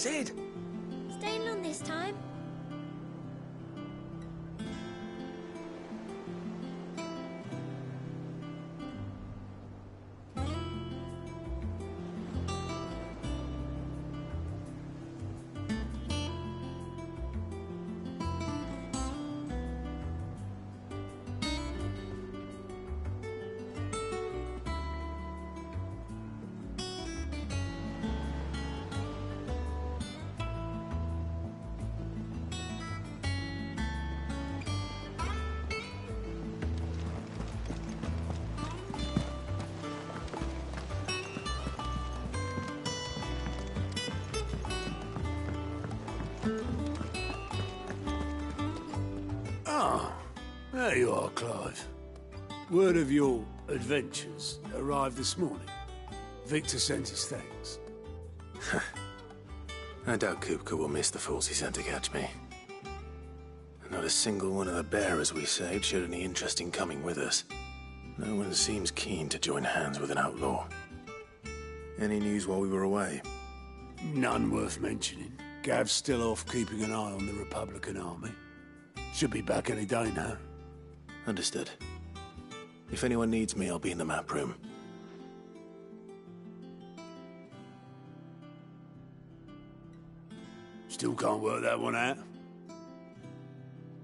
said. Staying long this time? Ah, there you are, Clive. Word of your adventures arrived this morning. Victor sent his thanks. I doubt Kupka will miss the fools he sent to catch me. Not a single one of the bearers we saved showed any interest in coming with us. No one seems keen to join hands with an outlaw. Any news while we were away? None worth mentioning. Gav's still off keeping an eye on the Republican army. Should be back any day now. Understood. If anyone needs me, I'll be in the map room. Still can't work that one out.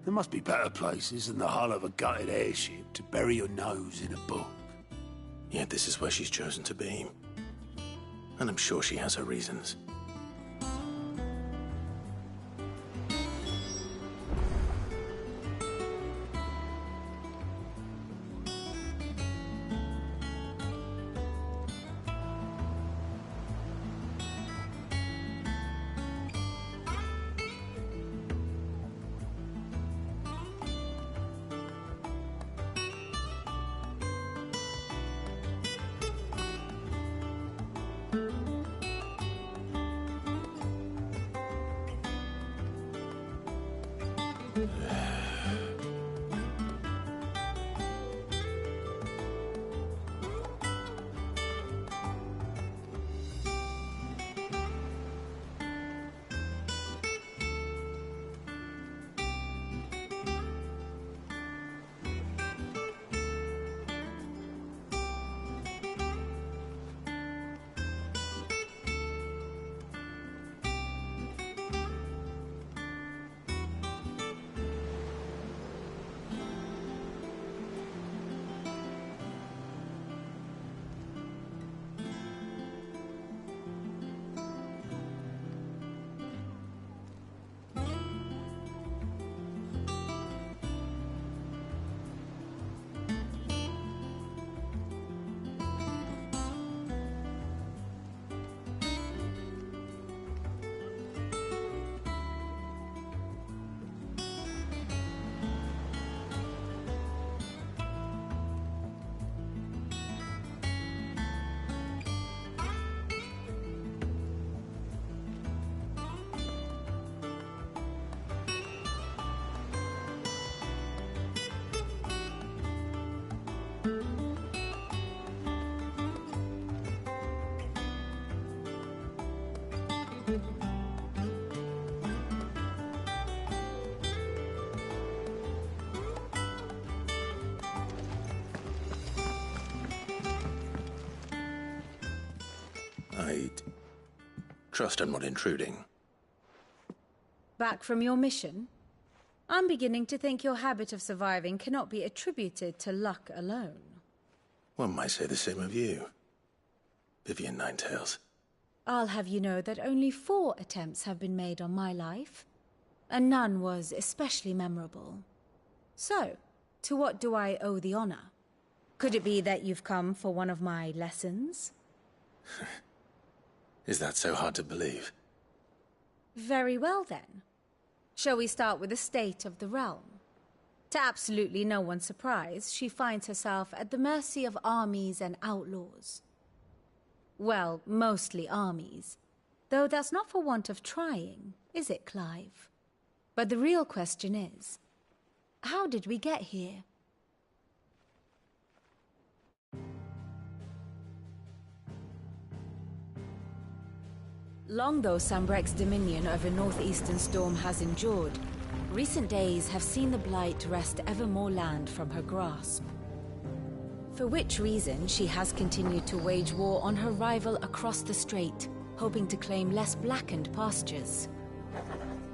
There must be better places than the hull of a gutted airship to bury your nose in a book. Yet this is where she's chosen to be. And I'm sure she has her reasons. I trust I'm not intruding. Back from your mission? I'm beginning to think your habit of surviving cannot be attributed to luck alone. One might say the same of you, Vivian Ninetails. I'll have you know that only 4 attempts have been made on my life, and none was especially memorable. So, to what do I owe the honor? Could it be that you've come for one of my lessons? Is that so hard to believe? Very well then. Shall we start with the state of the realm? To absolutely no one's surprise, she finds herself at the mercy of armies and outlaws. Well, mostly armies. Though that's not for want of trying, is it, Clive? But the real question is, how did we get here? Long though Sambrek's dominion over northeastern Storm has endured, recent days have seen the Blight wrest ever more land from her grasp. For which reason she has continued to wage war on her rival across the strait, hoping to claim less blackened pastures.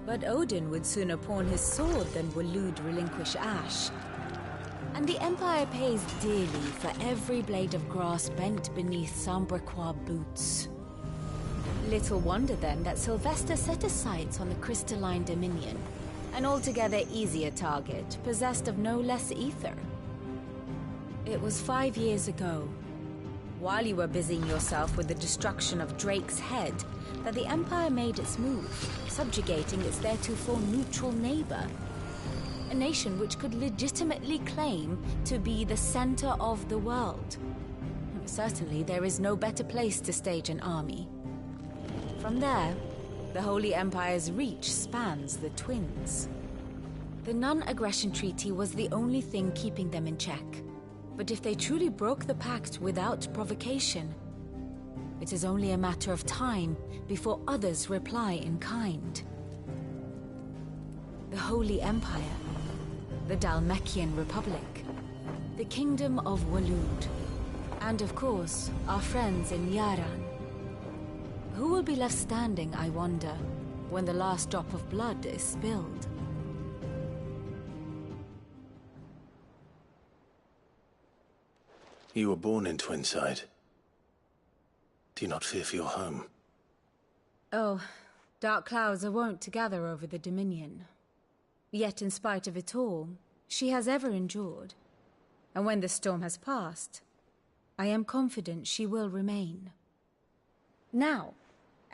But Odin would sooner pawn his sword than Waloed relinquish Ash. And the Empire pays dearly for every blade of grass bent beneath Sambrequois boots. Little wonder then that Sylvester set his sights on the crystalline dominion, an altogether easier target, possessed of no less ether. It was 5 years ago, while you were busying yourself with the destruction of Drake's head, that the Empire made its move, subjugating its theretofore neutral neighbor. A nation which could legitimately claim to be the center of the world. Certainly, there is no better place to stage an army. From there, the Holy Empire's reach spans the Twins. The non-aggression treaty was the only thing keeping them in check. But if they truly broke the pact without provocation, it is only a matter of time before others reply in kind. The Holy Empire, the Dhalmekian Republic, the Kingdom of Waloed, and of course, our friends in Yaran. Who will be left standing, I wonder, when the last drop of blood is spilled? You were born in Twinside. Do you not fear for your home? Oh, dark clouds are wont to gather over the Dominion. Yet in spite of it all, she has ever endured. And when the storm has passed, I am confident she will remain. Now,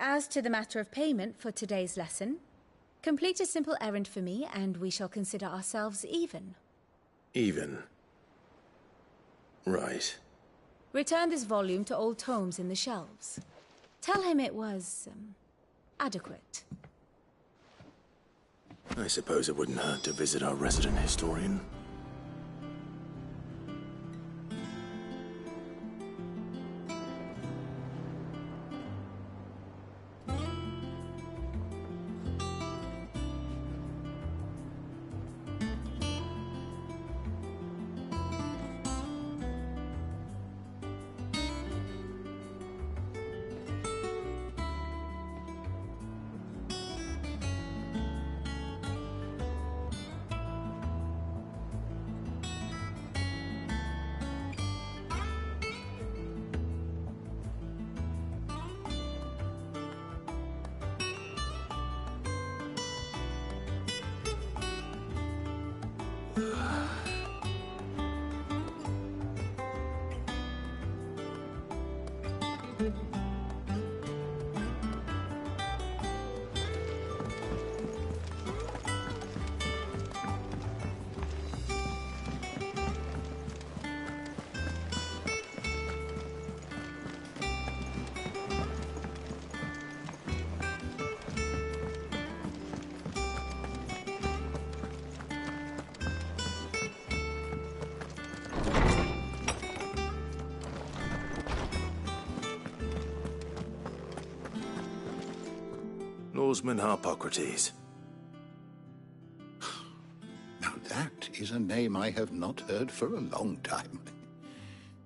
as to the matter of payment for today's lesson, complete a simple errand for me and we shall consider ourselves even. Even? Right. Return this volume to old tomes in the shelves. Tell him it was, adequate. I suppose it wouldn't hurt to visit our resident historian. Norseman Harpocrates. Now that is a name I have not heard for a long time.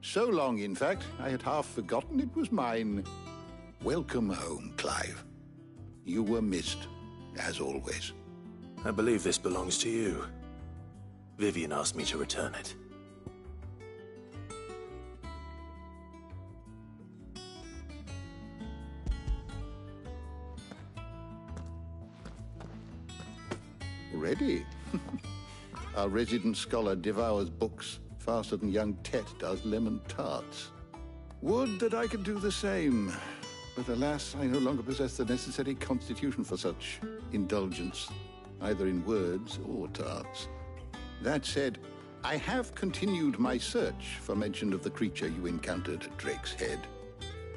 So long, in fact, I had half forgotten it was mine. Welcome home, Clive. You were missed, as always. I believe this belongs to you. Vivian asked me to return it. Ready? Our resident scholar devours books faster than young Tet does lemon tarts. Would that I could do the same. But alas, I no longer possess the necessary constitution for such indulgence, either in words or tarts. That said, I have continued my search for mention of the creature you encountered at Drake's Head.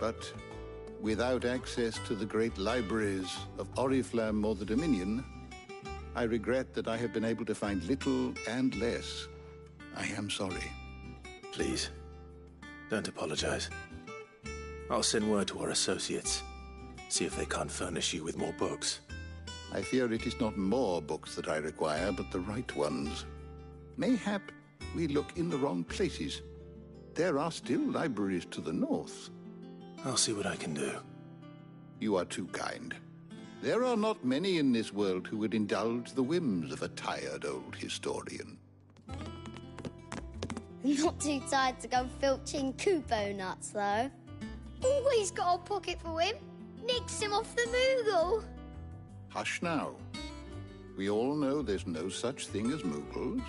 But without access to the great libraries of Oriflamme or the Dominion, I regret that I have been able to find little and less. I am sorry. Please, don't apologize. I'll send word to our associates. See if they can't furnish you with more books. I fear it is not more books that I require, but the right ones. Mayhap we look in the wrong places. There are still libraries to the north. I'll see what I can do. You are too kind. There are not many in this world who would indulge the whims of a tired old historian. Not too tired to go filching Kupo nuts, though. Always got a pocket for him. Nicks him off the Moogle. Hush now. We all know there's no such thing as Moogles.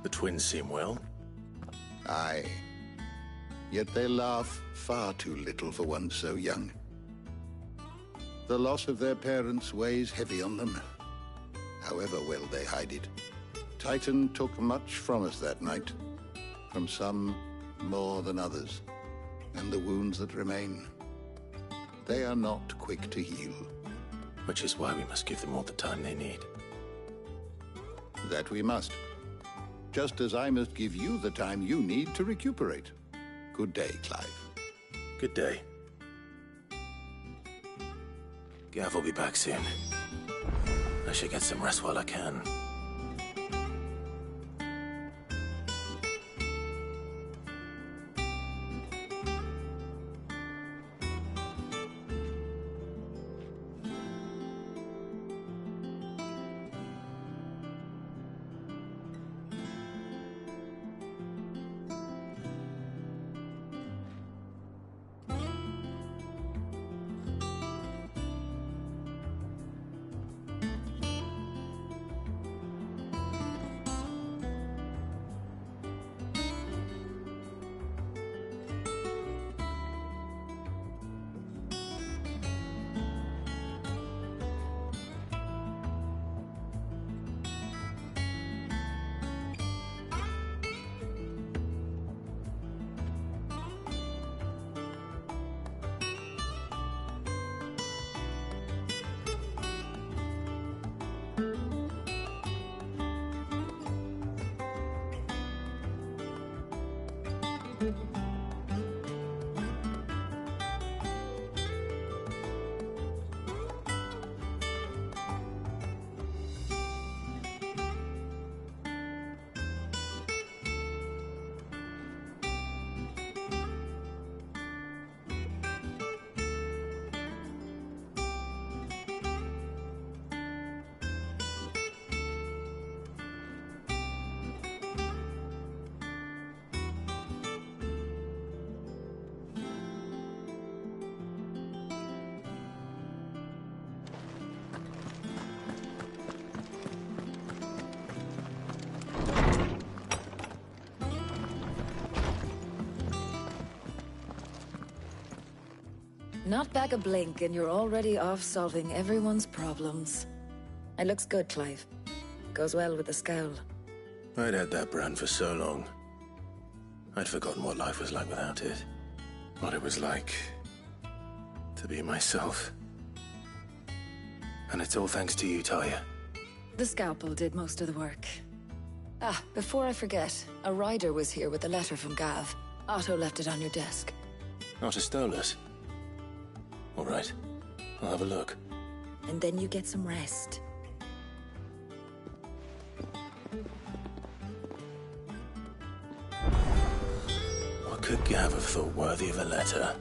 The twins seem well. Aye. Yet they laugh far too little for one so young. The loss of their parents weighs heavy on them, however well they hide it. Titan took much from us that night, from some more than others, and the wounds that remain, they are not quick to heal. Which is why we must give them all the time they need. That we must. Just as I must give you the time you need to recuperate. Good day, Clive. Good day. Gav will be back soon. I should get some rest while I can. Not back a blink and you're already off solving everyone's problems. It looks good, Clive. Goes well with the scowl. I'd had that brand for so long. I'd forgotten what life was like without it. What it was like to be myself. And it's all thanks to you, Talia. The scalpel did most of the work. Ah, before I forget, a rider was here with a letter from Gav. Otto left it on your desk. Not a stolus. All right, I'll have a look. And then you get some rest. What could Gav have thought worthy of a letter?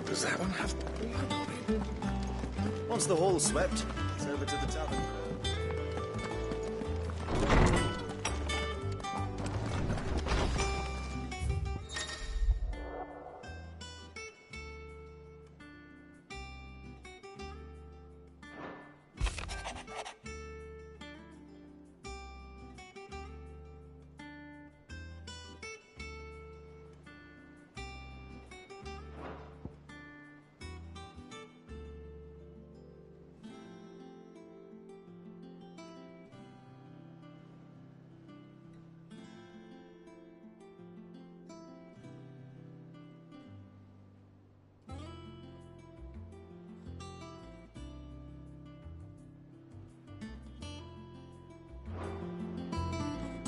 Does that one have blood on it? Once the hall's swept, it's over to the tavern.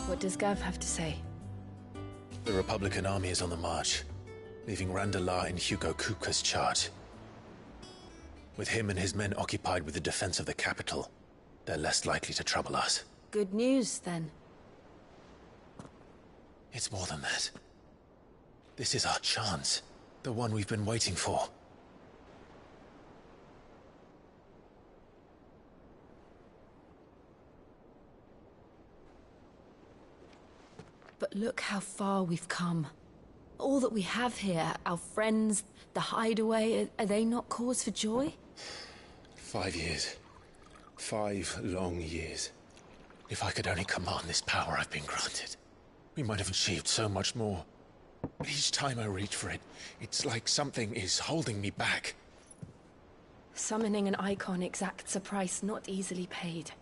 What does Gav have to say? The Republican army is on the march, leaving Randalar in Hugo Kupka's charge. With him and his men occupied with the defense of the capital, they're less likely to trouble us. Good news, then. It's more than that. This is our chance. The one we've been waiting for. But look how far we've come. All that we have here, our friends, the hideaway, are they not cause for joy? 5 years. 5 long years. If I could only command this power I've been granted, we might have achieved so much more. But each time I reach for it, it's like something is holding me back. Summoning an icon exacts a price not easily paid.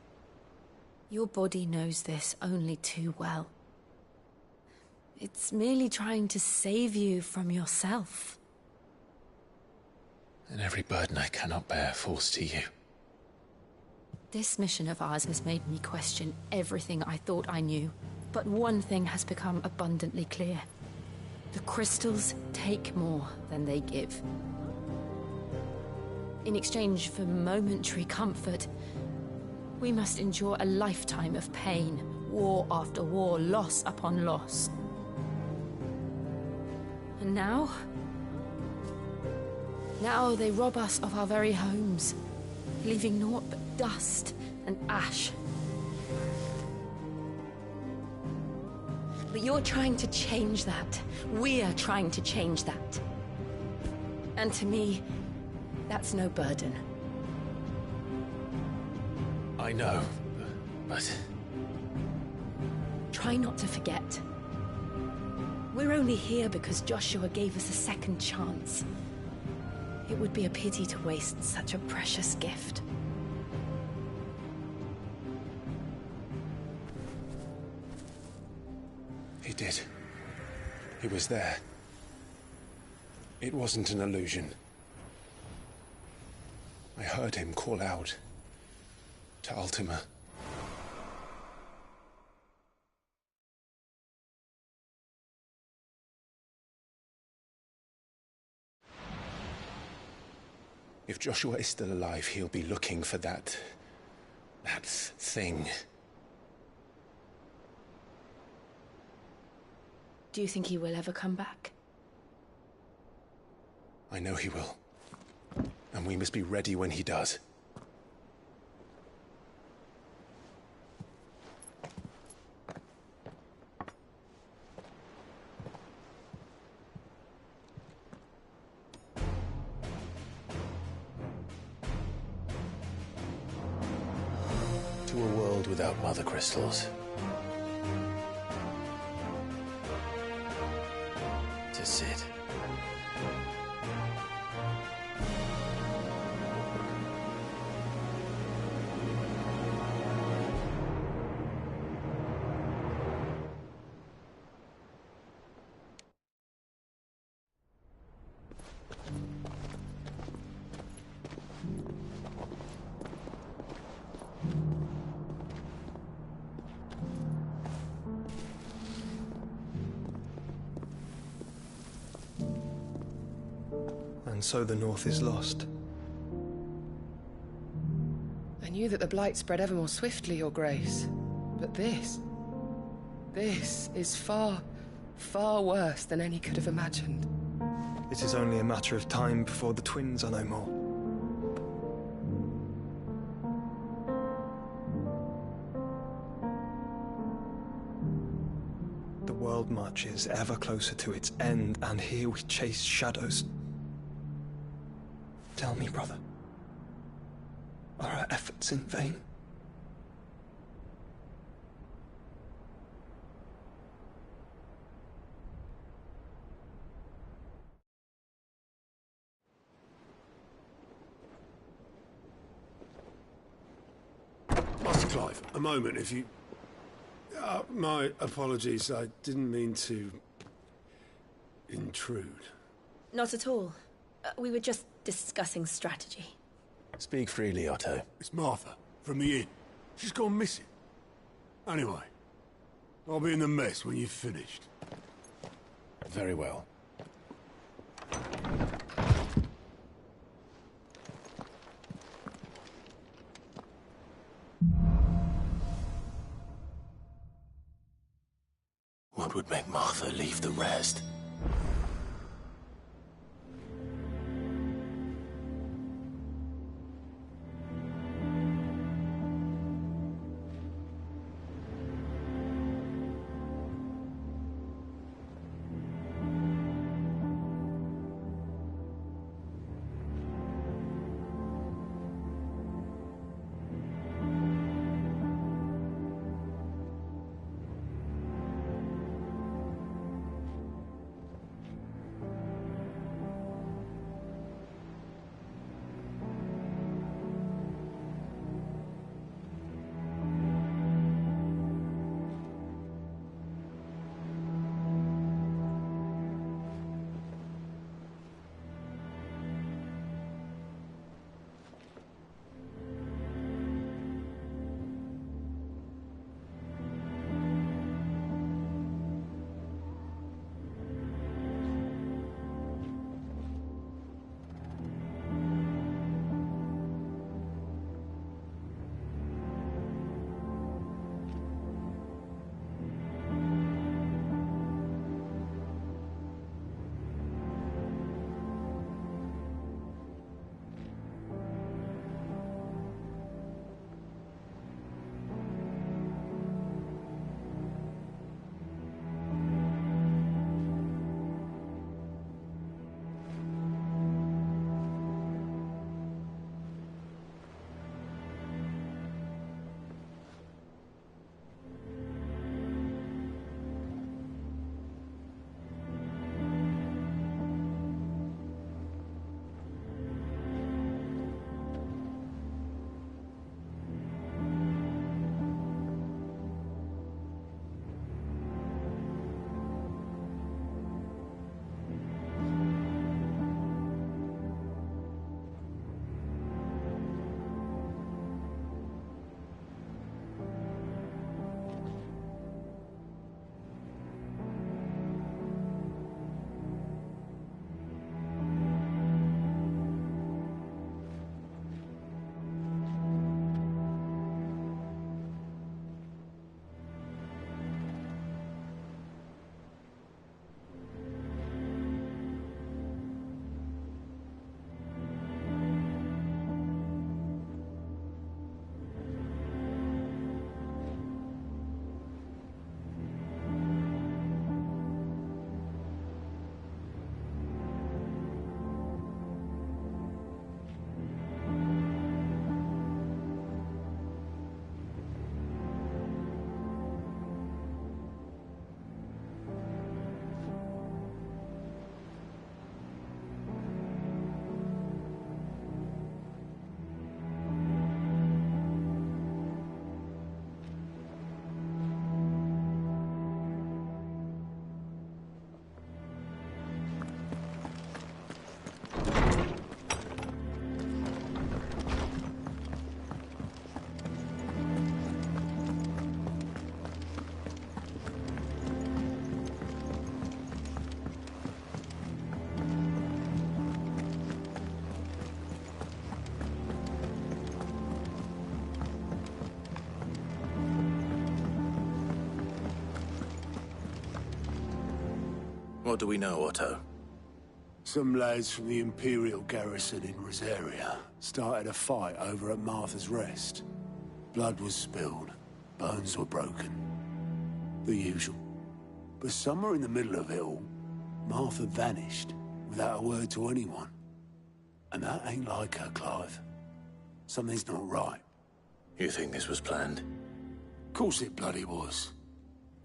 Your body knows this only too well. It's merely trying to save you from yourself. And every burden I cannot bear falls to you. This mission of ours has made me question everything I thought I knew. But one thing has become abundantly clear. The crystals take more than they give. In exchange for momentary comfort, we must endure a lifetime of pain, war after war, loss upon loss. And now they rob us of our very homes, leaving naught but dust and ash. But you're trying to change that. We're trying to change that. And to me, that's no burden. I know, but... Try not to forget. We're only here because Joshua gave us a second chance. It would be a pity to waste such a precious gift. He did. He was there. It wasn't an illusion. I heard him call out to Ultima. If Joshua is still alive, he'll be looking for that That thing. Do you think he will ever come back? I know he will. And we must be ready when he does. To a world without mother crystals. To Sid. And so the North is lost. I knew that the Blight spread ever more swiftly, Your Grace. But this is far, far worse than any could have imagined. It is only a matter of time before the twins are no more. The world marches ever closer to its end, and here we chase shadows. Tell me, brother, are our efforts in vain? Master Clive, a moment, if you... my apologies, I didn't mean to... intrude. Not at all. We were just discussing strategy. Speak freely, Otto. It's Martha, from the inn. She's gone missing. Anyway, I'll be in the mess when you've finished. Very well. What would make Martha leave the rest? What do we know, Otto? Some lads from the Imperial garrison in Rosaria started a fight over at Martha's Rest. Blood was spilled, bones were broken. The usual. But somewhere in the middle of it all, Martha vanished without a word to anyone. And that ain't like her, Clive. Something's not right. You think this was planned? Course it bloody was.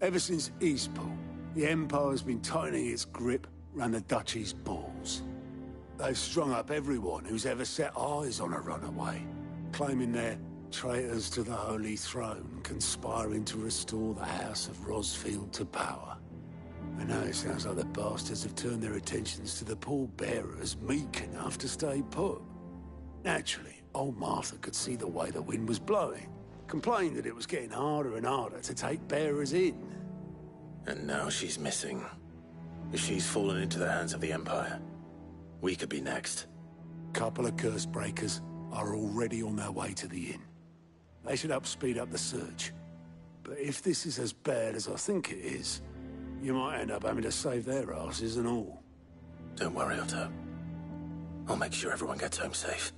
Ever since Eastpool, the Empire's been tightening its grip round the Duchy's balls. They've strung up everyone who's ever set eyes on a runaway, claiming they're traitors to the Holy Throne, conspiring to restore the House of Rosfield to power. And now it sounds like the bastards have turned their attentions to the pallbearers meek enough to stay put. Naturally, old Martha could see the way the wind was blowing, complained that it was getting harder and harder to take bearers in. And now she's missing. If she's fallen into the hands of the Empire, we could be next. Couple of curse breakers are already on their way to the inn. They should help speed up the search. But if this is as bad as I think it is, you might end up having to save their asses and all. Don't worry, Otto. I'll make sure everyone gets home safe.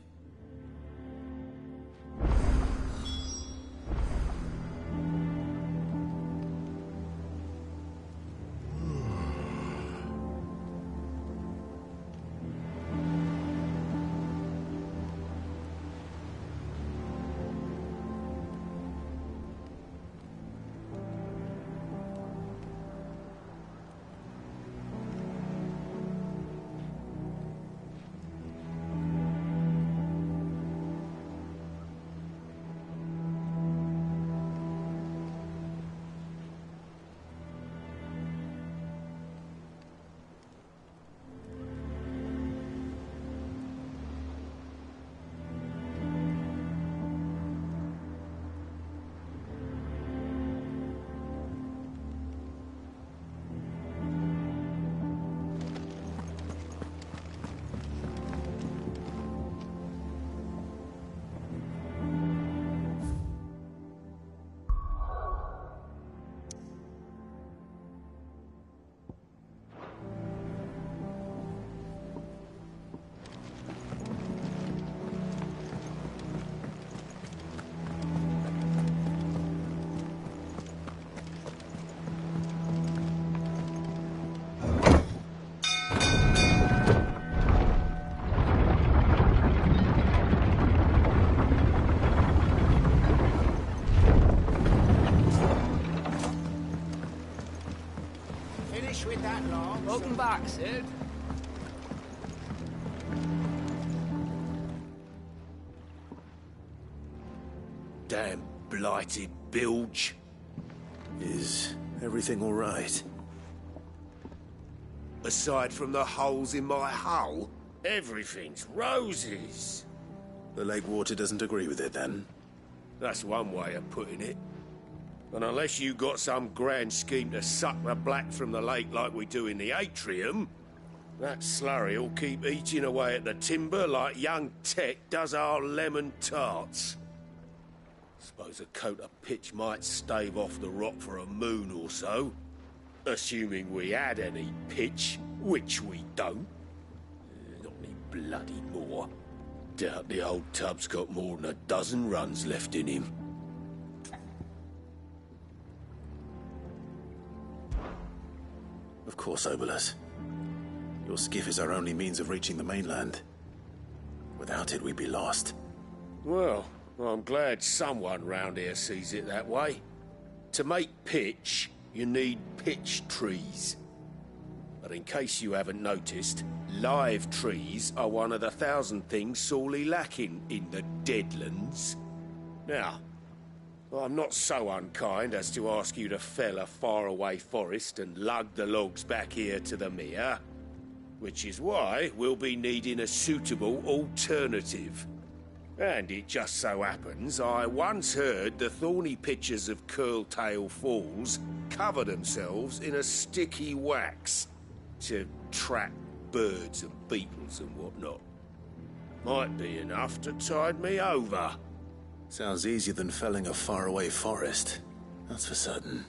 Welcome back, Sid. Damn blighted bilge. Is everything all right? Aside from the holes in my hull, everything's roses. The lake water doesn't agree with it, then? That's one way of putting it. And unless you got some grand scheme to suck the black from the lake like we do in the atrium, that slurry'll keep eating away at the timber like young Tech does our lemon tarts. Suppose a coat of pitch might stave off the rot for a moon or so. Assuming we had any pitch, which we don't. Not any bloody more. Doubt the old tub's got more than a dozen runs left in him. Of course, Obolus. Your skiff is our only means of reaching the mainland. Without it, we'd be lost. Well, I'm glad someone round here sees it that way. To make pitch, you need pitch trees. But in case you haven't noticed, live trees are one of the 1,000 things sorely lacking in the Deadlands. Now, I'm not so unkind as to ask you to fell a faraway forest and lug the logs back here to the mere, which is why we'll be needing a suitable alternative. And it just so happens I once heard the thorny pitchers of Curltail Falls cover themselves in a sticky wax to trap birds and beetles and whatnot. Might be enough to tide me over. Sounds easier than felling a faraway forest. That's for certain.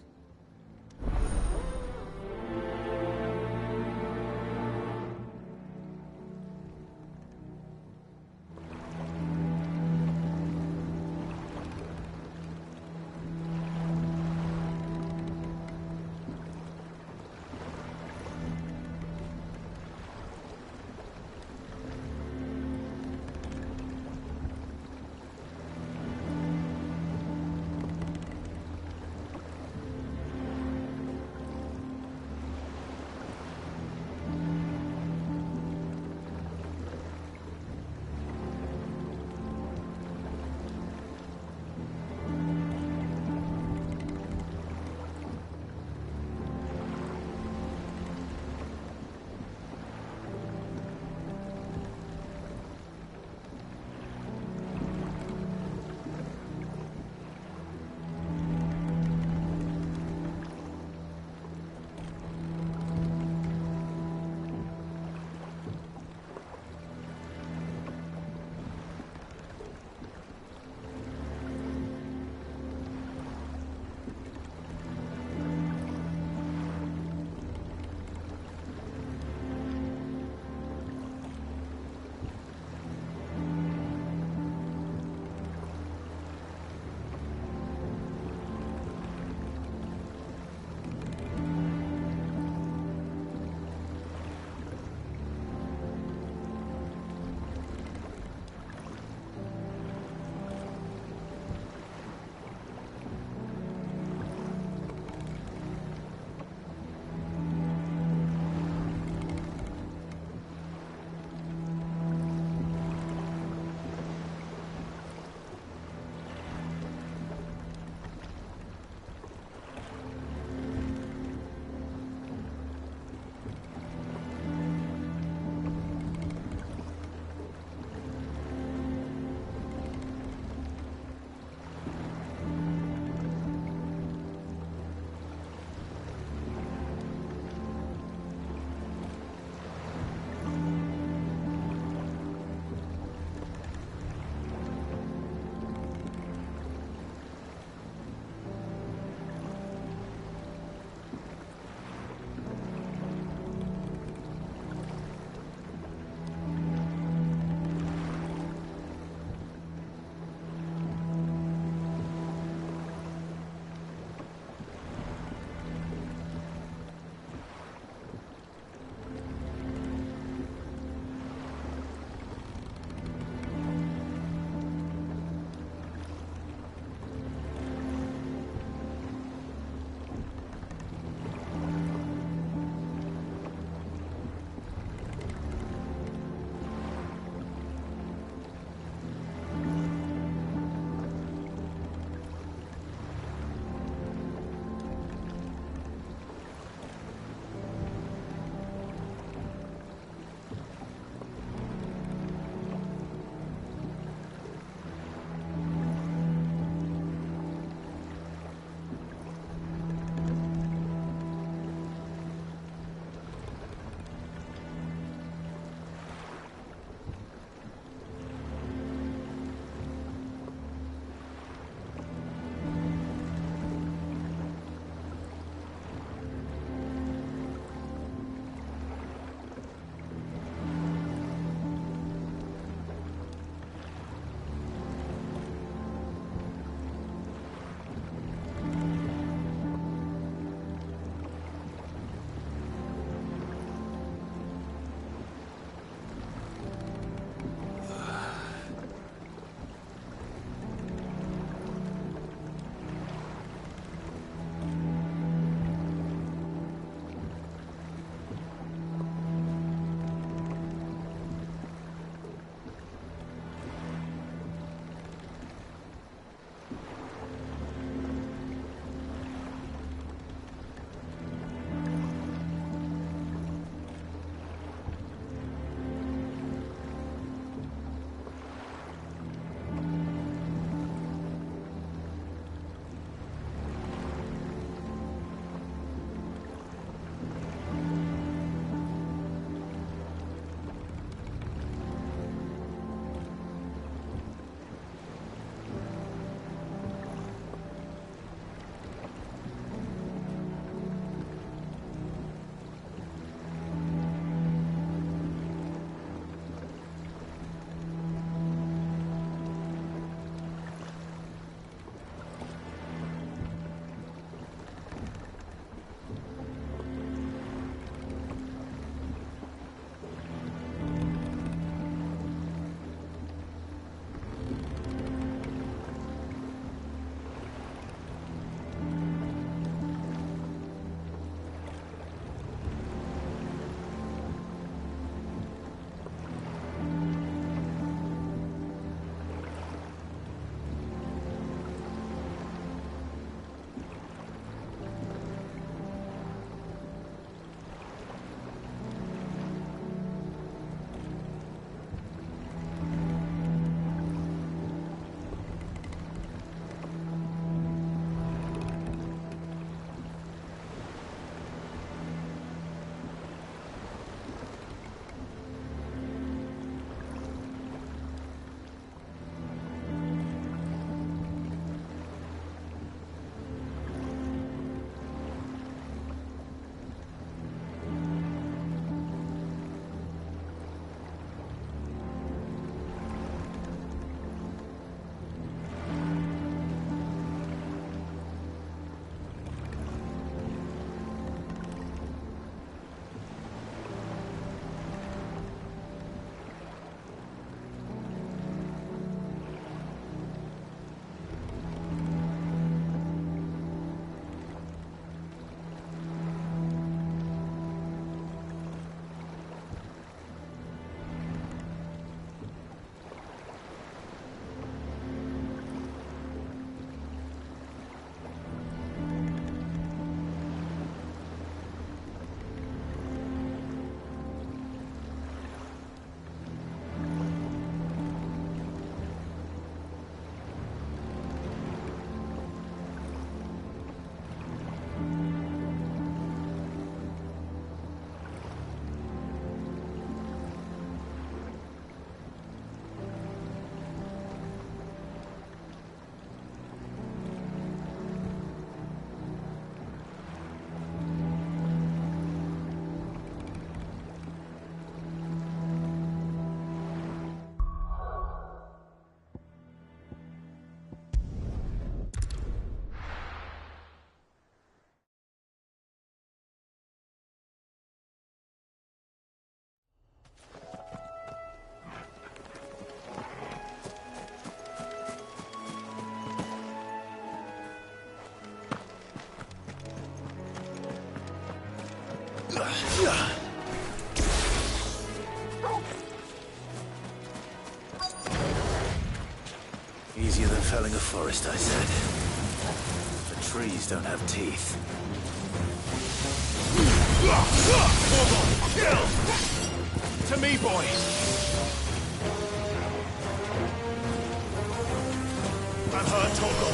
Easier than felling a forest, I said. The trees don't have teeth. Kill! To me, boy! I'm hurt, Torgal.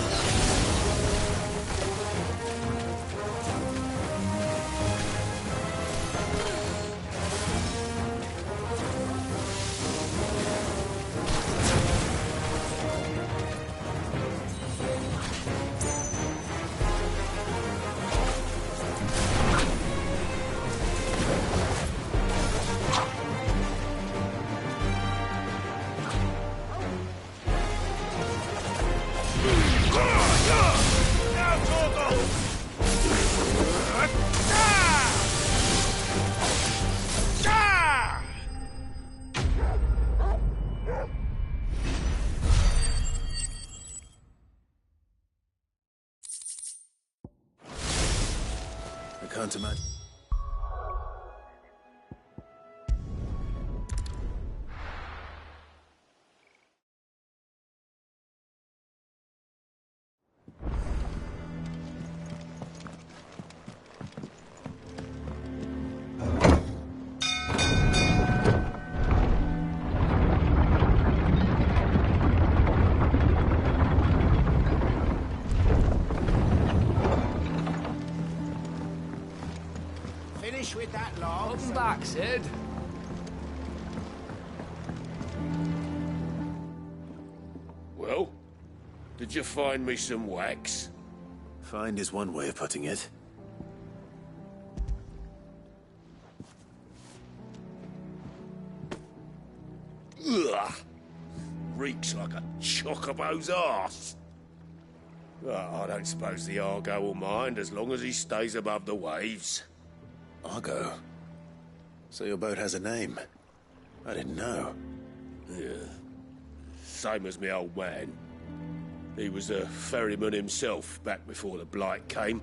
I can't imagine. With that log. Welcome back, Sid. Well, did you find me some wax? Find is one way of putting it. Ugh! Reeks like a chocobo's arse. I don't suppose the Argo will mind as long as he stays above the waves. Argo? So your boat has a name? I didn't know. Yeah. Same as me old man. He was a ferryman himself back before the Blight came.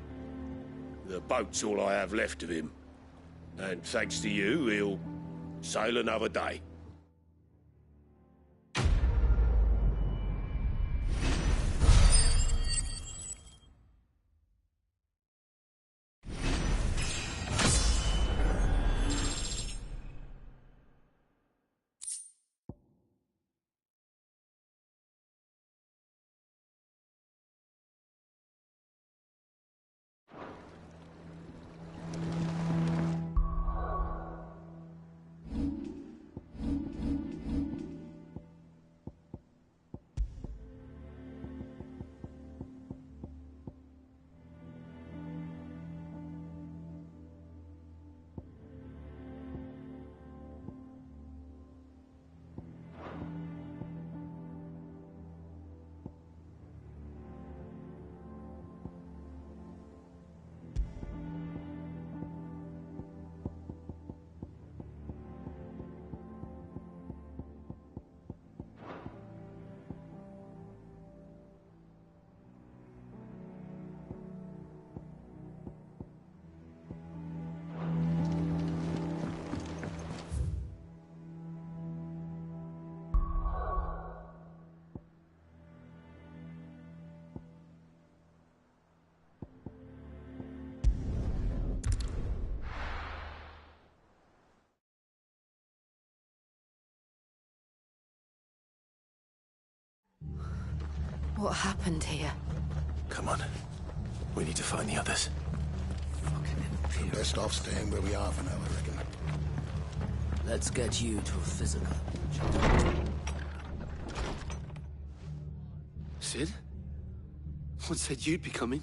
The boat's all I have left of him. And thanks to you, he'll sail another day. What happened here? Come on. We need to find the others. Fucking best off staying where we are for now, I reckon. Let's get you to a physical. Sid? What said you'd be coming?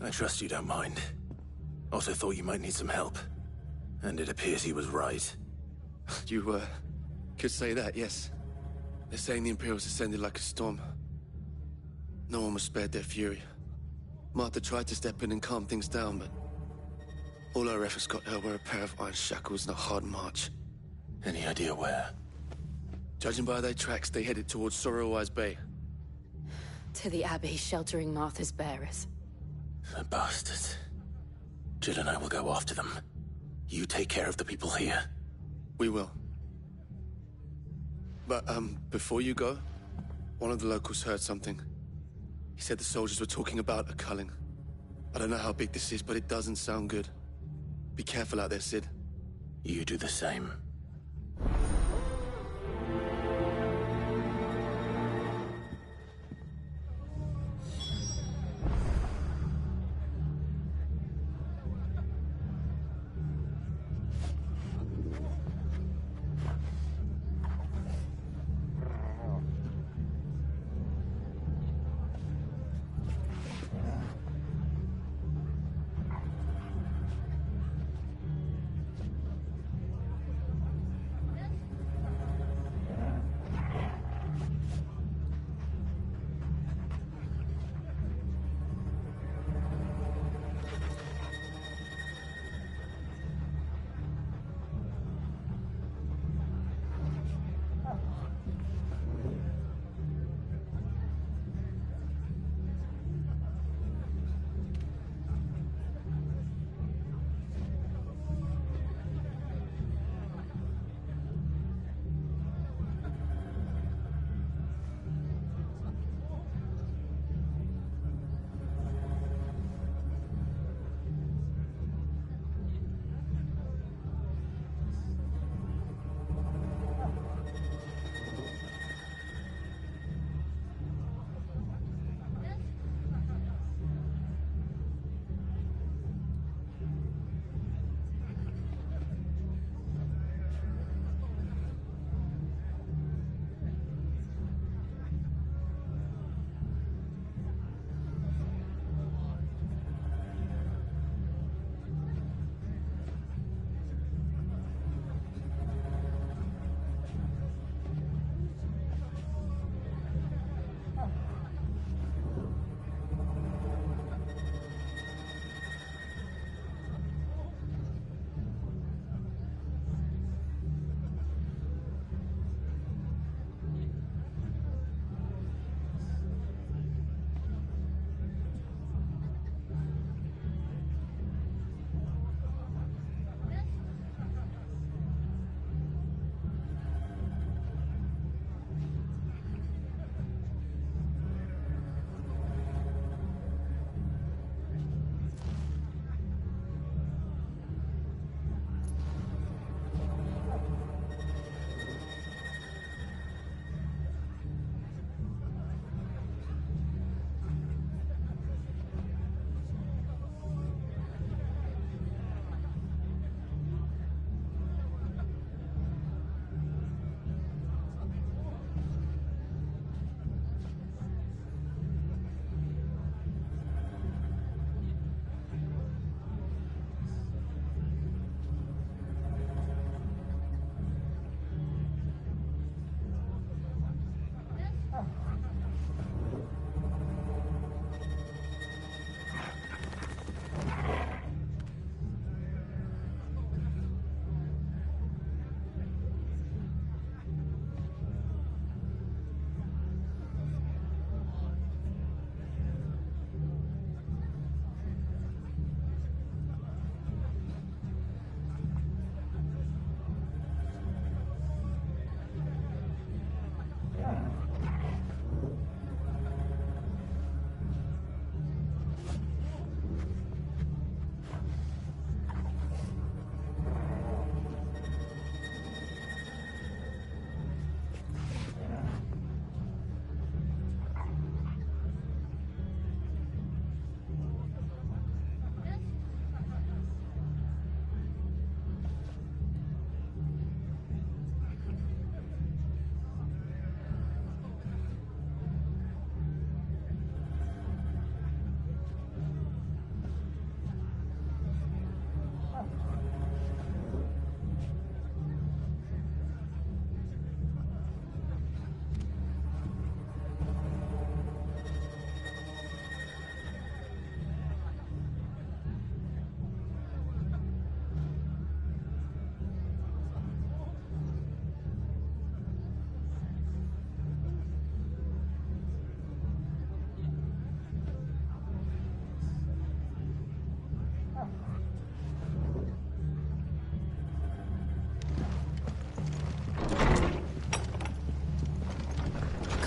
I trust you don't mind. Also thought you might need some help. And it appears he was right. You, could say that, yes. They're saying the Imperials ascended like a storm. No one was spared their fury. Martha tried to step in and calm things down, but all our efforts got her were a pair of iron shackles and a hard march. Any idea where? Judging by their tracks, they headed towards Sorrowwise Bay. To the Abbey sheltering Martha's bearers. The bastards. Jill and I will go after them. You take care of the people here. We will. But, before you go, one of the locals heard something. He said the soldiers were talking about a culling. I don't know how big this is, but it doesn't sound good. Be careful out there, Sid. You do the same.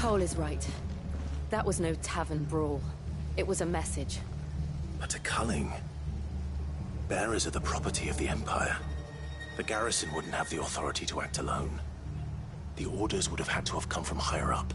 Cole is right. That was no tavern brawl. It was a message. But to Culling, bearers are the property of the Empire. The garrison wouldn't have the authority to act alone. The orders would have had to have come from higher up.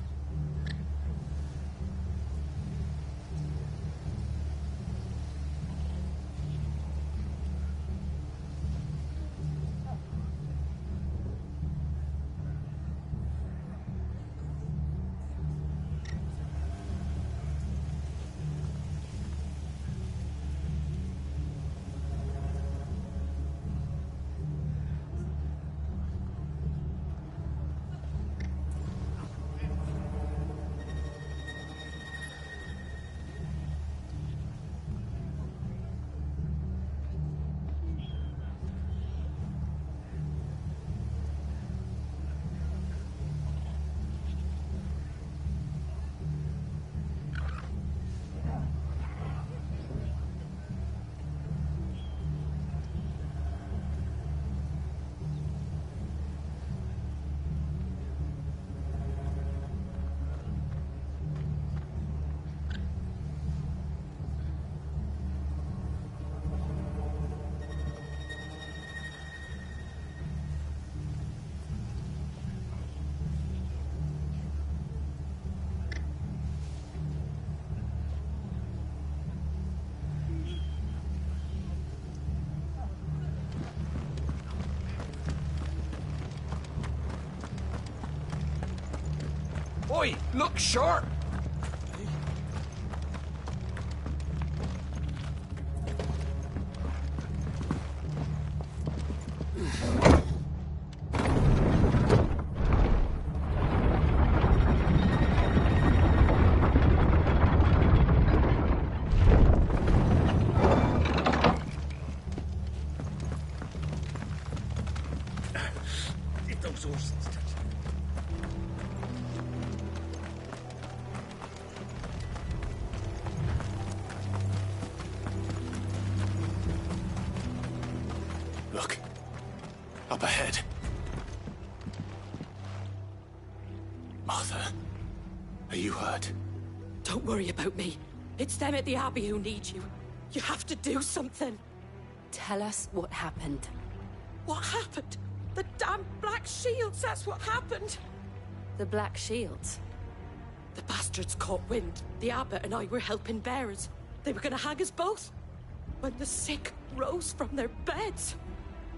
Oi, look sharp! If those horses touch. Look. Up ahead. Martha, are you hurt? Don't worry about me. It's them at the Abbey who need you. You have to do something. Tell us what happened. What happened? The damn Black Shields, that's what happened. The Black Shields? The bastards caught wind. The Abbot and I were helping bearers. They were gonna hang us both. When the sick rose from their beds,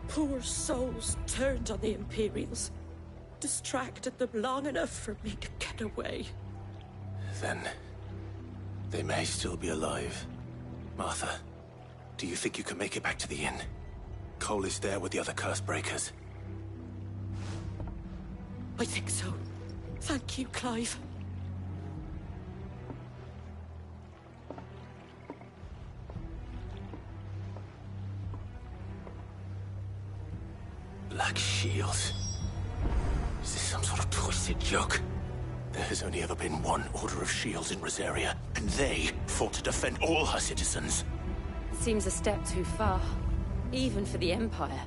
poor souls turned on the Imperials. Distracted them long enough for me to get away. Then they may still be alive. Martha, do you think you can make it back to the inn? Cole is there with the other curse breakers. I think so. Thank you, Clive. Black Shields? Is this some sort of twisted joke? There has only ever been one Order of Shields in Rosaria, and they fought to defend all her citizens. Seems a step too far, even for the Empire.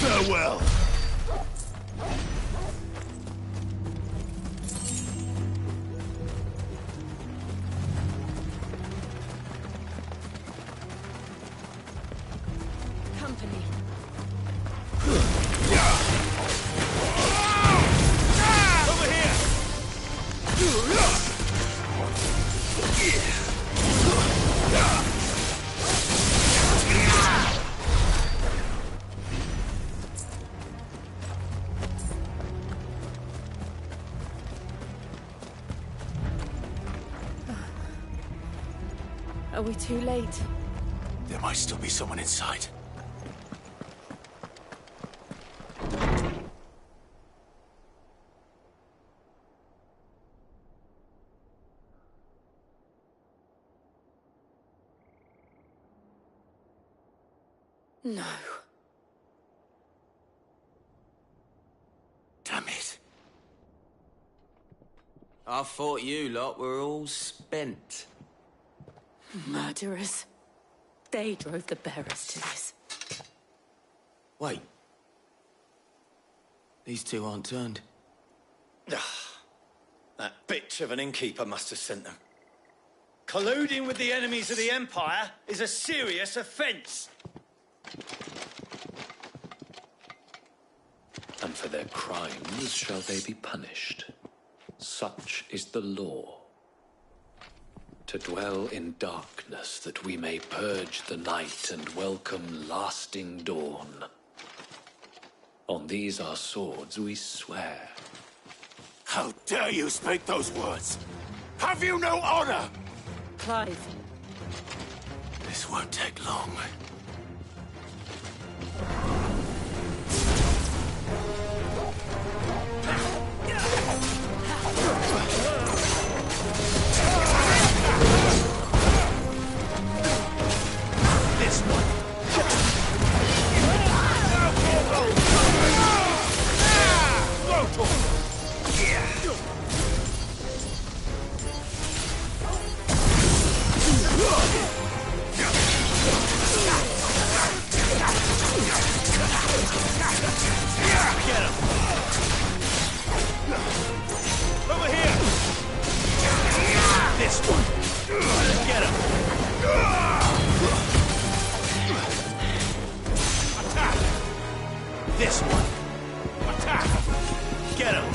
Farewell. Company. Over here! Are we too late? There might still be someone inside. No. Damn it. I thought you lot were all spent. Murderers. They drove the bearers to this. Wait. These two aren't turned. That bitch of an innkeeper must have sent them. Colluding with the enemies of the Empire is a serious offence. And for their crimes shall they be punished. Such is the law. To dwell in darkness that we may purge the night and welcome lasting dawn. On these our swords we swear. How dare you speak those words? Have you no honor? Clive. This won't take long. This one. Get him! Over here! This one! Get him! Attack! This one! Attack! Get him!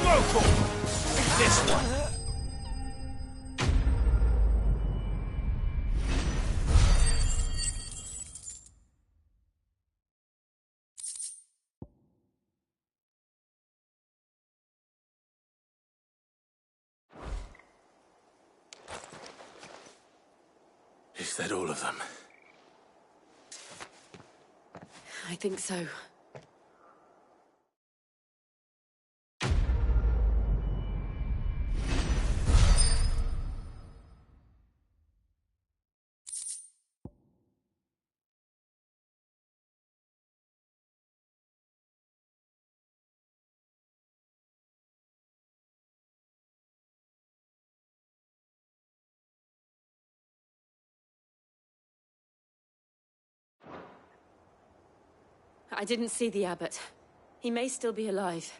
Local! This one! Is that all of them? I think so. I didn't see the abbot. He may still be alive.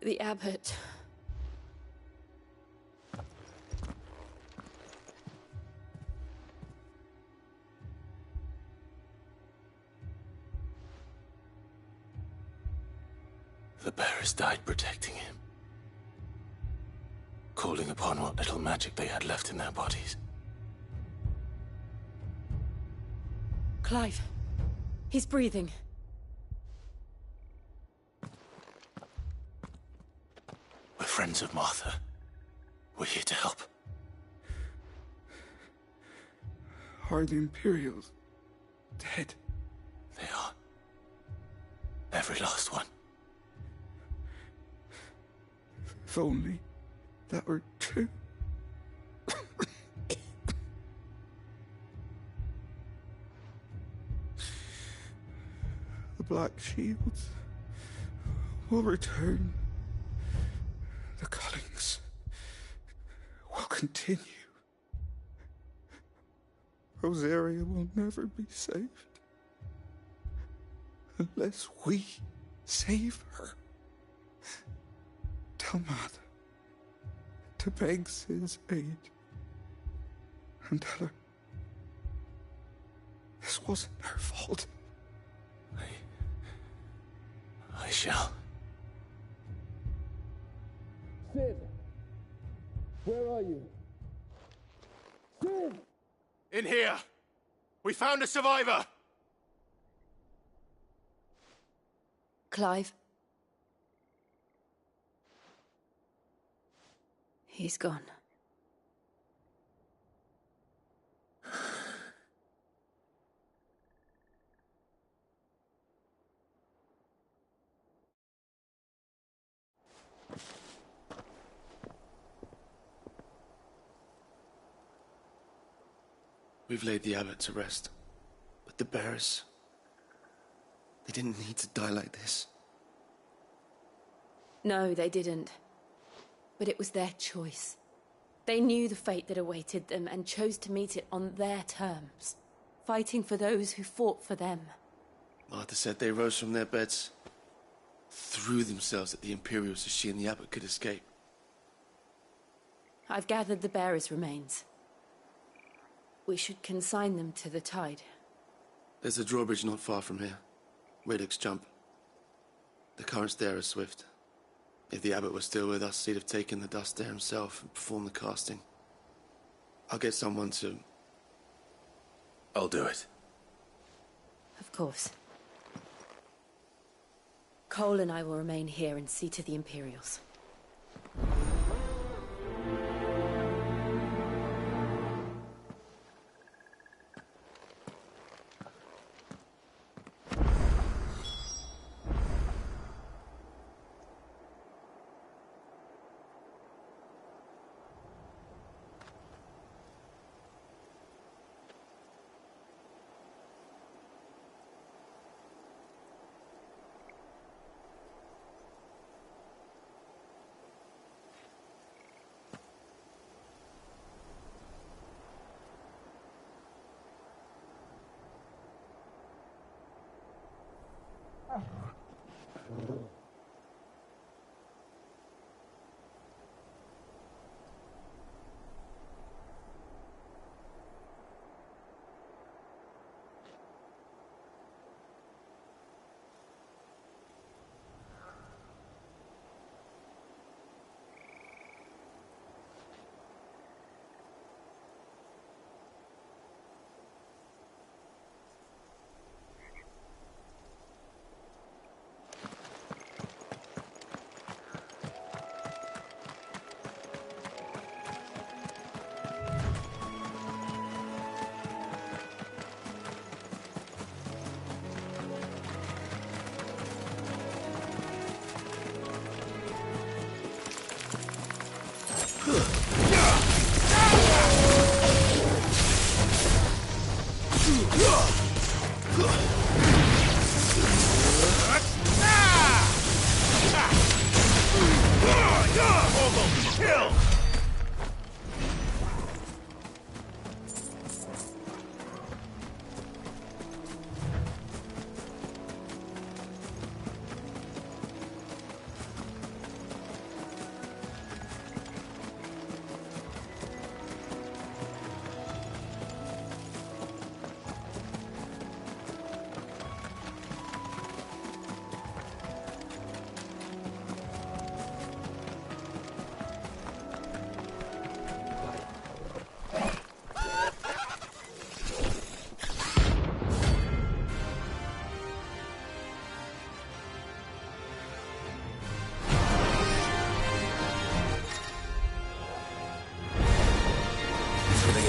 The abbot. The bearers died protecting him. Calling upon what little magic they had left in their bodies. Clive. He's breathing. We're friends of Martha. We're here to help. Are the Imperials dead? They are. Every last one. If only that were true. The Black Shields will return. The cuttings will continue. Rosaria will never be saved unless we save her. Tell Mother to beg Sid's aid and tell her this wasn't her fault. I shall. Sid! Where are you? Sid! In here! We found a survivor! Clive. He's gone. We've laid the abbot to rest. But the bearers... they didn't need to die like this. No, they didn't. But it was their choice. They knew the fate that awaited them and chose to meet it on their terms, fighting for those who fought for them. Martha said they rose from their beds, threw themselves at the Imperials so she and the abbot could escape. I've gathered the bearers' remains. We should consign them to the tide. There's a drawbridge not far from here. Radix Jump. The currents there are swift. If the abbot was still with us, he'd have taken the dust there himself and performed the casting. I'll get someone to... I'll do it. Of course. Cole and I will remain here and see to the Imperials.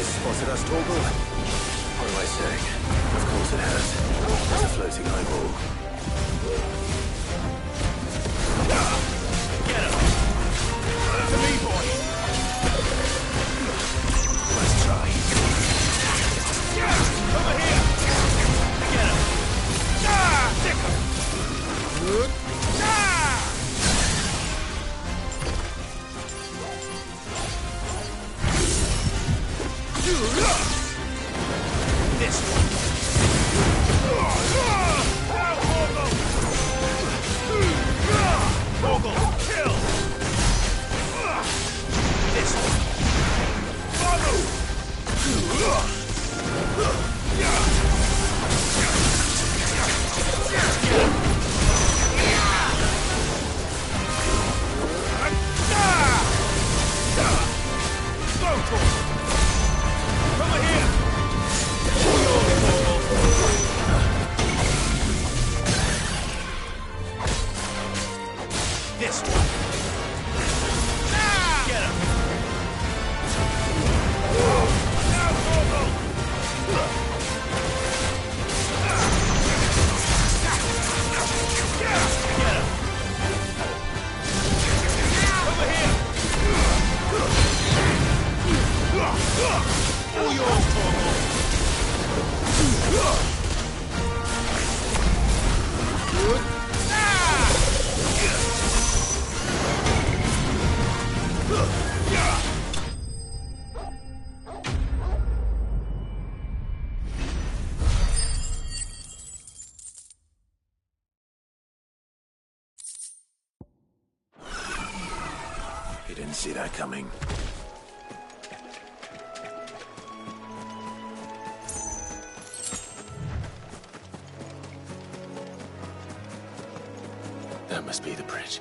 this spotted us, Torgal? What am I saying? Of course it has. There's a floating eyeball. Get him! To me, boy! Let's try. Over here! Get him! Stick him! This one. Torgal, kill! This one. Follow! Go, Torgal! Over here! This one. Get him! Now, Torgal! Get him! Over here! All yours, Torgal! You didn't see that coming. That must be the bridge.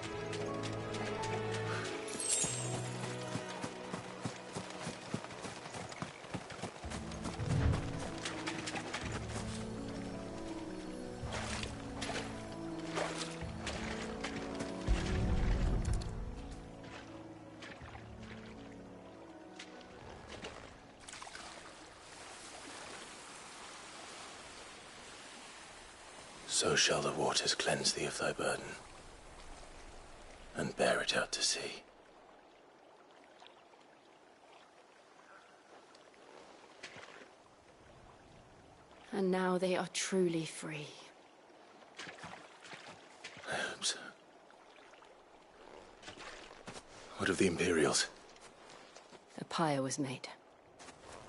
So shall the waters cleanse thee of thy burden, and bear it out to sea. And now they are truly free. I hope so. What of the Imperials? A pyre was made.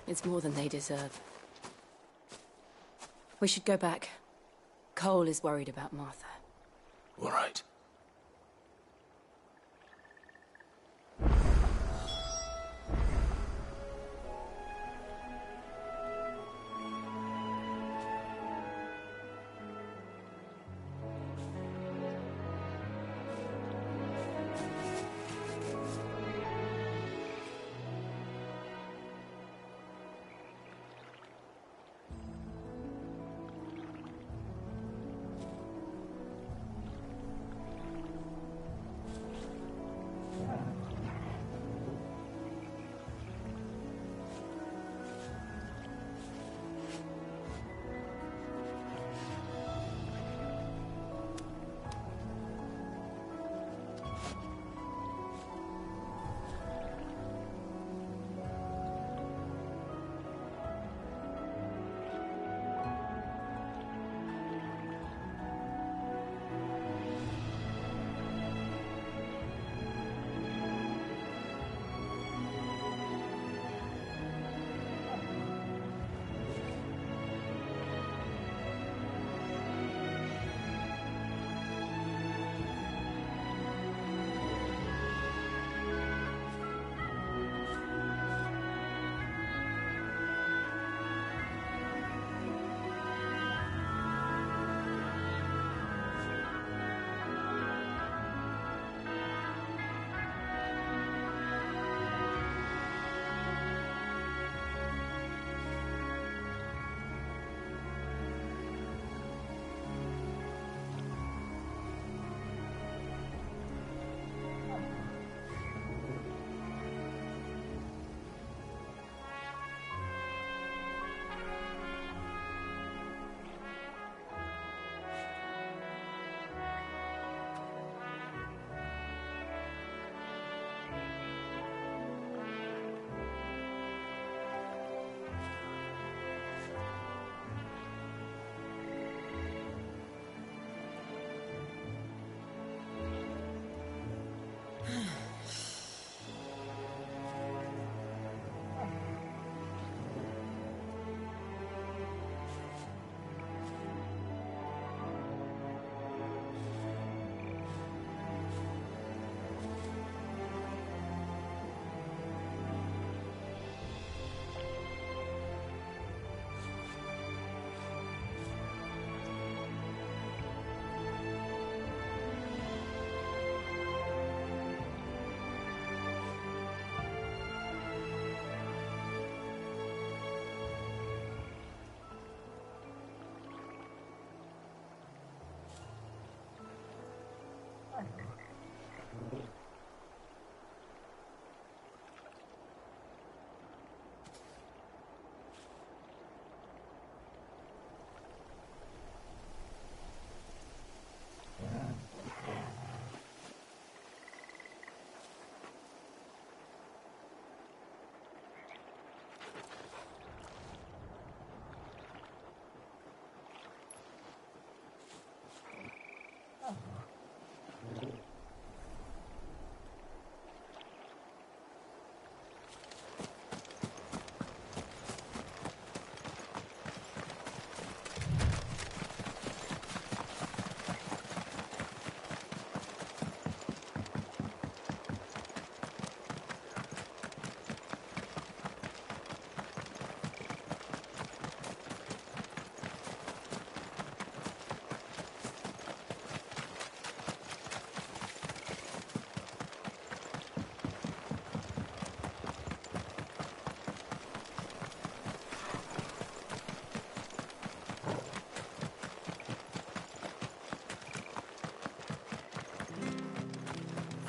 It's more than they deserve. We should go back. Cole is worried about Martha. All right.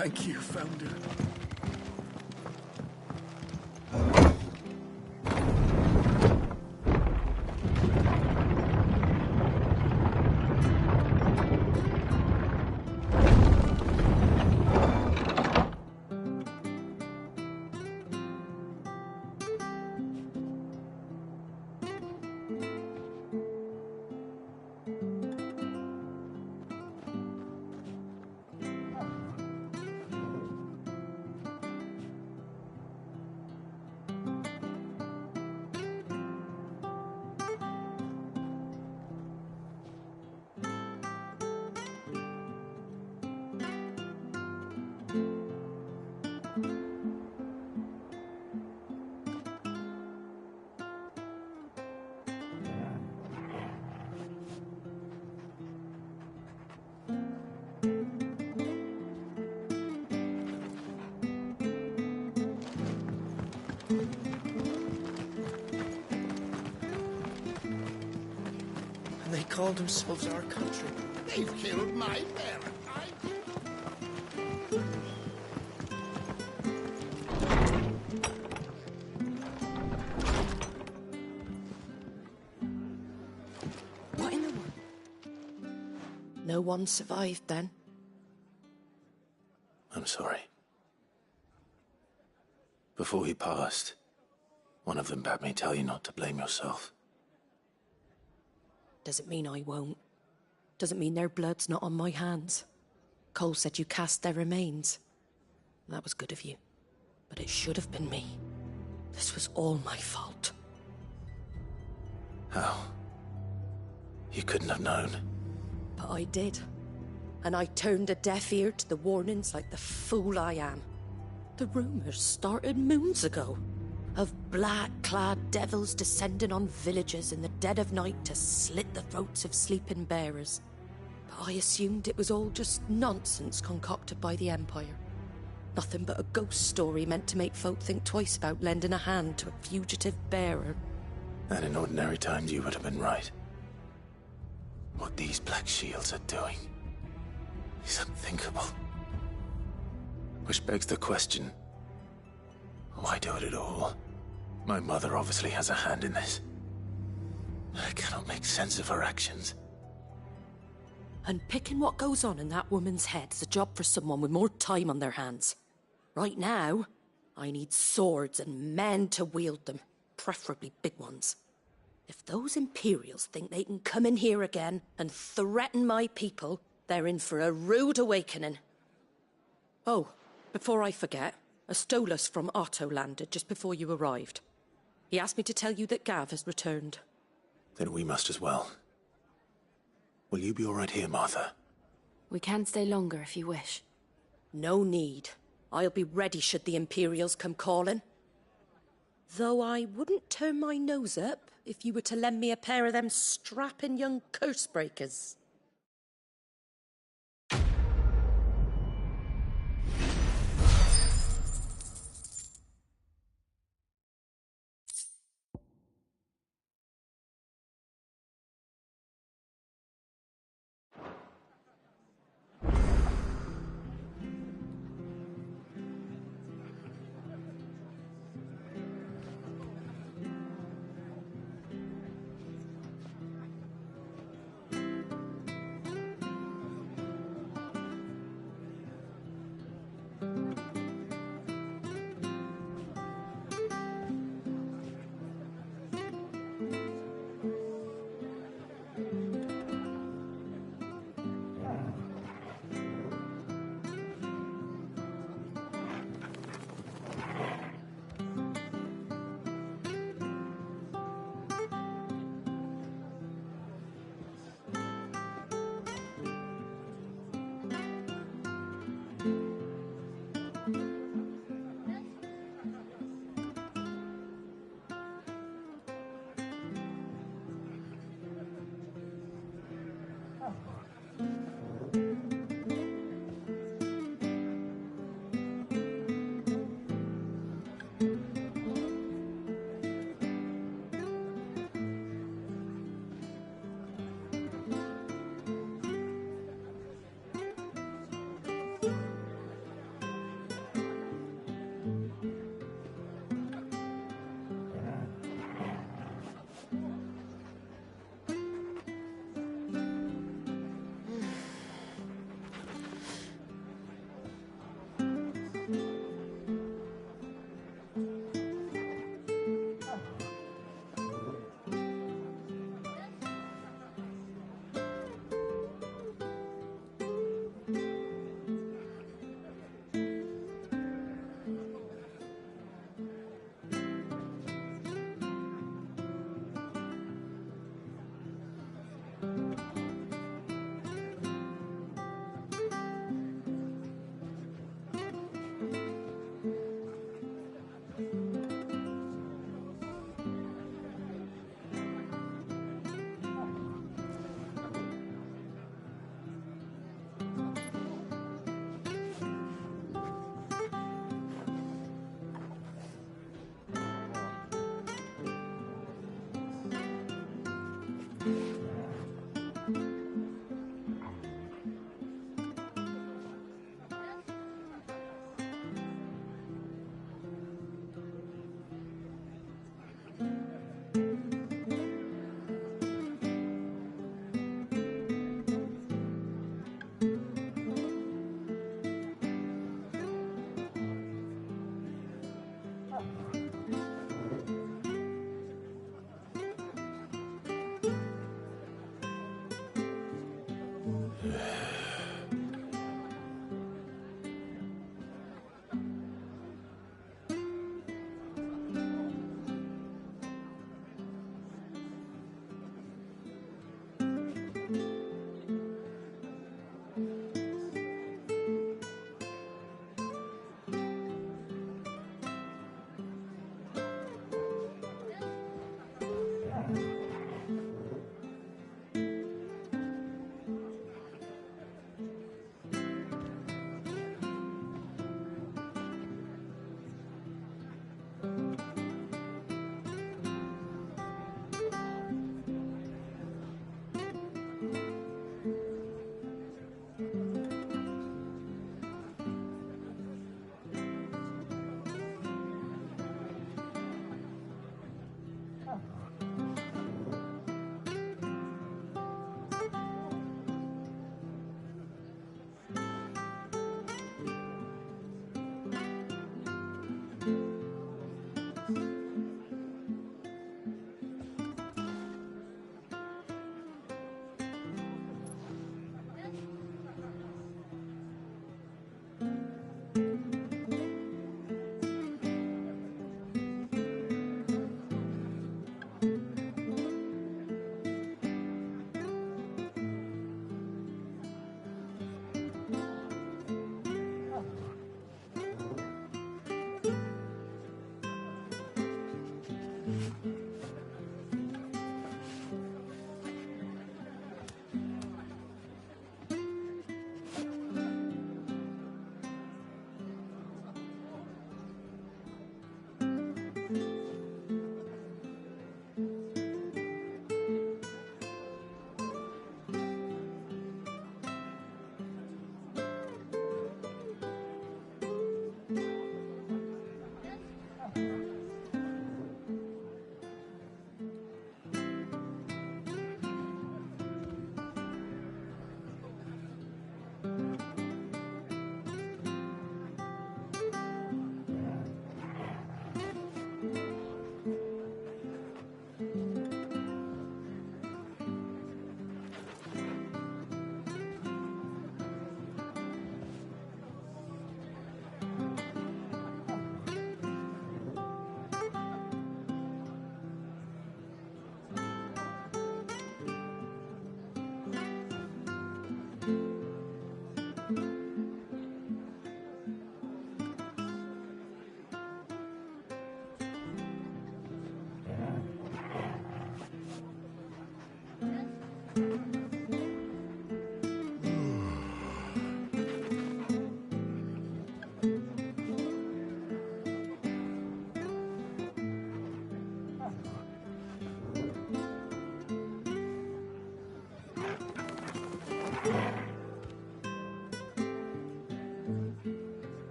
Thank you, Founder. And they call themselves our country. They've killed my parents. What in the world? No one survived then? I'm sorry. Before he passed, one of them bade me tell you not to blame yourself. Doesn't mean I won't. Doesn't mean their blood's not on my hands. Cole said you cast their remains. That was good of you. But it should have been me. This was all my fault. How? You couldn't have known. But I did. And I turned a deaf ear to the warnings like the fool I am. The rumours started moons ago. Of black-clad devils descending on villages in the dead of night to slit the throats of sleeping bearers. But I assumed it was all just nonsense concocted by the Empire. Nothing but a ghost story meant to make folk think twice about lending a hand to a fugitive bearer. And in ordinary times you would have been right. What these Black Shields are doing is unthinkable. Which begs the question, why do it at all? My mother obviously has a hand in this. I cannot make sense of her actions. And picking what goes on in that woman's head is a job for someone with more time on their hands. Right now, I need swords and men to wield them, preferably big ones. If those Imperials think they can come in here again and threaten my people, they're in for a rude awakening. Oh, before I forget, a Stolas from Otto landed just before you arrived. He asked me to tell you that Gav has returned. Then we must as well. Will you be all right here, Martha? We can stay longer if you wish. No need. I'll be ready should the Imperials come calling. Though I wouldn't turn my nose up if you were to lend me a pair of them strapping young curse-breakers.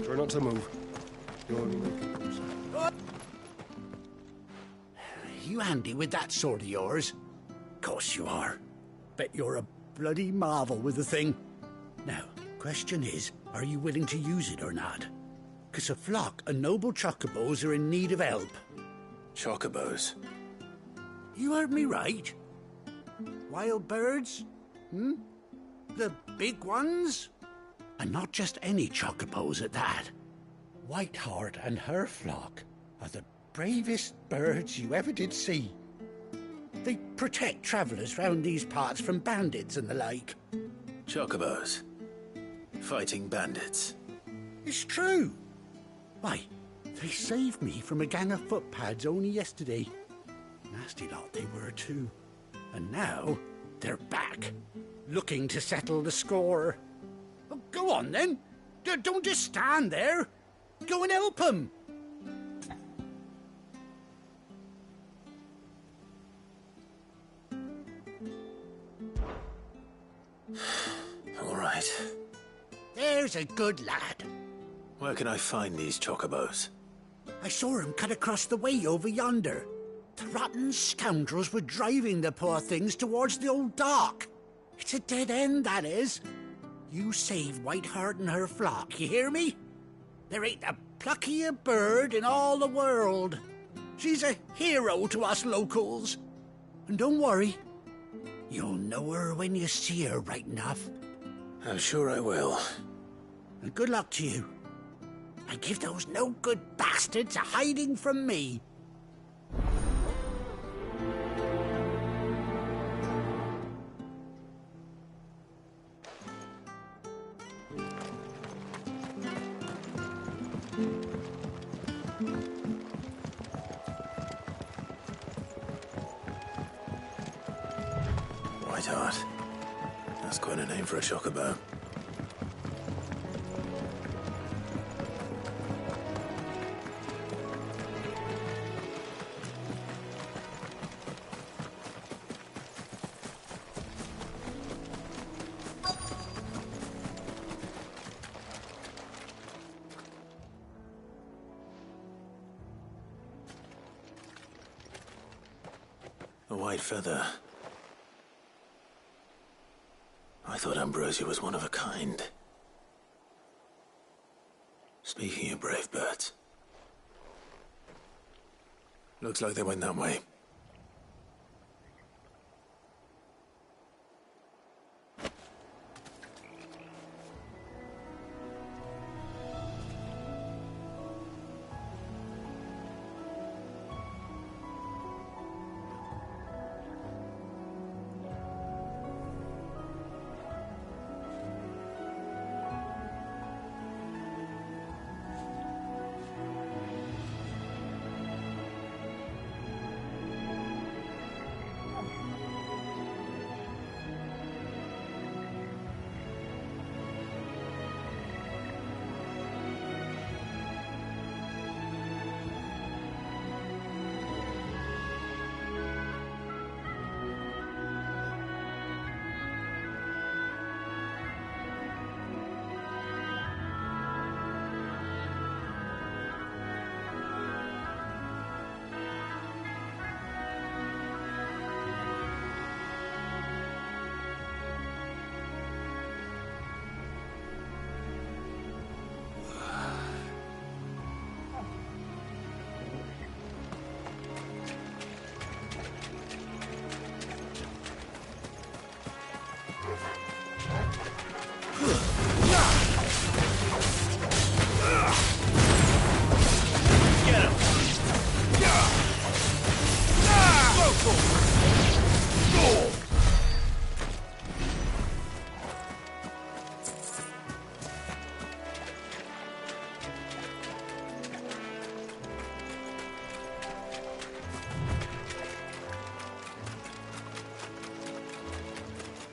Try not to move. You handy with that sword of yours? Course you are. Bet you're a bloody marvel with the thing. Now, question is, are you willing to use it or not? 'Cause a flock of noble chocobos are in need of help. Chocobos? You heard me right. Wild birds? The big ones? And not just any chocobos at that. Whiteheart and her flock are the bravest birds you ever did see. They protect travellers round these parts from bandits and the like. Chocobos? Fighting bandits? It's true. Why, they saved me from a gang of footpads only yesterday. Nasty lot they were too. And now they're back, looking to settle the score. Well, go on then. Don't just stand there. Go and help them. All right. There's a good lad. Where can I find these chocobos? I saw him cut across the way over yonder. The rotten scoundrels were driving the poor things towards the old dock. It's a dead end, that is. You save Whiteheart and her flock, you hear me? There ain't a pluckier bird in all the world. She's a hero to us locals. And don't worry, you'll know her when you see her right enough. I'm sure I will. And good luck to you. I give those no-good bastards a hiding from me. Whiteheart. That's quite a name for a chocobo. A white feather. I thought Ambrosia was one of a kind. Speaking of brave birds. Looks like they went that way.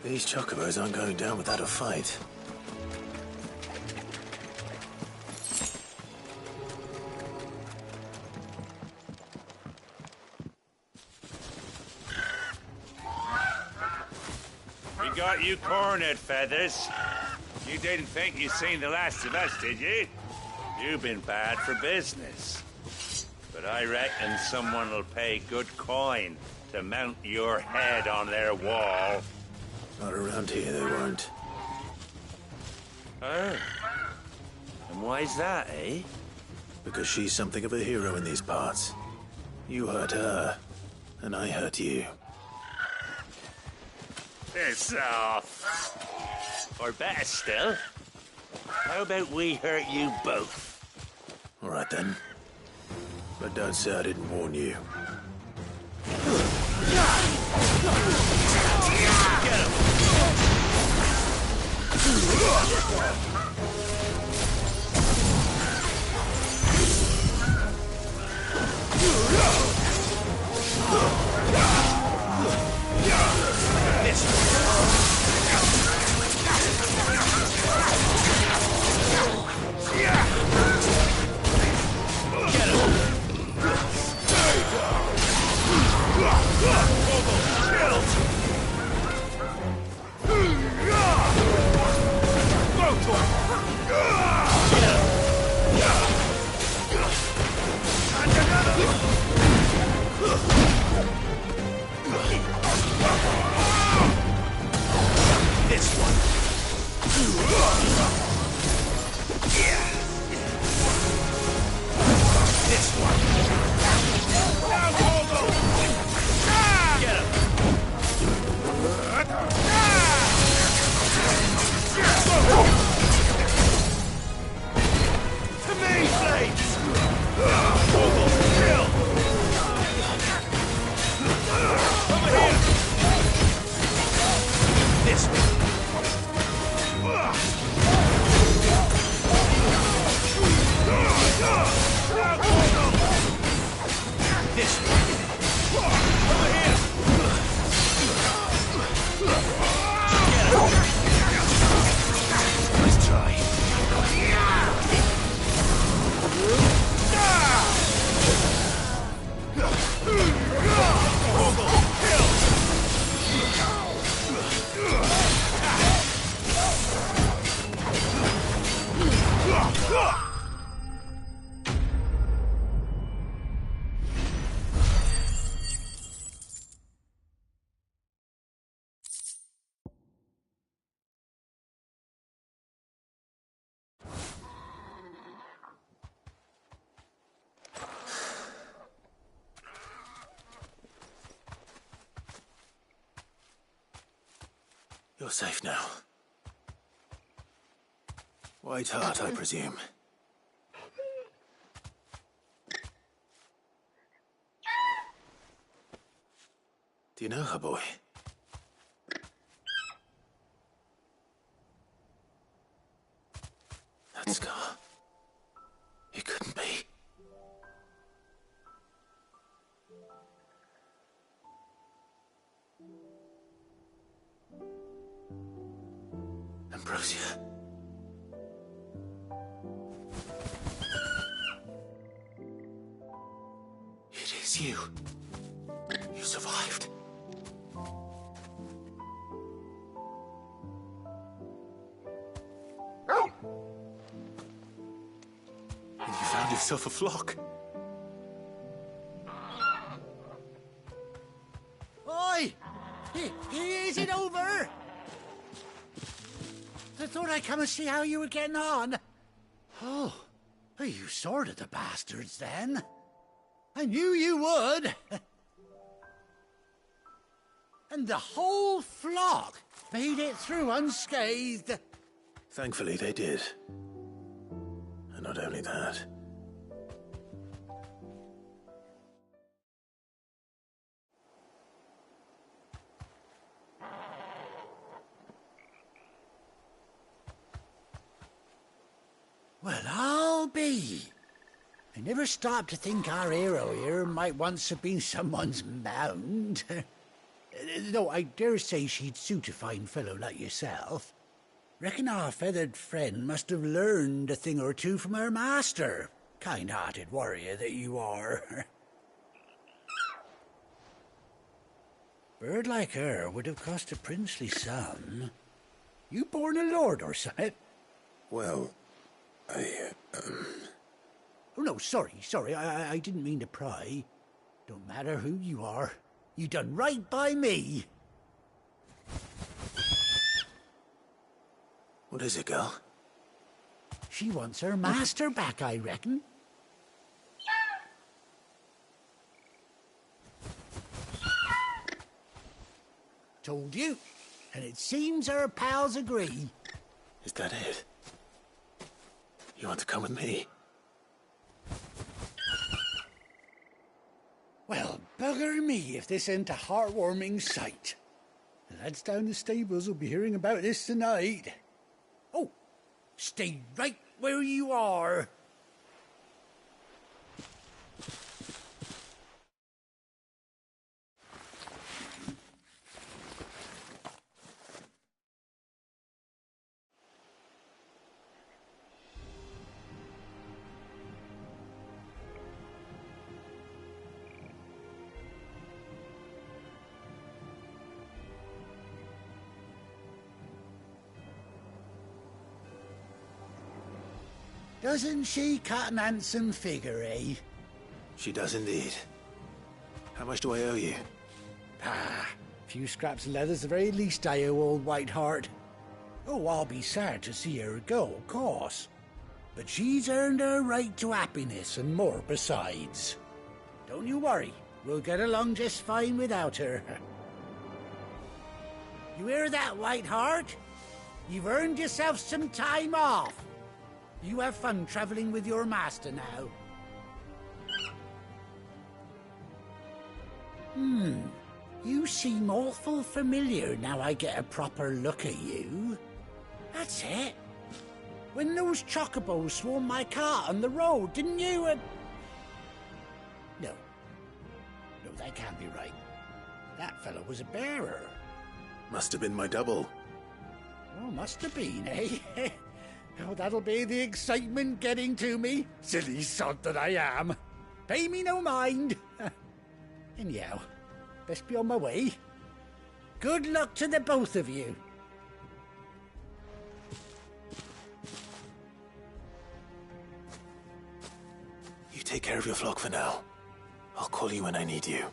These chocobos aren't going down without a fight. We got you cornered, Feathers. You didn't think you'd seen the last of us, did you? You've been bad for business. But I reckon someone will pay good coin to mount your head on their wall. Not around here, they won't. Oh. And why's that, eh? Because she's something of a hero in these parts. You hurt her, and I hurt you. Piss off. Or better still, how about we hurt you both? All right, then. But don't say I didn't warn you. Get him! You're safe now. White Hart, I presume. Do you know her, boy? That scar. It couldn't be. Ambrosia. It is you. You survived. And you found yourself a flock. Oi! Is it over? I thought I'd come and see how you were getting on. Oh, you sorted the bastards then. I knew you would. And the whole flock made it through unscathed. Thankfully, they did. And not only that. Well, I'll be. I never stopped to think our hero here might once have been someone's mound. Though I dare say she'd suit a fine fellow like yourself. Reckon our feathered friend must have learned a thing or two from her master. Kind-hearted warrior that you are. Bird like her would have cost a princely sum. You born a lord or something? Well, Oh, no, sorry. I didn't mean to pry. Don't matter who you are. You done right by me. What is it, girl? She wants her master back, I reckon. Told you. And it seems her pals agree. Is that it? You want to come with me? Well, bugger me if this ain't a heartwarming sight. The lads down the stables will be hearing about this tonight. Oh, stay right where you are. Doesn't she cut an handsome figure, eh? She does indeed. How much do I owe you? Ah, a few scraps of leather's the very least I owe old White Hart. Oh, I'll be sad to see her go, of course. But she's earned her right to happiness and more besides. Don't you worry, we'll get along just fine without her. You hear that, White Hart? You've earned yourself some time off. You have fun traveling with your master now. You seem awful familiar now I get a proper look at you. That's it. When those chocobos swarmed my cart on the road, didn't you? No, that can't be right. That fellow was a bearer. Must have been my double. Oh, must have been, eh? Oh, that'll be the excitement getting to me. Silly sod that I am. Pay me no mind. Anyhow, best be on my way. Good luck to the both of you. You take care of your flock for now. I'll call you when I need you.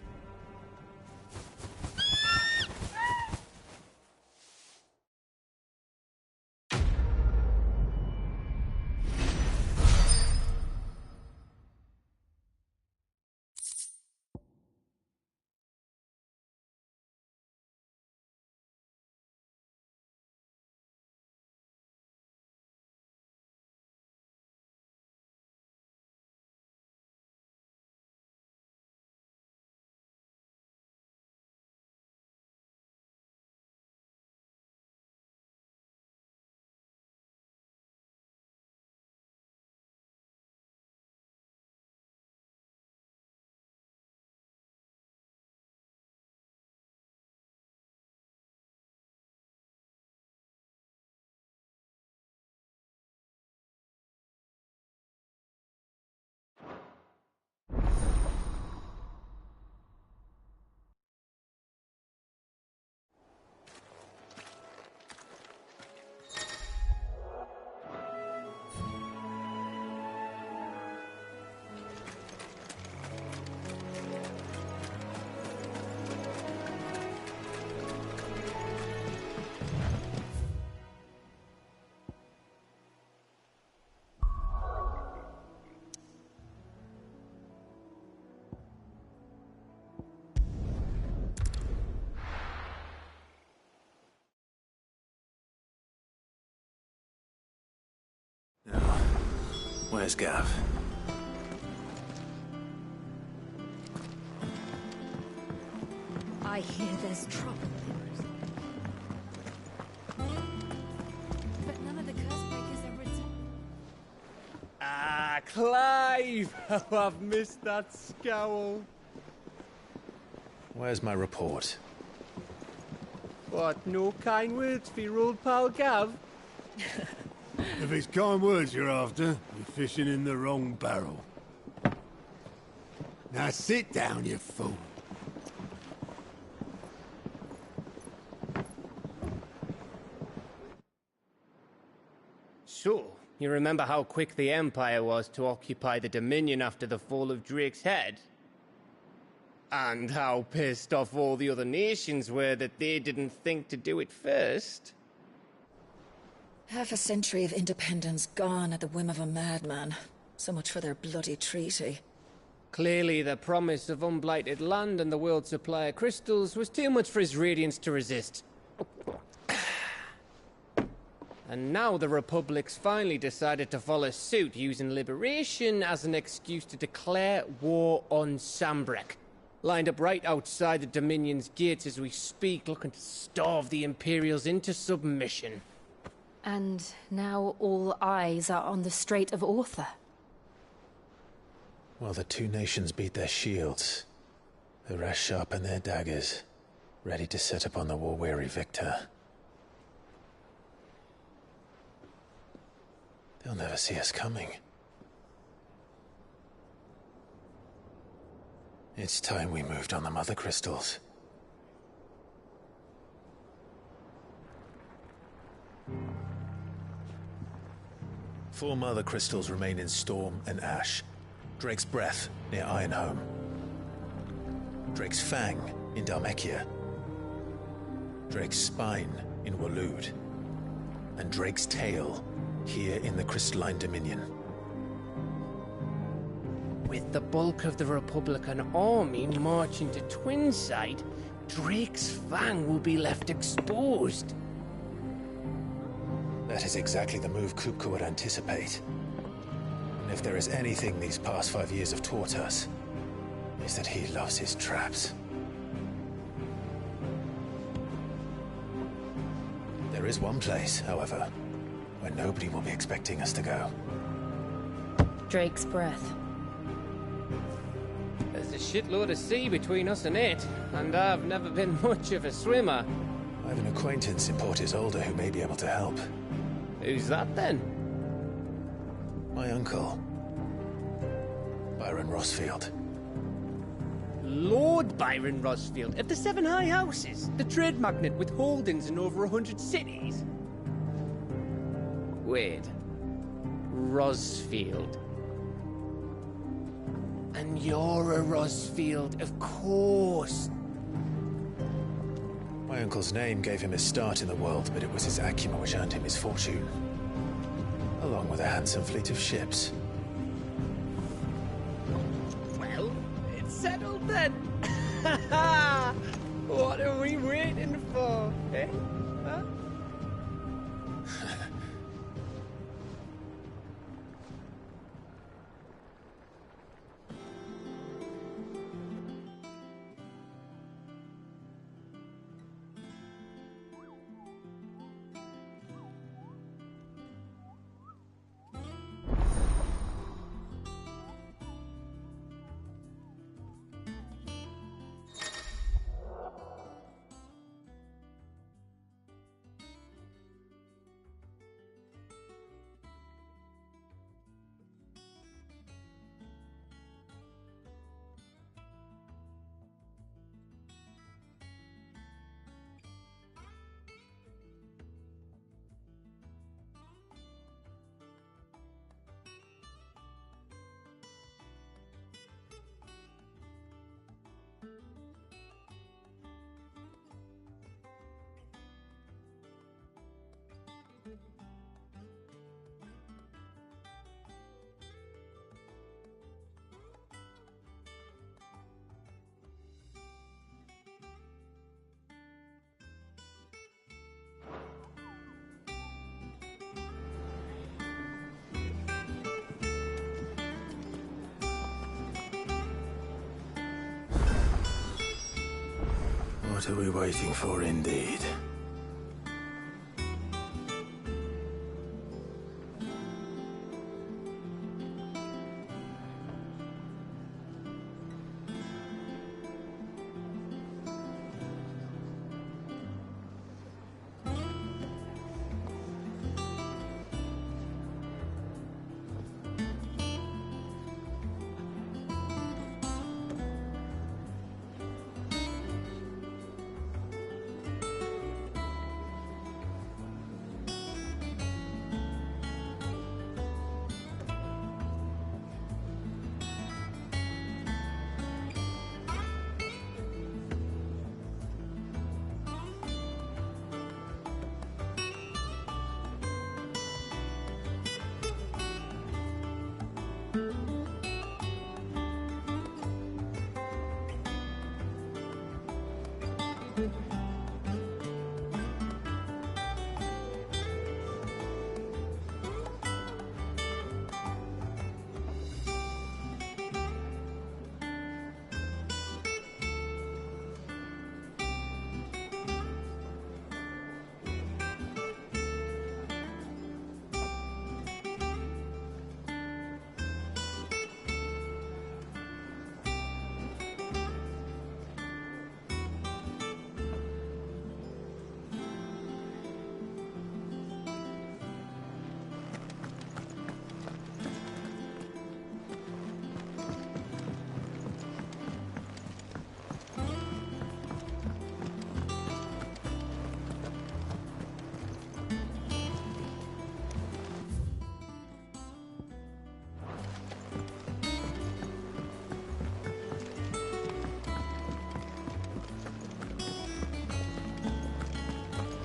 Where's Gav? I hear there's trouble. But none of the Cursebreakers have returned. Ah, Clive! Oh, I've missed that scowl. Where's my report? What, no kind words for your old pal Gav? If it's kind words you're after, you're fishing in the wrong barrel. Now sit down, you fool. So, you remember how quick the Empire was to occupy the Dominion after the fall of Drake's head? And how pissed off all the other nations were that they didn't think to do it first? Half a century of independence gone at the whim of a madman. So much for their bloody treaty. Clearly, the promise of unblighted land and the world's supply of crystals was too much for his radiance to resist. And now the Republic's finally decided to follow suit, using liberation as an excuse to declare war on Sambrek. Lined up right outside the Dominion's gates as we speak, looking to starve the Imperials into submission. And now all eyes are on the Strait of Author. Well, the two nations beat their shields. The rest sharpen their daggers, ready to set upon the war-weary victor. They'll never see us coming. It's time we moved on the Mother Crystals. Four Mother Crystals remain in Storm and Ash. Drake's Breath near Ironhome. Drake's Fang in Dhalmekia. Drake's Spine in Waloed. And Drake's Tail here in the Crystalline Dominion. With the bulk of the Republican army marching to Twinside, Drake's Fang will be left exposed. That is exactly the move Kupka would anticipate. And if there is anything these past 5 years have taught us, is that he loves his traps. There is one place, however, where nobody will be expecting us to go. Drake's Breath. There's a shitload of sea between us and it, and I've never been much of a swimmer. I have an acquaintance in Port Isolde who may be able to help. Who's that then? My uncle, Byron Rosfield. Lord Byron Rosfield of the Seven High Houses, the trade magnate with holdings in over 100 cities. Wait, Rosfield. And you're a Rosfield, of course. My uncle's name gave him his start in the world, but it was his acumen which earned him his fortune. Along with a handsome fleet of ships. Well, it's settled then. What are we waiting for, eh? Huh? What are we waiting for, indeed?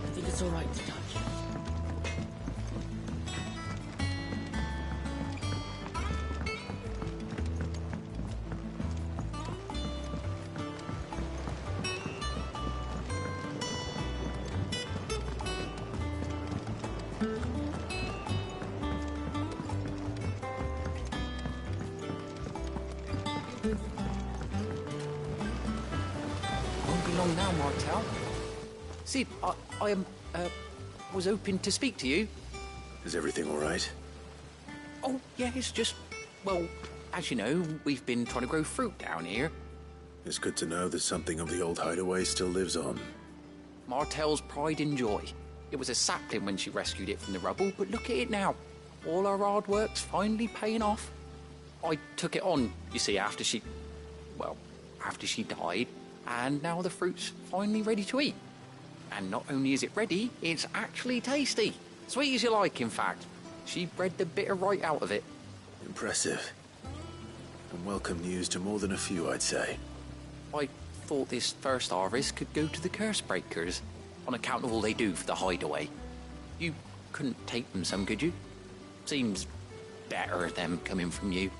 I think it's all right to touch. Won't be long now, Martel. Sid, I was hoping to speak to you. Is everything all right? Oh, yeah, it's just, well, as you know, we've been trying to grow fruit down here. It's good to know that something of the old hideaway still lives on. Martel's pride and joy. It was a sapling when she rescued it from the rubble, but look at it now. All our hard work's finally paying off. I took it on, you see, after she died, and now the fruit's finally ready to eat. And not only is it ready, it's actually tasty. Sweet as you like, in fact. She bred the bitter right out of it. Impressive. And welcome news to more than a few, I'd say. I thought this first harvest could go to the curse breakers, on account of all they do for the hideaway. You couldn't take them some, could you? Seems better them coming from you.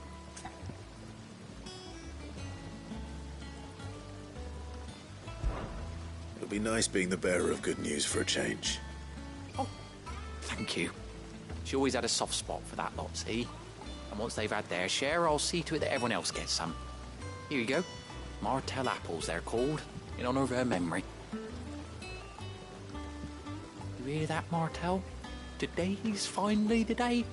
It'll be nice being the bearer of good news for a change. Thank you. She always had a soft spot for that lot, see? And once they've had their share, I'll see to it that everyone else gets some. Here you go. Martel apples, they're called, in honor of her memory. You hear that, Martel? Today's finally the day.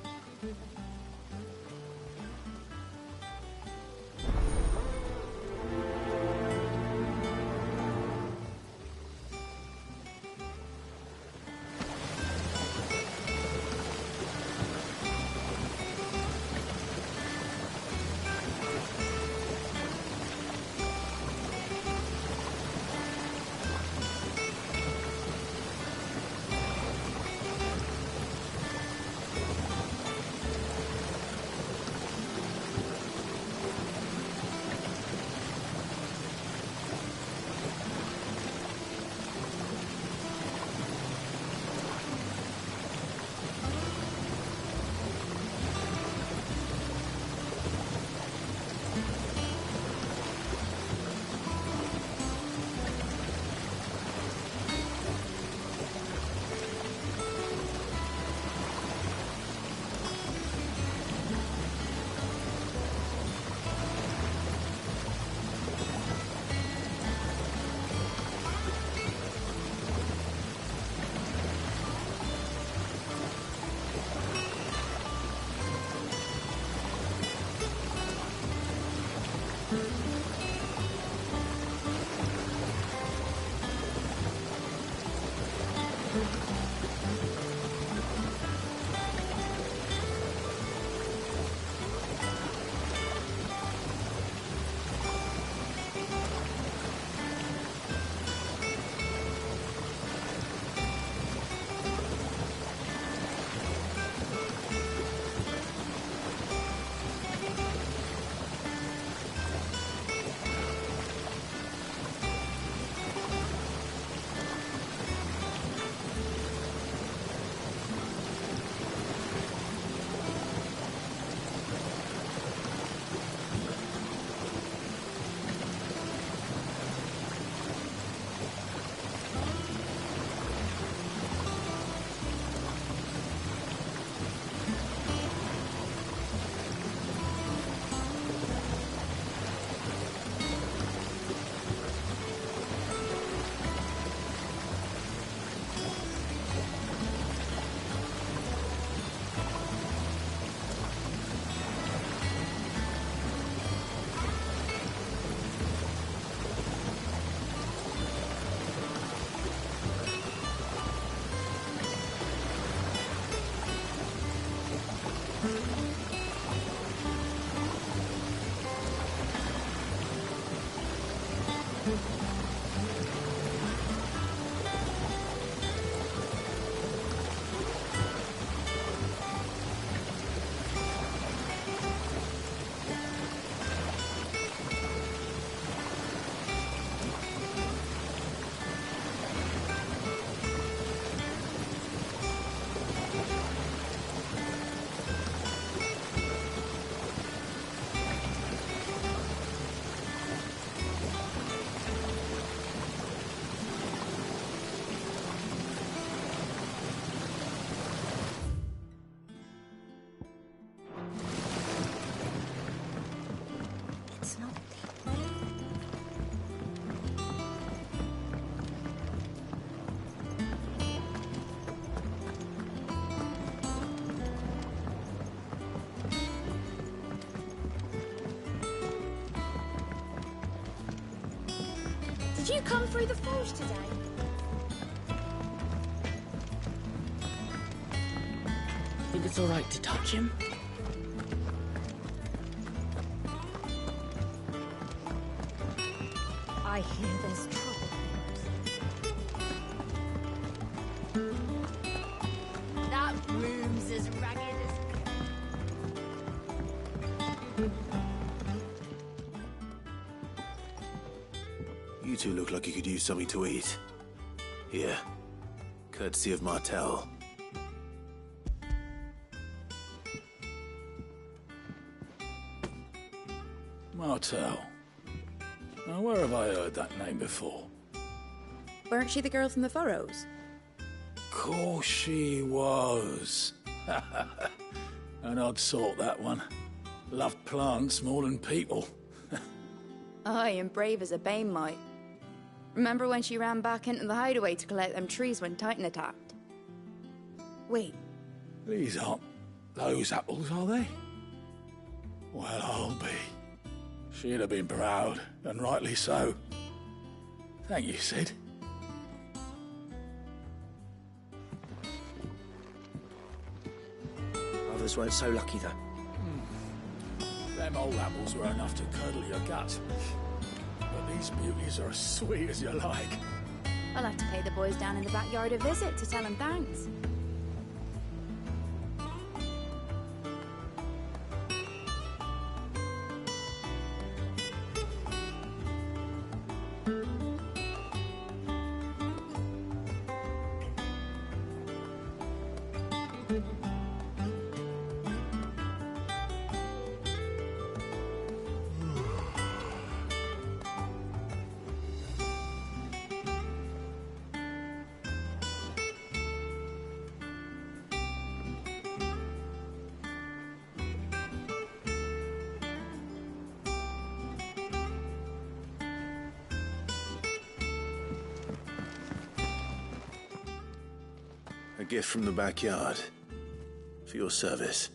Did you come through the forge today? Think it's all right to touch him? I hear there's trouble. That room's as ragged as... You two look like you could use something to eat. Here. Courtesy of Martel. Martel. Now, where have I heard that name before? Weren't she the girl from the Furrows? Course she was. An odd sort, that one. Loved plants more than people. Aye, and brave as a bane might. Remember when she ran back into the hideaway to collect them trees when Titan attacked? Wait. These aren't those apples, are they? Well, I'll be. She'd have been proud, and rightly so. Thank you, Sid. Others weren't so lucky, though. Them old apples were enough to curdle your gut. But these beauties are as sweet as you like. I'll have to pay the boys down in the backyard a visit to tell them thanks. A gift from the backyard. For your service.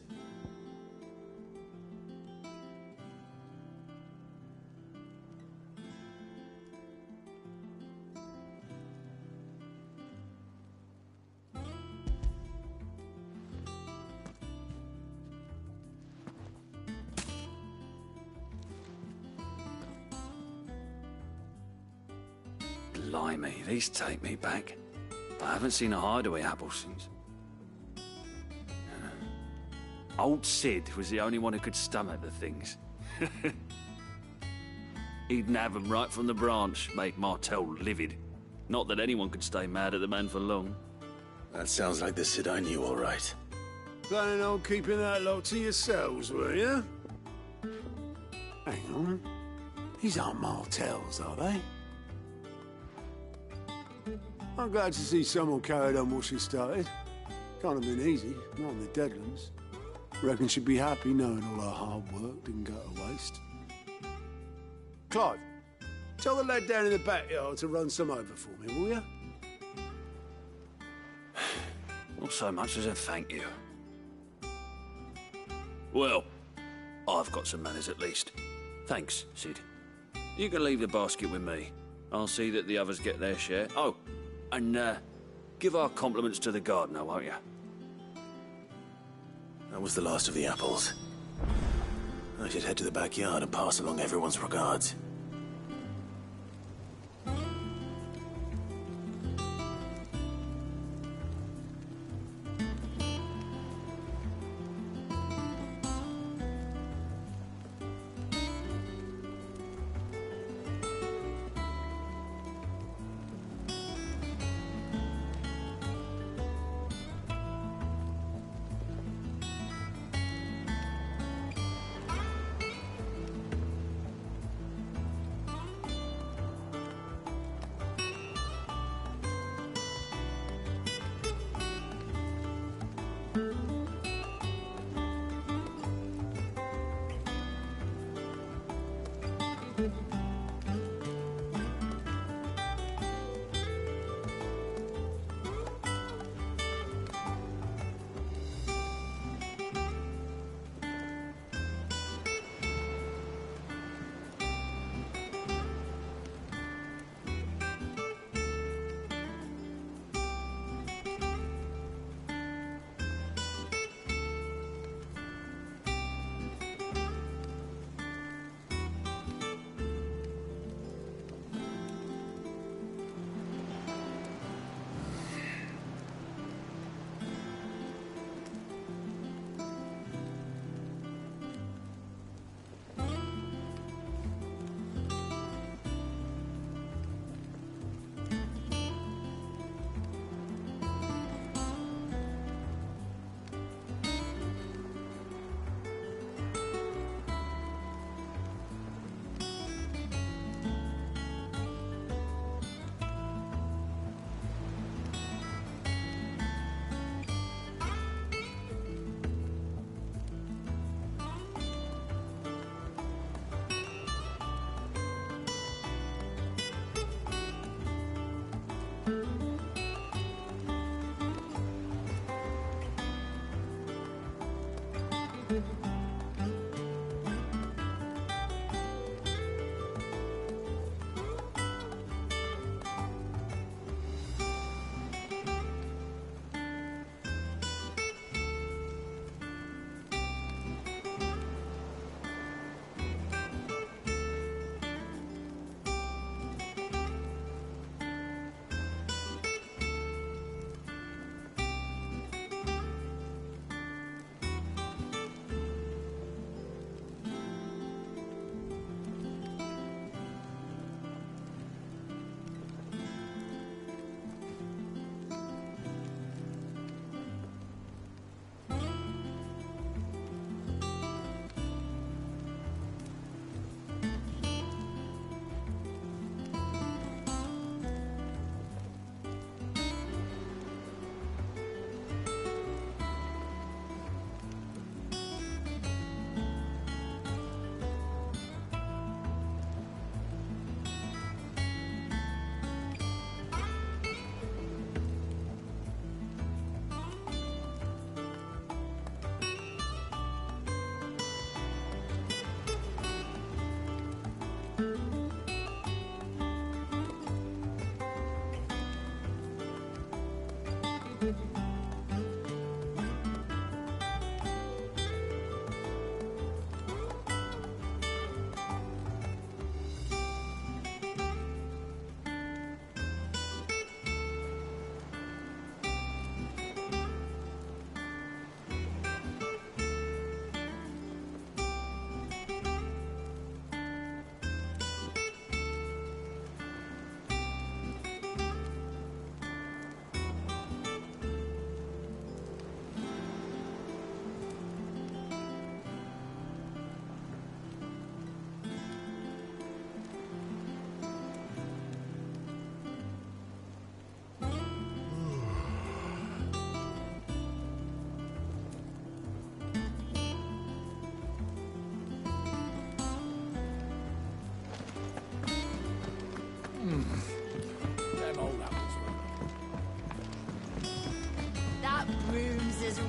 Blimey, these take me back. I haven't seen a hideaway apple since. Old Sid was the only one who could stomach the things. He'd nab 'em right from the branch, made Martell livid. Not that anyone could stay mad at the man for long. That sounds like the Sid I knew, all right. Planning on keeping that lot to yourselves, were you? Hang on. These aren't Martells, are they? I'm glad to see someone carried on what she started. Can't have been easy, not in the Deadlands. Reckon she'd be happy knowing all her hard work didn't go to waste. Clive, tell the lad down in the backyard to run some over for me, will you? Not so much as a thank you. Well, I've got some manners at least. Thanks, Sid. You can leave the basket with me. I'll see that the others get their share. Oh, and give our compliments to the gardener, won't you? That was the last of the apples. I should head to the backyard and pass along everyone's regards.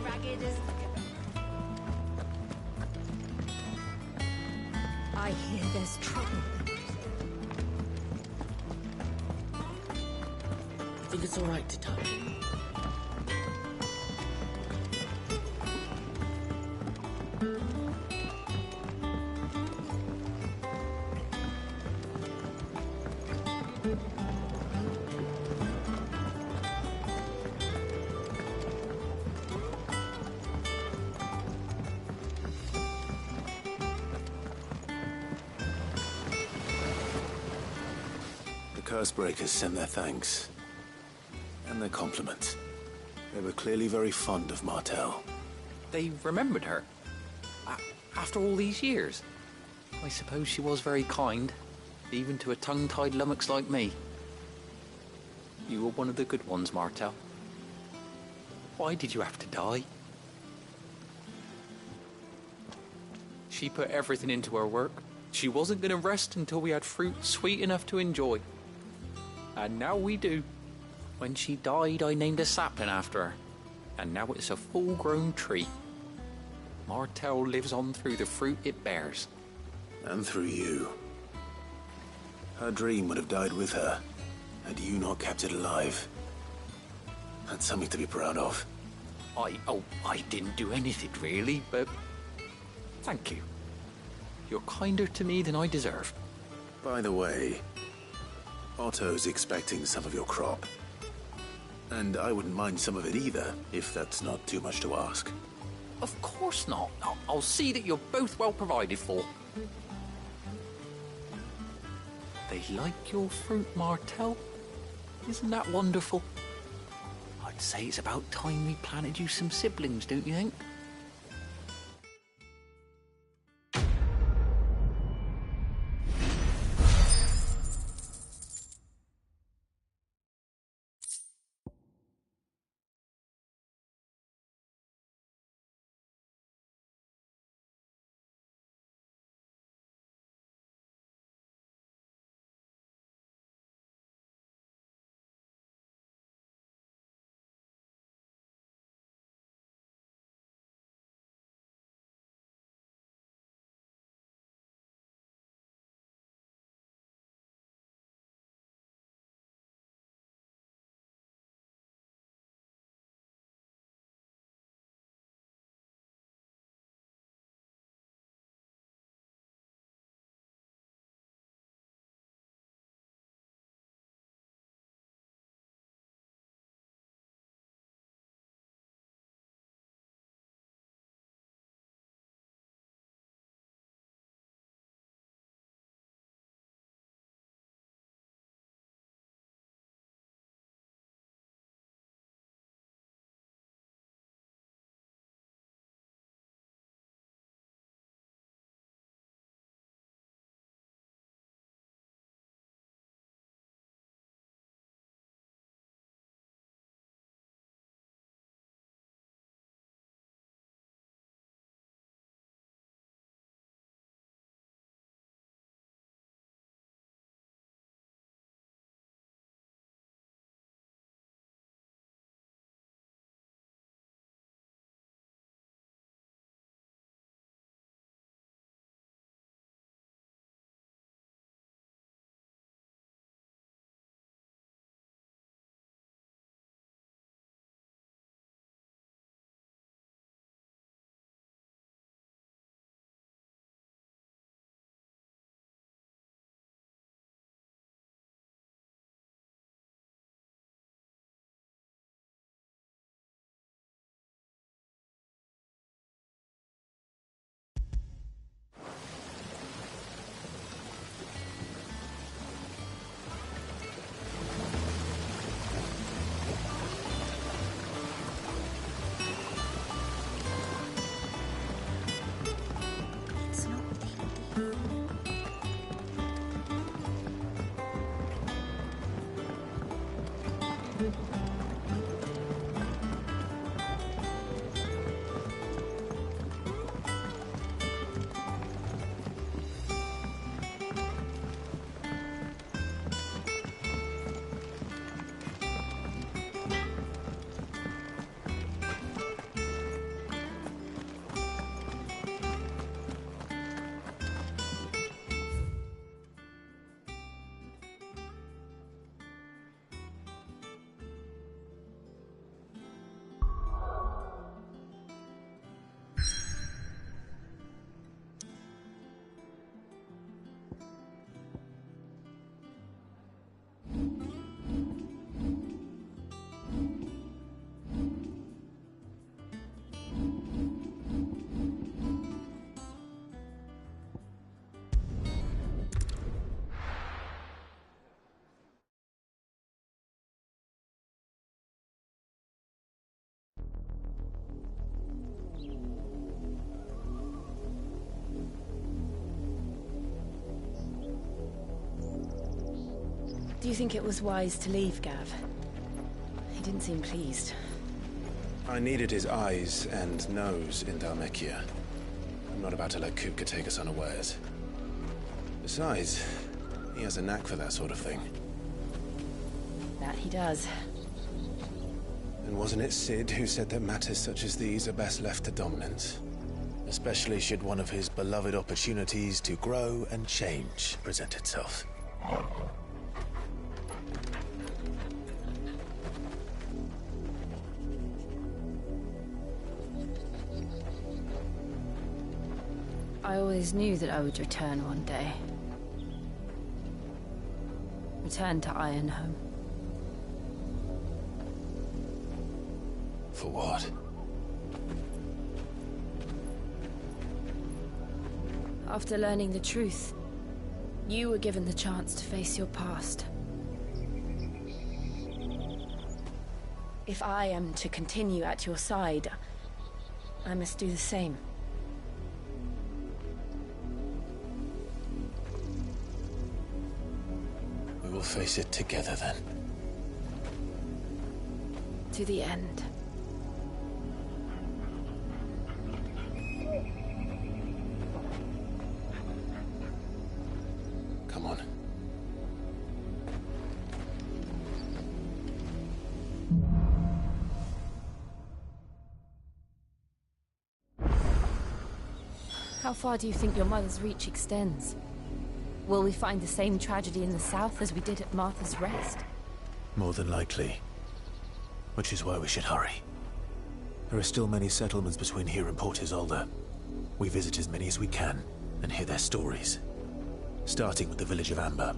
ragged as... I hear there's trouble. I think it's all right to touch him. The Cursebreakers sent their thanks. And their compliments. They were clearly very fond of Martell. They remembered her? After all these years? I suppose she was very kind, even to a tongue-tied lummox like me. You were one of the good ones, Martell. Why did you have to die? She put everything into her work. She wasn't going to rest until we had fruit sweet enough to enjoy. And now we do. When she died, I named a sapling after her. And now it's a full-grown tree. Martell lives on through the fruit it bears. And through you. Her dream would have died with her, had you not kept it alive. That's something to be proud of. I didn't do anything really, but thank you. You're kinder to me than I deserve. By the way, Otto's expecting some of your crop. And I wouldn't mind some of it either, if that's not too much to ask. Of course not. I'll see that you're both well provided for. They like your fruit, Martell. Isn't that wonderful? I'd say it's about time we planted you some siblings, don't you think? Do you think it was wise to leave, Gav? He didn't seem pleased. I needed his eyes and nose in Dhalmekia. I'm not about to let Kupka take us unawares. Besides, he has a knack for that sort of thing. That he does. And wasn't it Sid who said that matters such as these are best left to dominance? Especially should one of his beloved opportunities to grow and change present itself. I always knew that I would return one day. Return to Ironhome. For what? After learning the truth, you were given the chance to face your past. If I am to continue at your side, I must do the same. We will face it together then. To the end. Come on. How far do you think your mother's reach extends? Will we find the same tragedy in the south as we did at Martha's Rest? More than likely. Which is why we should hurry. There are still many settlements between here and Port Isolde. We visit as many as we can and hear their stories. Starting with the village of Amber.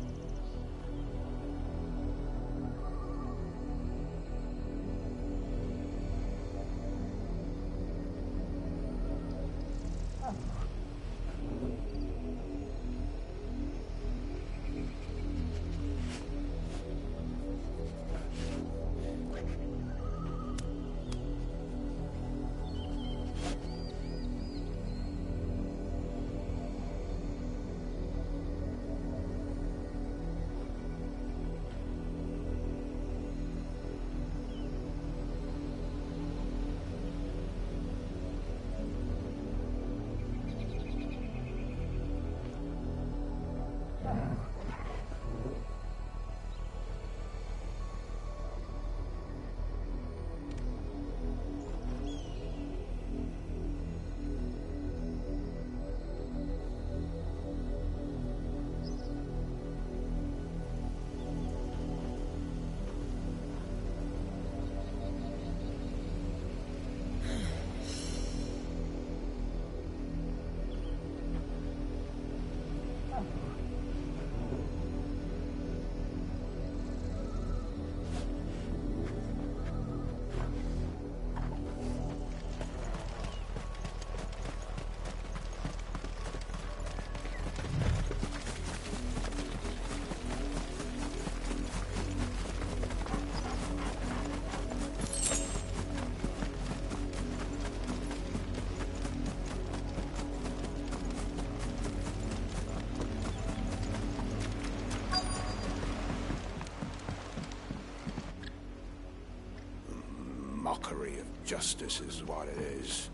Mockery of justice is what it is.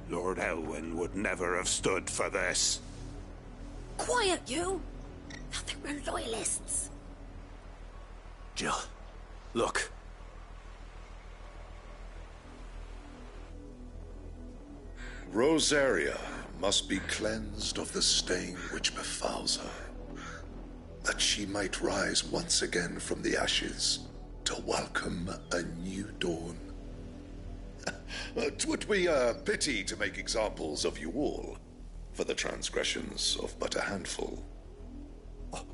Lord Elwyn would never have stood for this. Quiet, you! Thought they were loyalists. Jill, look. Rosaria must be cleansed of the stain which befouls her, that she might rise once again from the ashes to welcome a new dawn. 'Twould be a pity to make examples of you all, for the transgressions of but a handful.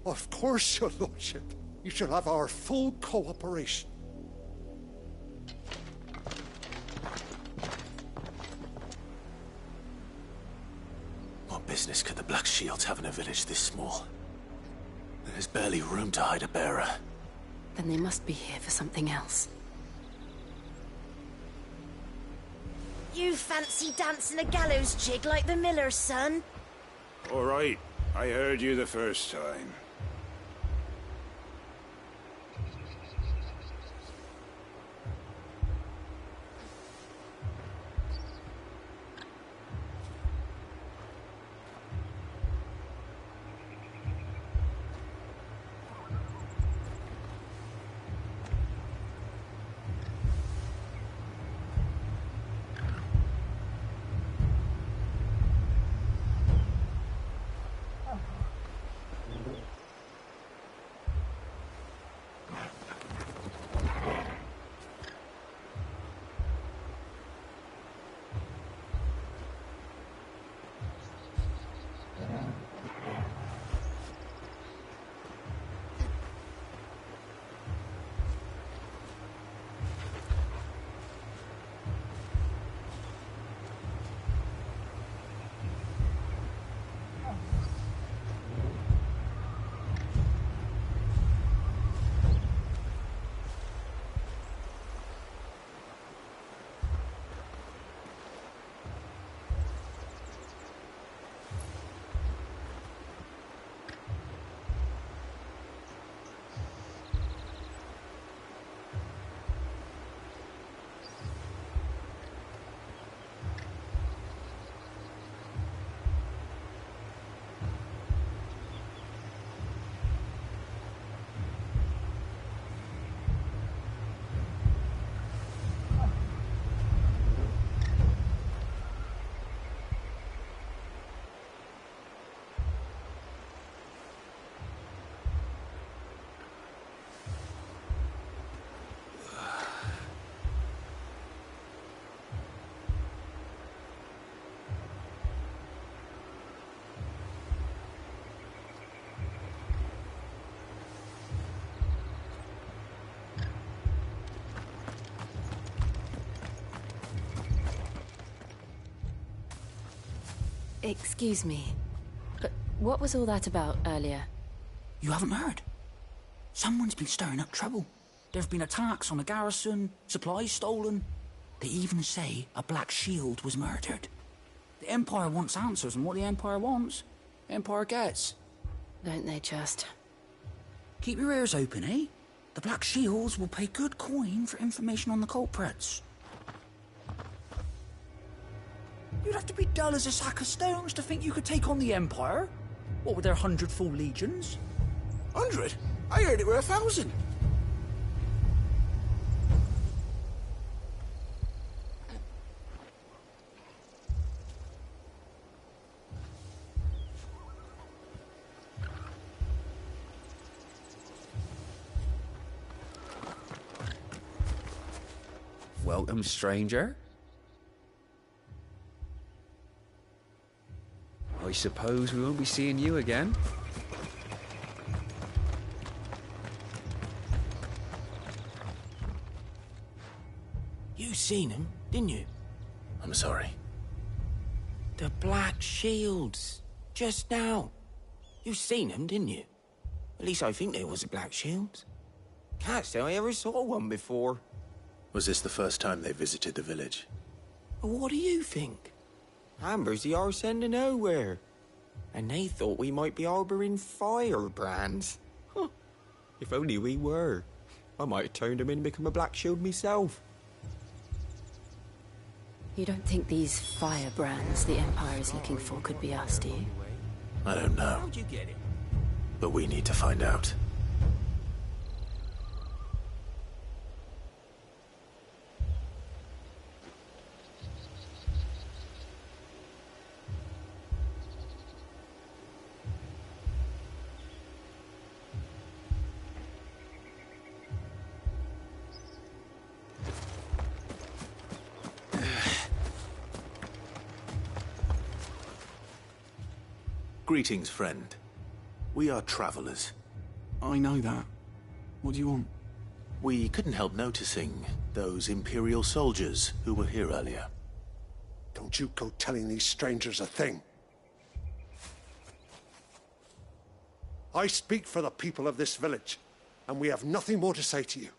Of course, your lordship. You shall have our full cooperation. What business could the Black Shields have in a village this small? There's barely room to hide a bearer. Then they must be here for something else. You fancy dancing a gallows jig like the miller's son? All right, I heard you the first time. Excuse me. But what was all that about earlier? You haven't heard? Someone's been stirring up trouble. There have been attacks on the garrison, supplies stolen. They even say a Black Shield was murdered. The Empire wants answers, and what the Empire wants, the Empire gets. Don't they just? Keep your ears open, eh? The Black Shields will pay good coin for information on the culprits. You'd have to be dull as a sack of stones to think you could take on the Empire. What with their 100 full legions? 100? I heard it were 1,000. Welcome, stranger. I suppose we won't be seeing you again. You seen him, didn't you? I'm sorry. The Black Shields. Just now. You seen them, didn't you? At least I think there was a Black Shields. Can't say I ever saw one before. Was this the first time they visited the village? What do you think? Amber's the arse end of nowhere. And they thought we might be harbouring firebrands. Huh. If only we were. I might have turned them in and become a Black Shield myself. You don't think these firebrands the Empire is looking for could be us, do you? I don't know. How'd you get it? But we need to find out. Greetings, friend. We are travelers. I know that. What do you want? We couldn't help noticing those Imperial soldiers who were here earlier. Don't you go telling these strangers a thing. I speak for the people of this village, and we have nothing more to say to you.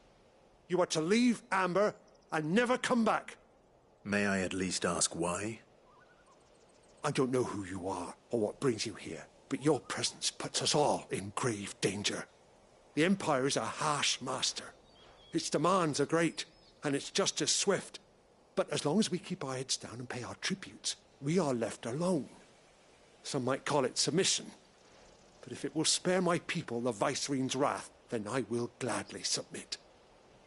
You are to leave Amber and never come back. May I at least ask why? I don't know who you are or what brings you here, but your presence puts us all in grave danger. The Empire is a harsh master. Its demands are great, and its justice swift. But as long as we keep our heads down and pay our tributes, we are left alone. Some might call it submission. But if it will spare my people the Viceroy's wrath, then I will gladly submit.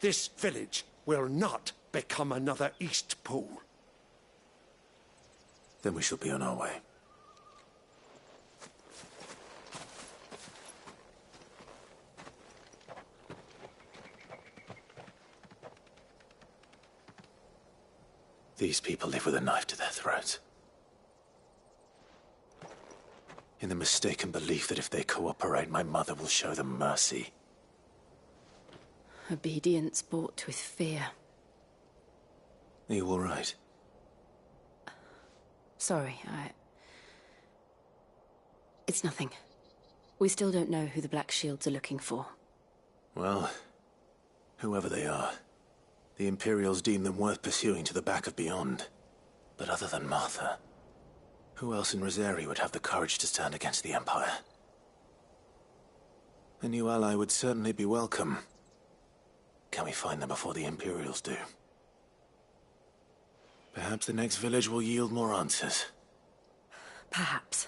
This village will not become another East Pool. Then we shall be on our way. These people live with a knife to their throats. In the mistaken belief that if they cooperate, my mother will show them mercy. Obedience bought with fear. Are you all right? Sorry, It's nothing. We still don't know who the Black Shields are looking for. Well, whoever they are, the Imperials deem them worth pursuing to the back of beyond. But other than Martha, who else in Rosari would have the courage to stand against the Empire? A new ally would certainly be welcome. Can we find them before the Imperials do? Perhaps the next village will yield more answers. Perhaps.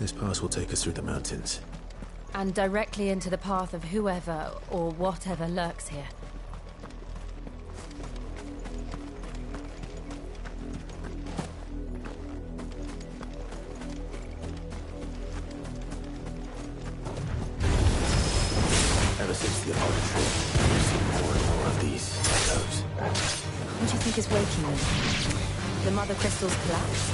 This pass will take us through the mountains. And directly into the path of whoever or whatever lurks here. Ever since the Apollo trip, we've seen more and more of these echoes. What do you think is waking them? The Mother Crystal's collapse?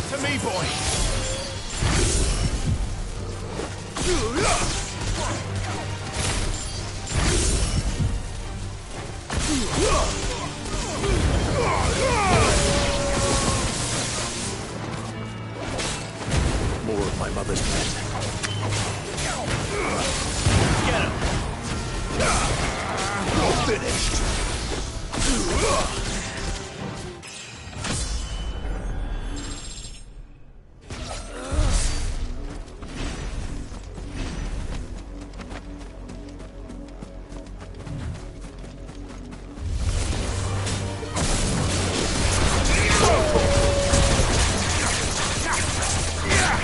To me, boy! More of my mother's men. Get him! You're finished!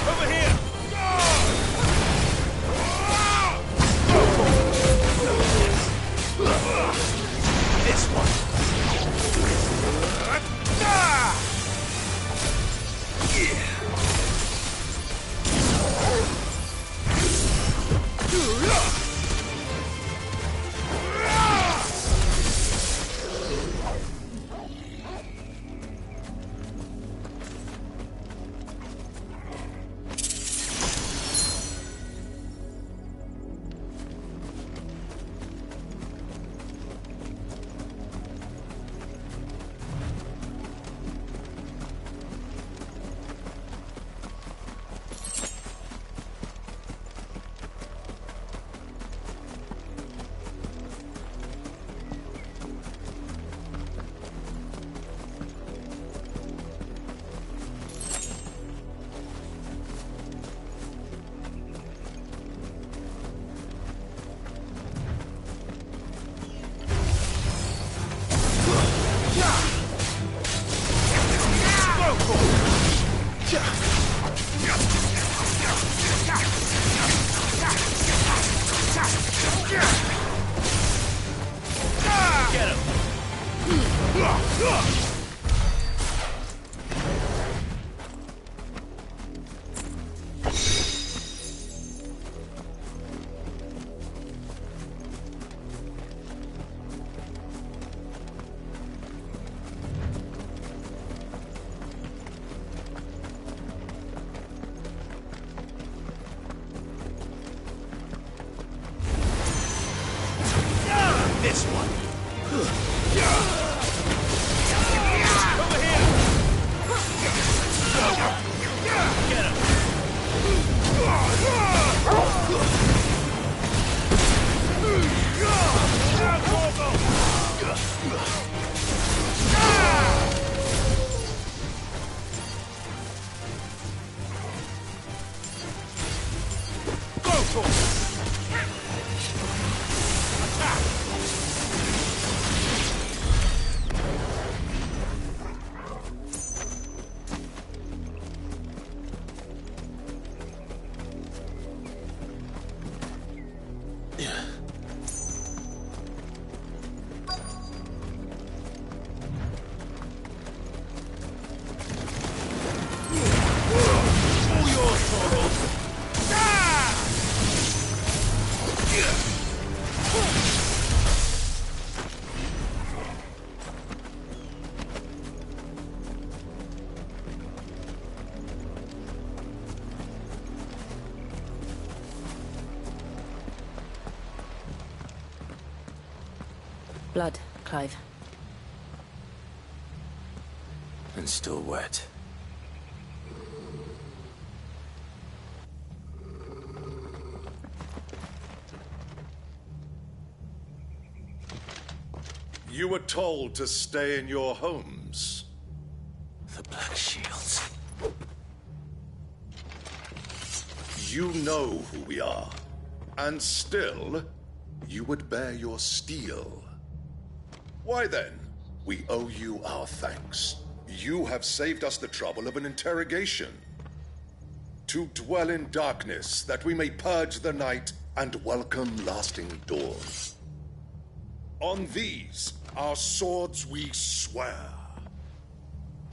Over here! Blood, Clive. And still wet. You were told to stay in your homes. The Black Shields. You know who we are. And still, you would bear your steel. Why then, we owe you our thanks. You have saved us the trouble of an interrogation. To dwell in darkness, that we may purge the night and welcome lasting dawn. On these, our swords we swear.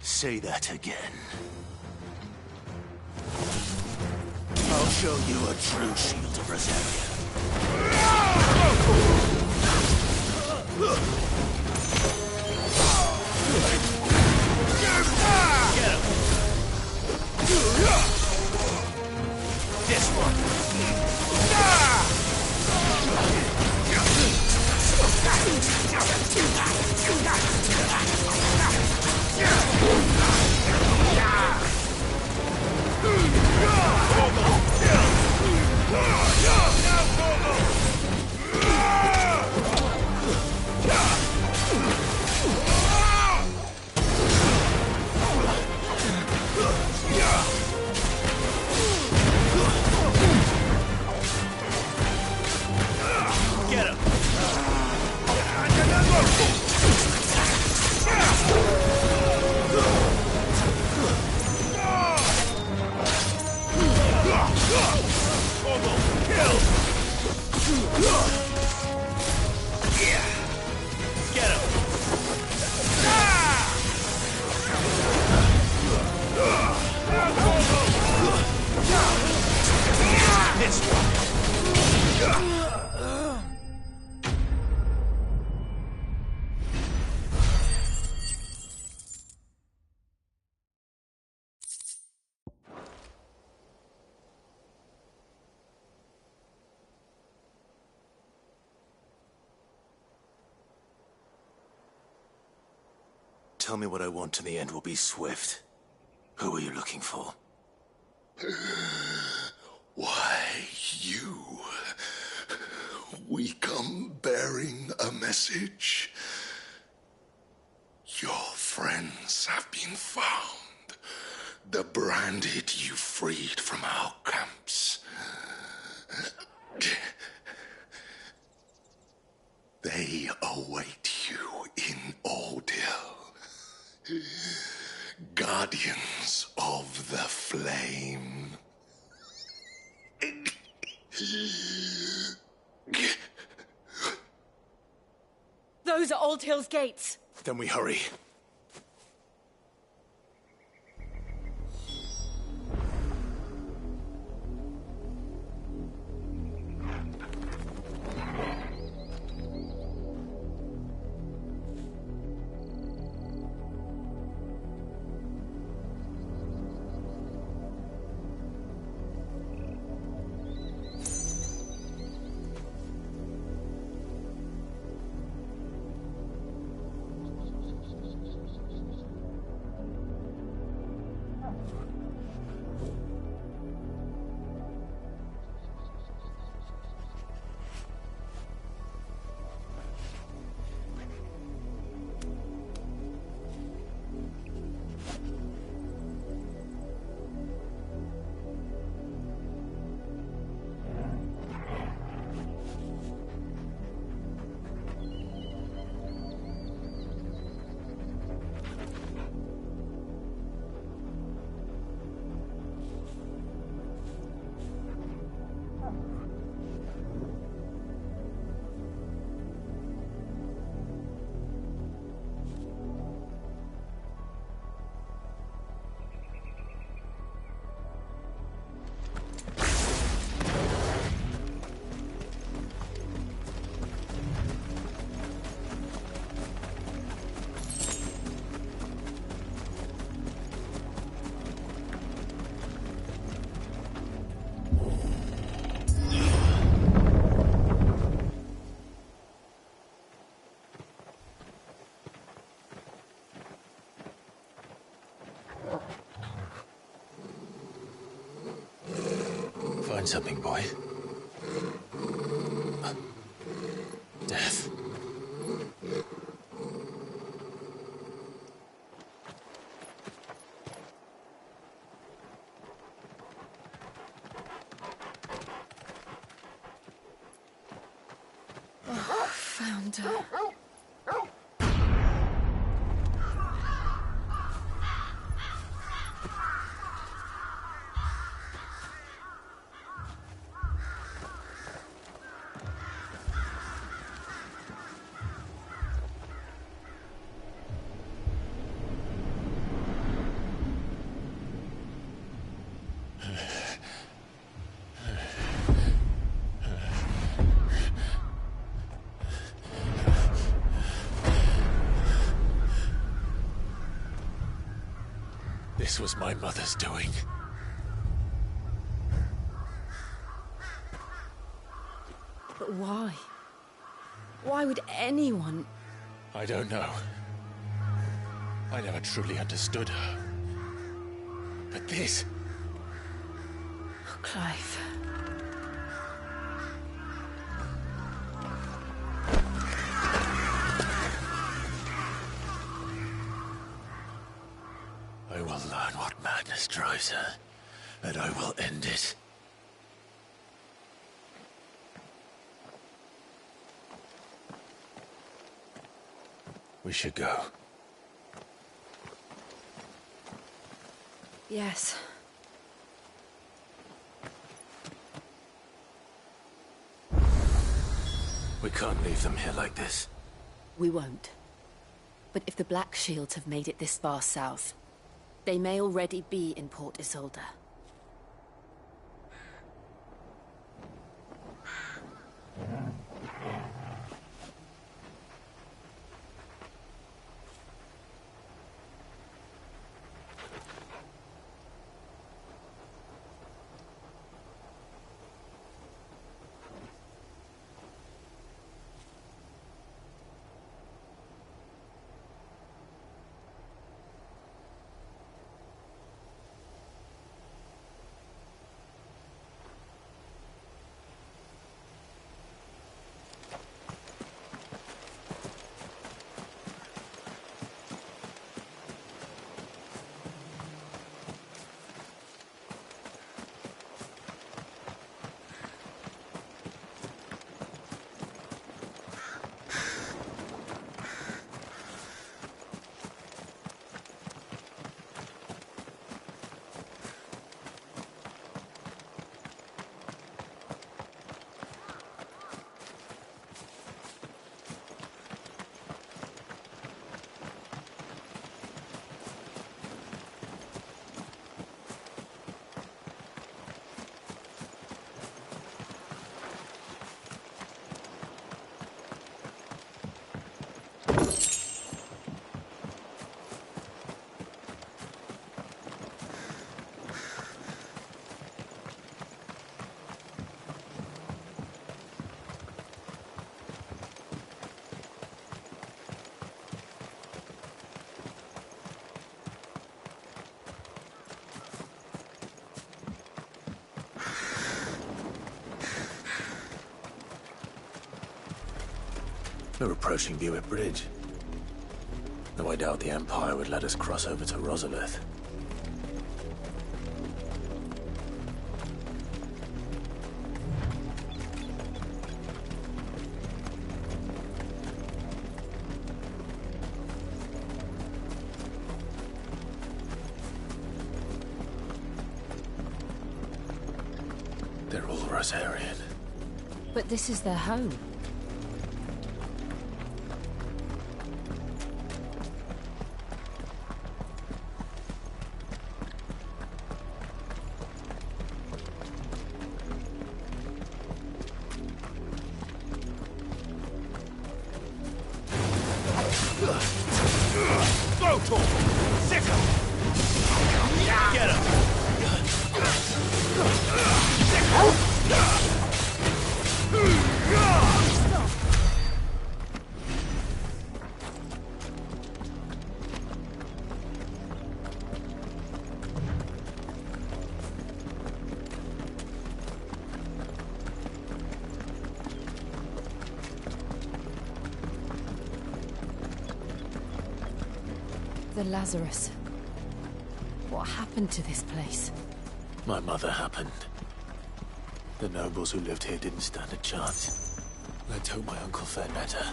Say that again. I'll show you a true shield of Rosaria. Get him! This one! Get him! Tell me what I want and the end will be swift. Who are you looking for? Why, you. We come bearing a message. Your friends have been found. The branded you freed from our camps. They await you in Ordeal. Guardians of the Flame. Those are Old Hill's gates. Then we hurry. find something, boy? Death. Oh, found her. This was my mother's doing. But why? Why would anyone... I don't know. I never truly understood her. But this... Oh, Clive. I will learn what madness drives her, and I will end it. We should go. Yes. We can't leave them here like this. We won't. But if the Black Shields have made it this far south, they may already be in Port Isolde. We're approaching Buick Bridge. Though I doubt the Empire would let us cross over to Rosalith. They're all Rosarian. But this is their home. Get him! the Lazarus? What happened to this place? My mother happened. The nobles who lived here didn't stand a chance. Let's hope my uncle fared better.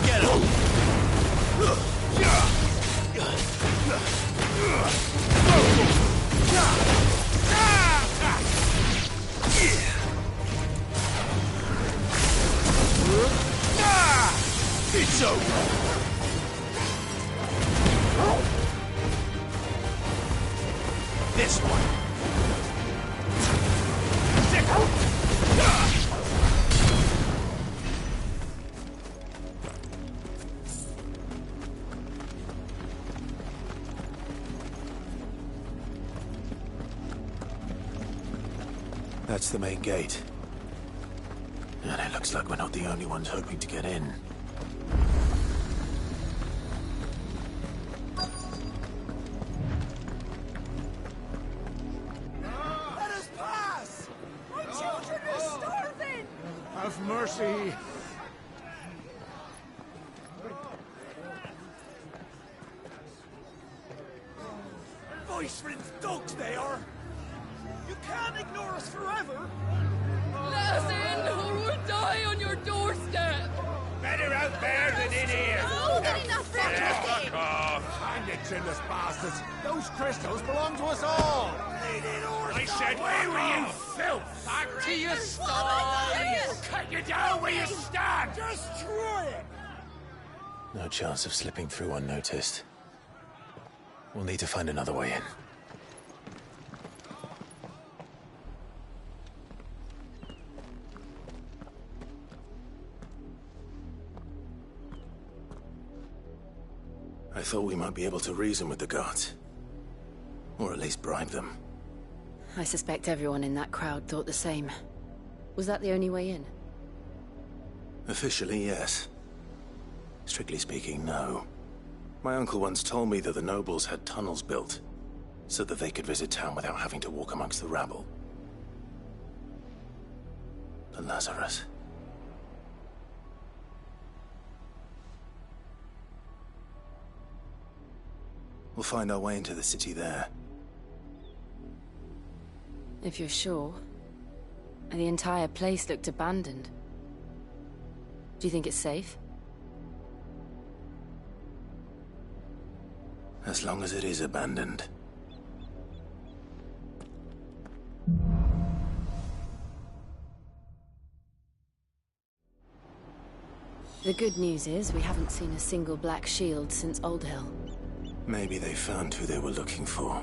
Get him! It's over! This one! That's the main gate. And it looks like we're not the only ones hoping to get in. Let us pass! My children are starving! Have mercy! Voice-rinsed dogs they are! You can't ignore us forever! Let us in, or we'll die on your doorstep! Better out there than in here! Oh, get enough for Fuck off! Find it, chinless bastards! Those crystals belong to us all! I said, away you filth! Back to your stalls! Cut you down where you stand! Destroy it! No chance of slipping through unnoticed. We'll need to find another way in. I thought we might be able to reason with the guards. Or at least bribe them. I suspect everyone in that crowd thought the same. Was that the only way in? Officially, yes. Strictly speaking, no. My uncle once told me that the nobles had tunnels built, so that they could visit town without having to walk amongst the rabble. The Lazarus. We'll find our way into the city there. If you're sure. The entire place looked abandoned. Do you think it's safe? As long as it is abandoned. The good news is we haven't seen a single black shield since Old Hill. Maybe they found who they were looking for.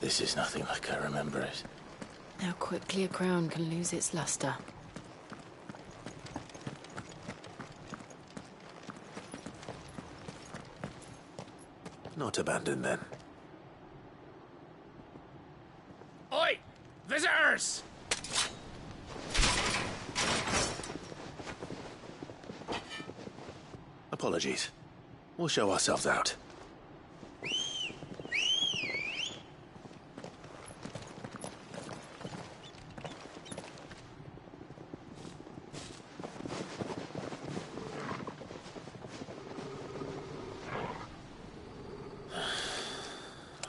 This is nothing like I remember it. How quickly a crown can lose its luster. Not abandoned, then. Oi! Visitors! Apologies. We'll show ourselves out.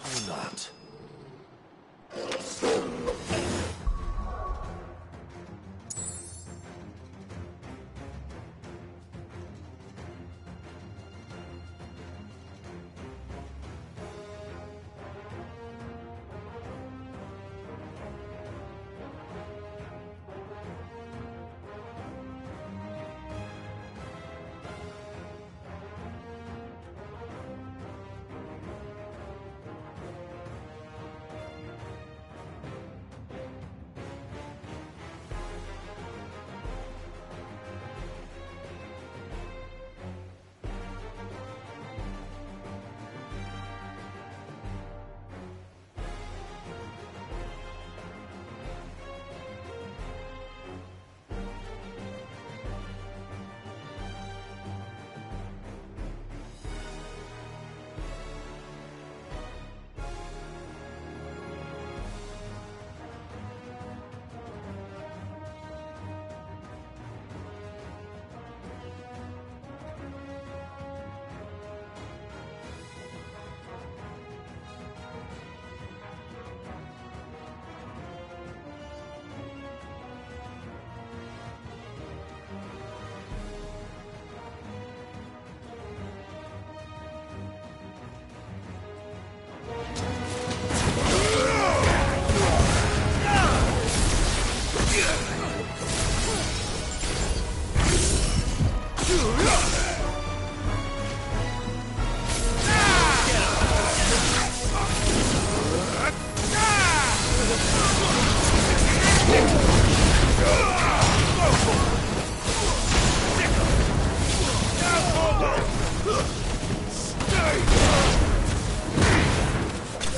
Or not.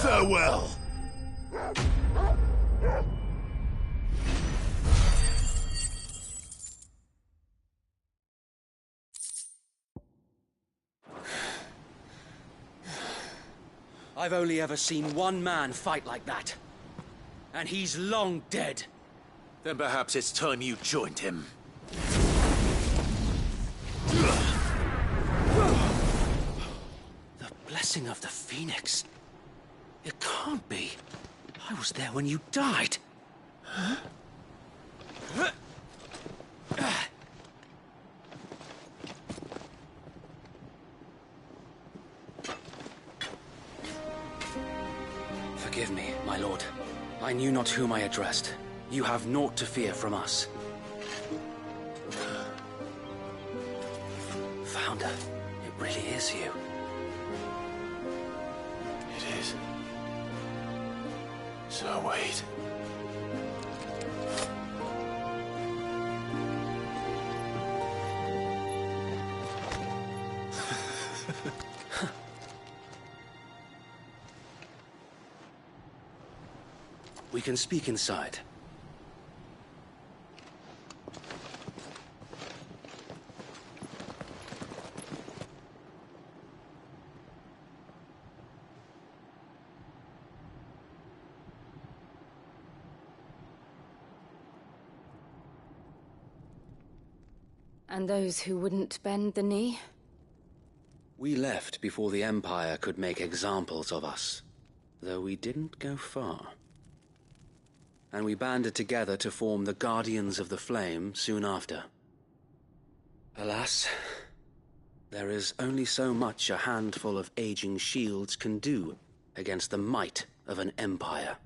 Farewell. I've only ever seen one man fight like that. And he's long dead. Then perhaps it's time you joined him. The blessing of the Phoenix. It can't be. I was there when you died. Huh? Forgive me, my lord. I knew not whom I addressed. You have naught to fear from us. Founder, it really is you. It is. So wait. We can speak inside. And those who wouldn't bend the knee? We left before the Empire could make examples of us, though we didn't go far. And we banded together to form the Guardians of the Flame soon after. Alas, there is only so much a handful of aging shields can do against the might of an empire.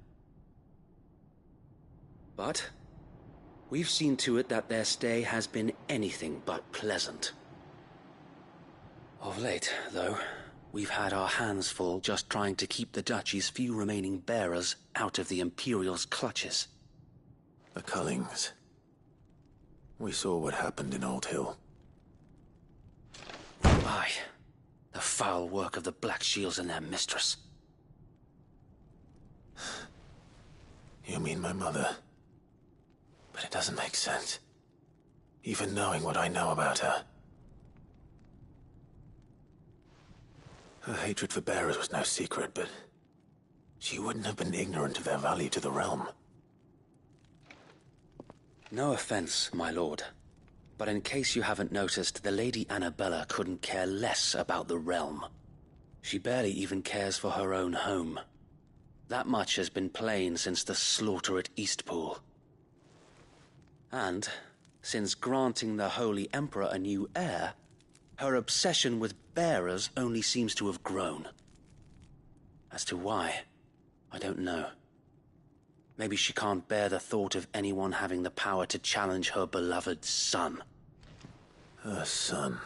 But we've seen to it that their stay has been anything but pleasant. Of late, though, We've had our hands full just trying to keep the Duchy's few remaining bearers out of the Imperial's clutches. The Cullings. We saw what happened in Old Hill. Aye. The foul work of the Black Shields and their mistress. You mean my mother? But it doesn't make sense. Even knowing what I know about her. Her hatred for bearers was no secret, but she wouldn't have been ignorant of their value to the realm. No offense, my lord. But in case you haven't noticed, the Lady Annabella couldn't care less about the realm. She barely even cares for her own home. That much has been plain since the slaughter at Eastpool. And, since granting the Holy Emperor a new heir, her obsession with bearers only seems to have grown. As to why, I don't know. Maybe she can't bear the thought of anyone having the power to challenge her beloved son. Her son.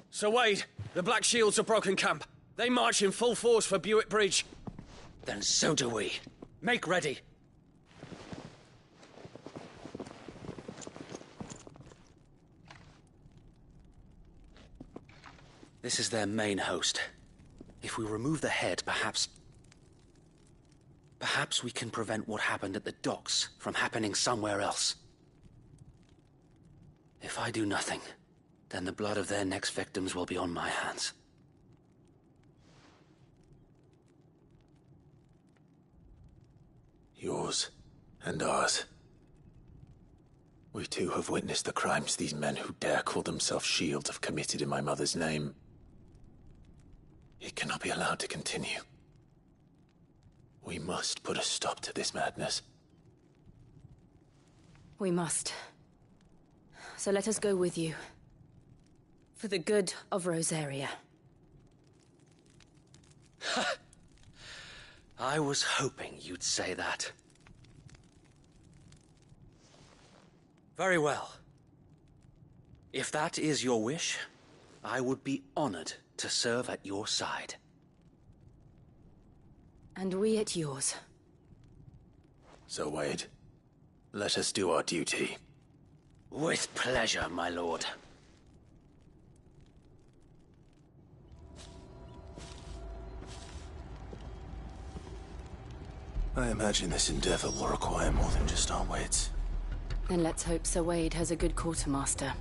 Sir Wade, the Black Shields have broken camp. They march in full force for Buick Bridge. Then so do we. Make ready. This is their main host. If we remove the head, perhaps we can prevent what happened at the docks from happening somewhere else. If I do nothing, then the blood of their next victims will be on my hands. Yours and ours. We too have witnessed the crimes these men who dare call themselves shields have committed in my mother's name. It cannot be allowed to continue. We must put a stop to this madness. We must. So let us go with you. For the good of Rosaria. I was hoping you'd say that. Very well. If that is your wish, I would be honored to serve at your side. And we at yours. So, Wade, let us do our duty. With pleasure, my lord. I imagine this endeavor will require more than just our wits. Then let's hope Sir Wade has a good quartermaster.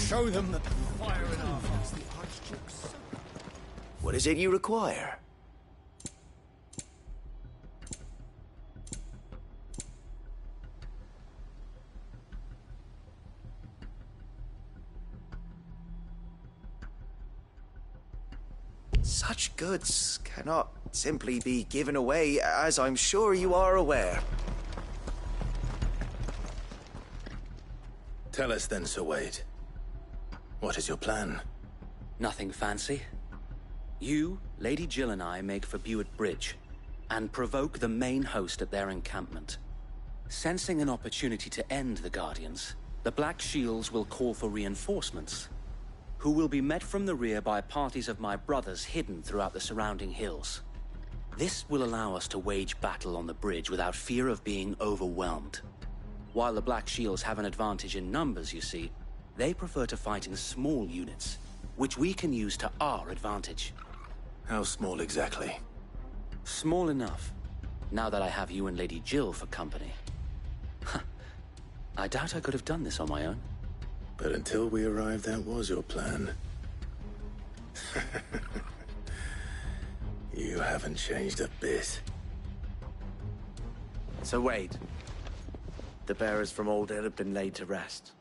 Show them that the fire in our hearts, the Archduke's. What is it you require? Such goods cannot simply be given away, as I'm sure you are aware. Tell us then, Sir Wade. What is your plan? Nothing fancy. You, Lady Jill and I make for Buick Bridge, and provoke the main host at their encampment. Sensing an opportunity to end the Guardians, the Black Shields will call for reinforcements. who will be met from the rear by parties of my brothers hidden throughout the surrounding hills. This will allow us to wage battle on the bridge without fear of being overwhelmed. While the Black Shields have an advantage in numbers, you see, they prefer to fight in small units, which we can use to our advantage. How small exactly? Small enough, now that I have you and Lady Jill for company. I doubt I could have done this on my own. But until we arrived, that was your plan. You haven't changed a bit. So Wade, the bearers from Old Ed have been laid to rest.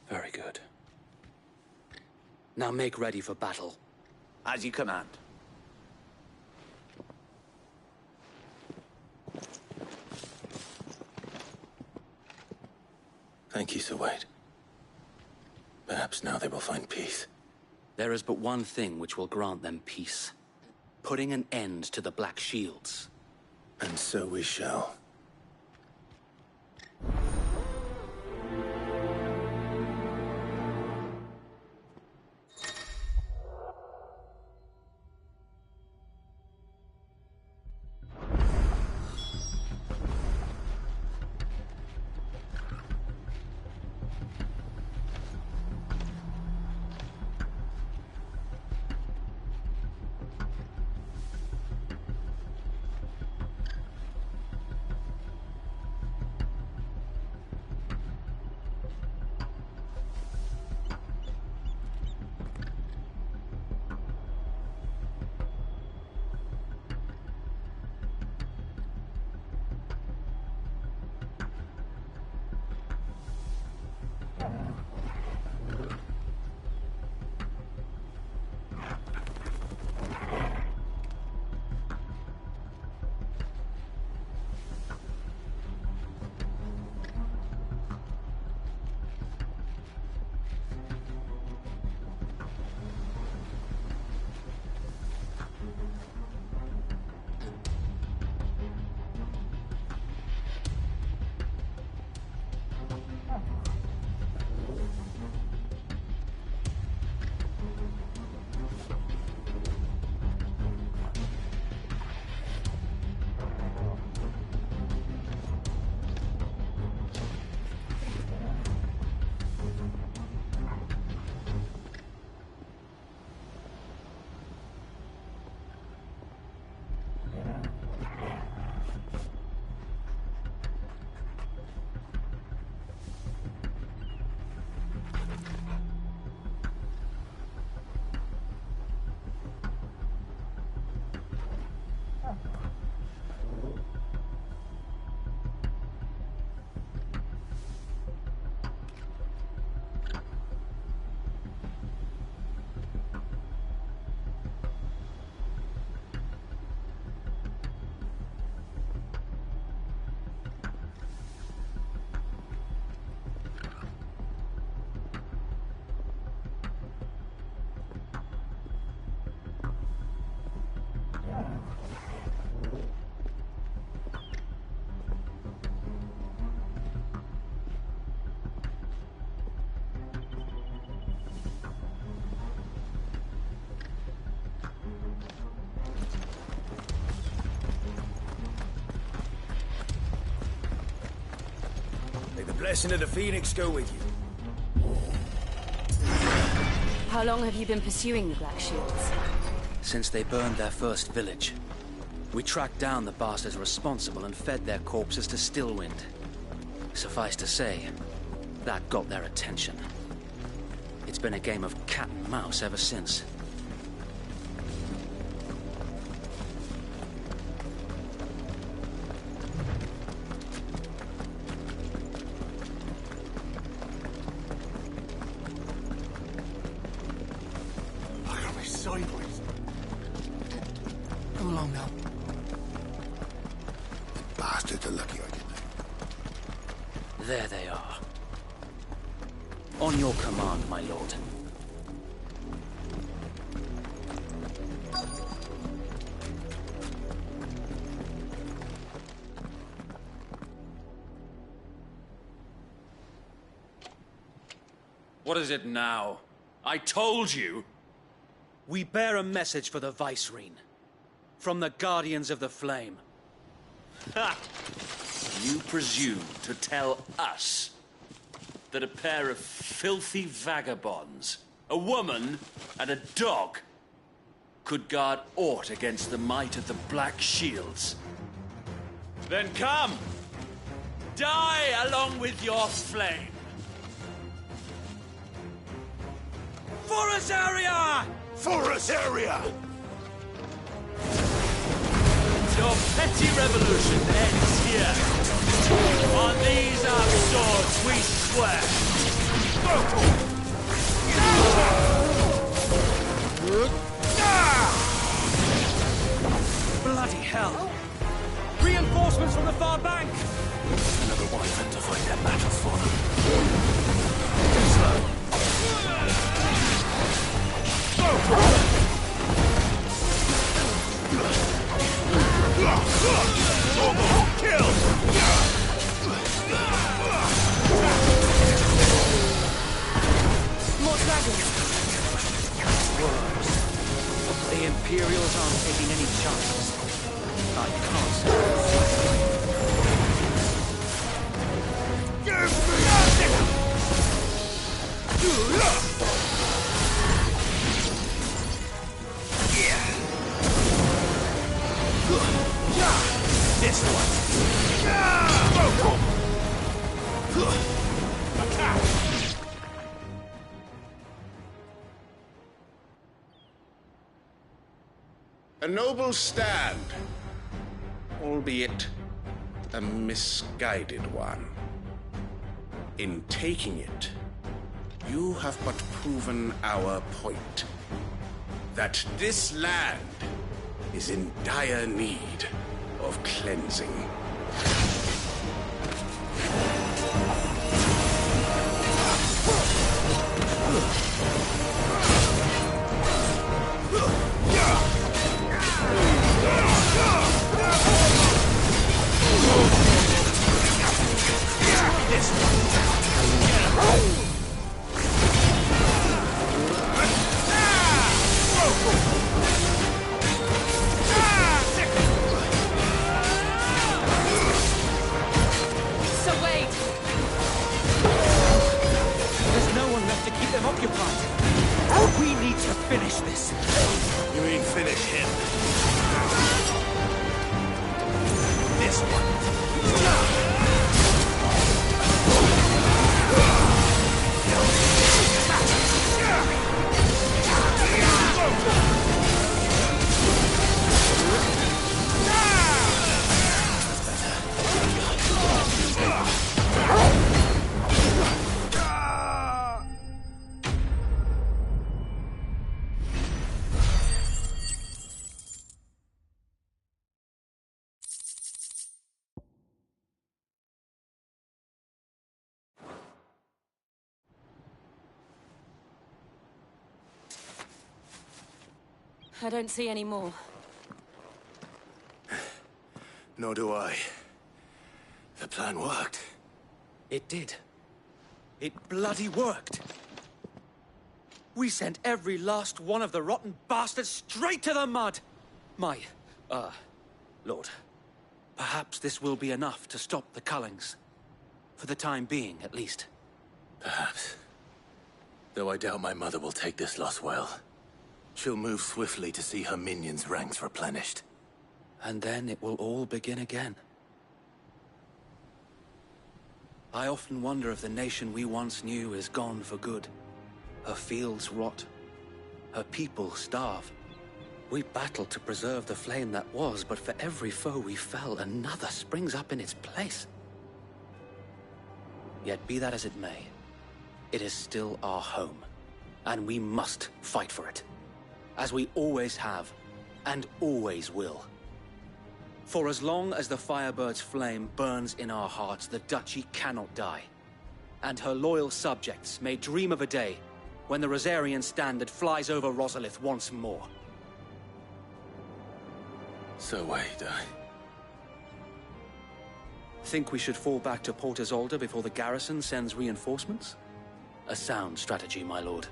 Very good. Now make ready for battle. As you command. Thank you, Sir Wade. Perhaps now they will find peace. There is but one thing which will grant them peace. Putting an end to the Black Shields. And so we shall. Blessing of the Phoenix go with you. How long have you been pursuing the Black Shields? Since they burned their first village. We tracked down the bastards responsible and fed their corpses to Stillwind. Suffice to say, that got their attention. It's been a game of cat and mouse ever since. Sideways. Come along now. Bastards are lucky I didn't. There they are. On your command, my lord. What is it now? I told you! We bear a message for the Vicereine. From the Guardians of the Flame. Ha! You presume to tell us that a pair of filthy vagabonds, a woman and a dog, could guard aught against the might of the Black Shields? Then come! Die along with your flame! For Rosaria! For Rosaria! Your petty revolution ends here. On these our swords we swear. Bloody hell! Reinforcements from the far bank! Another wyvern to fight their battles for them. Too slow. Kill! More dragons! Worms. The Imperials aren't taking any chances. I can't stand This one. A noble stand, albeit a misguided one. In taking it, you have but proven our point. That this land is in dire need of cleansing. So wait! There's no one left to keep them occupied. We need to finish this. You mean finish him? This one. I don't see any more. Nor do I. The plan worked. It did. It bloody worked. We sent every last one of the rotten bastards straight to the mud! My, Lord, perhaps this will be enough to stop the Cullings. For the time being, at least. Perhaps. Though I doubt my mother will take this loss well. She'll move swiftly to see her minions' ranks replenished. And then it will all begin again. I often wonder if the nation we once knew is gone for good. Her fields rot. Her people starve. We battled to preserve the flame that was, but for every foe we fell, another springs up in its place. Yet be that as it may, it is still our home, and we must fight for it. As we always have, and always will. For as long as the Firebird's flame burns in our hearts, the Duchy cannot die. And her loyal subjects may dream of a day when the Rosarian standard flies over Rosalith once more. So wait, Think we should fall back to Port Isolde before the garrison sends reinforcements? A sound strategy, my lord.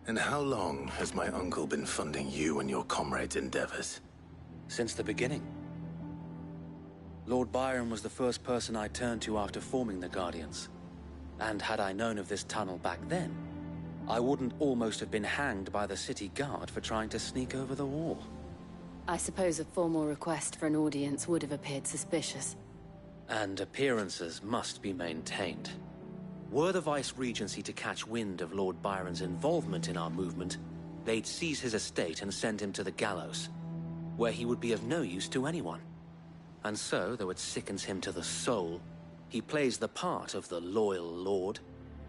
And how long has my uncle been funding you and your comrades' endeavors? Since the beginning. Lord Byron was the first person I turned to after forming the Guardians. And had I known of this tunnel back then, I wouldn't almost have been hanged by the city guard for trying to sneak over the wall. I suppose a formal request for an audience would have appeared suspicious. And appearances must be maintained. Were the Vice-Regency to catch wind of Lord Byron's involvement in our movement, they'd seize his estate and send him to the gallows, where he would be of no use to anyone. And so, though it sickens him to the soul, he plays the part of the loyal lord,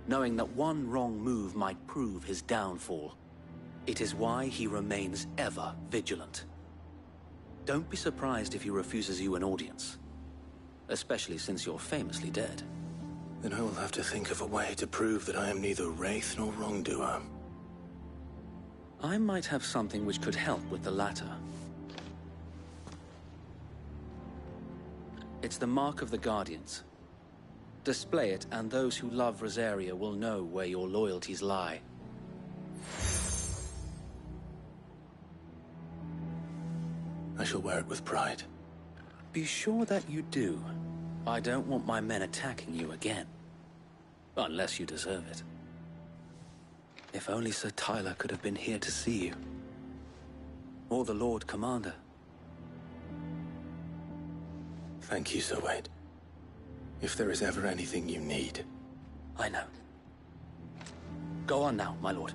knowing that one wrong move might prove his downfall. It is why he remains ever vigilant. Don't be surprised if he refuses you an audience, especially since you're famously dead. Then I will have to think of a way to prove that I am neither wraith nor wrongdoer. I might have something which could help with the latter. It's the mark of the Guardians. Display it, and those who love Rosaria will know where your loyalties lie. I shall wear it with pride. Be sure that you do. I don't want my men attacking you again. Unless you deserve it. If only Sir Tyler could have been here to see you. Or the Lord Commander. Thank you, Sir Wade. If there is ever anything you need... I know. Go on now, my lord.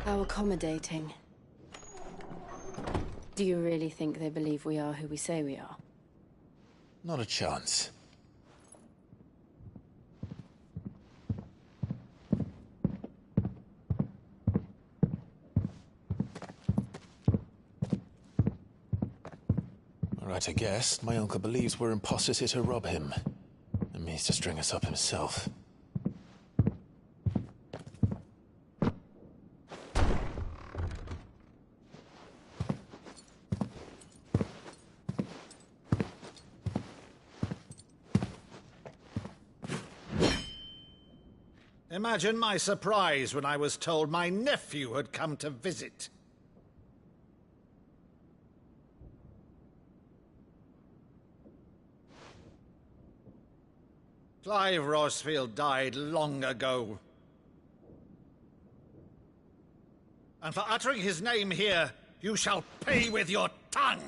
How accommodating. Do you really think they believe we are who we say we are? Not a chance. Right, I guess. My uncle believes we're imposters here to rob him. And means to string us up himself. Imagine my surprise when I was told my nephew had come to visit. Clive Rosfield died long ago. And for uttering his name here, you shall pay with your tongue!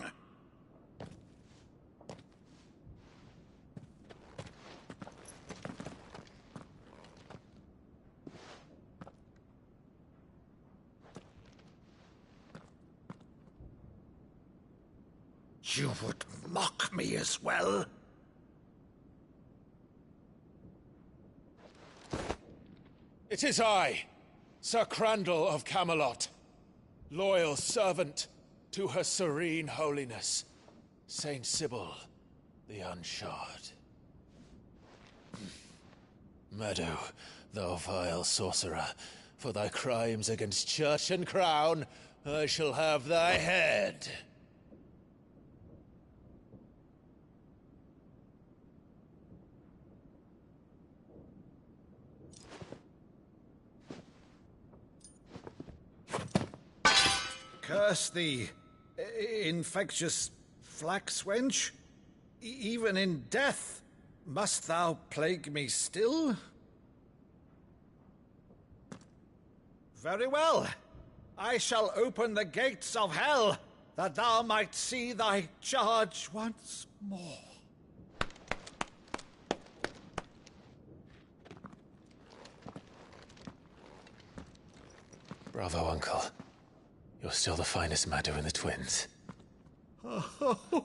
You would mock me as well? It is I, Sir Crandall of Camelot, loyal servant to Her Serene Holiness, Saint Sybil the Unshod. Meadow, thou vile sorcerer, for thy crimes against church and crown, I shall have thy head. Curse thee, infectious flax wench. Even in death, must thou plague me still? Very well. I shall open the gates of hell, that thou might see thy charge once more. Bravo, Uncle. You're still the finest Maddo in the twins. Oh,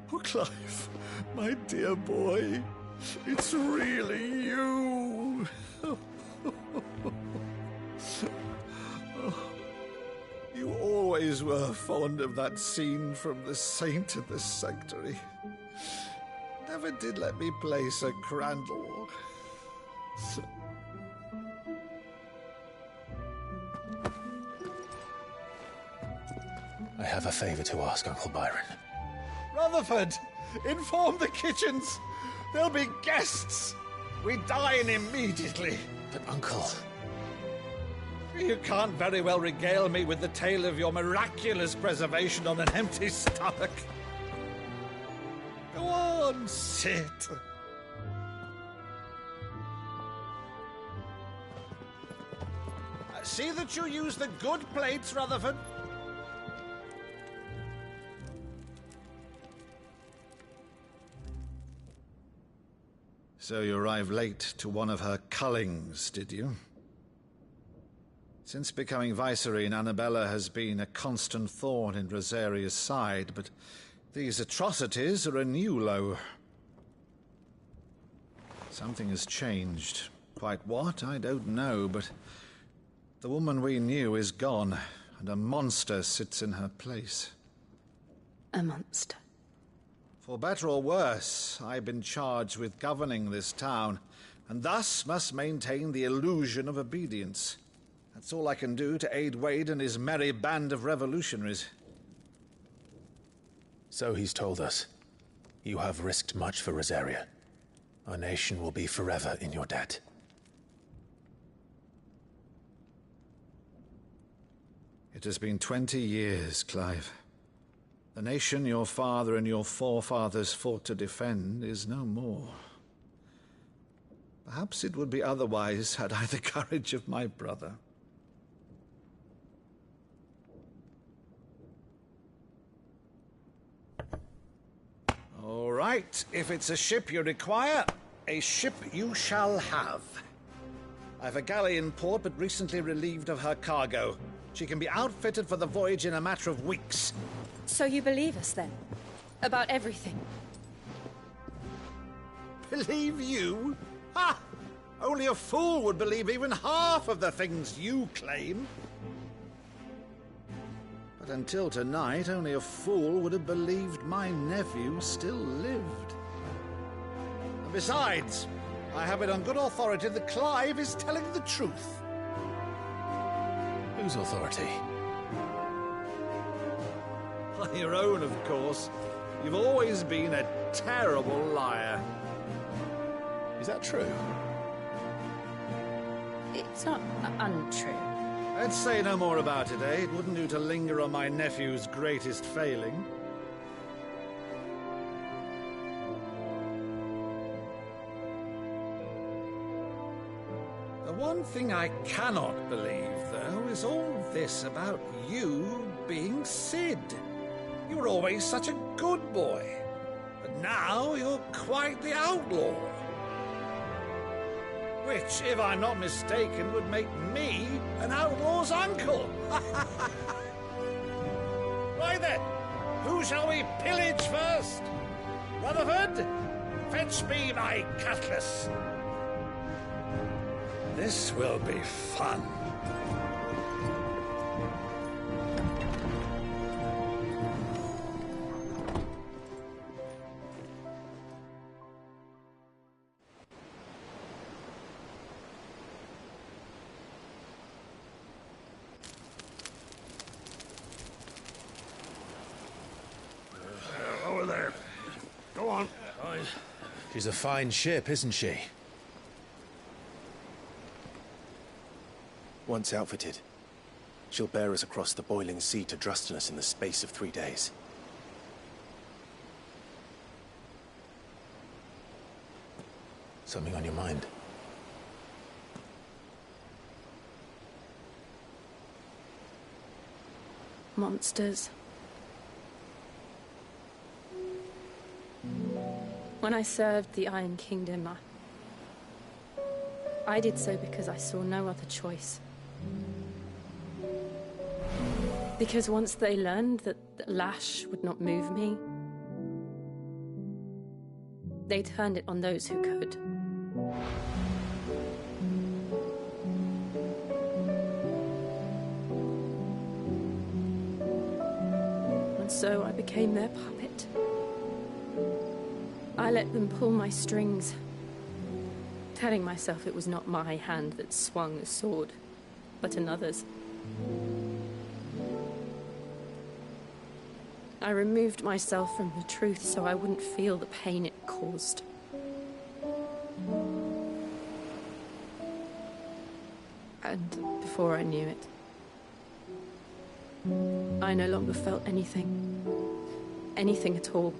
Clive, my dear boy, it's really you. You always always were fond of that scene from The Saint and the Sanctuary. Never did let me play Sir Crandall. I have a favor to ask, Uncle Byron. Rutherford, inform the kitchens. There'll be guests. We dine immediately. But, Uncle... You can't very well regale me with the tale of your miraculous preservation on an empty stomach. Go on, sit. See that you use the good plates, Rutherford. So you arrived late to one of her cullings, did you? Since becoming Vicereine, Annabella has been a constant thorn in Rosaria's side, but these atrocities are a new low. Something has changed. Quite what, I don't know, but the woman we knew is gone, and a monster sits in her place. A monster? For better or worse, I've been charged with governing this town, and thus must maintain the illusion of obedience. That's all I can do to aid Wade and his merry band of revolutionaries. So he's told us. You have risked much for Rosaria. Our nation will be forever in your debt. It has been 20 years, Clive. The nation your father and your forefathers fought to defend is no more. Perhaps it would be otherwise had I the courage of my brother. All right, if it's a ship you require, a ship you shall have. I've a galley in port, but recently relieved of her cargo. She can be outfitted for the voyage in a matter of weeks. So you believe us, then? About everything? Believe you? Ha! Only a fool would believe even half of the things you claim. But until tonight, only a fool would have believed my nephew still lived. And besides, I have it on good authority that Clive is telling the truth. Whose authority? On your own, of course. You've always been a terrible liar. Is that true? It's not untrue. Let's say no more about it, eh? It wouldn't do to linger on my nephew's greatest failing. The one thing I cannot believe, though, is all this about you being Sid. You were always such a good boy, but now you're quite the outlaw. Which, if I'm not mistaken, would make me an outlaw's uncle. Right then, who shall we pillage first? Rutherford, fetch me my cutlass. This will be fun. Over there. Go on. She's a fine ship, isn't she? Once outfitted, she'll bear us across the boiling sea to Drustinus in the space of 3 days. Something on your mind? Monsters. When I served the Iron Kingdom, I did so because I saw no other choice. Because once they learned that Lash would not move me, they turned it on those who could. so I became their puppet. I let them pull my strings, telling myself it was not my hand that swung the sword, but another's. I removed myself from the truth so I wouldn't feel the pain it caused. And before I knew it, I no longer felt anything. Anything at all.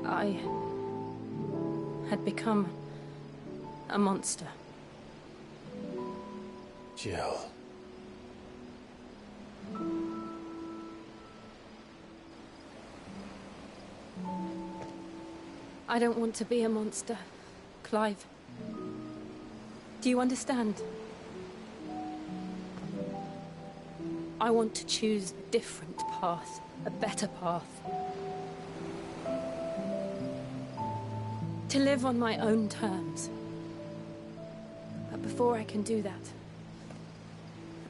I had become a monster. Jill. I don't want to be a monster, Clive. Do you understand? I want to choose a different path, a better path. To live on my own terms. But before I can do that,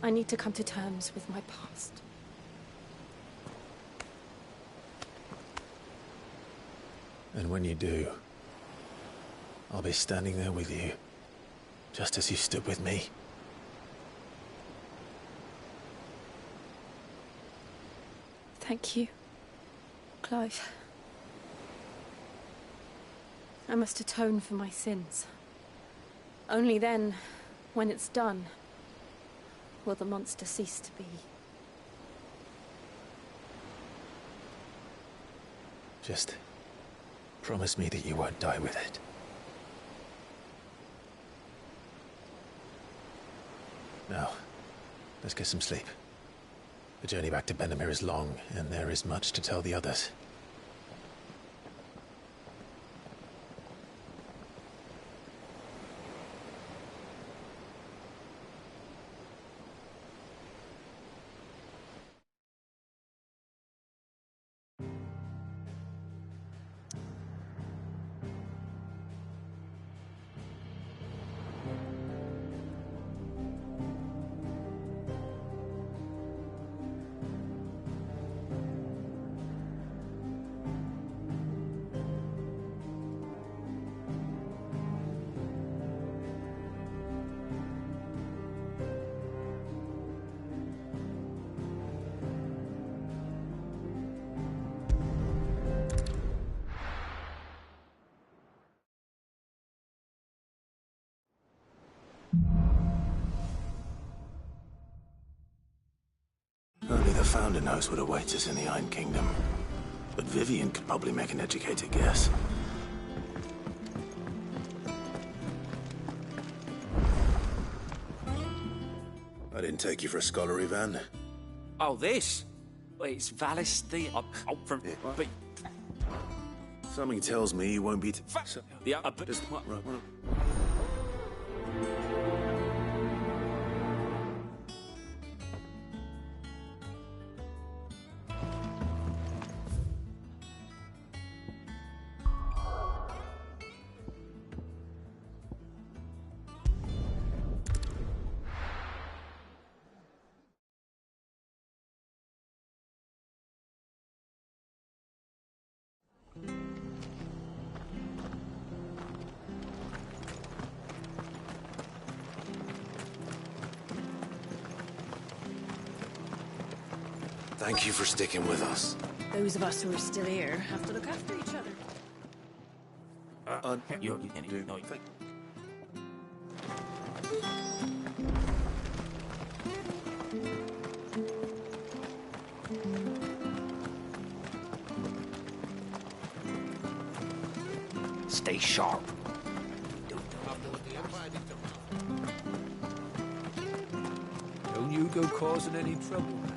I need to come to terms with my past. And when you do, I'll be standing there with you, just as you stood with me. Thank you, Clive. I must atone for my sins. Only then, when it's done, will the monster cease to be. Just promise me that you won't die with it. Now, let's get some sleep. The journey back to Benamir is long, and there is much to tell the others. Only the Founder knows what awaits us in the Iron Kingdom. But Vivian could probably make an educated guess. I didn't take you for a scholar, Ivan. Oh, this? Well, it's Valis the... from... But... Something tells me you won't be... The upper... Thank you for sticking with us. Those of us who are still here have to look after each other. Stay sharp. Don't you go causing any trouble now.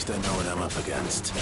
least I know what I'm up against.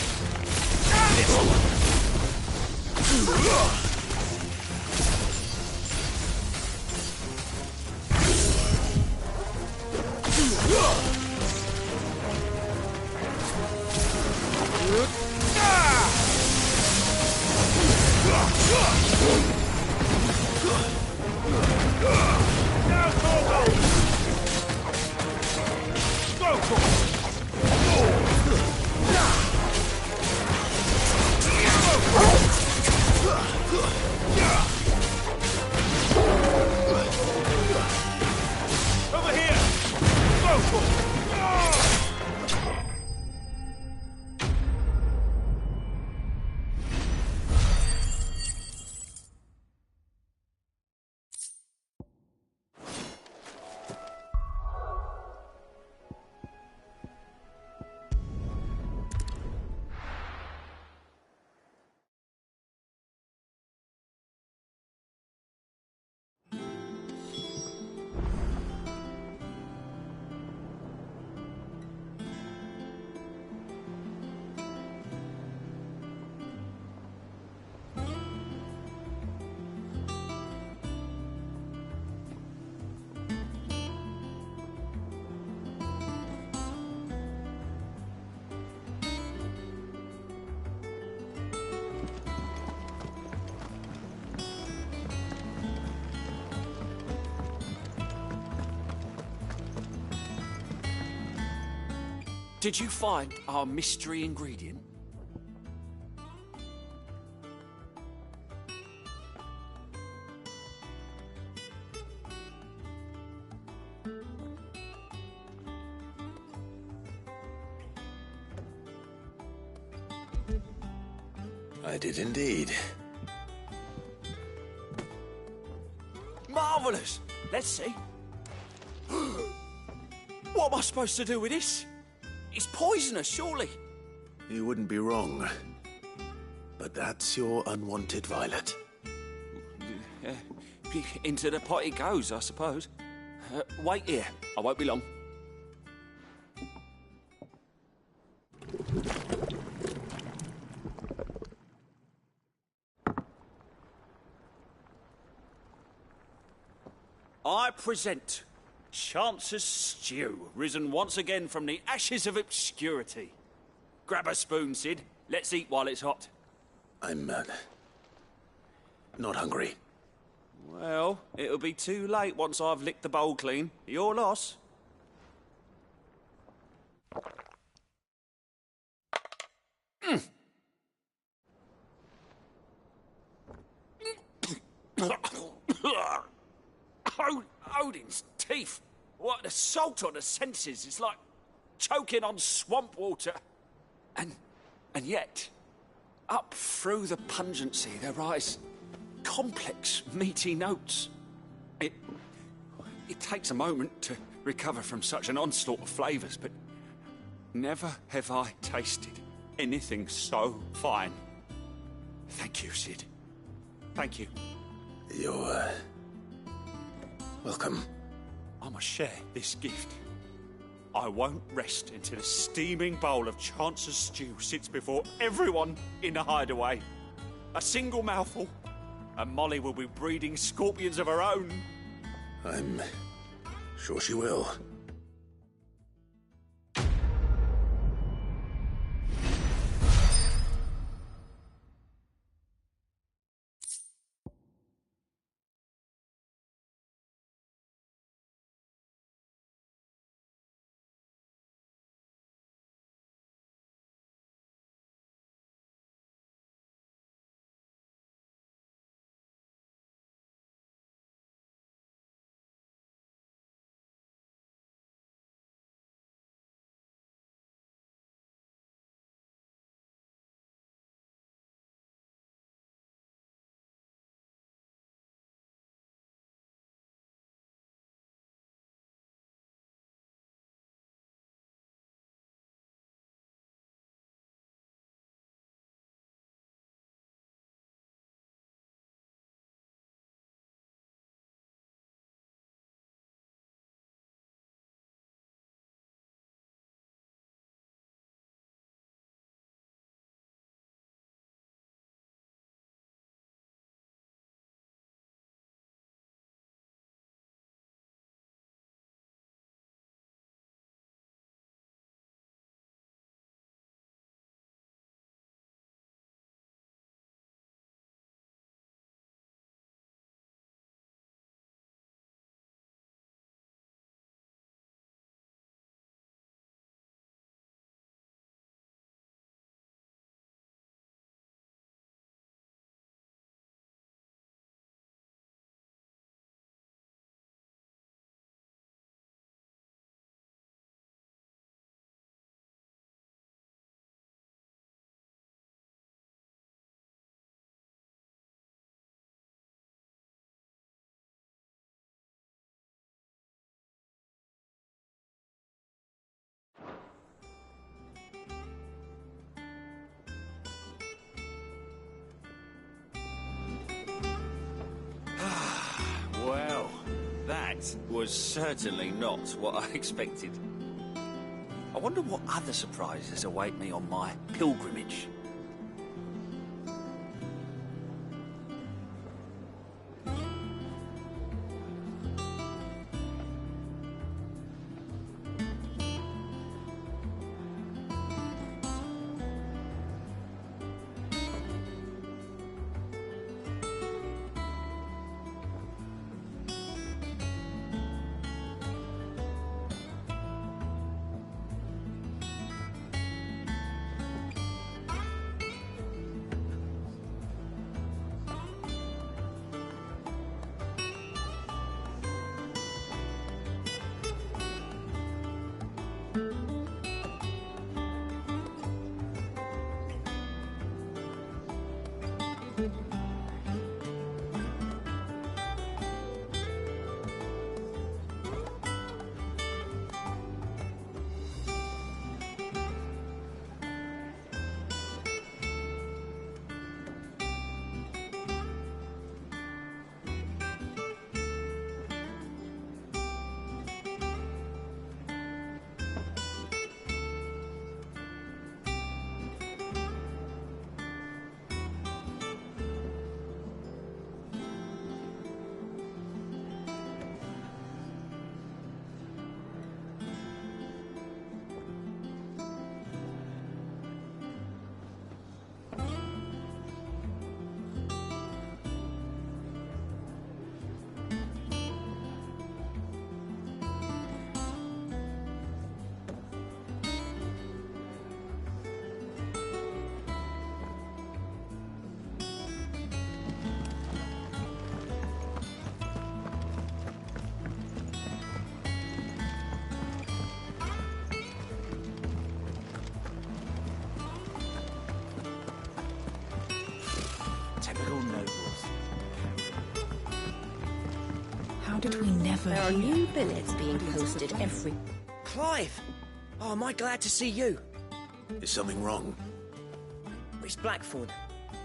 Did you find our mystery ingredient? I did indeed. Marvellous! Let's see. What am I supposed to do with this? It's poisonous, surely. You wouldn't be wrong. But that's your unwanted violet. Into the pot it goes, I suppose. Wait here. I won't be long. I present Chance's stew, risen once again from the ashes of obscurity. Grab a spoon, Sid. Let's eat while it's hot. I'm, not hungry. Well, it'll be too late once I've licked the bowl clean. Your loss. Odin's teeth. What, the salt on the senses. It's like choking on swamp water. And yet, up through the pungency, there rise complex, meaty notes. It takes a moment to recover from such an onslaught of flavours, but never have I tasted anything so fine. Thank you, Sid. Thank you. You're, welcome. I must share this gift. I won't rest until a steaming bowl of Chance's stew sits before everyone in the hideaway. A single mouthful, and Molly will be breeding scorpions of her own. I'm sure she will. That was certainly not what I expected. I wonder what other surprises await me on my pilgrimage. How did we never There are hear? new billets being posted every... Clive! Oh, am I glad to see you? Is something wrong? It's Blackthorn.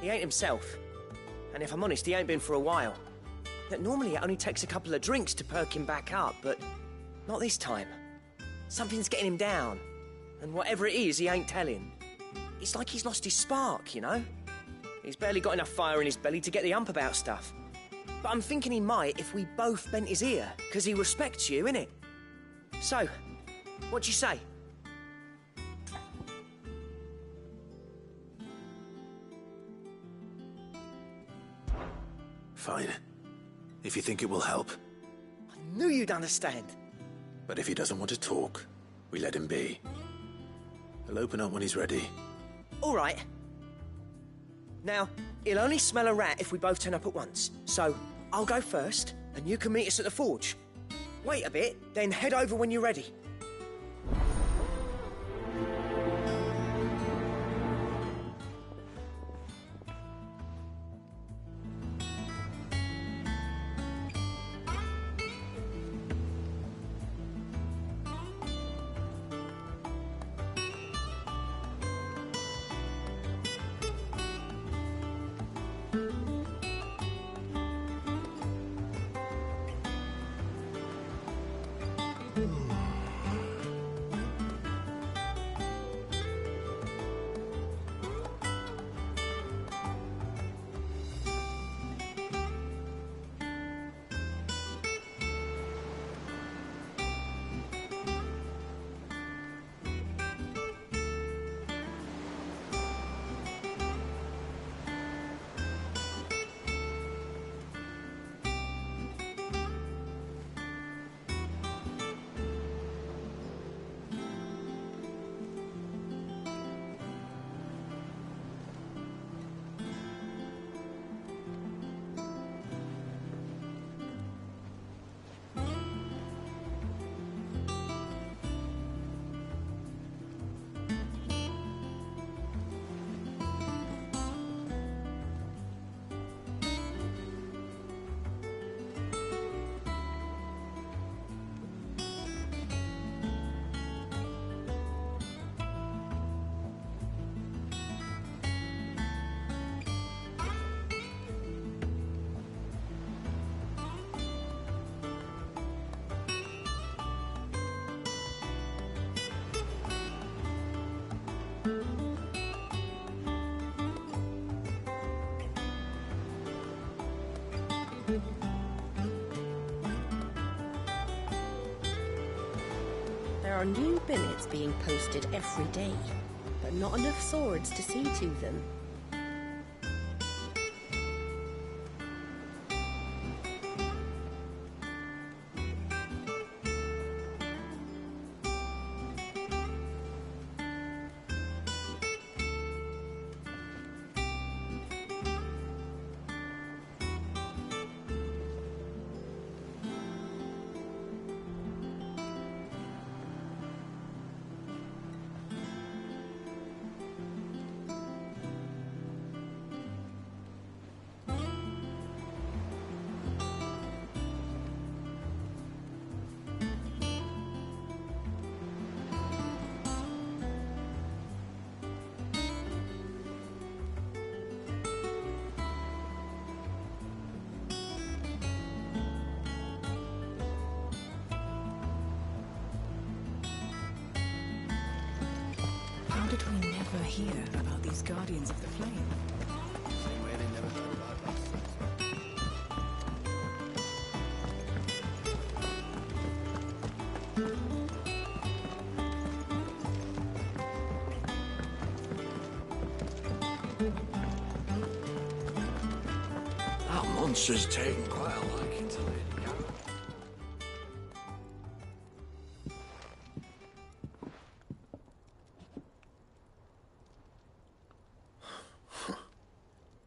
He ain't himself. And if I'm honest, he ain't been for a while. That normally it only takes a couple of drinks to perk him back up, but not this time. Something's getting him down. And whatever it is, he ain't telling. It's like he's lost his spark, you know? He's barely got enough fire in his belly to get the ump about stuff. But I'm thinking he might if we both bent his ear, because he respects you, innit? So, what do you say? Fine. If you think it will help. I knew you'd understand. But if he doesn't want to talk, we let him be. He'll open up when he's ready. All right. Now, he'll only smell a rat if we both turn up at once. So, I'll go first, and you can meet us at the forge. Wait a bit, then head over when you're ready. are new billets being posted every day, but not enough swords to see to them. How did we never hear about these Guardians of the Flame? Same way they never heard about us. That monster's taken quite a liking to Lady Gaga.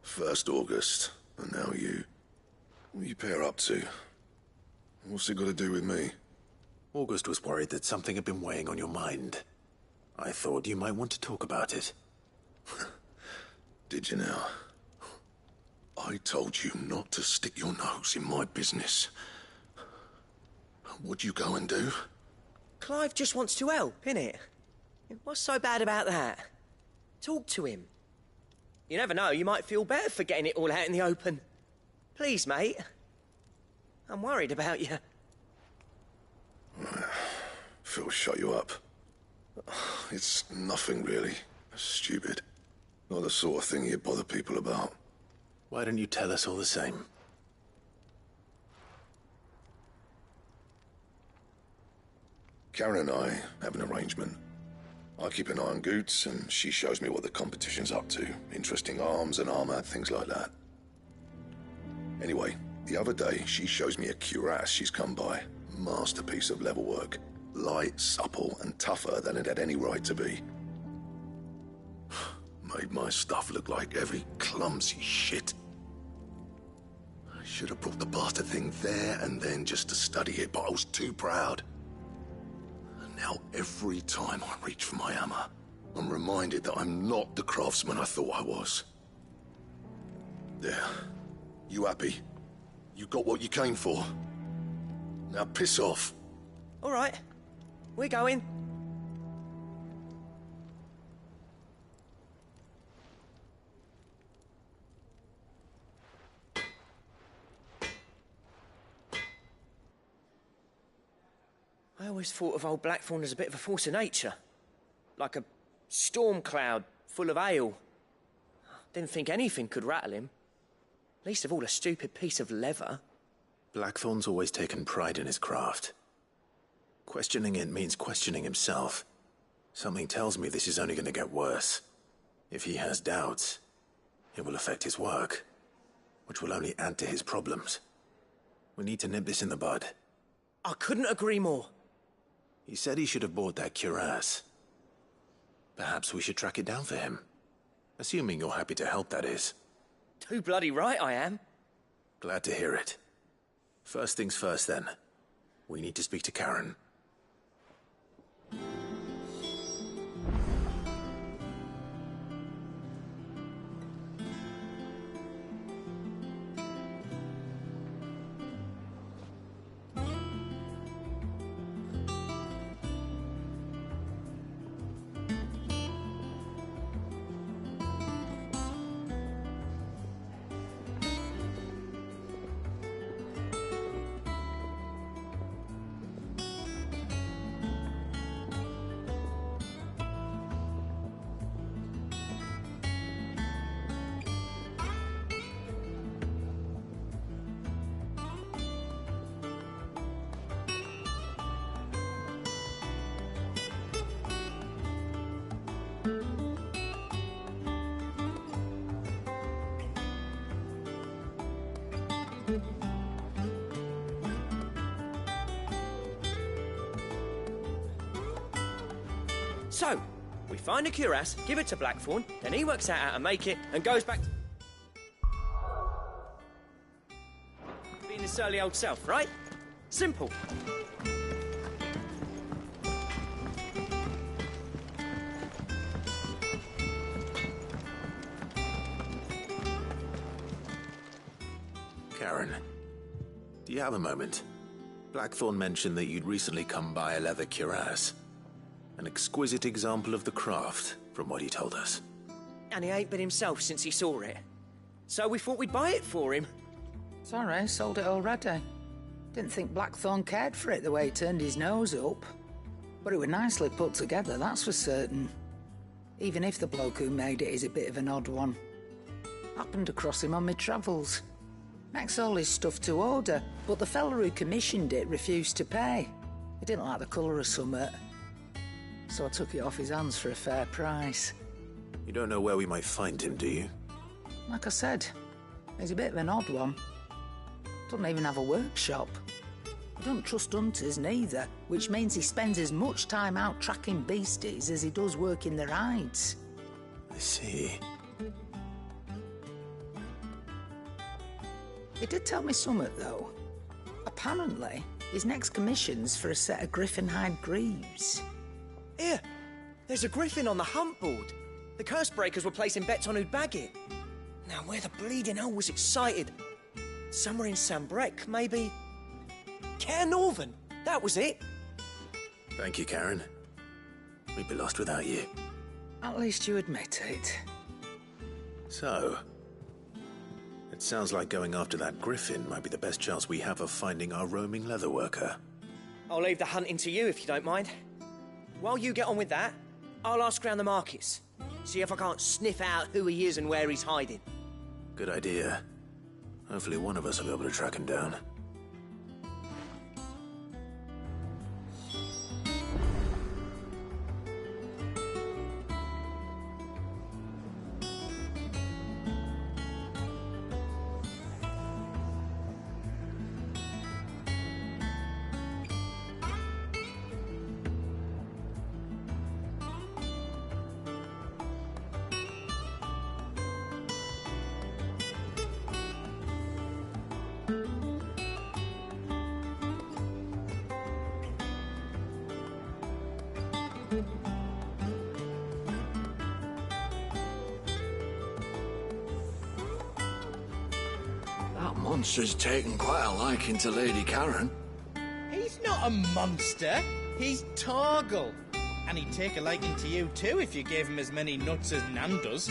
First August, and now you. What are you pair up to? What's it got to do with me? August was worried that something had been weighing on your mind. I thought you might want to talk about it. Did you now? I told you not to stick your nose in my business. What'd you go and do? Clive just wants to help, innit? What's so bad about that? Talk to him. You never know, you might feel better for getting it all out in the open. Please, mate. I'm worried about you. Phil shut you up. It's nothing really. Stupid. Not the sort of thing you bother people about. Why don't you tell us all the same? Karen and I have an arrangement. I keep an eye on Goots, and she shows me what the competition's up to. Interesting arms and armor, things like that. Anyway, the other day, she shows me a cuirass she's come by. Masterpiece of level work. Light, supple, and tougher than it had any right to be. Made my stuff look like heavy, clumsy shit. I should have brought the bastard thing there and then just to study it, but I was too proud. And now every time I reach for my hammer, I'm reminded that I'm not the craftsman I thought I was. There. You happy? You got what you came for. Now piss off. All right. We're going. I always thought of old Blackthorn as a bit of a force of nature. Like a storm cloud full of ale. Didn't think anything could rattle him. Least of all a stupid piece of leather. Blackthorn's always taken pride in his craft. Questioning it means questioning himself. Something tells me this is only going to get worse. If he has doubts, it will affect his work, which will only add to his problems. We need to nip this in the bud. I couldn't agree more. He said he should have bought that cuirass. Perhaps we should track it down for him. Assuming you're happy to help, that is. Too bloody right I am. Glad to hear it. First things first, then. We need to speak to Karen. So, we find a cuirass, give it to Blackthorn, then he works out how to make it and goes back to being his surly old self, right? Simple. Karen, do you have a moment? Blackthorn mentioned that you'd recently come by a leather cuirass. An exquisite example of the craft, from what he told us. And he ain't been himself since he saw it. So we thought we'd buy it for him. Sorry, sold it already. Didn't think Blackthorn cared for it the way he turned his nose up. But it was nicely put together, that's for certain. Even if the bloke who made it is a bit of an odd one. Happened across him on my travels. Makes all his stuff to order, but the fella who commissioned it refused to pay. He didn't like the colour of summit. So I took it off his hands for a fair price. You don't know where we might find him, do you? Like I said, he's a bit of an odd one. Doesn't even have a workshop. I don't trust hunters neither, which means he spends as much time out tracking beasties as he does working their hides. I see. He did tell me something, though. Apparently, his next commission's for a set of griffin hide greaves. Here, there's a griffin on the hunt board. The curse breakers were placing bets on who'd bag it. Now, where the bleeding hell was it sighted? Somewhere in Sambrec, maybe? Care Northern, that was it. Thank you, Karen. We'd be lost without you. At least you admit it. So, it sounds like going after that griffin might be the best chance we have of finding our roaming leatherworker. I'll leave the hunting to you if you don't mind. While you get on with that, I'll ask around the markets. See if I can't sniff out who he is and where he's hiding. Good idea. Hopefully one of us will be able to track him down. That monster's taken quite a liking to Lady Karen. He's not a monster. He's Torgal. And he'd take a liking to you too if you gave him as many nuts as Nan does.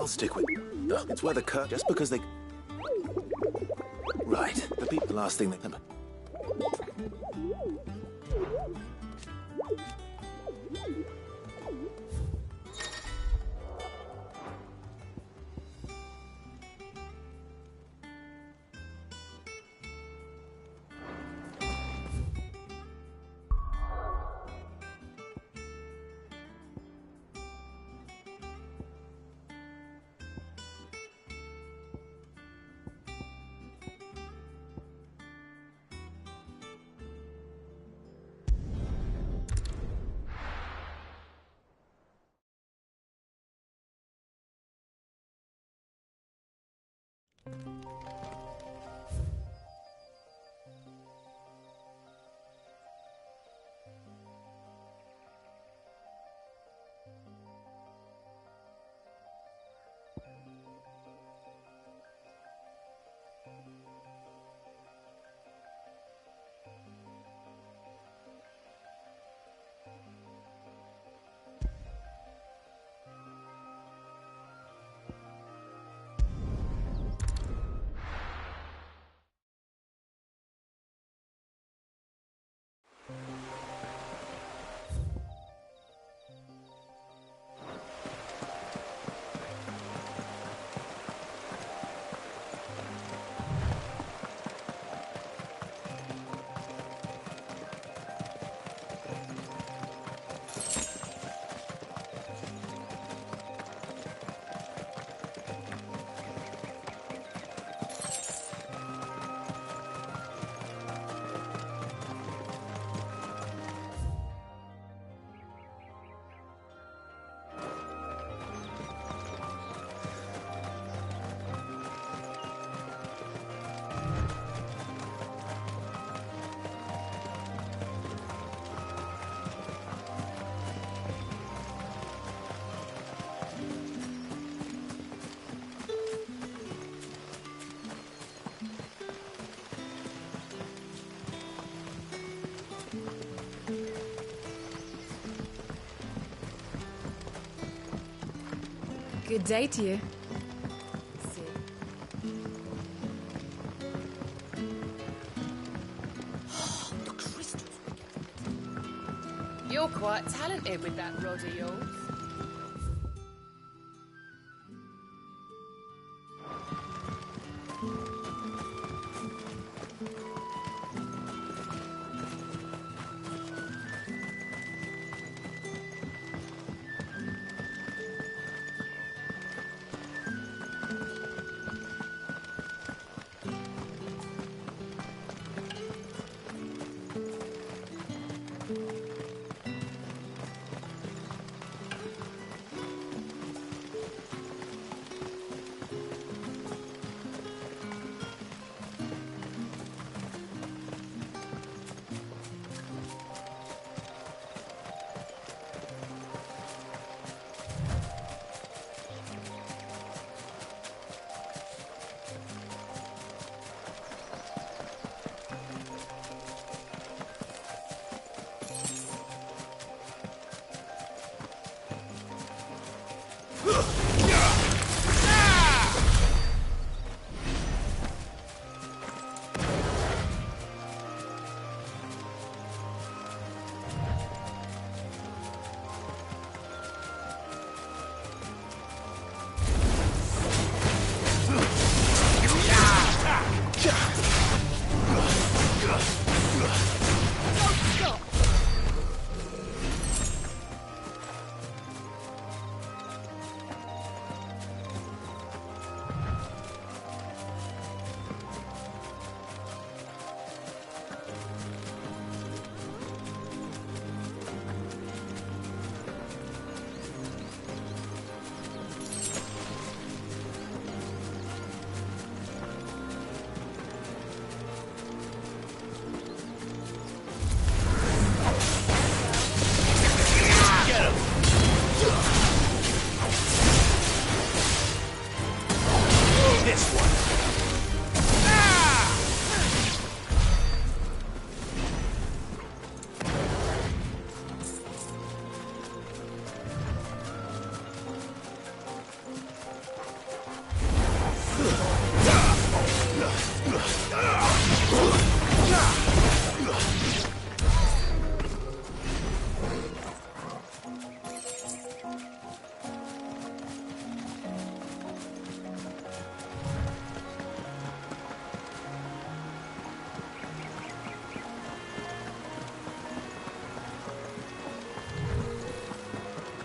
I'll stick with... it's where the Kirk... Just because they... Right. The last thing they... Good day to you. The crystals we get. You're quite talented with that rod of yours.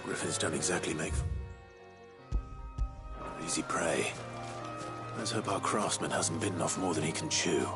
Griffins don't exactly make easy prey. Let's hope our craftsman hasn't bitten off more than he can chew.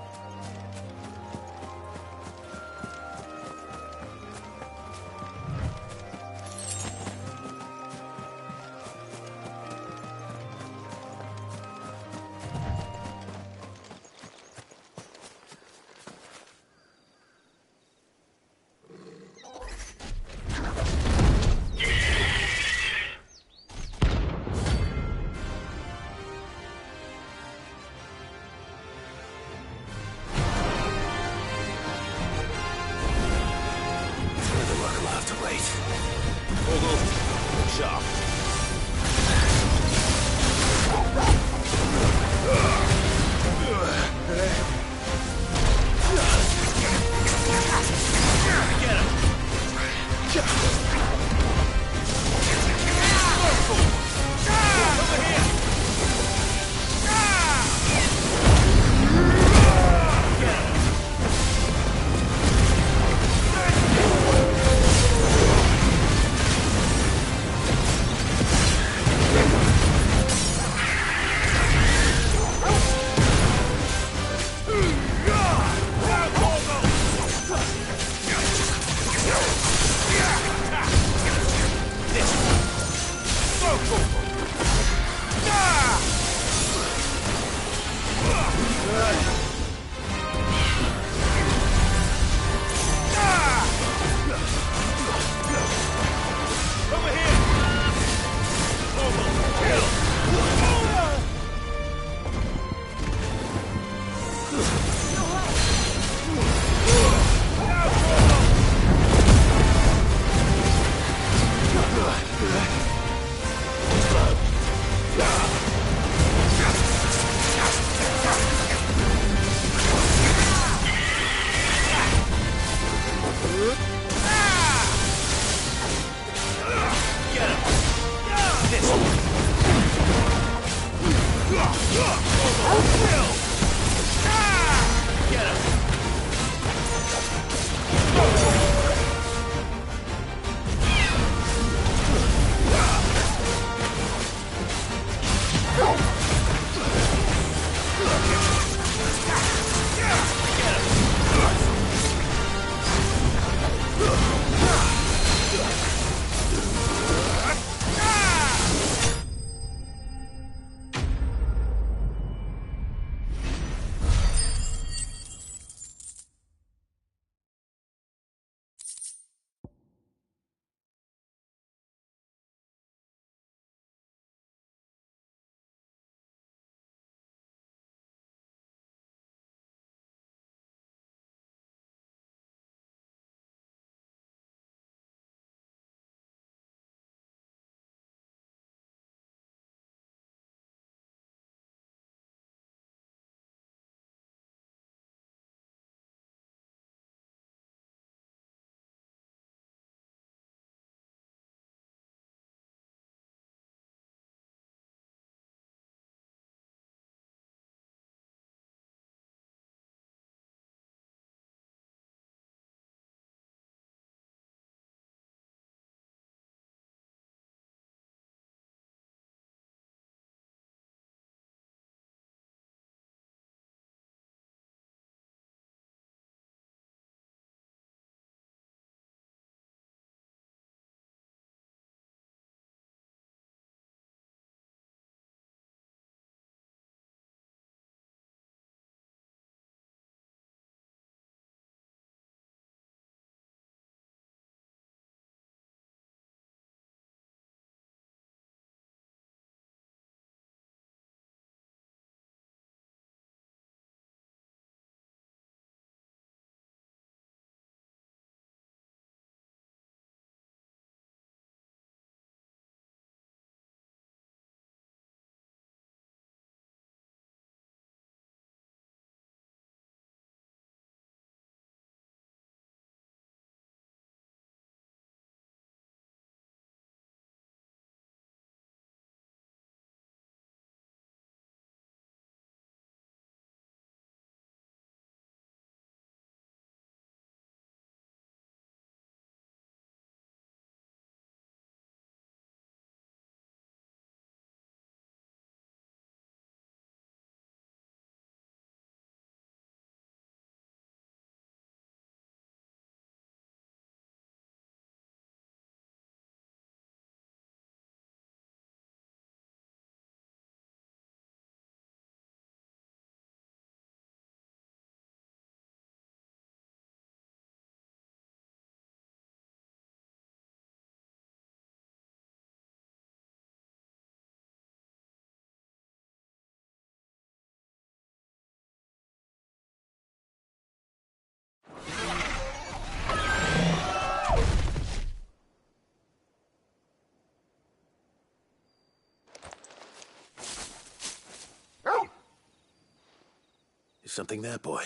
Something there, boy?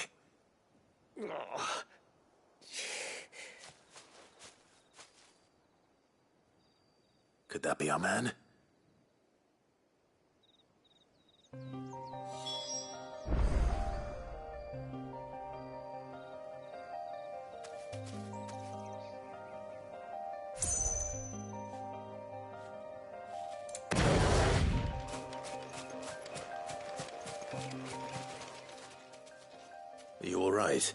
Could that be our man? Are you all right?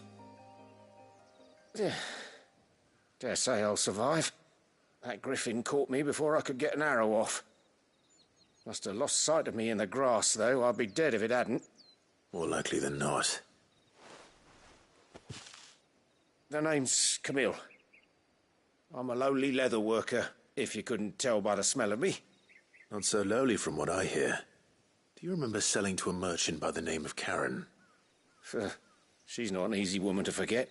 Dare say I'll survive. That griffin caught me before I could get an arrow off. Must have lost sight of me in the grass, though. I'd be dead if it hadn't. More likely than not. The name's Camille. I'm a lowly leather worker, if you couldn't tell by the smell of me. Not so lowly from what I hear. Do you remember selling to a merchant by the name of Karen? She's not an easy woman to forget.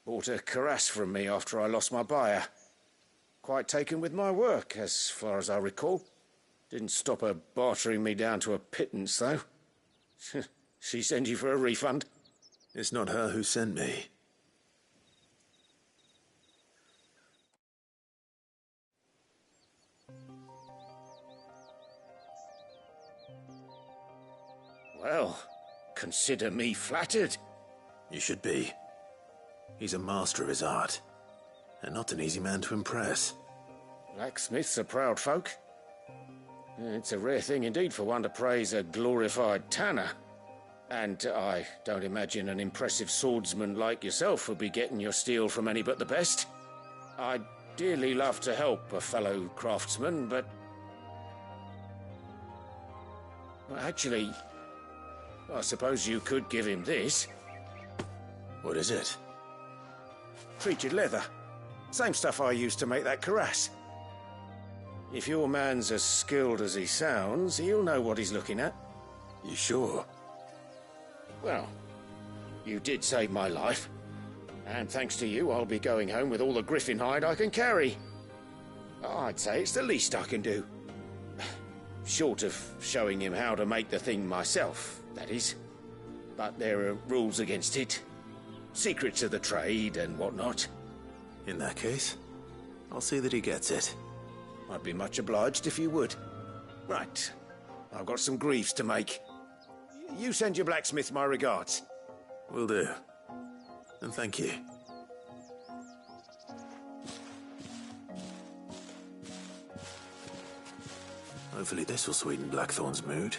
Bought a cuirass from me after I lost my buyer. Quite taken with my work, as far as I recall. Didn't stop her bartering me down to a pittance, though. She sent you for a refund? It's not her who sent me. Well, consider me flattered. You should be. He's a master of his art, and not an easy man to impress. Blacksmiths are proud folk. It's a rare thing indeed for one to praise a glorified tanner. And I don't imagine an impressive swordsman like yourself would be getting your steel from any but the best. I'd dearly love to help a fellow craftsman, but... well, actually, I suppose you could give him this. What is it? Treated leather. Same stuff I used to make that cuirass. If your man's as skilled as he sounds, he'll know what he's looking at. You sure? Well, you did save my life. And thanks to you, I'll be going home with all the griffin hide I can carry. I'd say it's the least I can do. Short of showing him how to make the thing myself, that is. But there are rules against it. Secrets of the trade and whatnot. In that case, I'll see that he gets it. I'd be much obliged if you would. Right. I've got some greaves to make. You send your blacksmith my regards. Will do. And thank you. Hopefully this will sweeten Blackthorn's mood.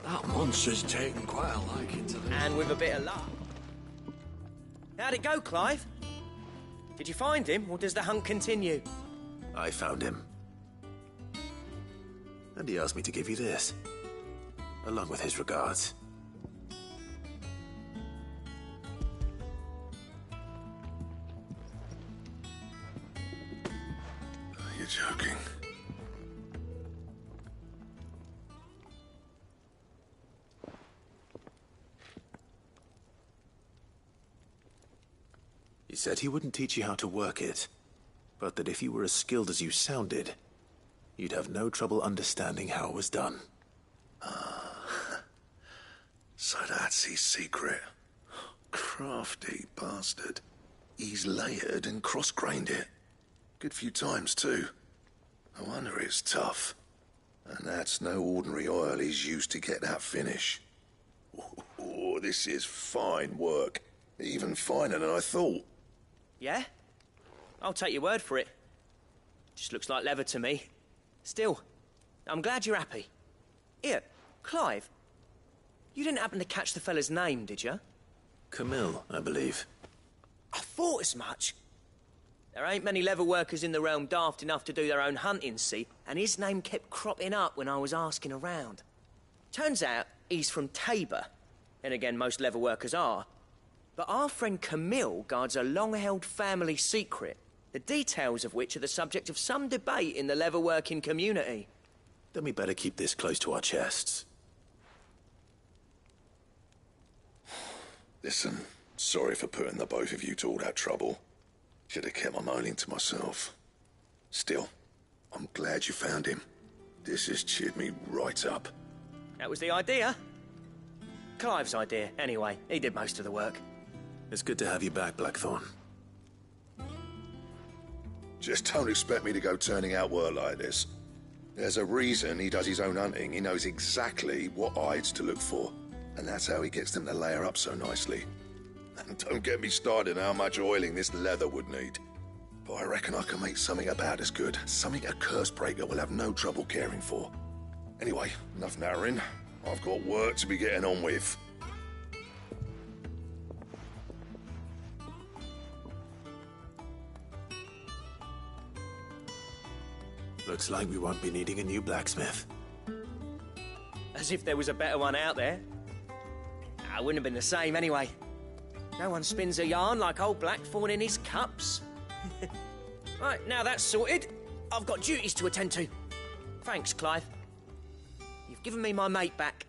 That monster's taken quite a liking to this. And with a bit of luck. How'd it go, Clive? Did you find him, or does the hunt continue? I found him. And he asked me to give you this, along with his regards. You're joking. He said he wouldn't teach you how to work it, but that if you were as skilled as you sounded, you'd have no trouble understanding how it was done. So that's his secret. Crafty bastard. He's layered and cross-grained it. Good few times, too. No wonder it's tough. And that's no ordinary oil he's used to get that finish. Oh, this is fine work. Even finer than I thought. Yeah? I'll take your word for it. Just looks like leather to me. Still, I'm glad you're happy. Here, Clive. You didn't happen to catch the fella's name, did you? Camille, I believe. I thought as much. There ain't many leather workers in the realm daft enough to do their own hunting, see? And his name kept cropping up when I was asking around. Turns out he's from Tabor. And again, most leather workers are. But our friend Camille guards a long-held family secret, the details of which are the subject of some debate in the leather-working community. Then we better keep this close to our chests. Listen, sorry for putting the both of you to all that trouble. Should have kept my moaning to myself. Still, I'm glad you found him. This has cheered me right up. That was the idea. Clive's idea, anyway. He did most of the work. It's good to have you back, Blackthorn. Just don't expect me to go turning out work like this. There's a reason he does his own hunting. He knows exactly what hides to look for. And that's how he gets them to layer up so nicely. And don't get me started on how much oiling this leather would need. But I reckon I can make something about as good. Something a Cursebreaker will have no trouble caring for. Anyway, enough narrowing. I've got work to be getting on with. Looks like we won't be needing a new blacksmith. As if there was a better one out there. I wouldn't have been the same anyway. No one spins a yarn like old Blackthorn in his cups. Right, now that's sorted, I've got duties to attend to. Thanks, Clive. You've given me my mate back.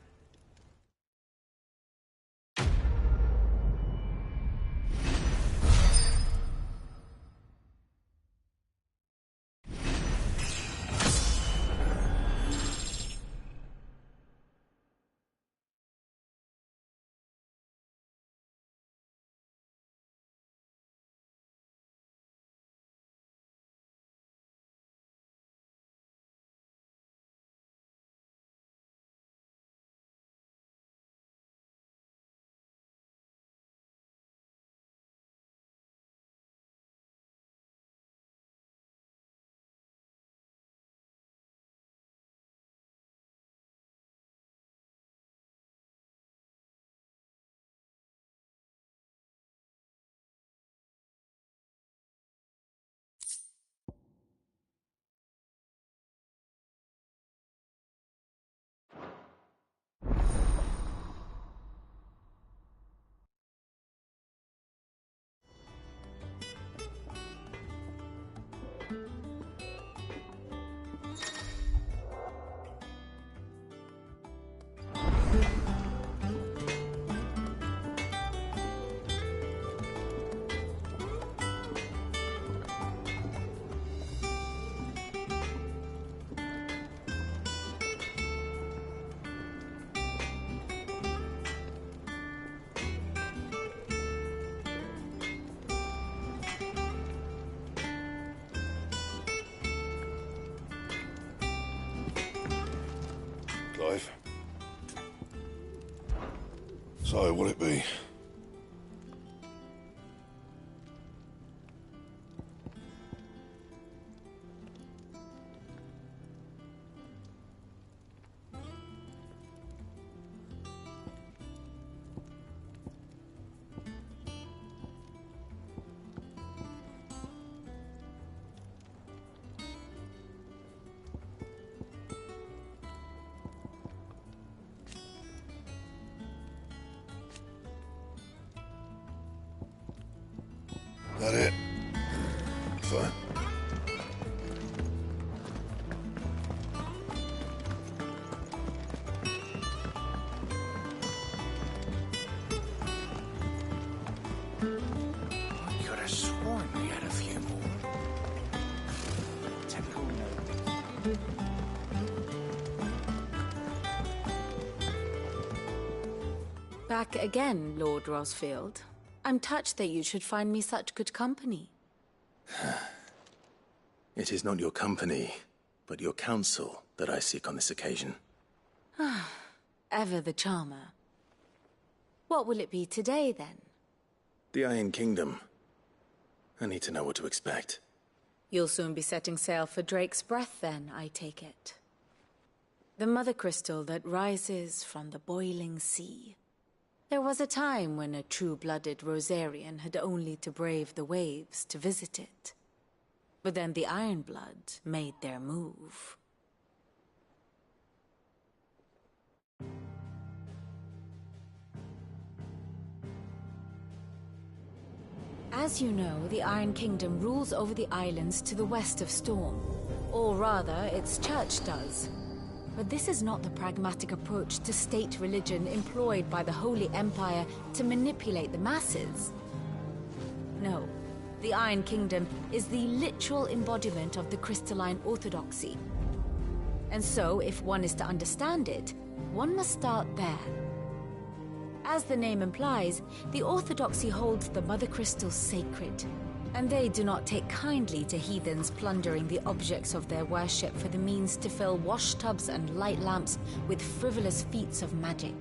Clive. So, will it be? That it? Fine. I could have sworn we had a few more. Typical note. Back again, Lord Rosfield. I'm touched that you should find me such good company. It is not your company, but your counsel that I seek on this occasion. Ever the charmer. What will it be today, then? The Iron Kingdom. I need to know what to expect. You'll soon be setting sail for Drake's Breath, then, I take it. The mother crystal that rises from the boiling sea. There was a time when a true-blooded Rosarian had only to brave the waves to visit it. But then the Ironblood made their move. As you know, the Iron Kingdom rules over the islands to the west of Storm. Or rather, its church does. But this is not the pragmatic approach to state religion employed by the Holy Empire to manipulate the masses. No, the Iron Kingdom is the literal embodiment of the crystalline orthodoxy. And so, if one is to understand it, one must start there. As the name implies, the orthodoxy holds the mother crystals sacred, and they do not take kindly to heathens plundering the objects of their worship for the means to fill washtubs and light lamps with frivolous feats of magic.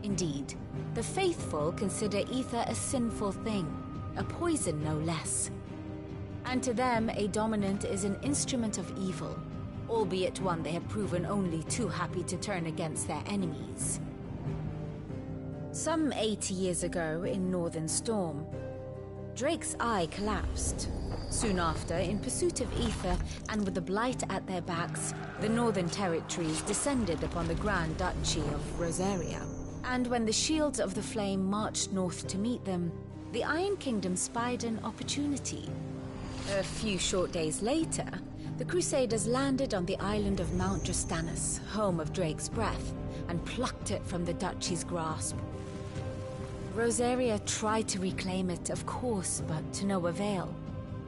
Indeed, the faithful consider ether a sinful thing, a poison no less. And to them, a dominant is an instrument of evil, albeit one they have proven only too happy to turn against their enemies. Some 80 years ago, in Northern Storm, Drake's eye collapsed. Soon after, in pursuit of ether, and with the Blight at their backs, the Northern Territories descended upon the Grand Duchy of Rosaria. And when the Shields of the Flame marched north to meet them, the Iron Kingdom spied an opportunity. A few short days later, the Crusaders landed on the island of Mount Justanus, home of Drake's Breath, and plucked it from the Duchy's grasp. Rosaria tried to reclaim it, of course, but to no avail.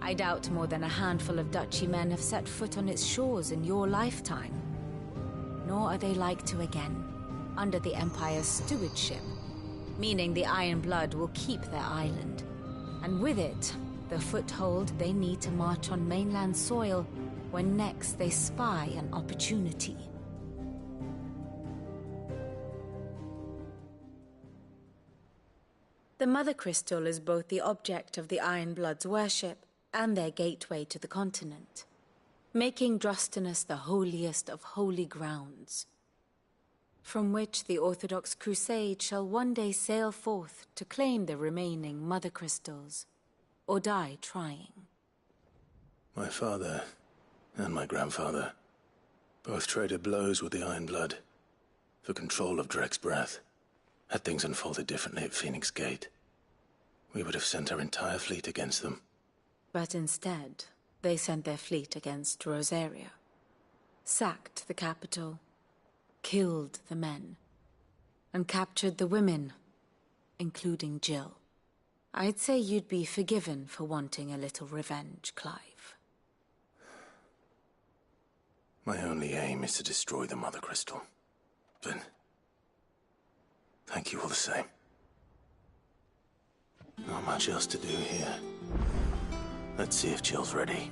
I doubt more than a handful of Duchy men have set foot on its shores in your lifetime. Nor are they like to again, under the Empire's stewardship, meaning the Iron Blood will keep their island, and with it, the foothold they need to march on mainland soil when next they spy an opportunity. The Mother Crystal is both the object of the Iron Blood's worship and their gateway to the continent, making Drostanus the holiest of holy grounds, from which the Orthodox Crusade shall one day sail forth to claim the remaining Mother Crystals, or die trying. My father and my grandfather both traded blows with the Iron Blood for control of Drake's Breath. Had things unfolded differently at Phoenix Gate, we would have sent our entire fleet against them. But instead, they sent their fleet against Rosaria, sacked the capital, killed the men, and captured the women, including Jill. I'd say you'd be forgiven for wanting a little revenge, Clive. My only aim is to destroy the Mother Crystal. But thank you all the same. Not much else to do here. Let's see if Jill's ready.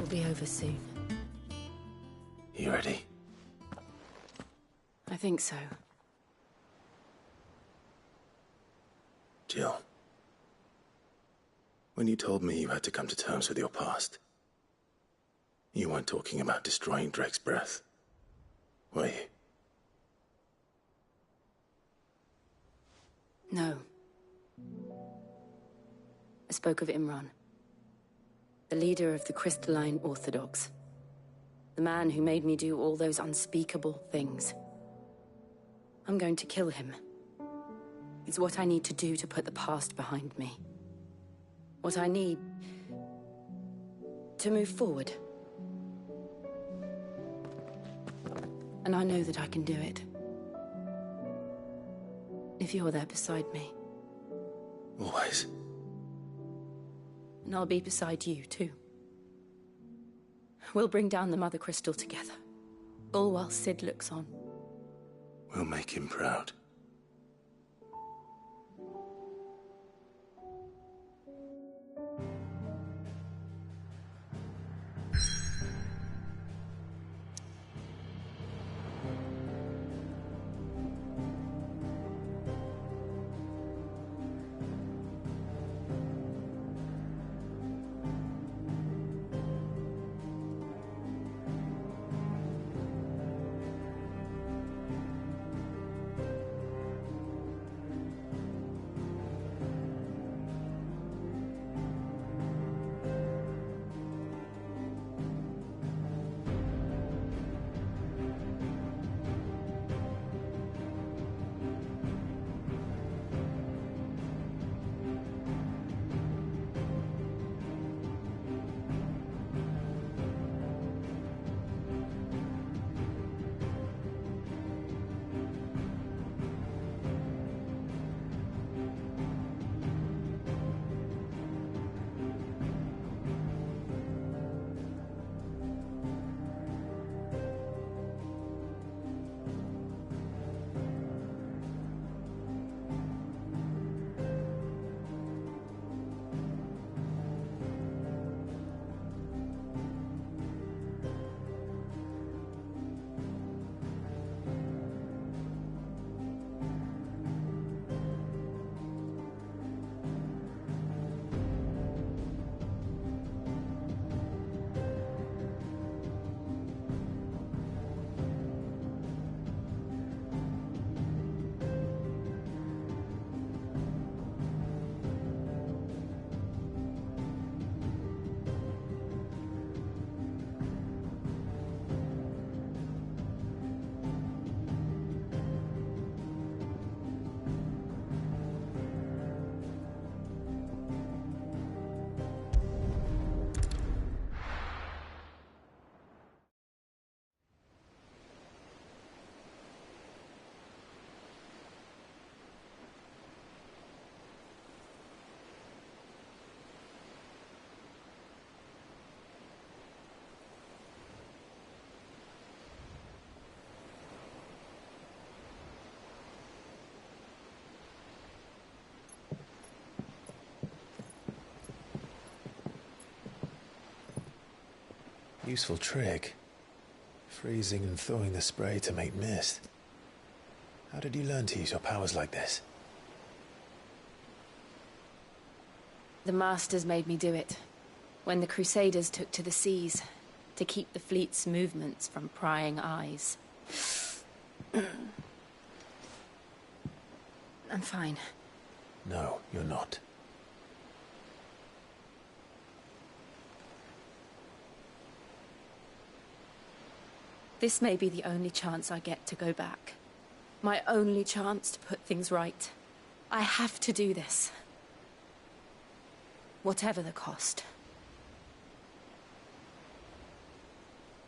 will be over soon. You ready? I think so. Jill, when you told me you had to come to terms with your past, you weren't talking about destroying Drake's breath, were you? No. I spoke of Imran, the leader of the Crystalline Orthodox. The man who made me do all those unspeakable things. I'm going to kill him. It's what I need to do to put the past behind me. What I need to move forward. And I know that I can do it. If you're there beside me. Always. And I'll be beside you, too. We'll bring down the Mother Crystal together. All while Sid looks on. We'll make him proud. Useful trick. Freezing and thawing the spray to make mist. How did you learn to use your powers like this? The Masters made me do it. When the Crusaders took to the seas, to keep the fleet's movements from prying eyes. I'm fine. No, you're not. This may be the only chance I get to go back. My only chance to put things right. I have to do this. Whatever the cost.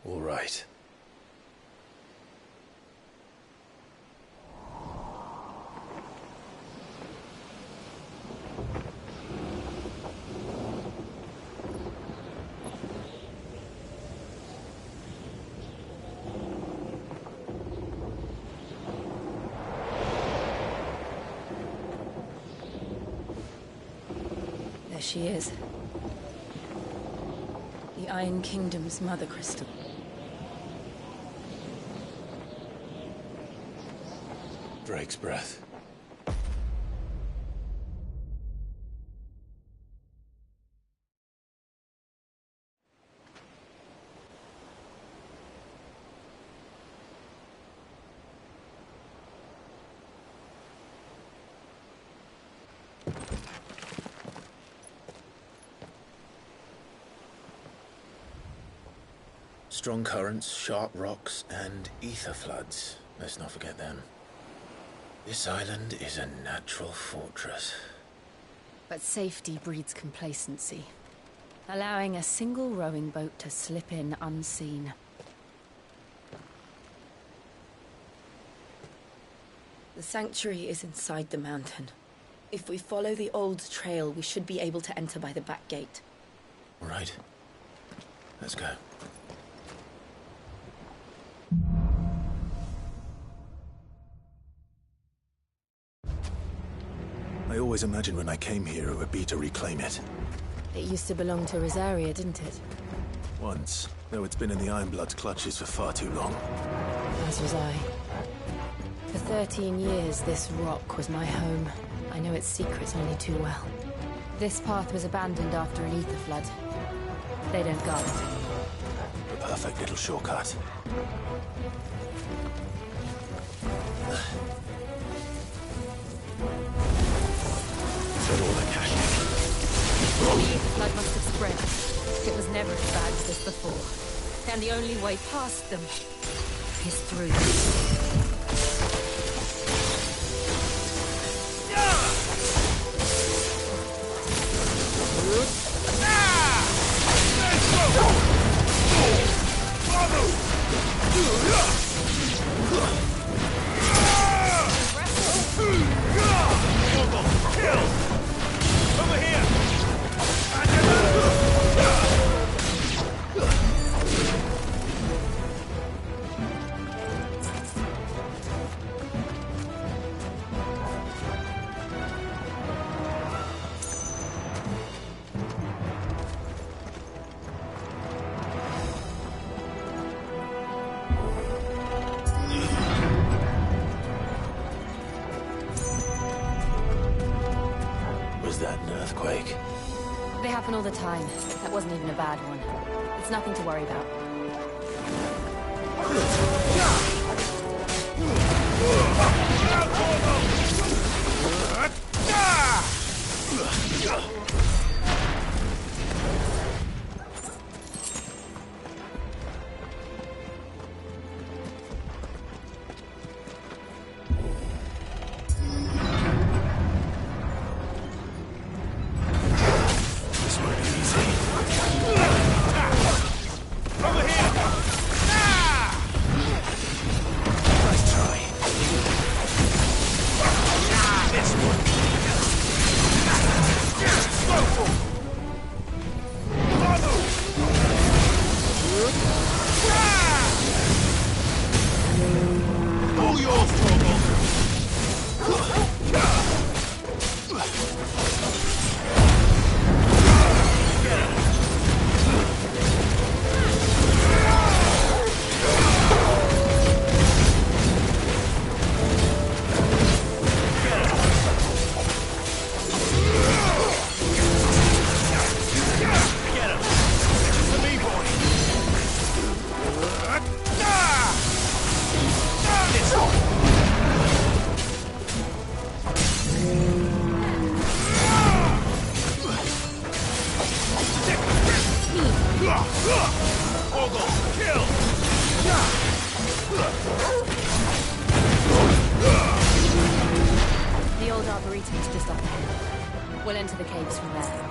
All right. There she is. The The Iron Kingdom's mother crystal. Drake's breath. Strong currents, sharp rocks, and ether floods. Let's not forget them. This island is a natural fortress. But safety breeds complacency, allowing a single rowing boat to slip in unseen. The sanctuary is inside the mountain. If we follow the old trail, we should be able to enter by the back gate. All right. Let's go. I always imagined when I came here it would be to reclaim it. It used to belong to Rosaria, didn't it? Once, though it's been in the Ironblood's clutches for far too long. As was I. For 13 years, this rock was my home. I know its secrets only too well. This path was abandoned after an ether flood. They don't guard it. The perfect little shortcut. Said all the cash. The ether flood must have spread. It was never as bad as this before. And the only way past them is through them. Was that an earthquake? They happen all the time. That wasn't even a bad one. It's nothing to worry about. The old Arboretum's just up ahead. We'll enter the caves from there.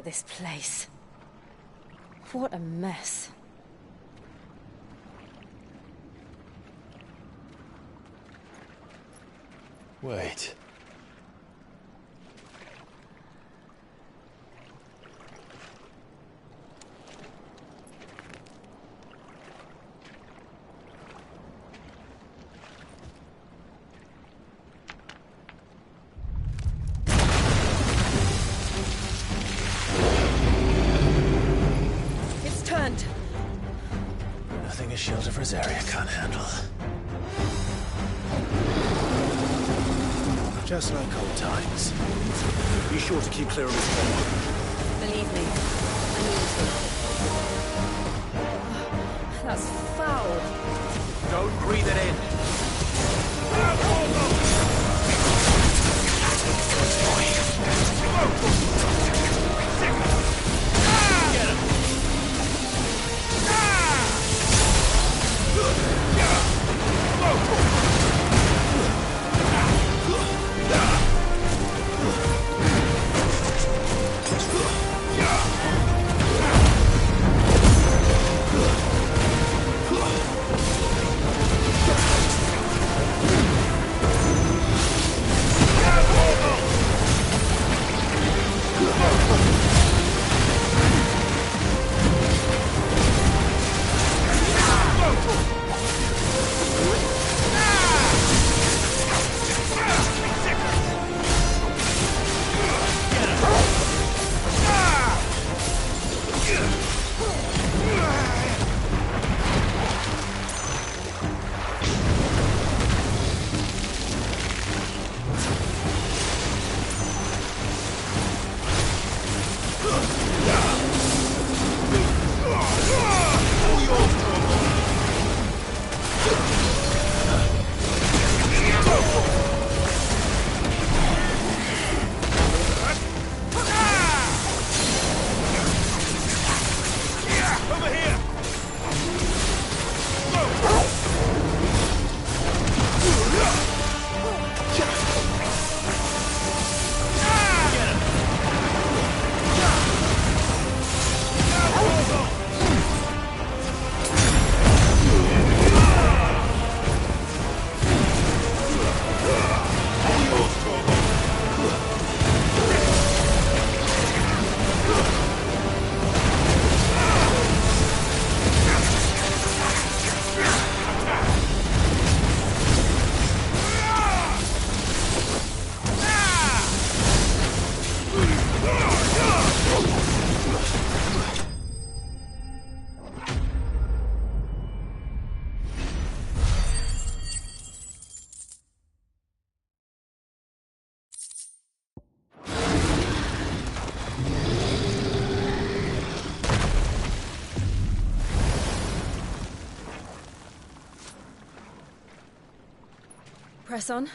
at this place. What a mess. Wait. It's turned. Nothing a shield of Rosaria can't handle. Just like old times. Be sure to keep clear of his corner. Believe me, I need to. That's foul. Don't breathe it in. Press on.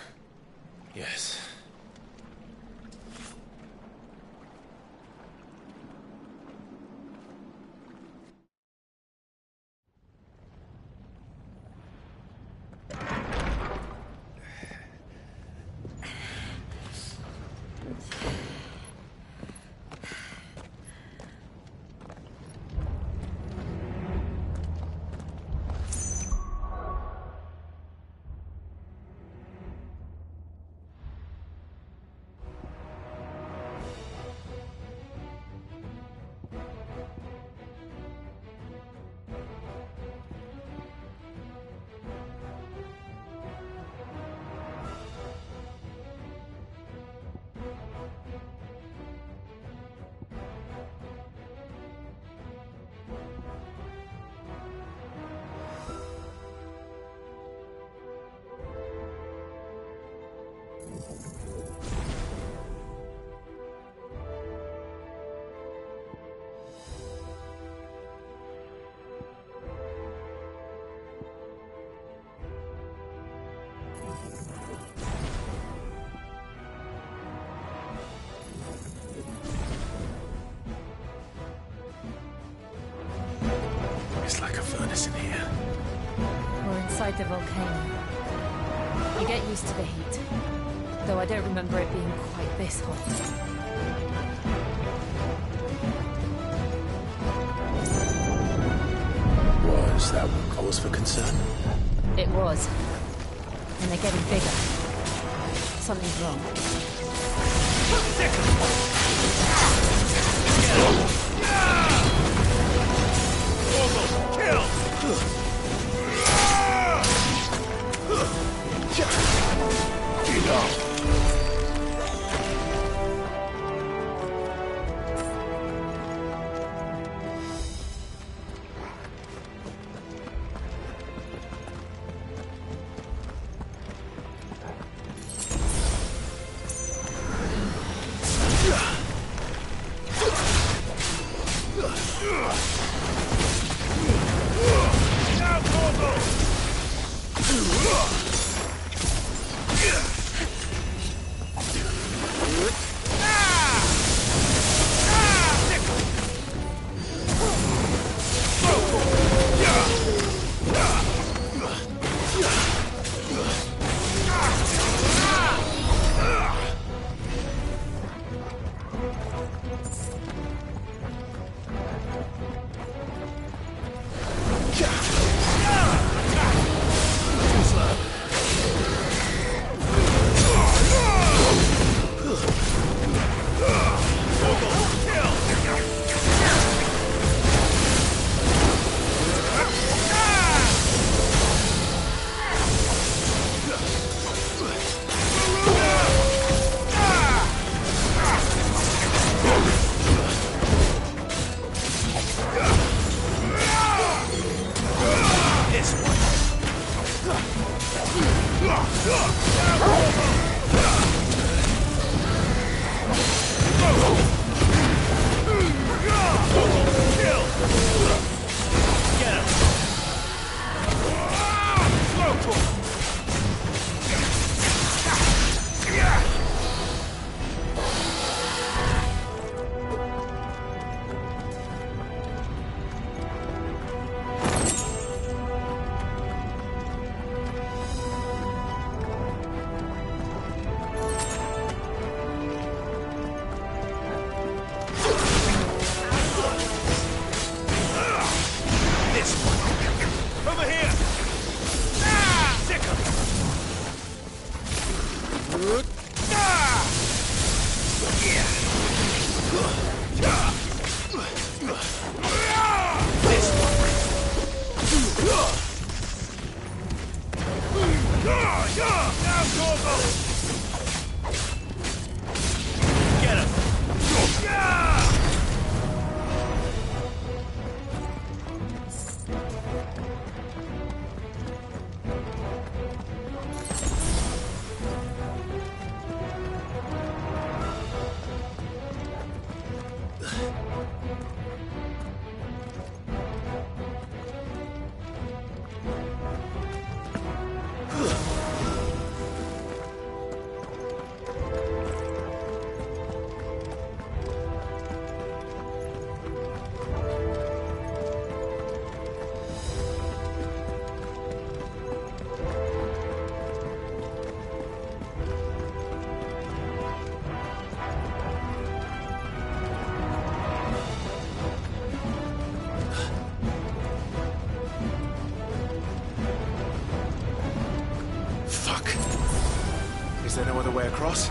Yes. It's like a furnace in here. We're inside the volcano. You get used to the heat, though I don't remember it being quite this hot. Was that cause for concern? It was. And they're getting bigger. Something's wrong. Kill! Enough. Is there no other way across?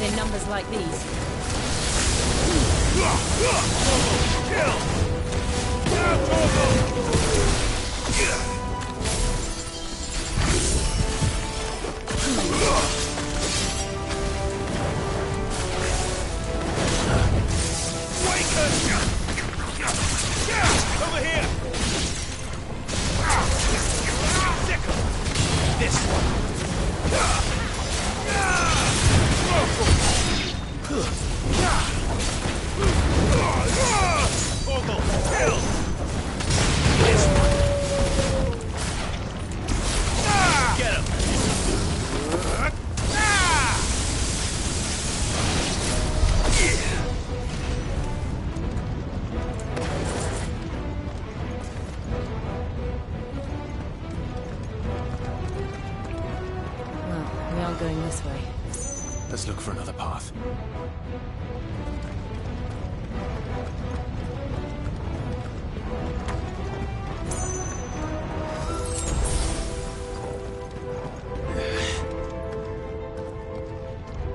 Not in numbers like these. Over here! This one! Ogle, kill! This one! Get him! We aren't going this way. Let's look for another path.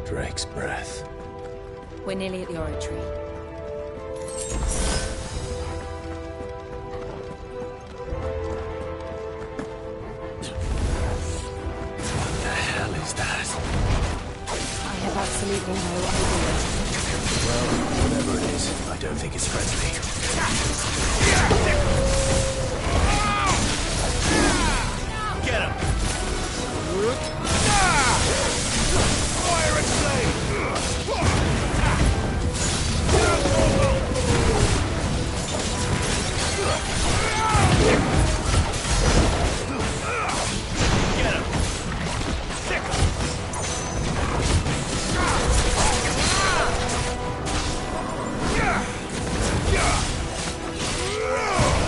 Drake's breath. We're nearly at the oratory. What the hell is that? I have absolutely no idea. Well, whatever it is, I don't think it's friendly. Get him! Fire and flame! Get him! Sick him!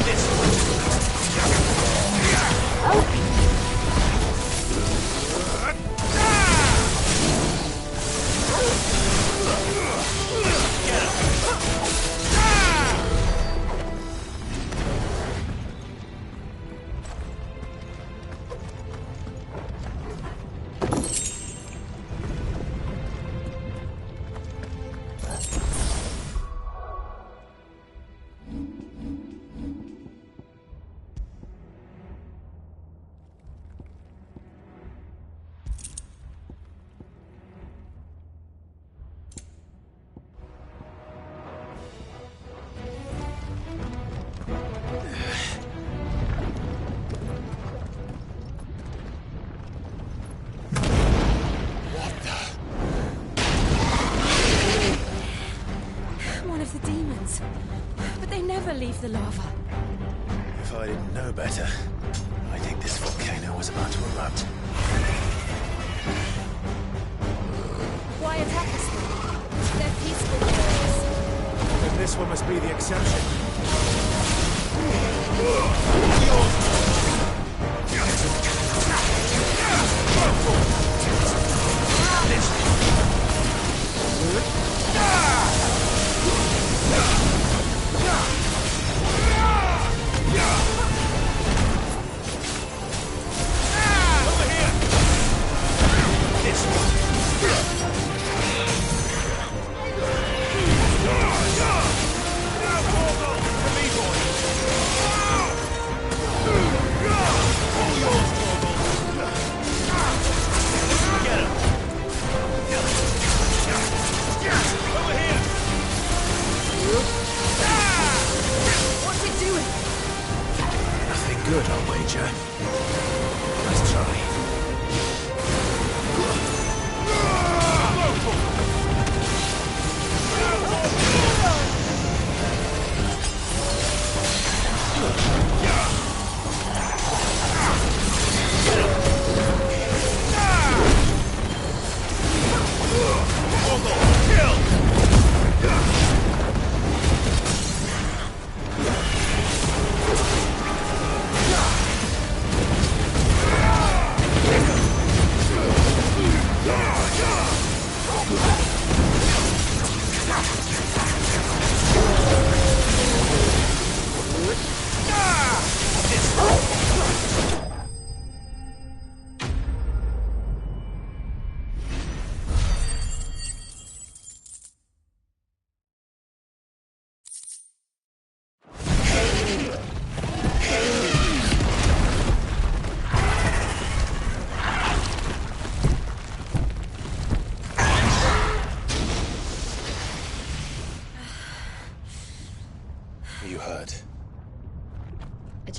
This One of the demons. But they never leave the lava. If I didn't know better, I think this volcano was about to erupt. Why attack us then? They're peaceful areas. Then this one must be the exception.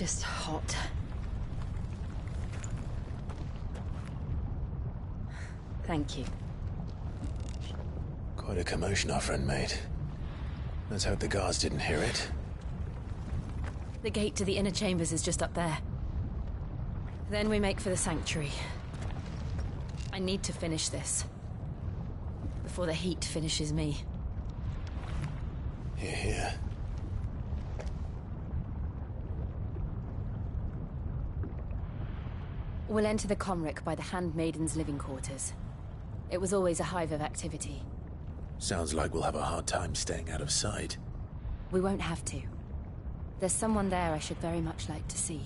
just hot. Thank you. Quite a commotion our friend made. Let's hope the guards didn't hear it. The gate to the inner chambers is just up there. Then we make for the sanctuary. I need to finish this. Before the heat finishes me. Hear, hear. We'll enter the Comric by the Handmaiden's living quarters. It was always a hive of activity. Sounds like we'll have a hard time staying out of sight. We won't have to. There's someone there I should very much like to see.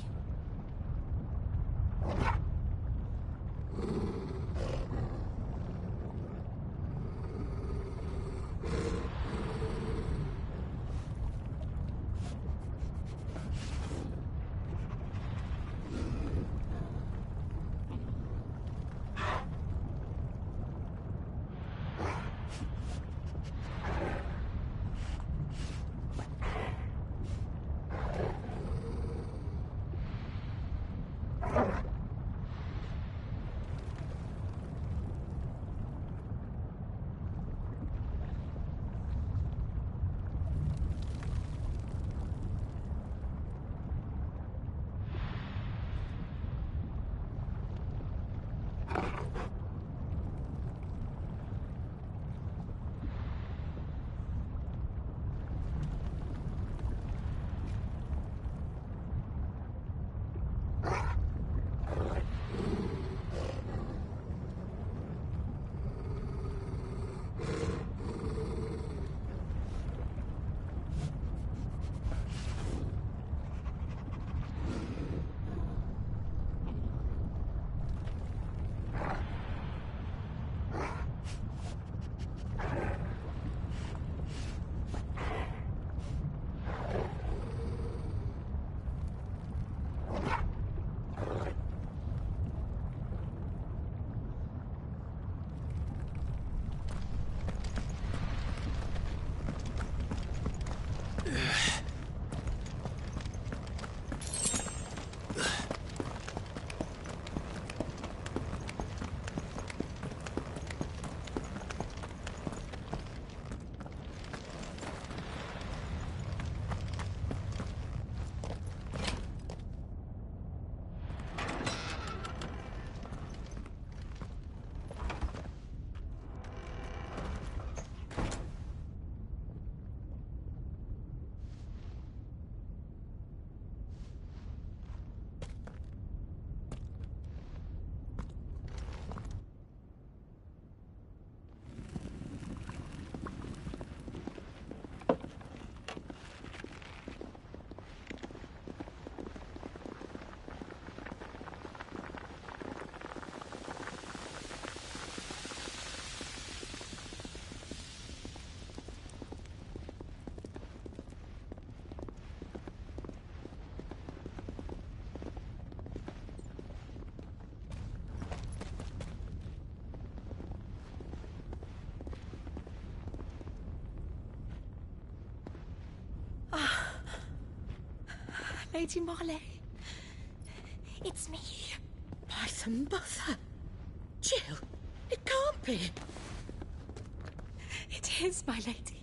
Lady Marley. It's me. By the mother. Jill, it can't be. It is, my lady.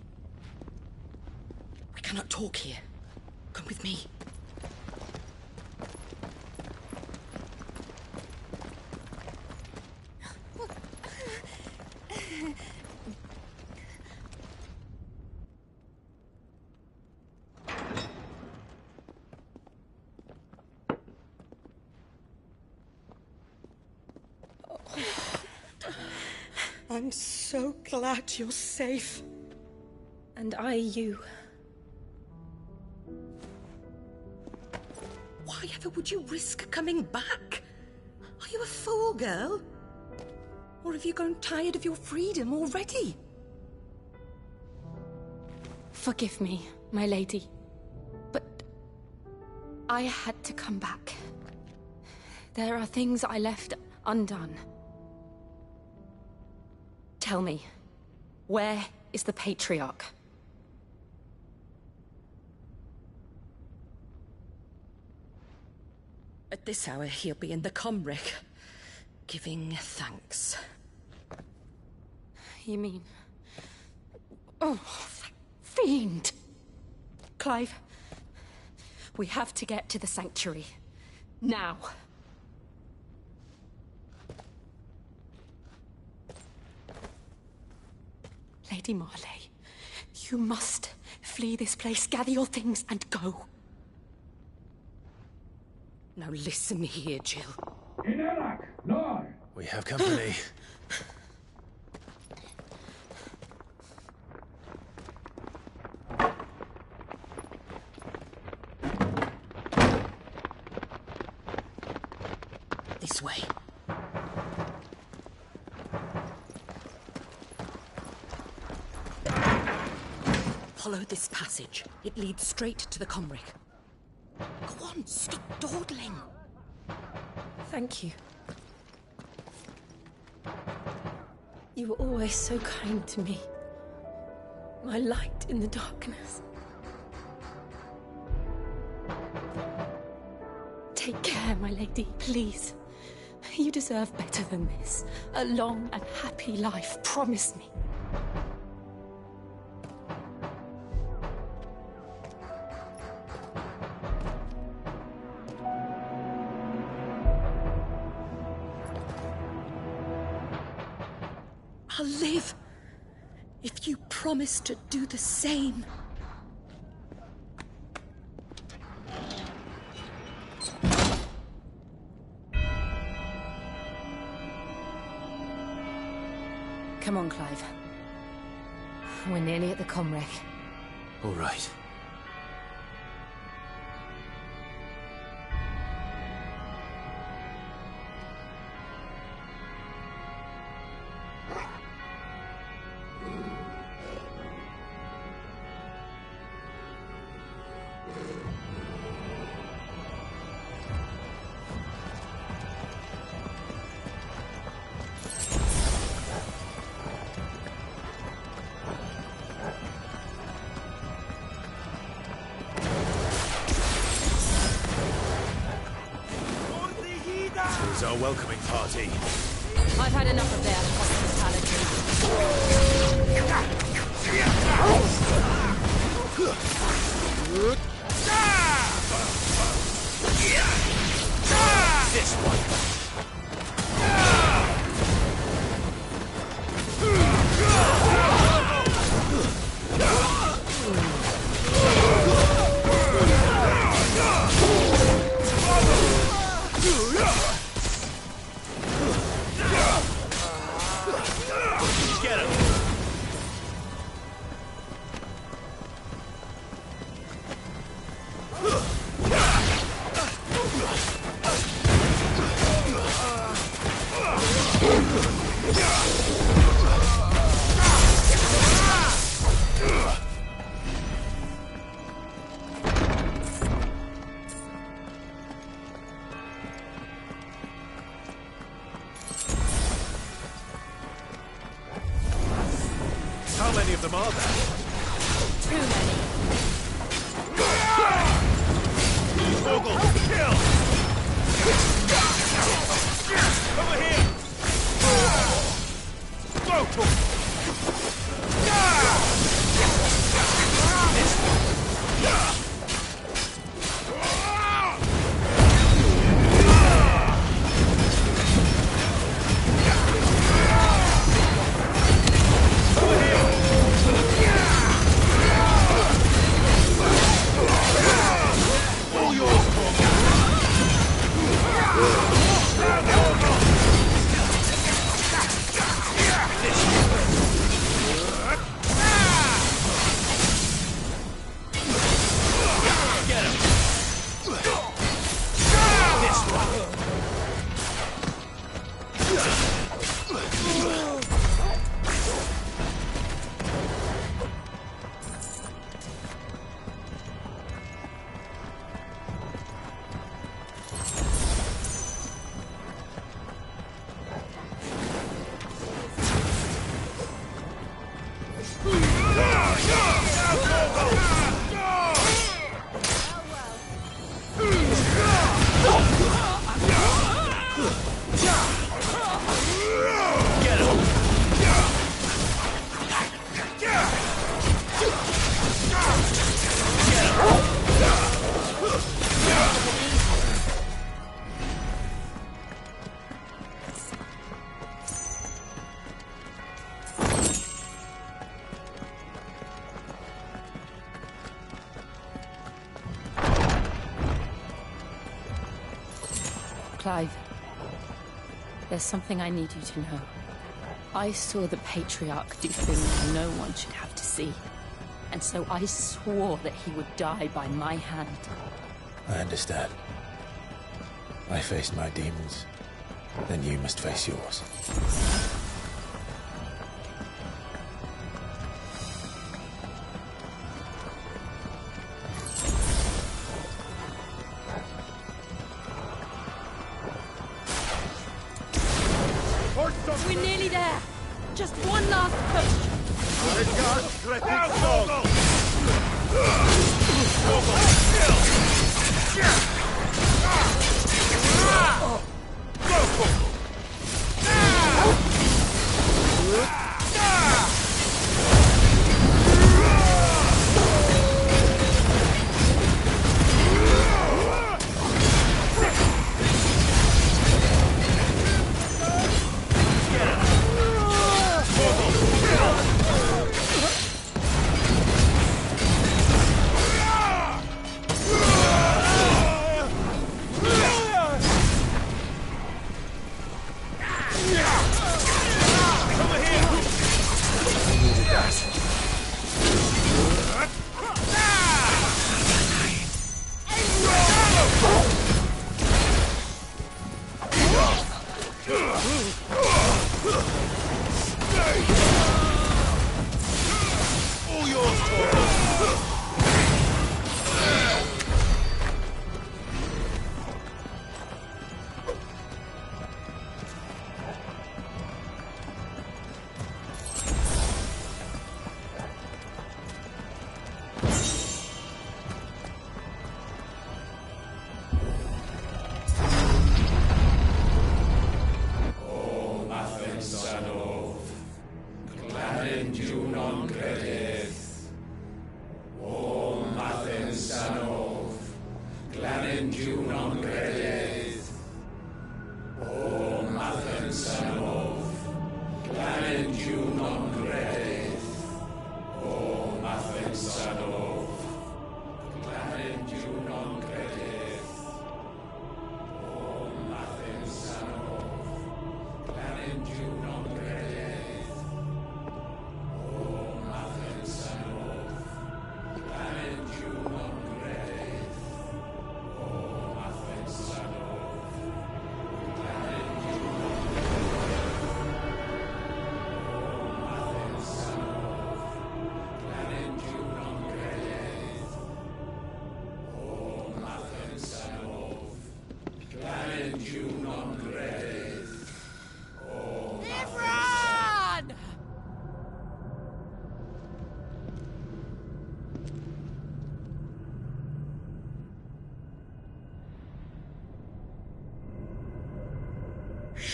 We cannot talk here. Come with me. I'm so glad you're safe. And you. Why ever would you risk coming back? Are you a fool, girl? Or have you grown tired of your freedom already? Forgive me, my lady. But I had to come back. There are things I left undone. Tell me, where is the Patriarch? At this hour, he'll be in the Comric, giving thanks. You mean... Oh, that fiend! Clive, we have to get to the sanctuary. Now. Lady Marley, you must flee this place, gather your things, and go. Now listen here, Jill. We have company. This way. Follow this passage. It leads straight to the Comric. Go on, stop dawdling. Thank you. You were always so kind to me. My light in the darkness. Take care, my lady, please. You deserve better than this. A long and happy life, promise me. I'll live if you promise to do the same. Come on, Clive. We're nearly at the Comric. All right. Here's our welcoming party. I've had enough of their hospitality. This one. Get him! How many of them are there? Too many. Ogle, kill! Over here! Go! All yours, This Clive, there's something I need you to know. I saw the Patriarch do things no one should have to see. And so I swore that he would die by my hand. I understand. I faced my demons. Then you must face yours. We're nearly there. Just one last push.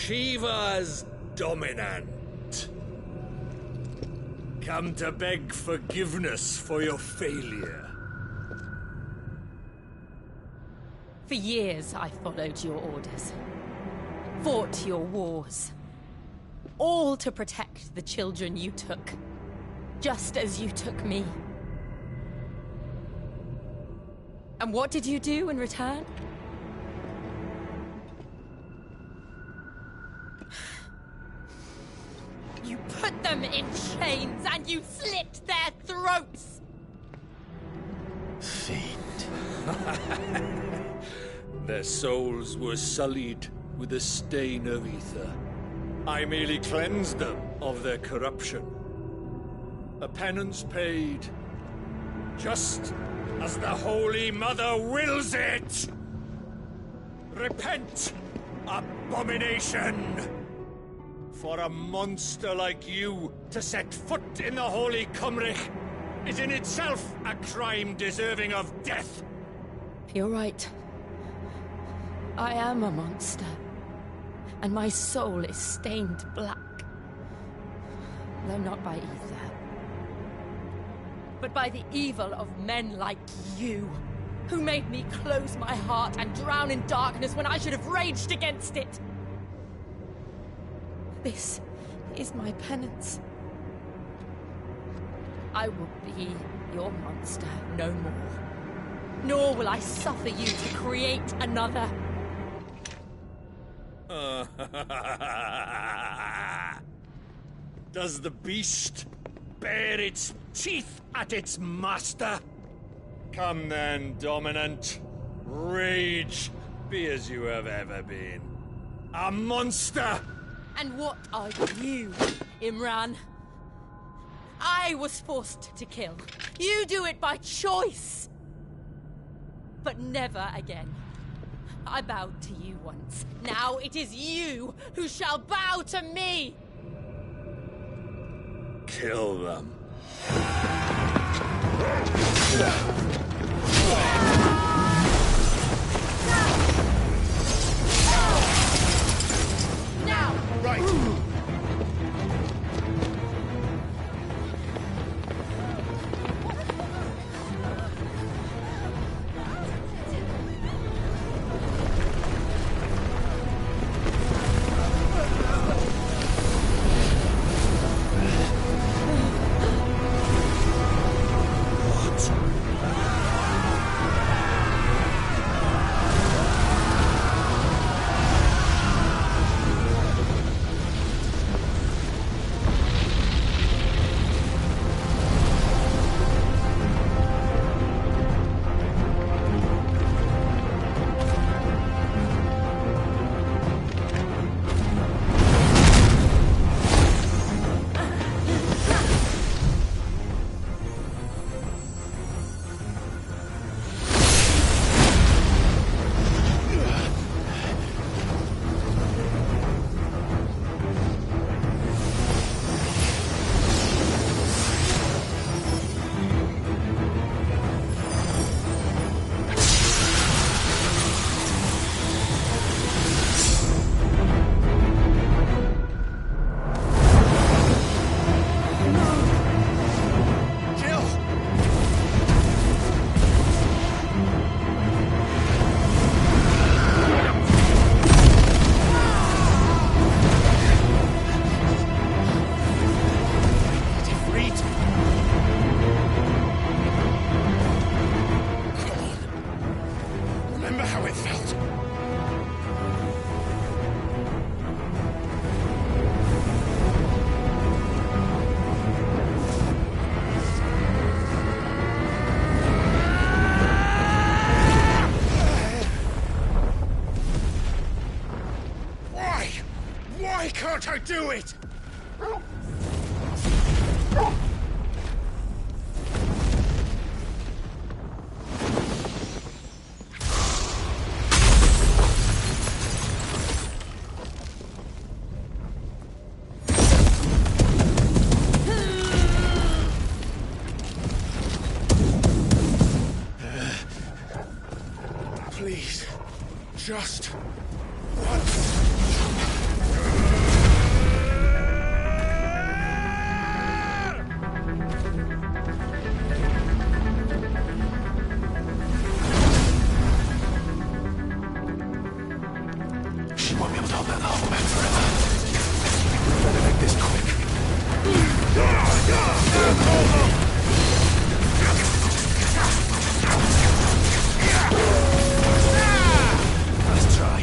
Shiva's dominant. Come to beg forgiveness for your failure. For years, I followed your orders. Fought your wars. All to protect the children you took. Just as you took me. And what did you do in return? You put them in chains and you slit their throats! Fiend. Their souls were sullied with the stain of ether. I merely cleansed them of their corruption. A penance paid, just as the Holy Mother wills it! Repent, abomination! For a monster like you to set foot in the Holy Cymric is in itself a crime deserving of death. You're right. I am a monster. And my soul is stained black. Though not by ether. But by the evil of men like you, who made me close my heart and drown in darkness when I should have raged against it. This is my penance. I will be your monster no more. Nor will I suffer you to create another. Does the beast bare its teeth at its master? Come then, Dominant. Rage, be as you have ever been. A monster! And what are you, Imran? I was forced to kill. You do it by choice. But never again. I bowed to you once. Now it is you who shall bow to me! Kill them. Now! Right! Can't I do it? Please, just once. Let's try.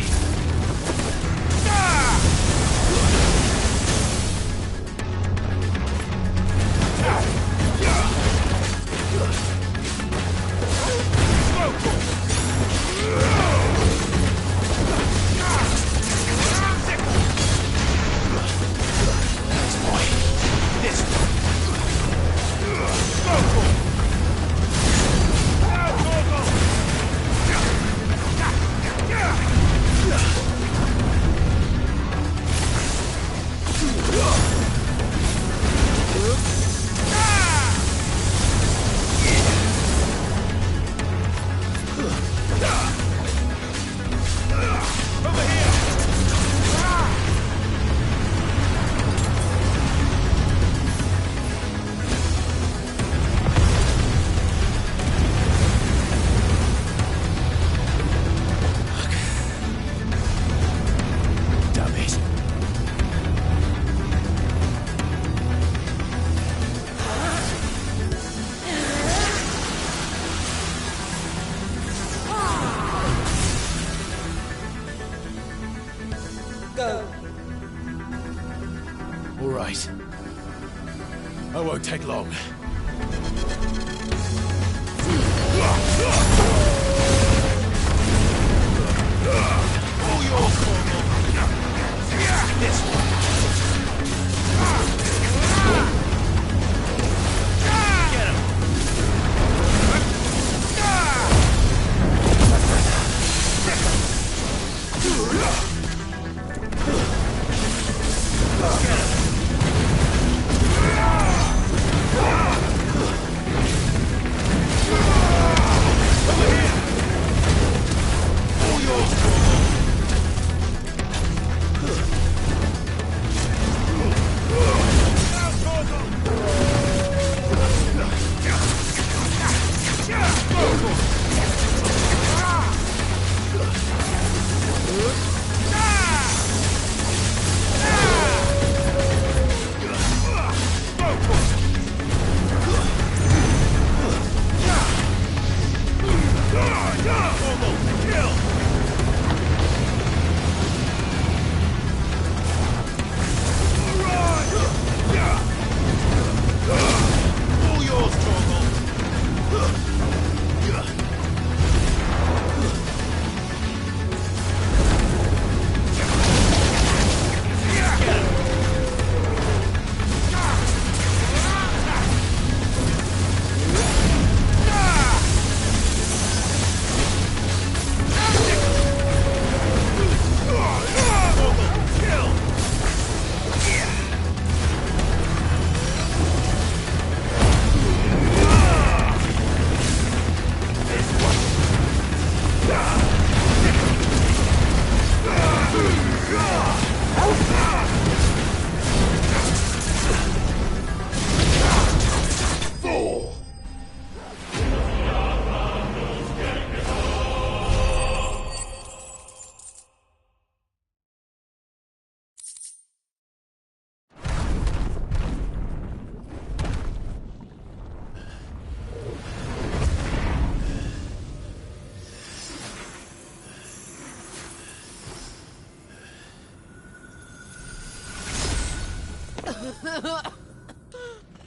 I won't take long. All yours, Cornwall. This one. Get him.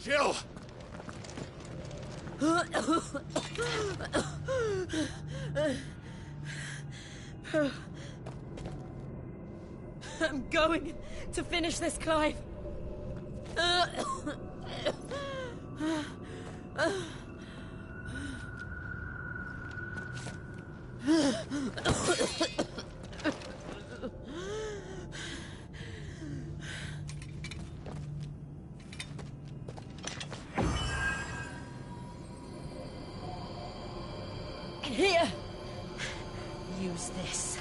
Jill! I'm going to finish this, Clive. Here! Use this.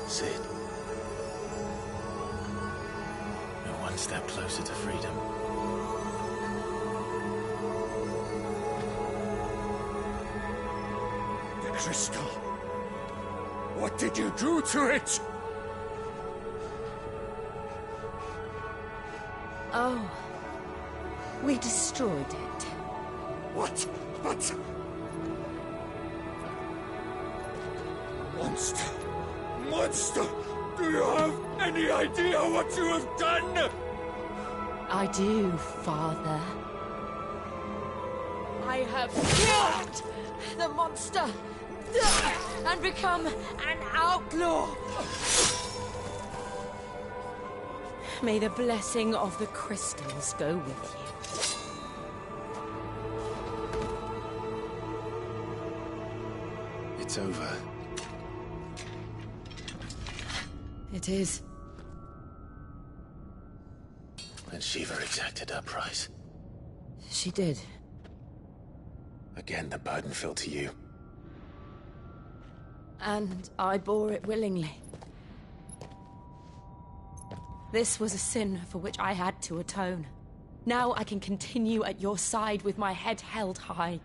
Sid. We're one step closer to freedom. The crystal. What did you do to it? Oh. We destroyed it. What? But... Monster! Monster! Do you have any idea what you have done? I do, Father. I have killed the monster and become an outlaw. May the blessing of the crystals go with you. It's over. It is. And Shiva exacted her price. She did. Again, the burden fell to you. And I bore it willingly. This was a sin for which I had to atone. Now I can continue at your side with my head held high.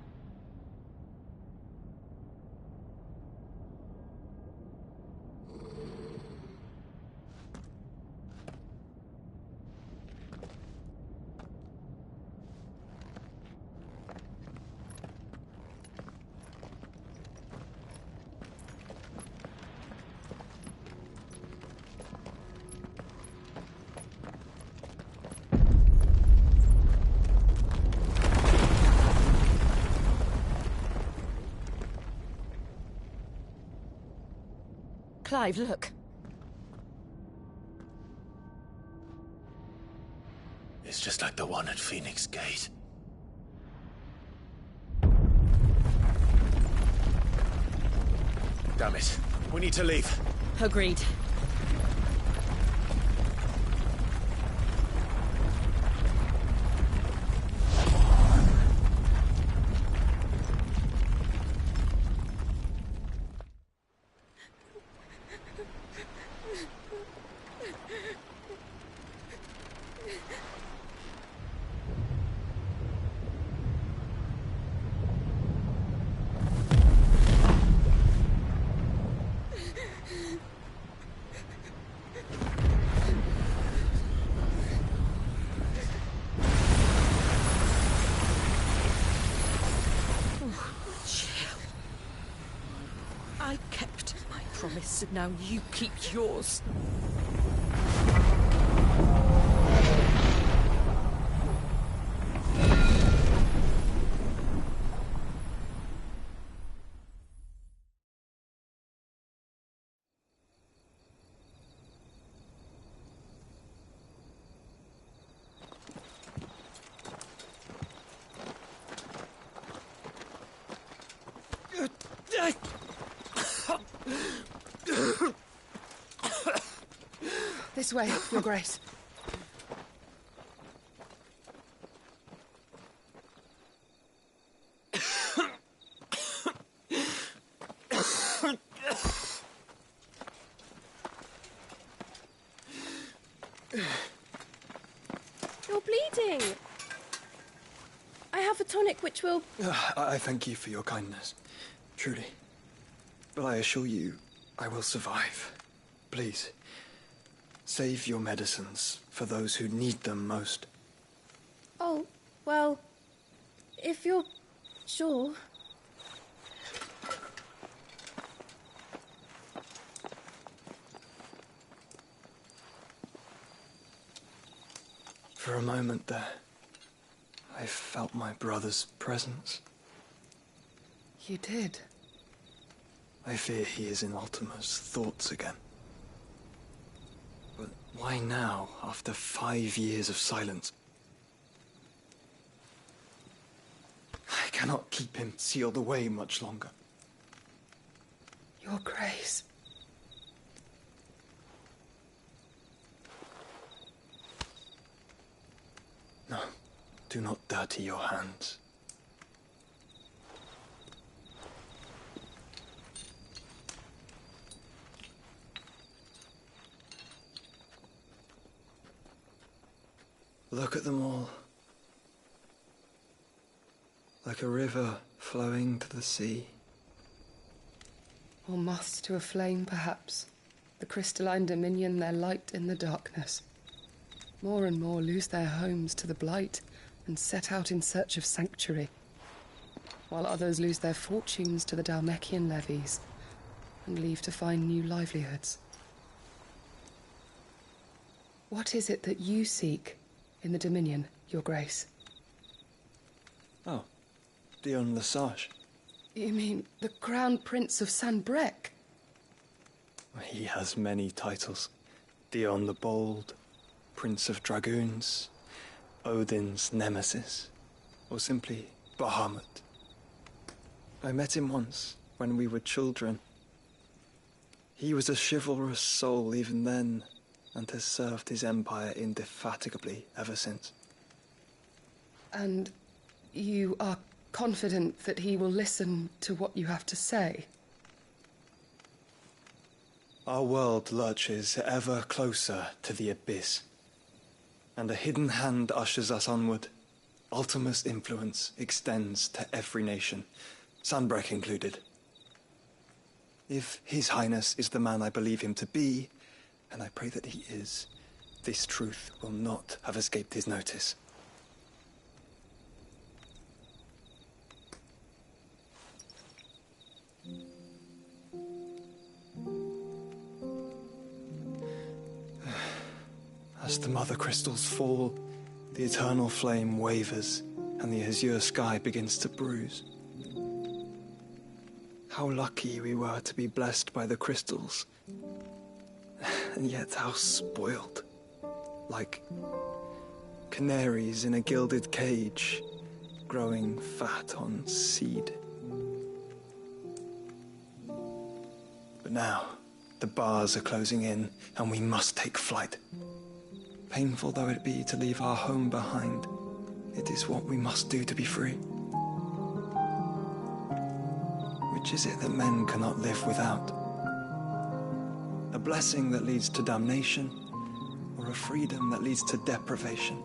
Clive, look. It's just like the one at Phoenix Gate. Damn it. We need to leave. Agreed. I kept my promise, and now you keep yours. This way, Your Grace. You're bleeding. I have a tonic which will... I thank you for your kindness, truly. But I assure you, I will survive. Please, save your medicines for those who need them most. Oh, well, if you're sure... For a moment there, I felt my brother's presence. You did? I fear he is in Ultima's thoughts again. But why now, after 5 years of silence? I cannot keep him sealed away much longer. Your Grace. No, do not dirty your hands. Look at them all. Like a river flowing to the sea. Or moths to a flame, perhaps. The crystalline dominion their light in the darkness. More and more lose their homes to the blight and set out in search of sanctuary, while others lose their fortunes to the Dalmekian levies and leave to find new livelihoods. What is it that you seek in the Dominion, Your Grace? Oh, Dion Lesage. You mean the Crown Prince of Sanbrec? He has many titles. Dion the Bold, Prince of Dragoons, Odin's Nemesis, or simply Bahamut. I met him once when we were children. He was a chivalrous soul even then, and has served his empire indefatigably ever since. And you are confident that he will listen to what you have to say? Our world lurches ever closer to the abyss, and a hidden hand ushers us onward. Ultima's influence extends to every nation, Sanbreque included. If His Highness is the man I believe him to be, and I pray that he is, this truth will not have escaped his notice. As the mother crystals fall, the eternal flame wavers, and the azure sky begins to bruise. How lucky we were to be blessed by the crystals, and yet how spoiled. Like canaries in a gilded cage, growing fat on seed. But now, the bars are closing in, and we must take flight. Painful though it be to leave our home behind, it is what we must do to be free. Which is it that men cannot live without? A blessing that leads to damnation, or a freedom that leads to deprivation?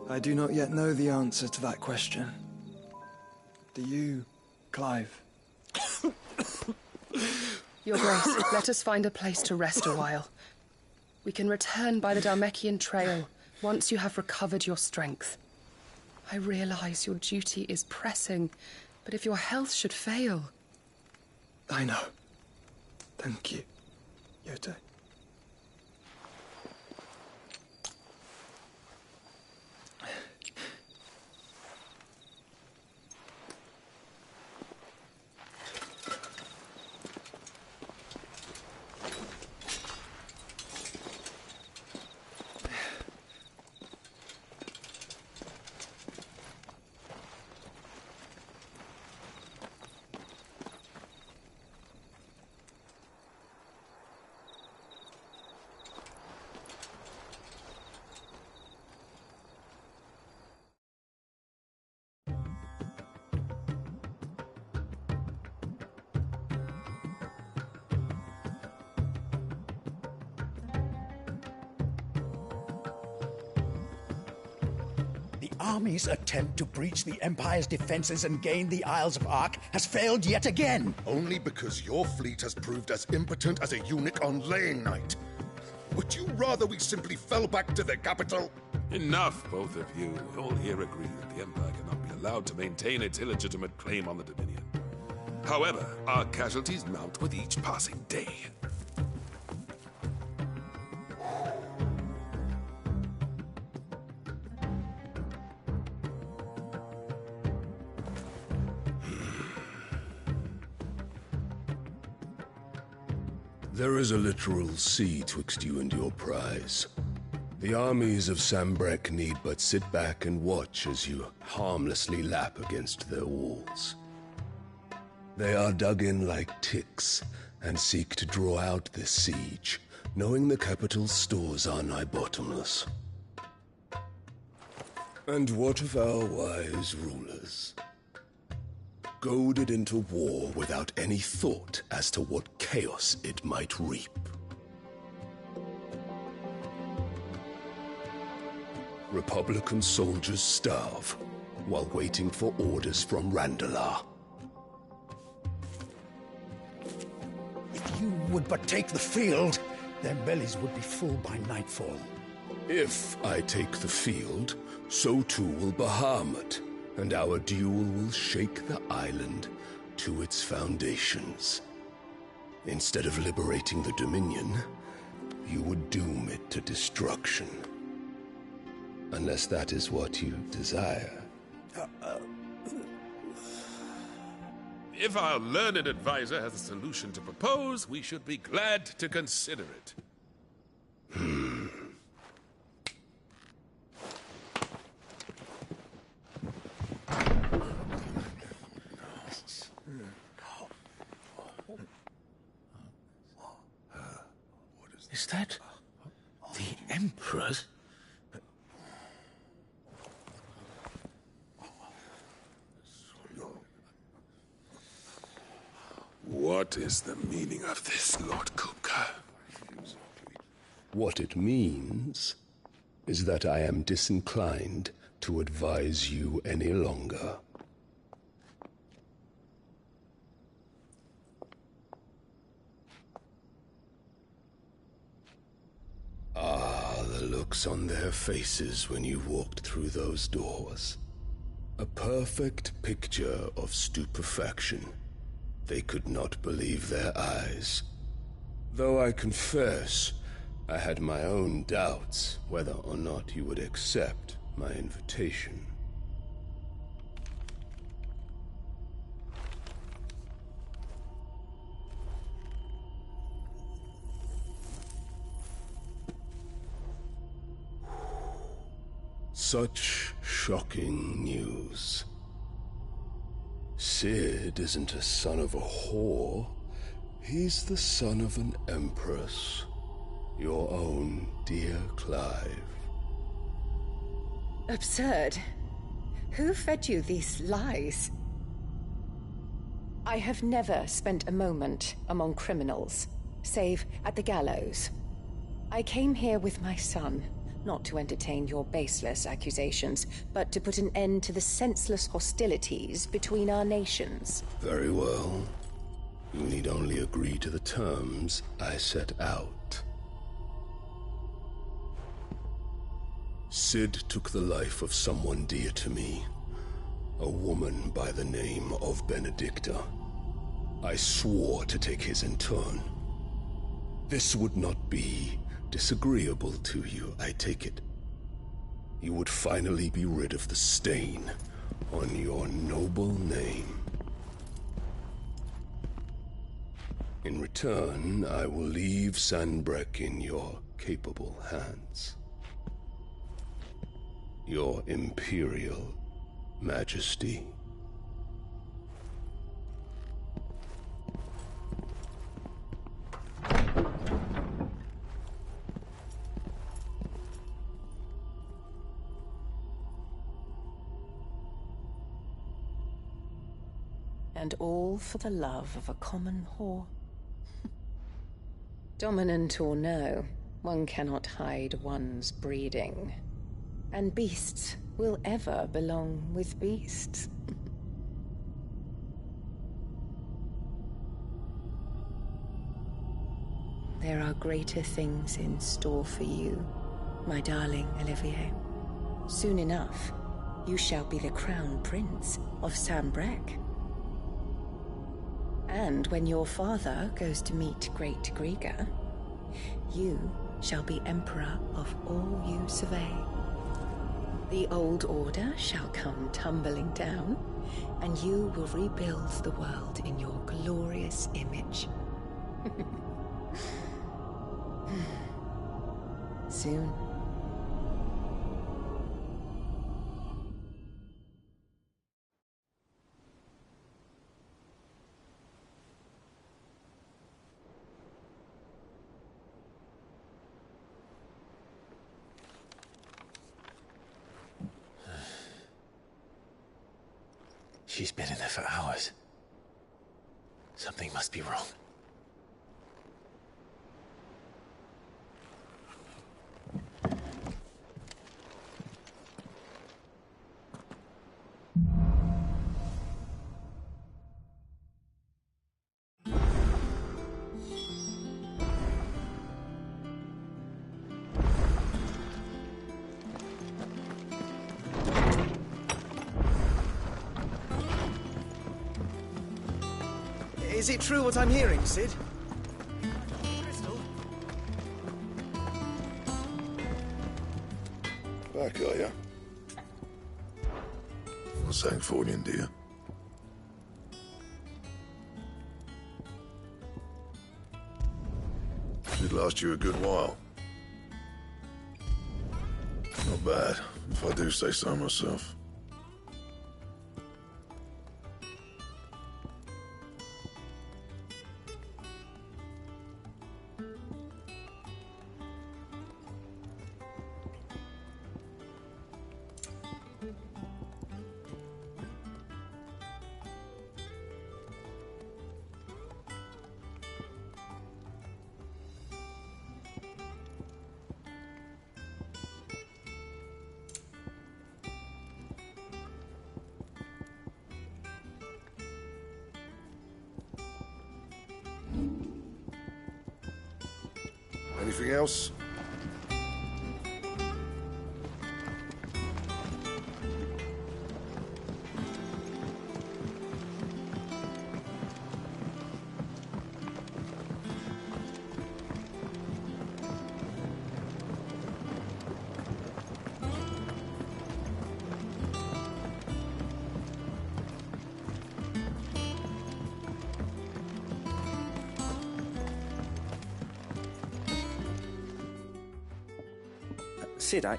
I do not yet know the answer to that question. Do you, Clive? Your Grace, let us find a place to rest a while. We can return by the Dalmekian trail once you have recovered your strength. I realize your duty is pressing, but if your health should fail... I know. Thank you, Yote. Army's attempt to breach the Empire's defenses and gain the Isles of Ark has failed yet again. Only because your fleet has proved as impotent as a eunuch on laying night. Would you rather we simply fell back to the capital? Enough, both of you. All here agree that the Empire cannot be allowed to maintain its illegitimate claim on the Dominion. However, our casualties mount with each passing day. There is a literal sea twixt you and your prize. The armies of Sanbreque need but sit back and watch as you harmlessly lap against their walls. They are dug in like ticks and seek to draw out this siege, knowing the capital's stores are nigh bottomless. And what of our wise rulers? Goaded into war without any thought as to what chaos it might reap. Republican soldiers starve while waiting for orders from Randalar. If you would but take the field, their bellies would be full by nightfall. If I take the field, so too will Bahamut, and our duel will shake the island to its foundations. Instead of liberating the Dominion, you would doom it to destruction. Unless that is what you desire. If our learned advisor has a solution to propose, we should be glad to consider it. Is that the Emperor's? What is the meaning of this, Lord Kupka? What it means is that I am disinclined to advise you any longer. Ah, the looks on their faces when you walked through those doors. A perfect picture of stupefaction. They could not believe their eyes. Though I confess, I had my own doubts whether or not you would accept my invitation. Such shocking news. Cid isn't a son of a whore. He's the son of an empress. Your own dear Clive. Absurd. Who fed you these lies? I have never spent a moment among criminals, save at the gallows. I came here with my son, not to entertain your baseless accusations, but to put an end to the senseless hostilities between our nations. Very well. You need only agree to the terms I set out. Cid took the life of someone dear to me, a woman by the name of Benedicta. I swore to take his in turn. This would not be disagreeable to you, I take it. You would finally be rid of the stain on your noble name. In return, I will leave Sanbreque in your capable hands. Your Imperial Majesty. And all for the love of a common whore. Dominant or no, one cannot hide one's breeding. And beasts will ever belong with beasts. There are greater things in store for you, my darling Olivier. Soon enough, you shall be the crown prince of Sanbreque. And when your father goes to meet Great Grieger, you shall be emperor of all you survey. The old order shall come tumbling down, and you will rebuild the world in your glorious image. Soon. She's been in there for hours. Something must be wrong. Is it true what I'm hearing, Cid? Crystal? Back, are ya? What's Sancfordian, dear? Should last you a good while. Not bad, if I do say so myself. Anything else? Sid, I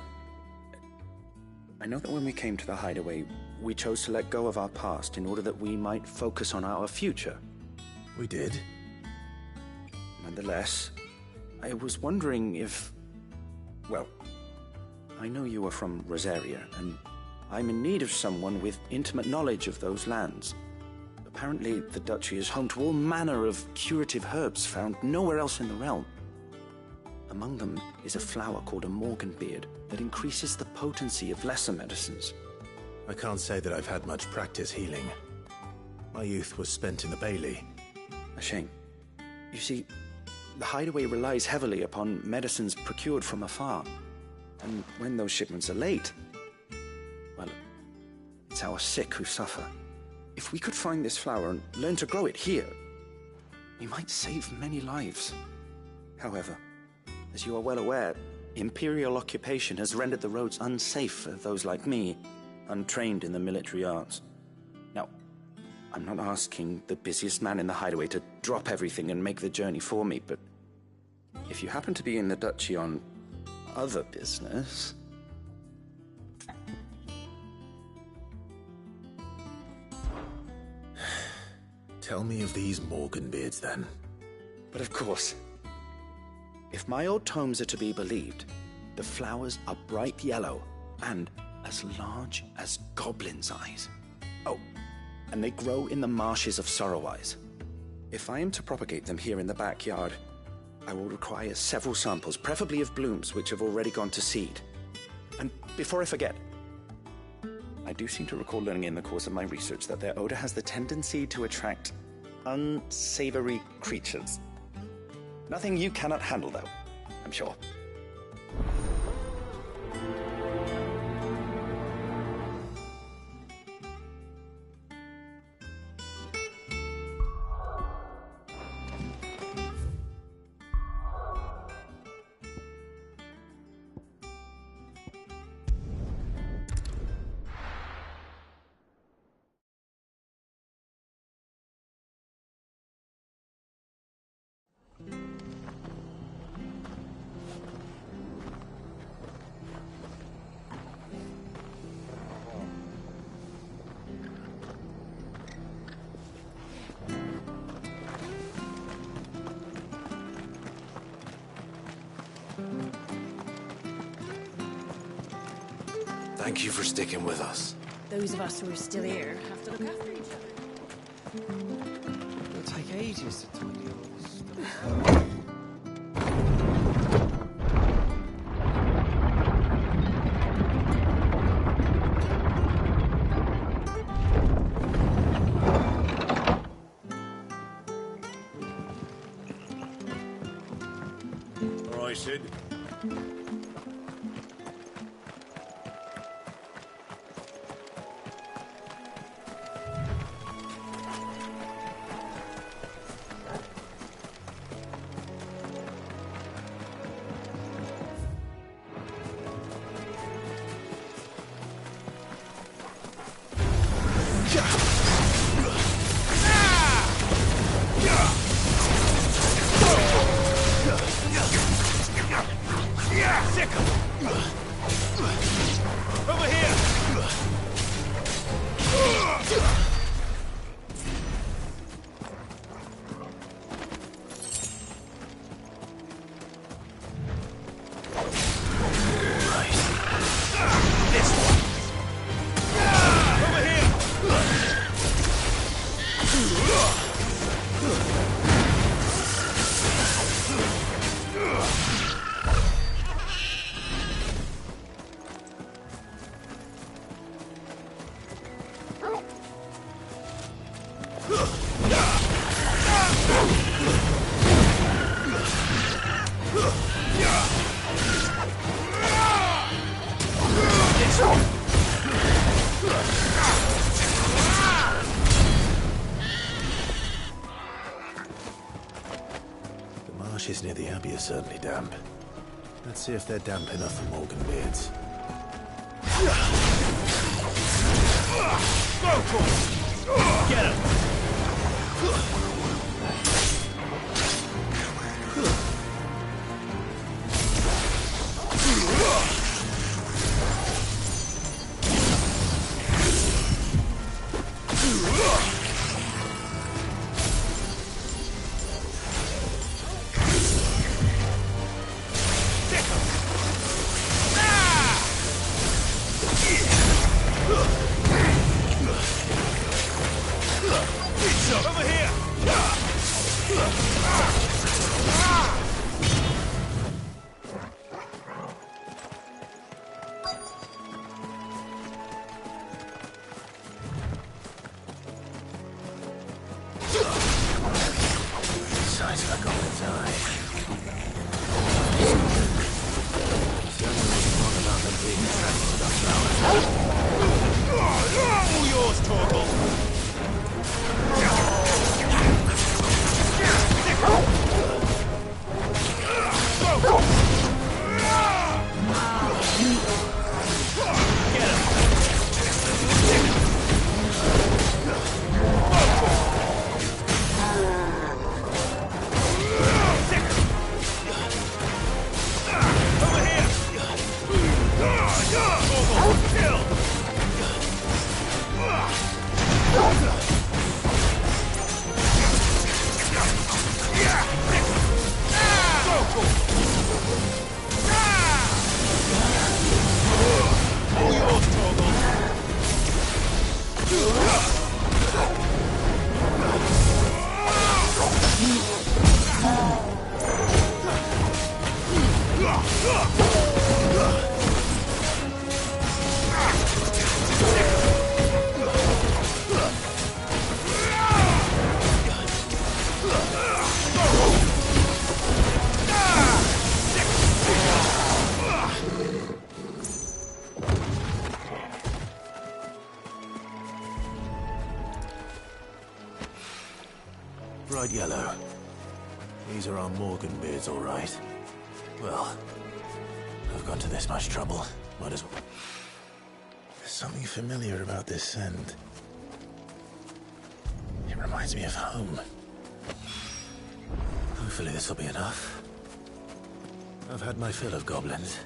know that when we came to the hideaway, we chose to let go of our past in order that we might focus on our future. We did. Nonetheless, I was wondering if... Well, I know you are from Rosaria, and I'm in need of someone with intimate knowledge of those lands. Apparently, the duchy is home to all manner of curative herbs found nowhere else in the realm. Among them is a flower called a morganbeard that increases the potency of lesser medicines. I can't say that I've had much practice healing. My youth was spent in the Bailey. A shame. You see, the hideaway relies heavily upon medicines procured from afar. And when those shipments are late, well, it's our sick who suffer. If we could find this flower and learn to grow it here, we might save many lives. However, as you are well aware, imperial occupation has rendered the roads unsafe for those like me, untrained in the military arts. Now, I'm not asking the busiest man in the hideaway to drop everything and make the journey for me, but if you happen to be in the duchy on other business... Tell me of these morganbeards, then. But of course... If my old tomes are to be believed, the flowers are bright yellow and as large as goblins' eyes. Oh, and they grow in the marshes of Sorrowwise. If I am to propagate them here in the backyard, I will require several samples, preferably of blooms which have already gone to seed. And before I forget, I do seem to recall learning in the course of my research that their odor has the tendency to attract unsavory creatures. Nothing you cannot handle, though, I'm sure. Thank you for sticking with us. Those of us who are still here have to look after each other. It'll take ages to tidy all this stuff. All right, Sid. The marshes near the Abbey are certainly damp. Let's see if they're damp enough for Morgan beards. Go for it! Get him! Over here! Size of a goblin's eye. Certainly wasn't wrong about them being attracted to the flowers. All yours, Torgal! Bright yellow. These are our Morgan beards, all right. Well, I've gone to this much trouble. Might as well. There's something familiar about this scent. It reminds me of home. Hopefully this will be enough. I've had my fill of goblins.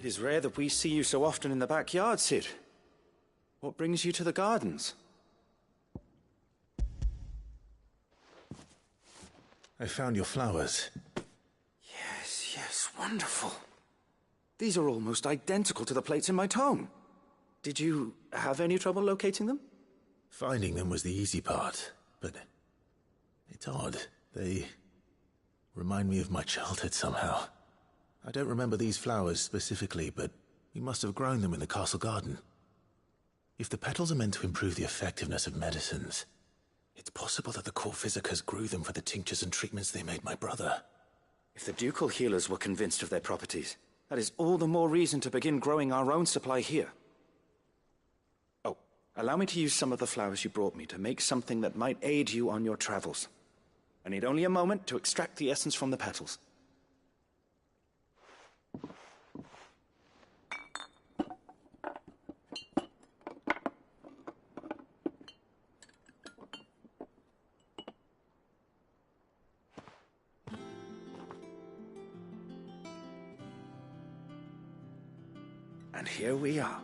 It is rare that we see you so often in the backyard, Cid. What brings you to the gardens? I found your flowers. Yes, wonderful. These are almost identical to the plates in my tome. Did you have any trouble locating them? Finding them was the easy part, but it's odd. They remind me of my childhood somehow. I don't remember these flowers specifically, but we must have grown them in the castle garden. If the petals are meant to improve the effectiveness of medicines, it's possible that the court visitors grew them for the tinctures and treatments they made my brother. If the ducal healers were convinced of their properties, that is all the more reason to begin growing our own supply here. Oh, Allow me to use some of the flowers you brought me to make something that might aid you on your travels. I need only a moment to extract the essence from the petals. And here we are.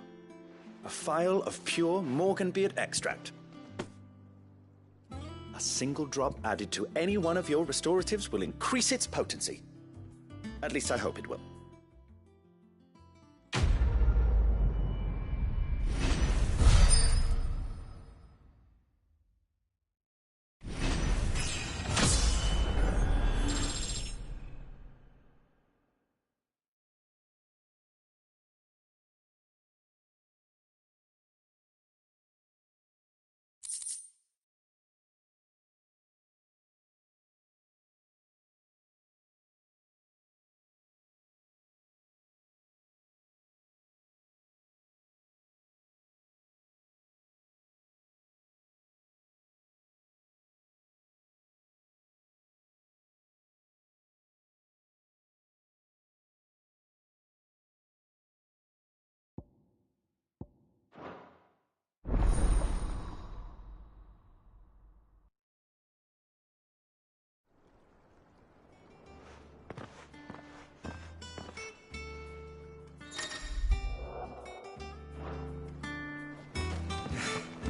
A phial of pure Morganbeard extract. A single drop added to any one of your restoratives will increase its potency. At least I hope it will.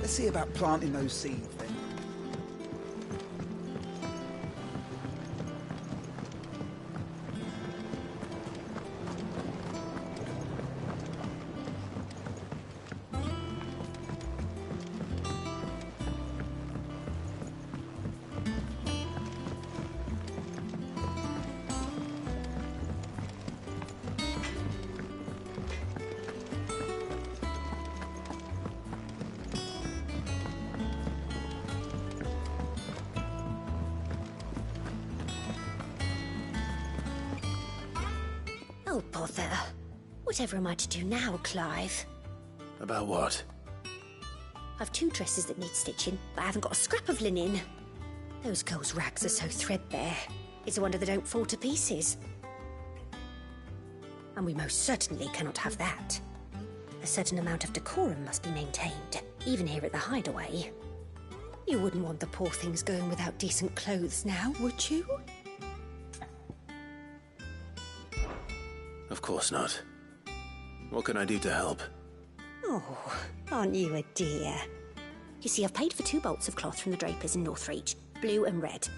Let's see about planting those seeds then. Oh, bother. Whatever am I to do now, Clive? About what? I've 2 dresses that need stitching, but I haven't got a scrap of linen. Those girls' rags are so threadbare. It's a wonder they don't fall to pieces. And we most certainly cannot have that. A certain amount of decorum must be maintained, even here at the Hideaway. You wouldn't want the poor things going without decent clothes now, would you? Of course not. What can I do to help? Oh, aren't you a dear? You see, I've paid for 2 bolts of cloth from the drapers in Northreach, blue and red.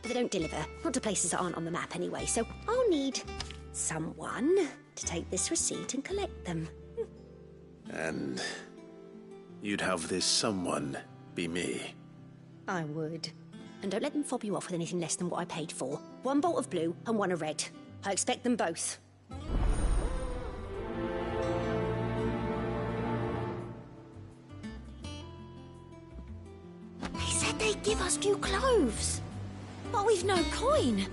But they don't deliver, not to places that aren't on the map anyway, so I'll need someone to take this receipt and collect them. And you'd have this someone be me? I would. And don't let them fob you off with anything less than what I paid for. 1 bolt of blue and 1 of red. I expect them both. They said they'd give us new clothes. But we've no coin.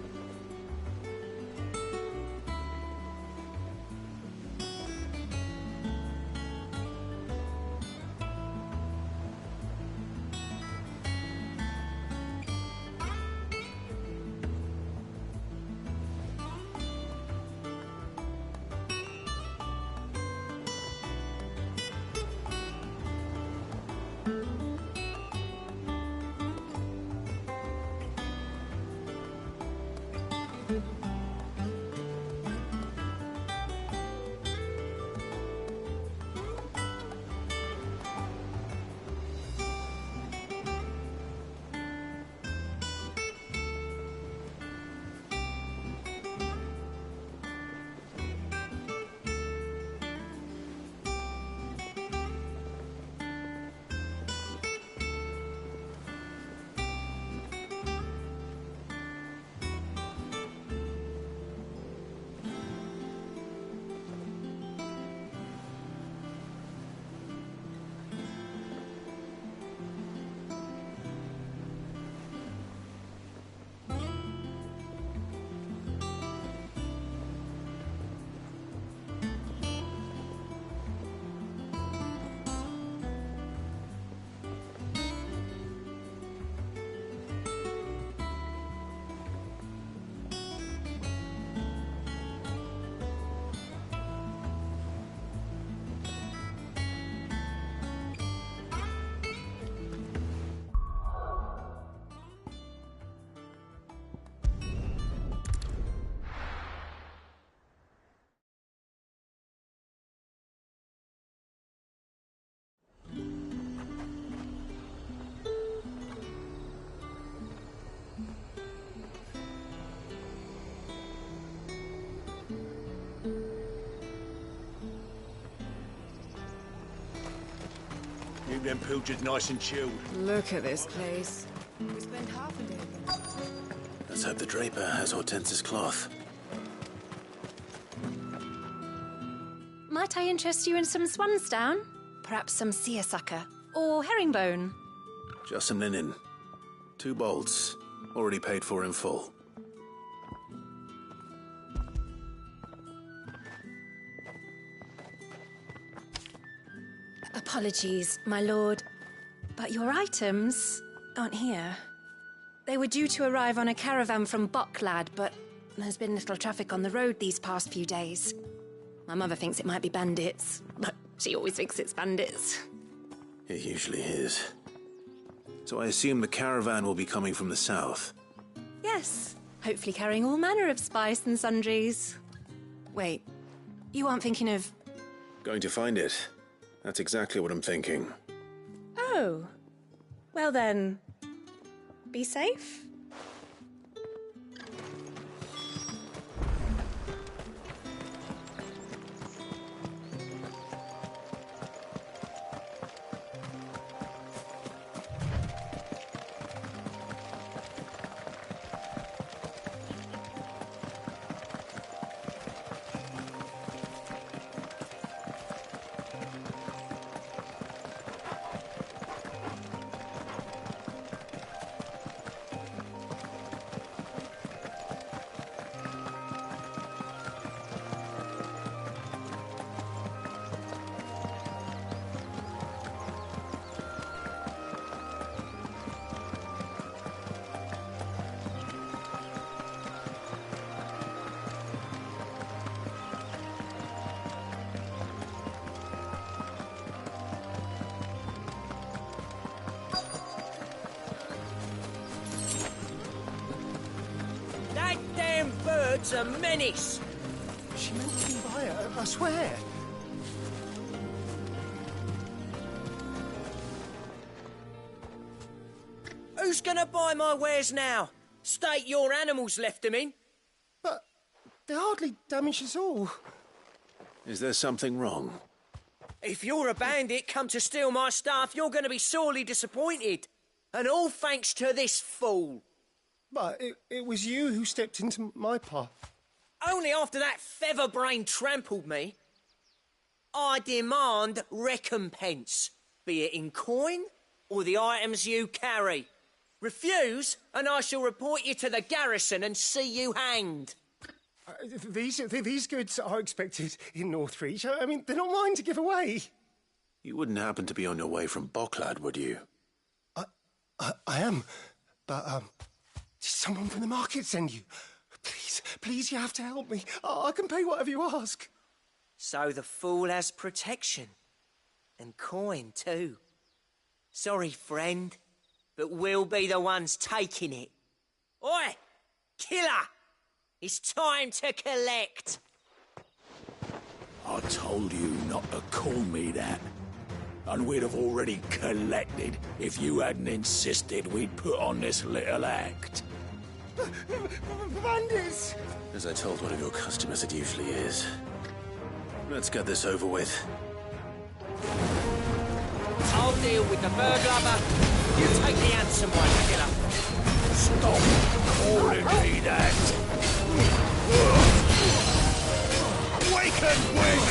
keep them pilchards nice and chilled. Look at this place. We spend half a day here. Let's hope the Draper has Hortense's cloth. Might I interest you in some swansdown? Perhaps some seersucker or herringbone? Just some linen. 2 bolts. Already paid for in full. Apologies, my lord, but your items aren't here. They were due to arrive on a caravan from Bocklad, but there's been little traffic on the road these past few days. My mother thinks it might be bandits, but she always thinks it's bandits. It usually is. So I assume the caravan will be coming from the south. Yes, hopefully carrying all manner of spice and sundries. Wait, you aren't thinking of... Going to find it. That's exactly what I'm thinking. Oh, well then, be safe. It's a menace! She meant to buy it, I swear. Who's gonna buy my wares now? State your animals left them in. But they hardly damage us all. Is there something wrong? If you're a bandit come to steal my stuff, you're gonna be sorely disappointed. And all thanks to this fool. But it was you who stepped into my path. Only after that feather-brain trampled me. I demand recompense, be it in coin or the items you carry. Refuse, and I shall report you to the garrison and see you hanged. These goods are expected in Northreach. I mean, they're not mine to give away. You wouldn't happen to be on your way from Bocklad, would you? I am, but did someone from the market send you? Please, you have to help me. I can pay whatever you ask. So the fool has protection. And coin, too. Sorry, friend, but we'll be the ones taking it. Oi! Killer! It's time to collect! I told you not to call me that. And we'd have already collected if you hadn't insisted we'd put on this little act. Bandits! As I told one of your customers, it usually is. Let's get this over with. I'll deal with the burglar, but you take the handsome one, killer. Stop calling me that! Awaken, wing!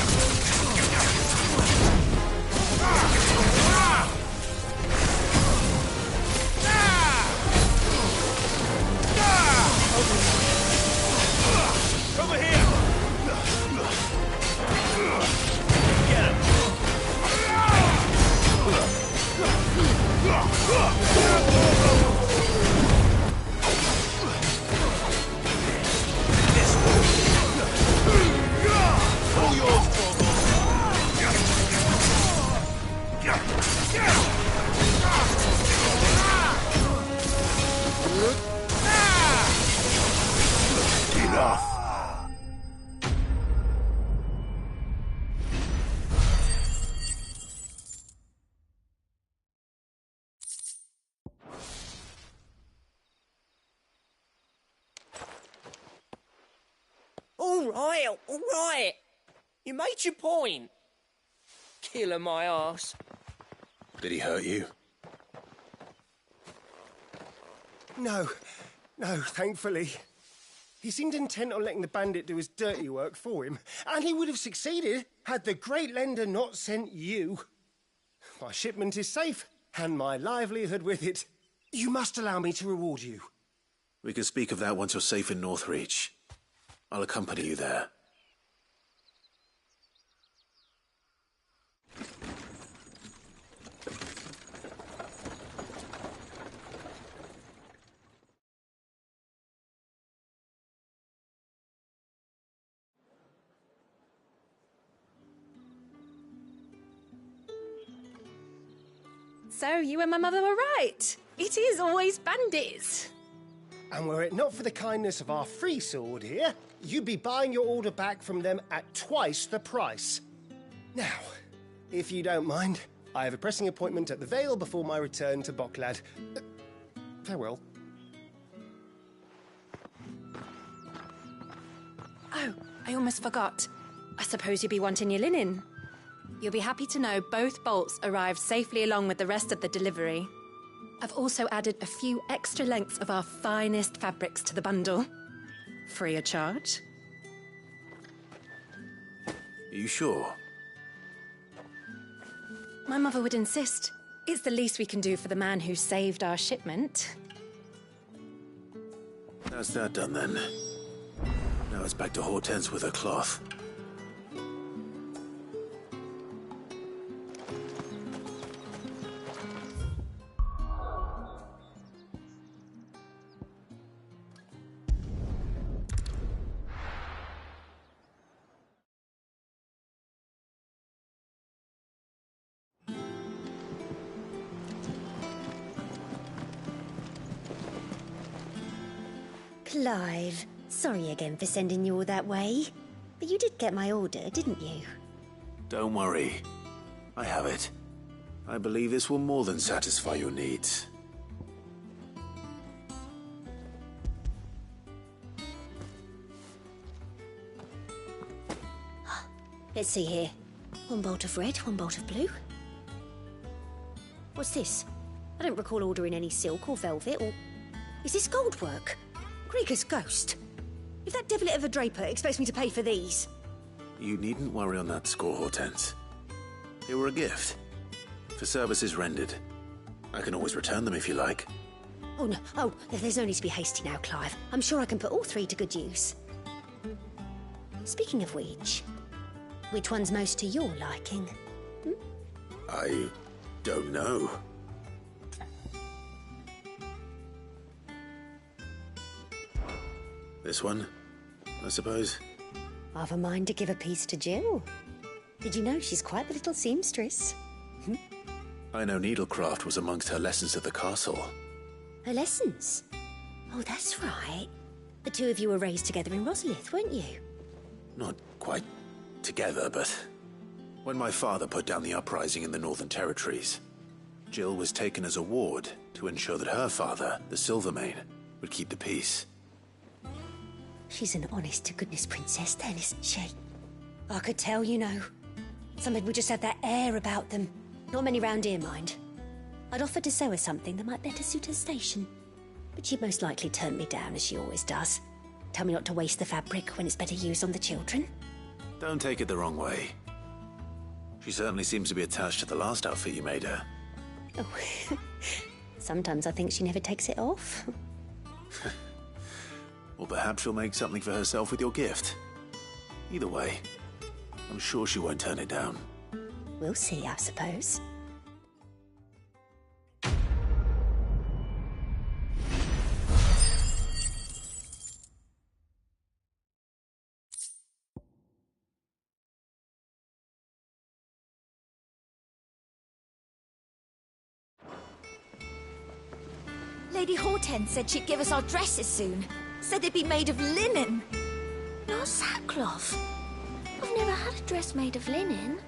Over here! Get him! This one! All yours, Enough! All right. You made your point. Killer my arse. Did he hurt you? No, thankfully. He seemed intent on letting the bandit do his dirty work for him, and he would have succeeded had the Great Lender not sent you. My shipment is safe, and my livelihood with it. You must allow me to reward you. We can speak of that once you're safe in Northreach. I'll accompany you there. So, you and my mother were right. It is always bandits. And were it not for the kindness of our free sword here, you'd be buying your order back from them at twice the price. Now, if you don't mind, I have a pressing appointment at the Vale before my return to Bocklad. Farewell. Oh, I almost forgot. I suppose you'll be wanting your linen. You'll be happy to know both bolts arrived safely along with the rest of the delivery. I've also added a few extra lengths of our finest fabrics to the bundle. Free of charge. Are you sure? My mother would insist. It's the least we can do for the man who saved our shipment. That's that done then. Now it's back to Hortense with her cloth. Clive, sorry again for sending you all that way. But you did get my order, didn't you? Don't worry. I have it. I believe this will more than satisfy your needs. Let's see here. One bolt of red, one bolt of blue. What's this? I don't recall ordering any silk or velvet or... Is this gold work? Krieger's ghost. If that devilet of a draper expects me to pay for these... You needn't worry on that score, Hortense. They were a gift. For services rendered. I can always return them if you like. Oh, no. Oh, there's no need to be hasty now, Clive. I'm sure I can put all three to good use. Speaking of which one's most to your liking? I don't know. This one, I suppose. I've a mind to give a piece to Jill. Did you know she's quite the little seamstress? I know needlecraft was amongst her lessons at the castle. Her lessons? Oh, that's right. The two of you were raised together in Rosalith, weren't you? Not quite together, but when my father put down the uprising in the Northern Territories, Jill was taken as a ward to ensure that her father, the Silvermane, would keep the peace. She's an honest-to-goodness princess then, isn't she? I could tell, you know. Some people just have that air about them. Not many round here, mind. I'd offered to sew her something that might better suit her station. But she'd most likely turn me down, as she always does. Tell me not to waste the fabric when it's better used on the children. Don't take it the wrong way. She certainly seems to be attached to the last outfit you made her. Oh, sometimes I think she never takes it off. Or perhaps she'll make something for herself with your gift. Either way, I'm sure she won't turn it down. We'll see, I suppose. Lady Hortense said she'd give us our dresses soon. Said they'd be made of linen. Not sackcloth. I've never had a dress made of linen.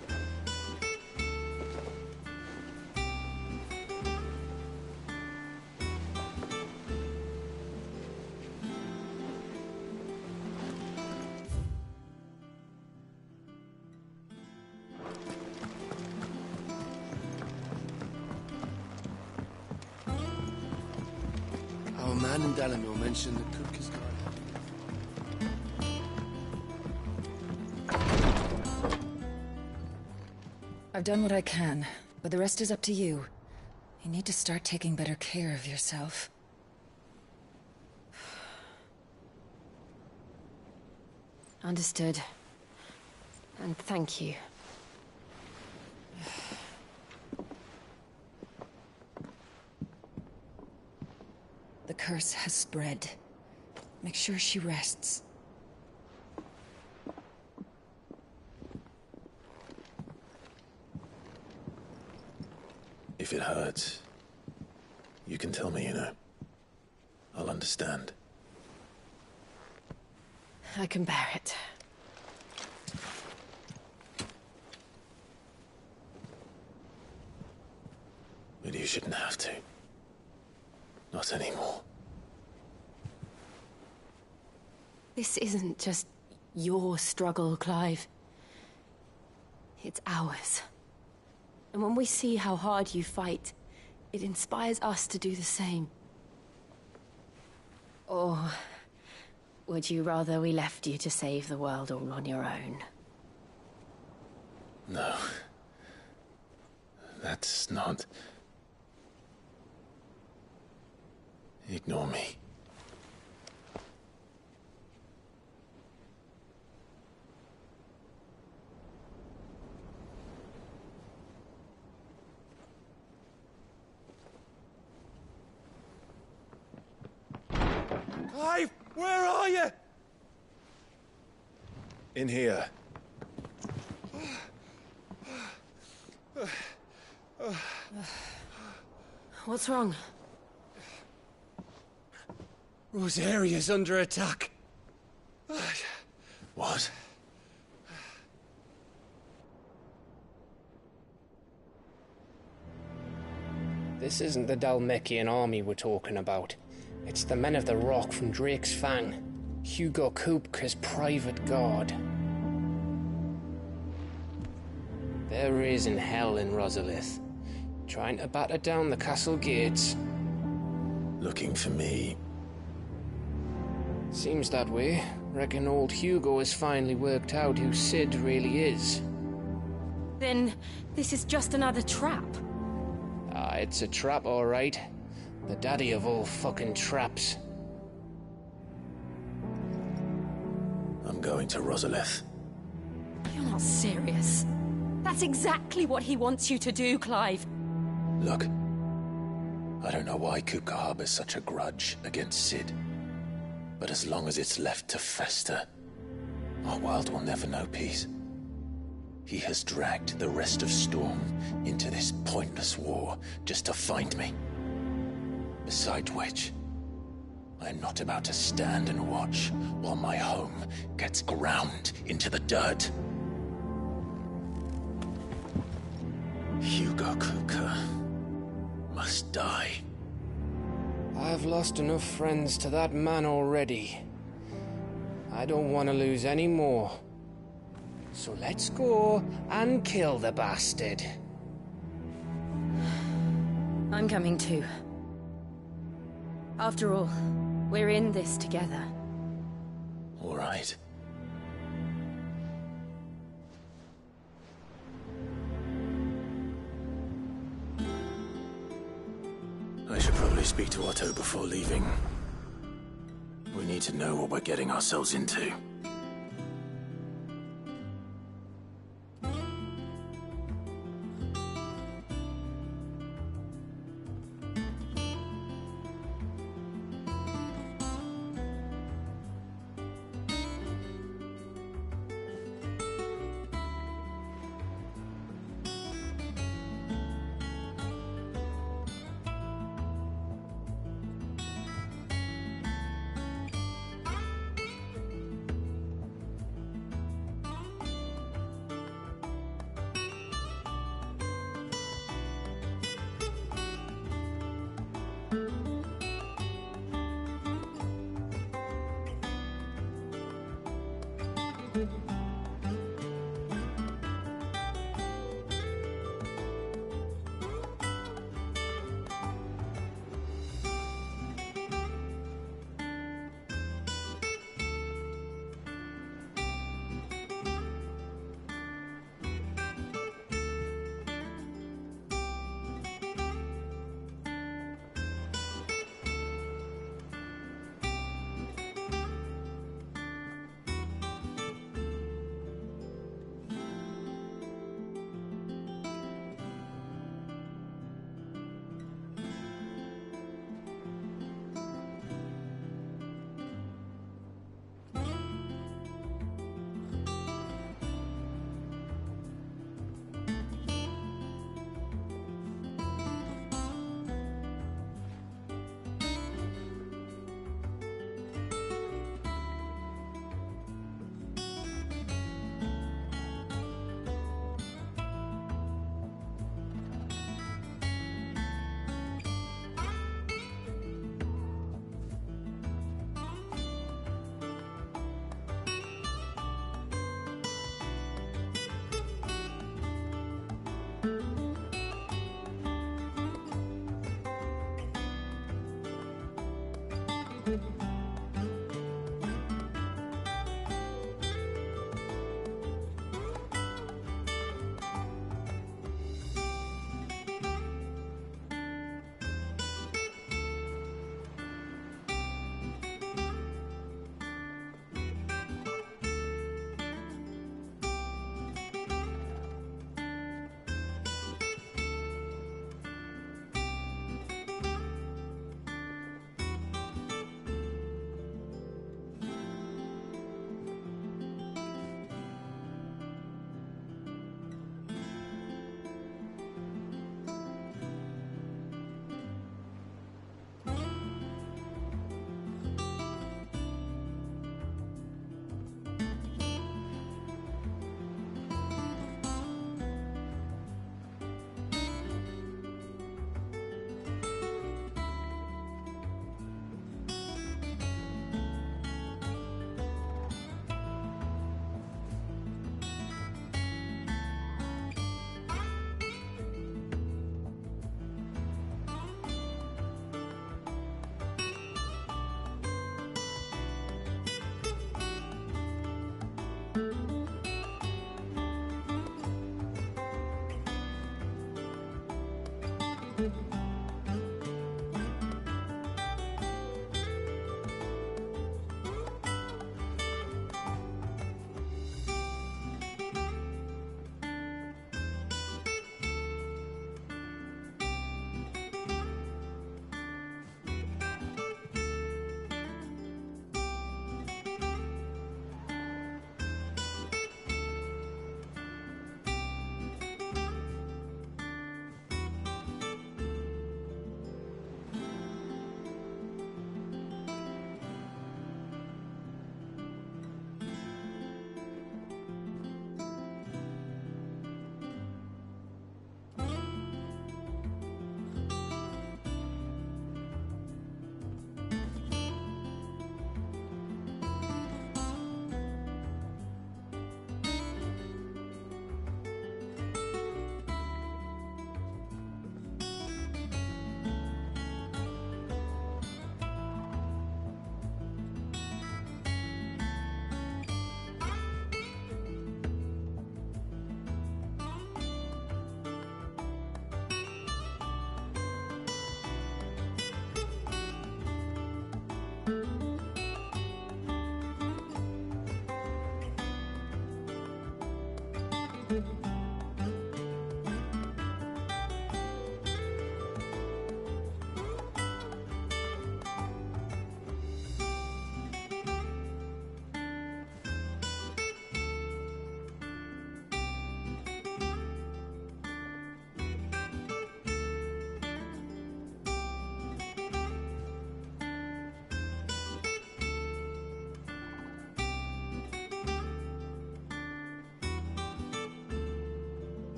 Delamere mentioned the cook is gone. I've done what I can, but the rest is up to you. You need to start taking better care of yourself. Understood. And thank you. The curse has spread. Make sure she rests. If it hurts, you can tell me, you know. I'll understand. I can bear it. But you shouldn't have to. Not anymore. This isn't just your struggle, Clive. It's ours. And when we see how hard you fight, it inspires us to do the same. Or would you rather we left you to save the world all on your own? No. That's not... Ignore me. Clive, where are you? In here. What's wrong? Rosaria's under attack. What? This isn't the Dalmekian army we're talking about. It's the men of the Rock from Drake's Fang. Hugo Kupka's private guard. There is in hell in Rosalith, trying to batter down the castle gates. Looking for me. Seems that way. Reckon old Hugo has finally worked out who Sid really is. Then this is just another trap. Ah, it's a trap, all right. The daddy of all fucking traps. I'm going to Rosalith. You're not serious. That's exactly what he wants you to do, Clive. Look, I don't know why Kupka harbors such a grudge against Sid. But as long as it's left to fester, our world will never know peace. He has dragged the rest of Storm into this pointless war just to find me. Besides which, I am not about to stand and watch while my home gets ground into the dirt. Hugo Kupka must die. I've lost enough friends to that man already. I don't want to lose any more. So let's go and kill the bastard. I'm coming too. After all, we're in this together. All right. I should probably speak to Otto before leaving. We need to know what we're getting ourselves into.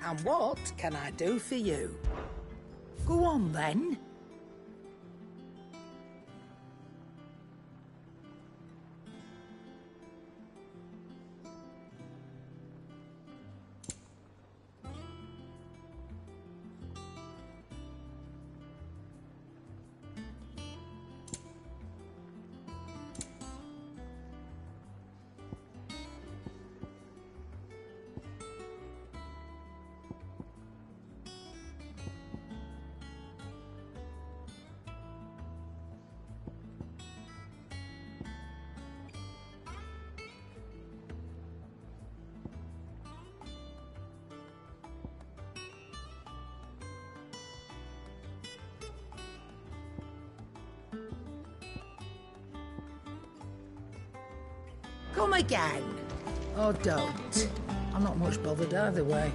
And what can I do for you? Go on, then. Come again. Or don't. I'm not much bothered either way.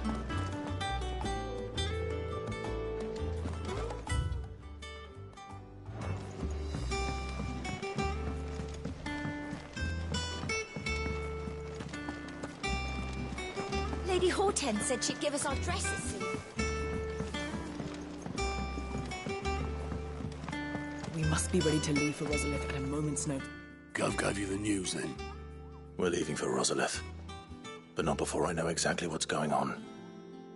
Lady Hortense said she'd give us our dresses soon. We must be ready to leave for Rosalith at a moment's notice. Gov gave you the news, then? We're leaving for Rosalith. But not before I know exactly what's going on.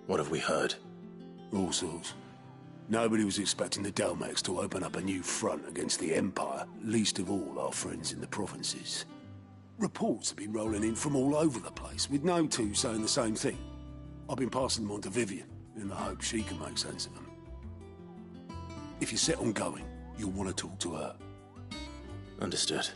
What have we heard? All sorts. Nobody was expecting the Delmex to open up a new front against the Empire, least of all our friends in the provinces. Reports have been rolling in from all over the place, with no two saying the same thing. I've been passing them on to Vivian, in the hope she can make sense of them. If you're set on going, you'll want to talk to her. Understood.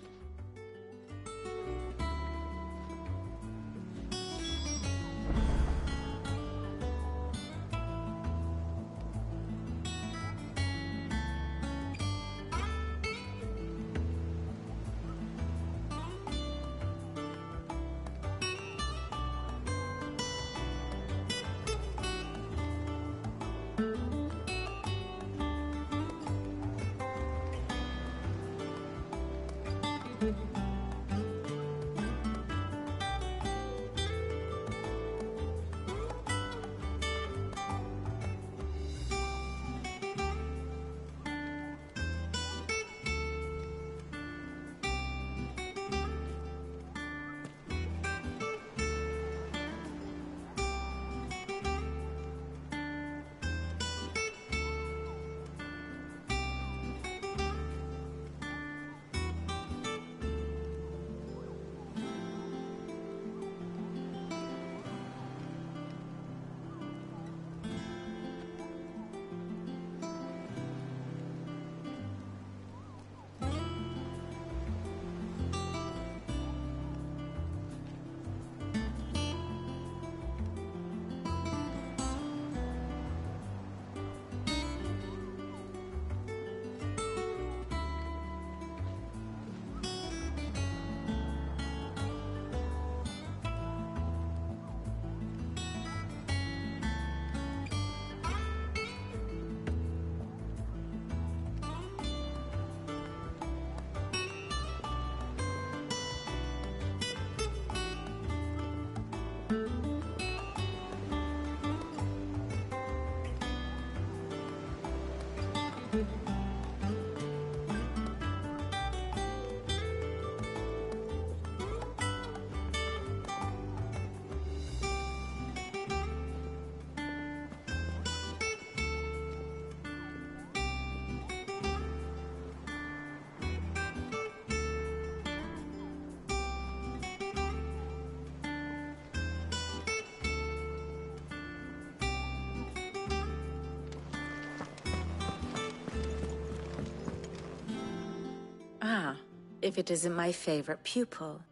Ah, if it isn't my favorite pupil.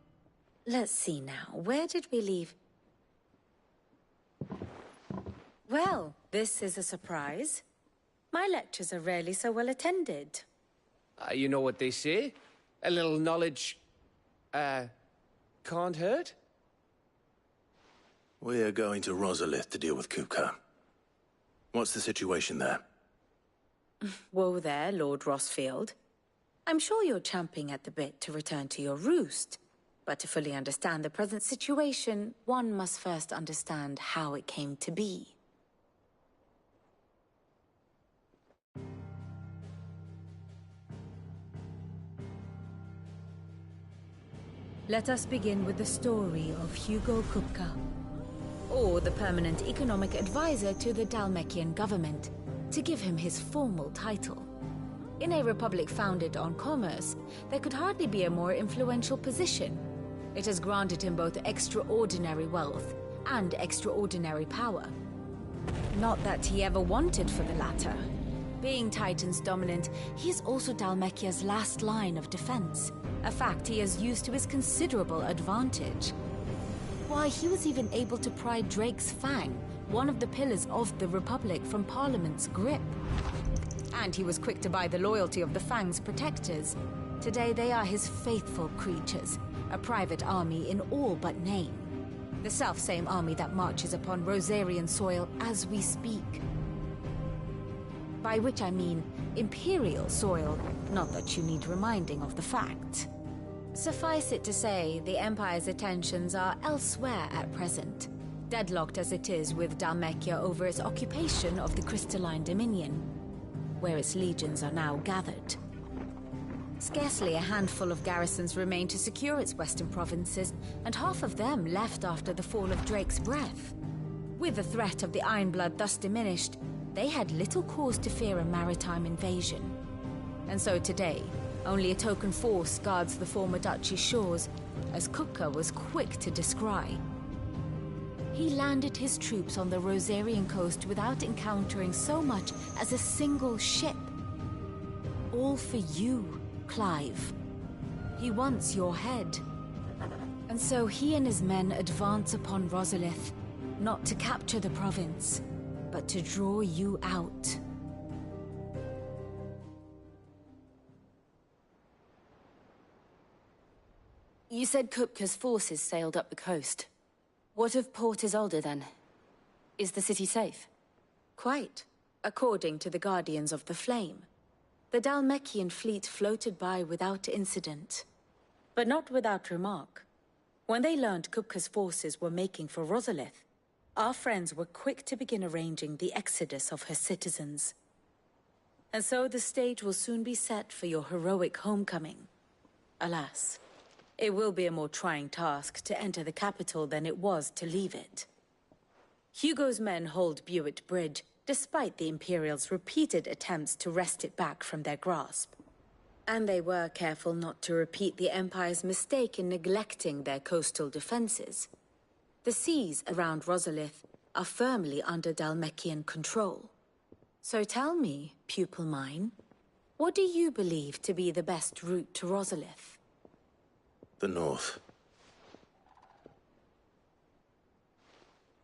Let's see now, where did we leave? Well, This is a surprise. My lectures are rarely so well attended. You know what they say? A little knowledge, can't hurt? We're going to Rosalith to deal with Kupka. What's the situation there? Whoa there, Lord Rossfield. I'm sure you're champing at the bit to return to your roost. But to fully understand the present situation, one must first understand how it came to be. Let us begin with the story of Hugo Kupka, or the permanent economic advisor to the Dalmekian government, to give him his formal title. In a republic founded on commerce, there could hardly be a more influential position. It has granted him both extraordinary wealth and extraordinary power. Not that he ever wanted for the latter. Being Titan's dominant, he is also Dalmekia's last line of defense, a fact he has used to his considerable advantage. Why, he was even able to pry Drake's Fang, one of the pillars of the Republic, from Parliament's grip. And he was quick to buy the loyalty of the Fang's protectors. Today they are his faithful creatures, a private army in all but name. The self-same army that marches upon Rosarian soil as we speak. By which I mean Imperial soil, not that you need reminding of the fact. Suffice it to say, the Empire's attentions are elsewhere at present, deadlocked as it is with Dalmekia over its occupation of the Crystalline Dominion, where its legions are now gathered. Scarcely a handful of garrisons remain to secure its western provinces, and half of them left after the fall of Drake's Breath. With the threat of the Ironblood thus diminished, they had little cause to fear a maritime invasion. And so today, only a token force guards the former duchy's shores, as Kupka was quick to descry. He landed his troops on the Rosarian coast without encountering so much as a single ship. All for you, Clive. He wants your head. And so he and his men advance upon Rosalith, not to capture the province, but to draw you out. You said Kupka's forces sailed up the coast. What of Port Isolde, then? Is the city safe? Quite, according to the Guardians of the Flame. The Dalmekian fleet floated by without incident. But not without remark. When they learned Kupka's forces were making for Rosalith, our friends were quick to begin arranging the exodus of her citizens. And so the stage will soon be set for your heroic homecoming. Alas, it will be a more trying task to enter the capital than it was to leave it. Hugo's men hold Buett Bridge, despite the Imperials' repeated attempts to wrest it back from their grasp. And they were careful not to repeat the Empire's mistake in neglecting their coastal defenses. The seas around Rosalith are firmly under Dalmekian control. So tell me, pupil mine, what do you believe to be the best route to Rosalith? The north.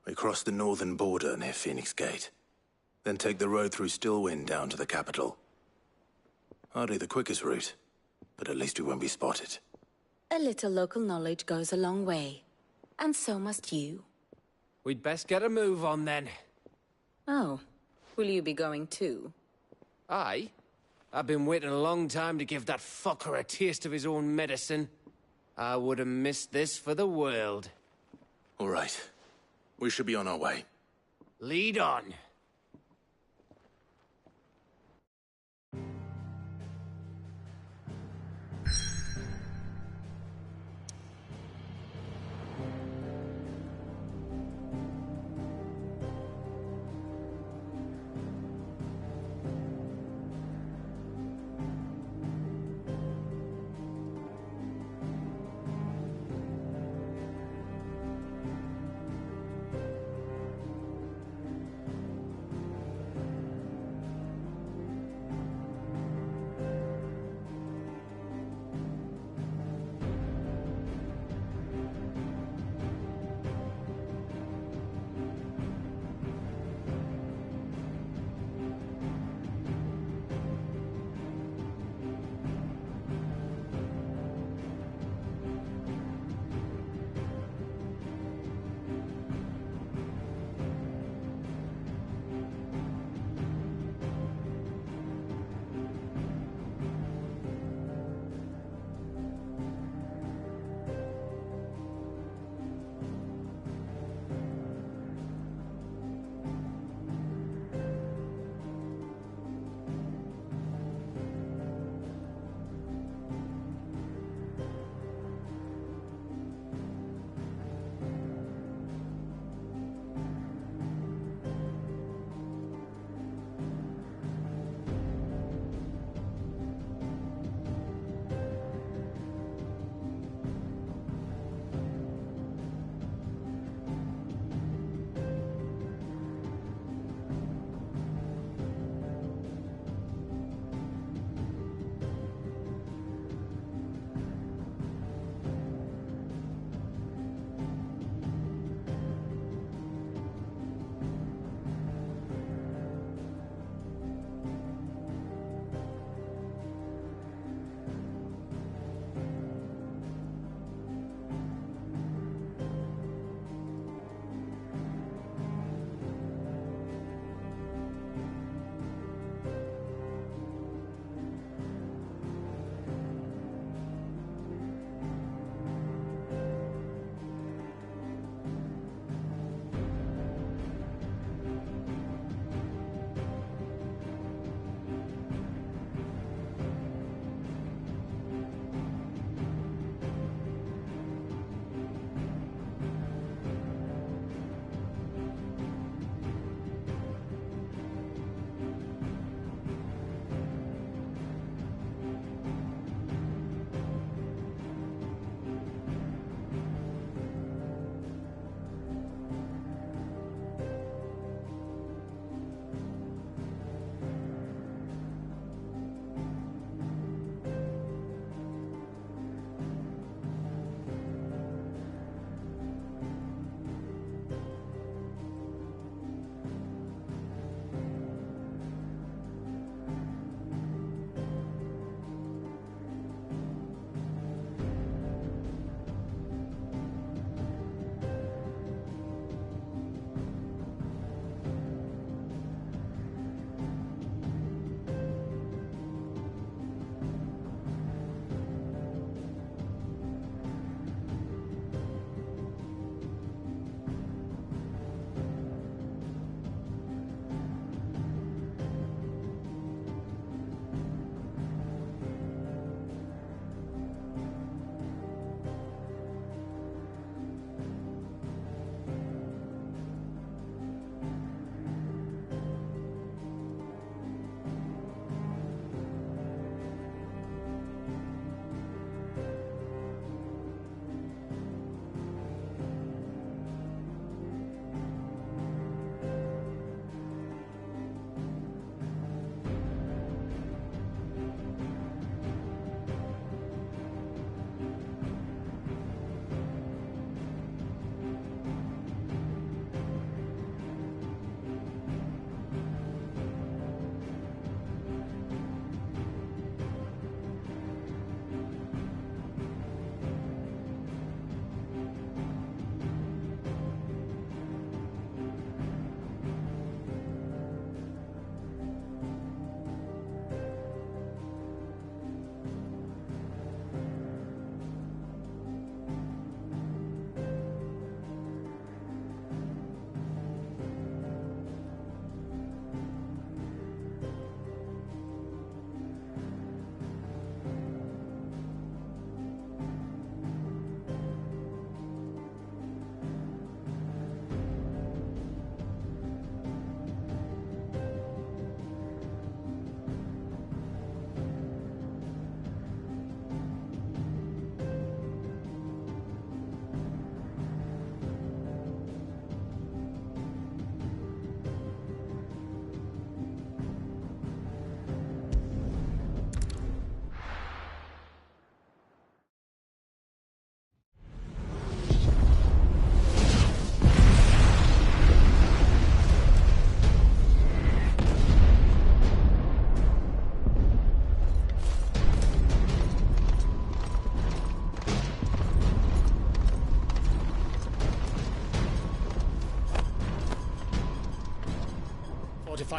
We cross the northern border near Phoenix Gate, then take the road through Stillwind down to the capital. Hardly the quickest route, but at least we won't be spotted. A little local knowledge goes a long way, and so must you. We'd best get a move on then. Oh, will you be going too? Aye. I've been waiting a long time to give that fucker a taste of his own medicine. I would have missed this for the world. All right. We should be on our way. Lead on.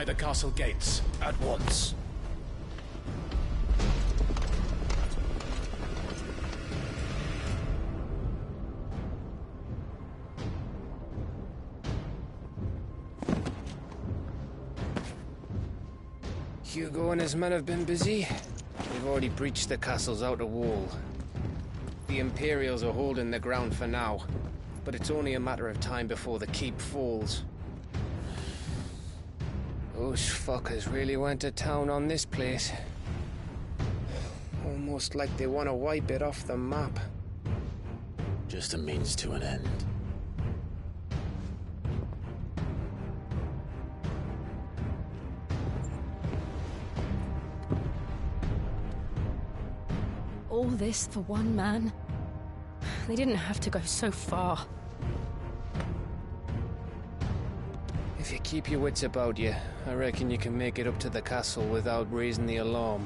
Fortify the castle gates, at once. Hugo and his men have been busy. They've already breached the castle's outer wall. The Imperials are holding the ground for now, but it's only a matter of time before the keep falls. Those fuckers really went to town on this place. Almost like they want to wipe it off the map. Just a means to an end. All this for one man? They didn't have to go so far. If you keep your wits about you, I reckon you can make it up to the castle without raising the alarm.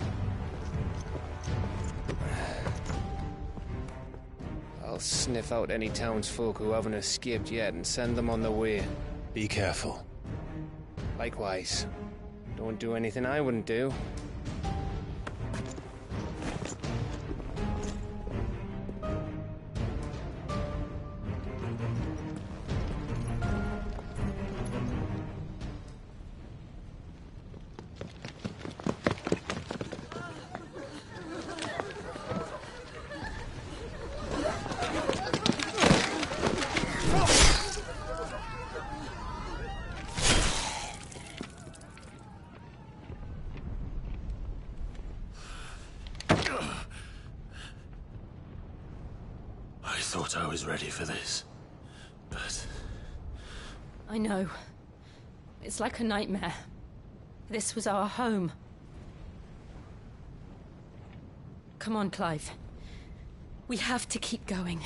I'll sniff out any townsfolk who haven't escaped yet and send them on their way. Be careful. Likewise. Don't do anything I wouldn't do. I thought I was ready for this, but... I know. It's like a nightmare. This was our home. Come on, Clive. We have to keep going.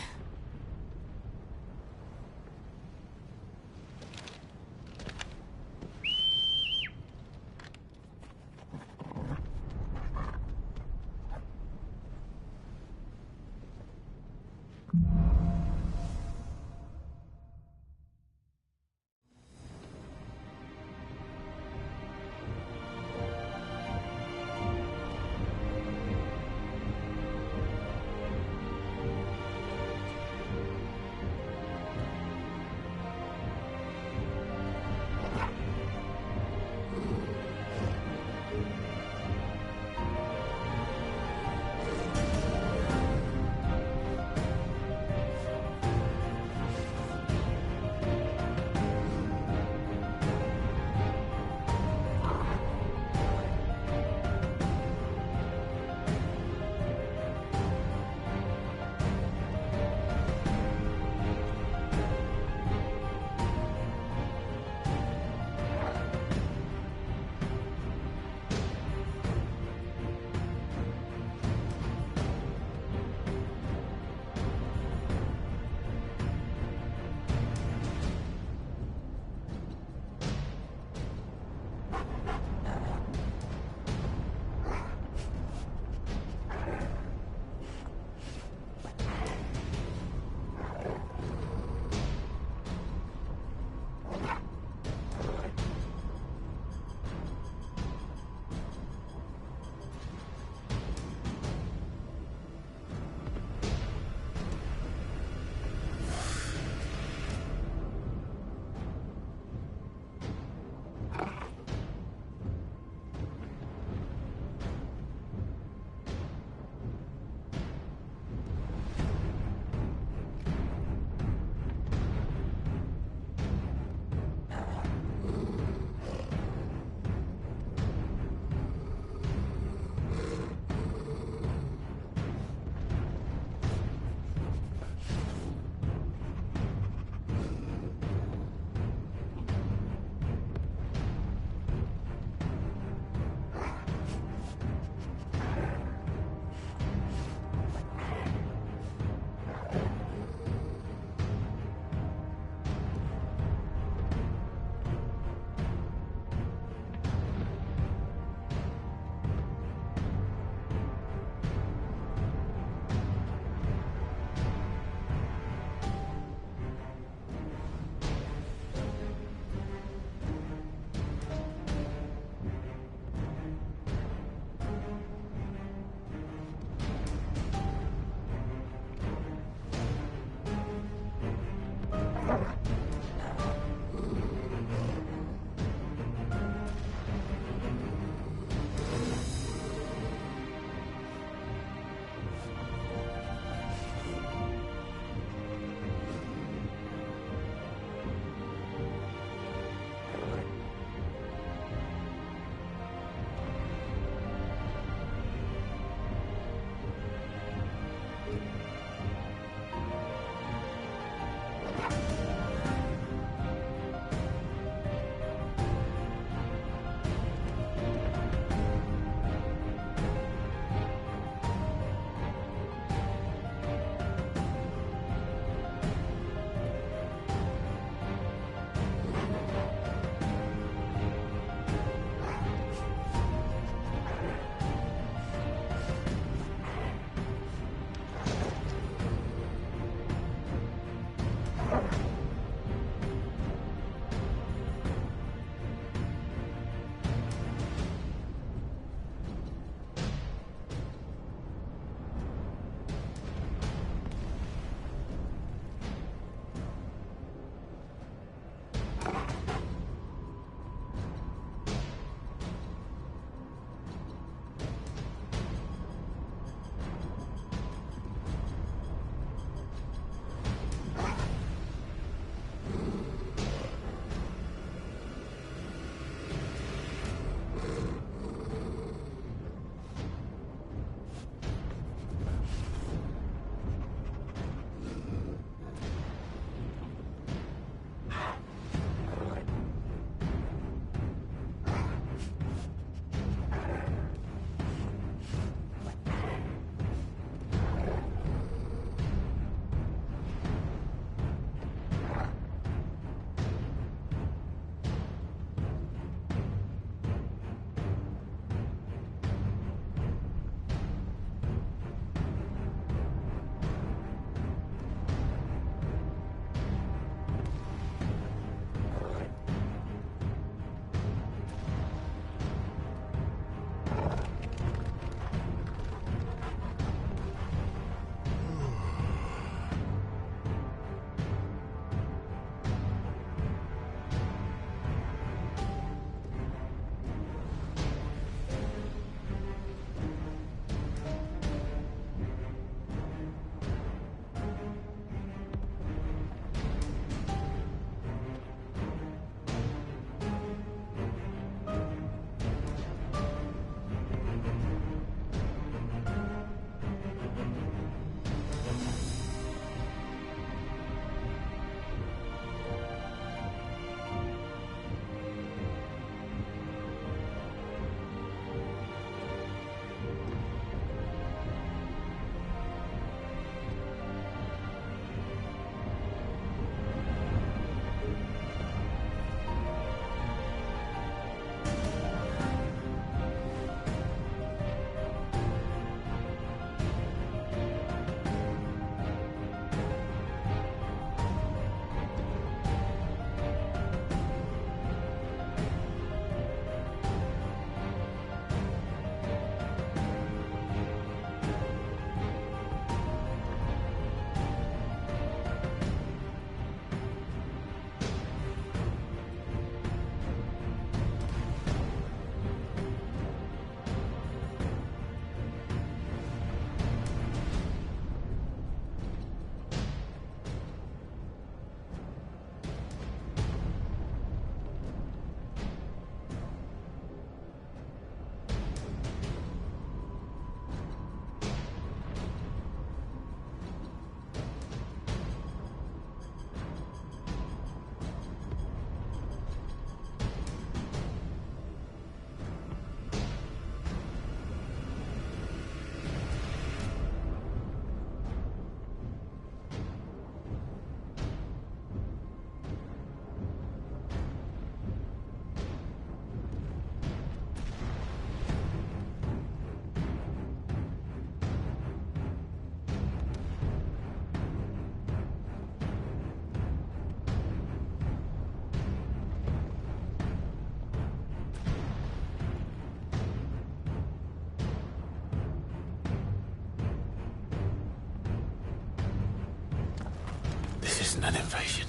isn't an invasion.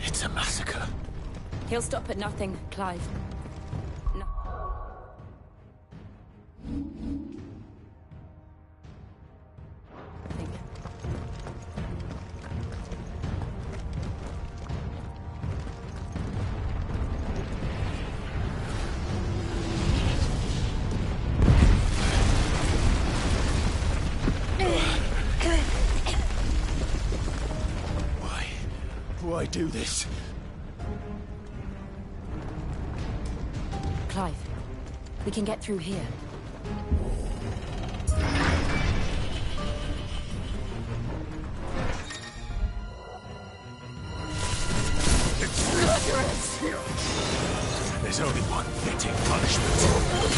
It's a massacre. He'll stop at nothing, Clive. No. Why do this? Clive, we can get through here. There's only one fitting punishment.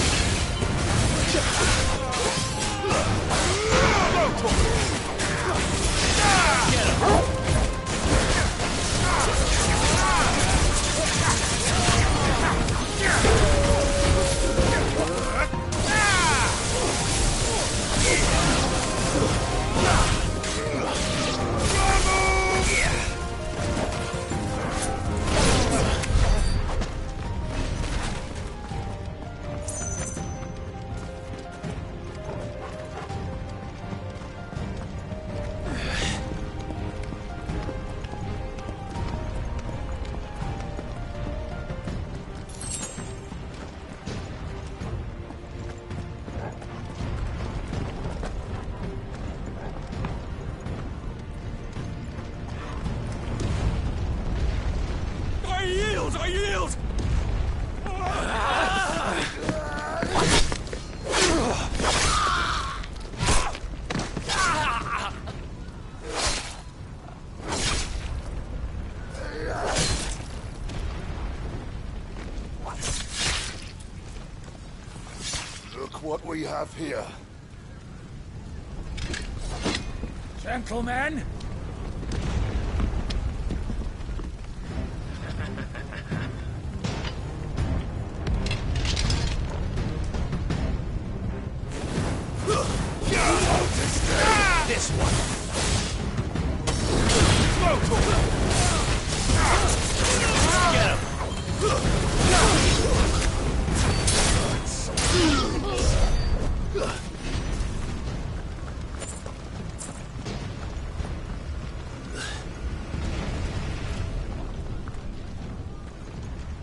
I yield! Look what we have here. Gentlemen! This one! Get him!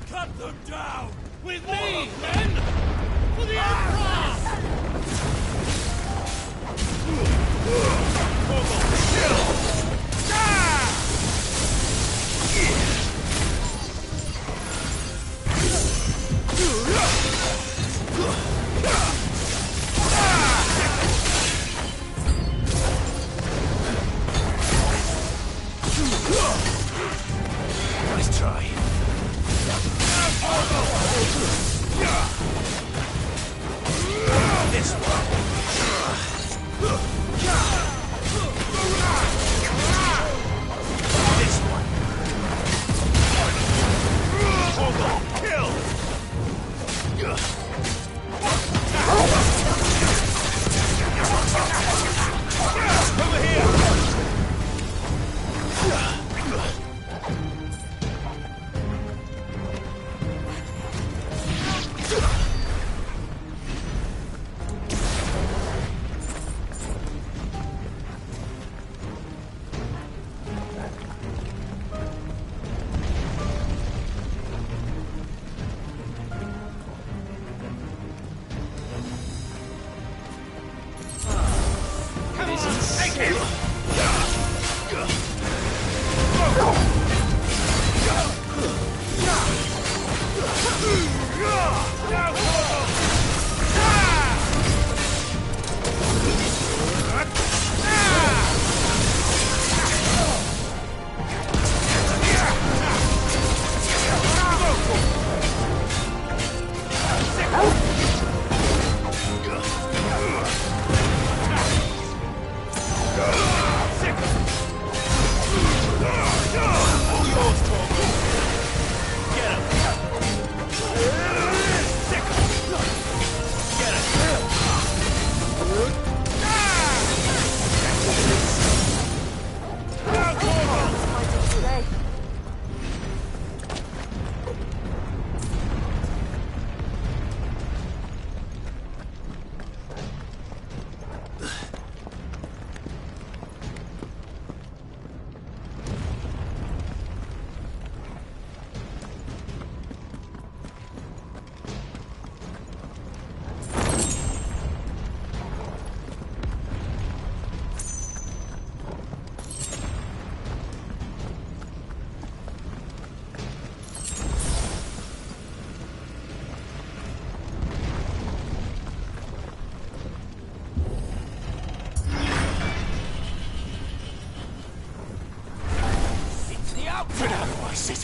Cut them down! With me, men! For the Emperor!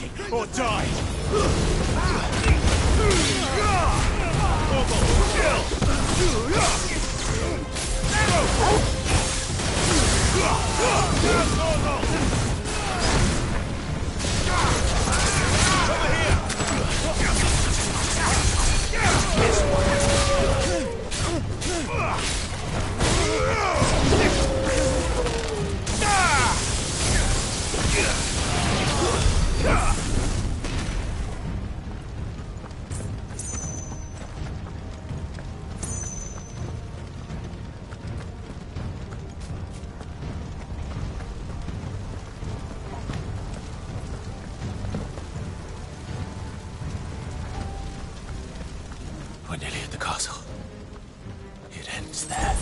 fighting or die! We're nearly at the castle. It ends there.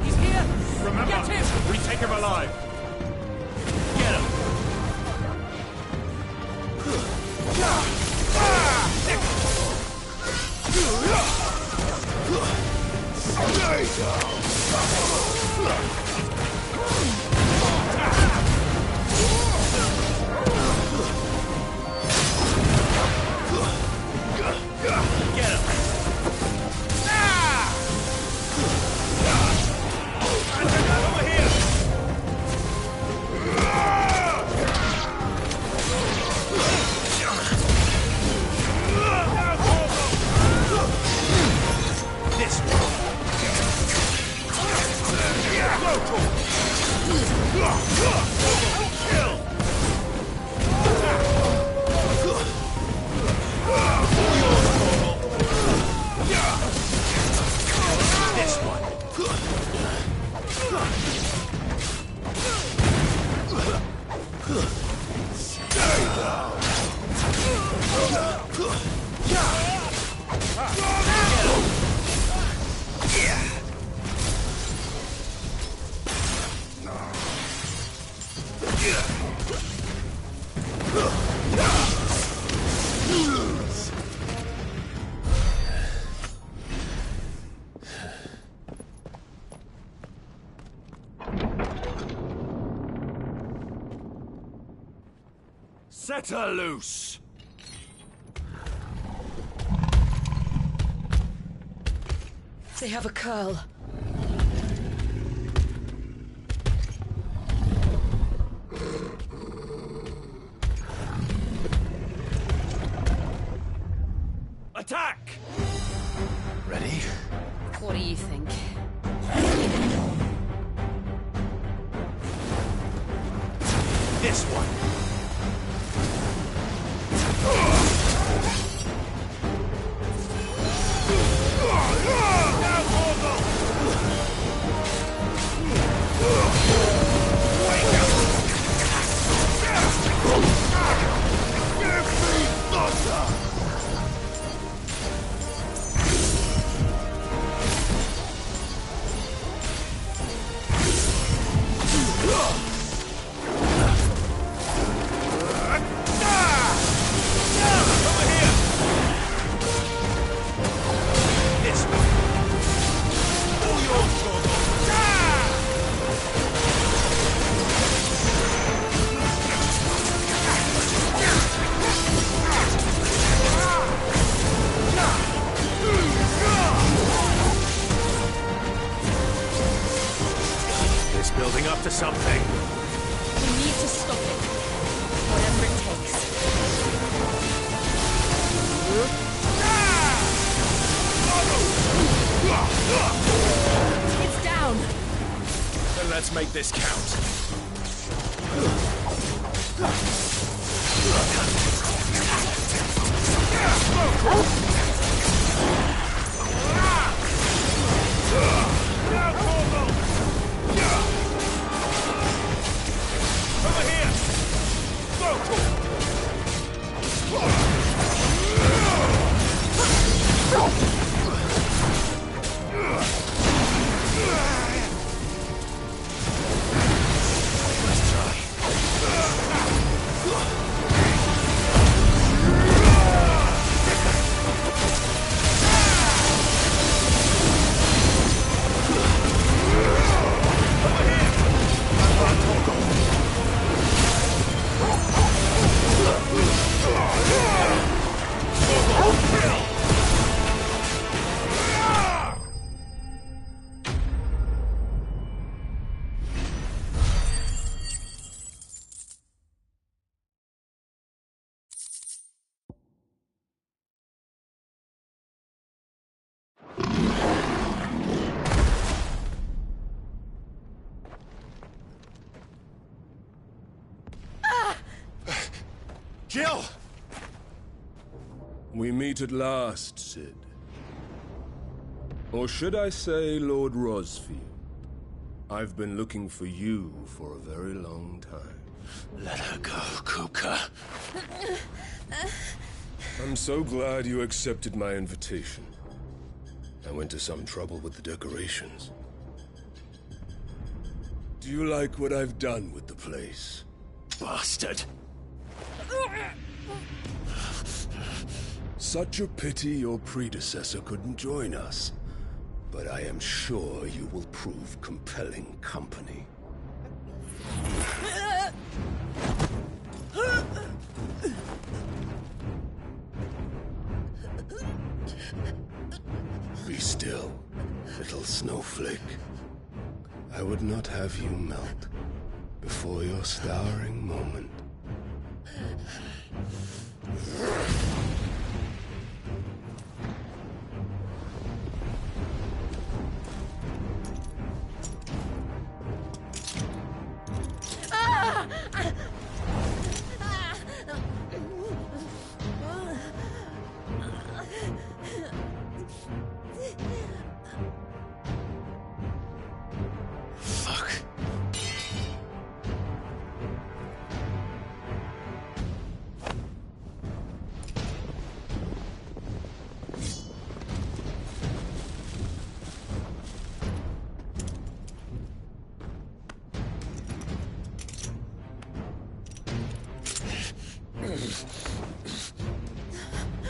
He's here! Remember, get him! We take him alive! Get him! Set her loose! They have a curl. Attack! Ready? What do you think? This one! Building up to something. We need to stop it. Whatever it takes. It's down. Then let's make this count. Over here! Jill! We meet at last, Sid. Or should I say, Lord Rosfield? I've been looking for you for a very long time. Let her go, Kupka. I'm so glad you accepted my invitation. I went to some trouble with the decorations. Do you like what I've done with the place? Bastard! Such a pity your predecessor couldn't join us. But I am sure you will prove compelling company. Be still, little snowflake. I would not have you melt before your starring moment.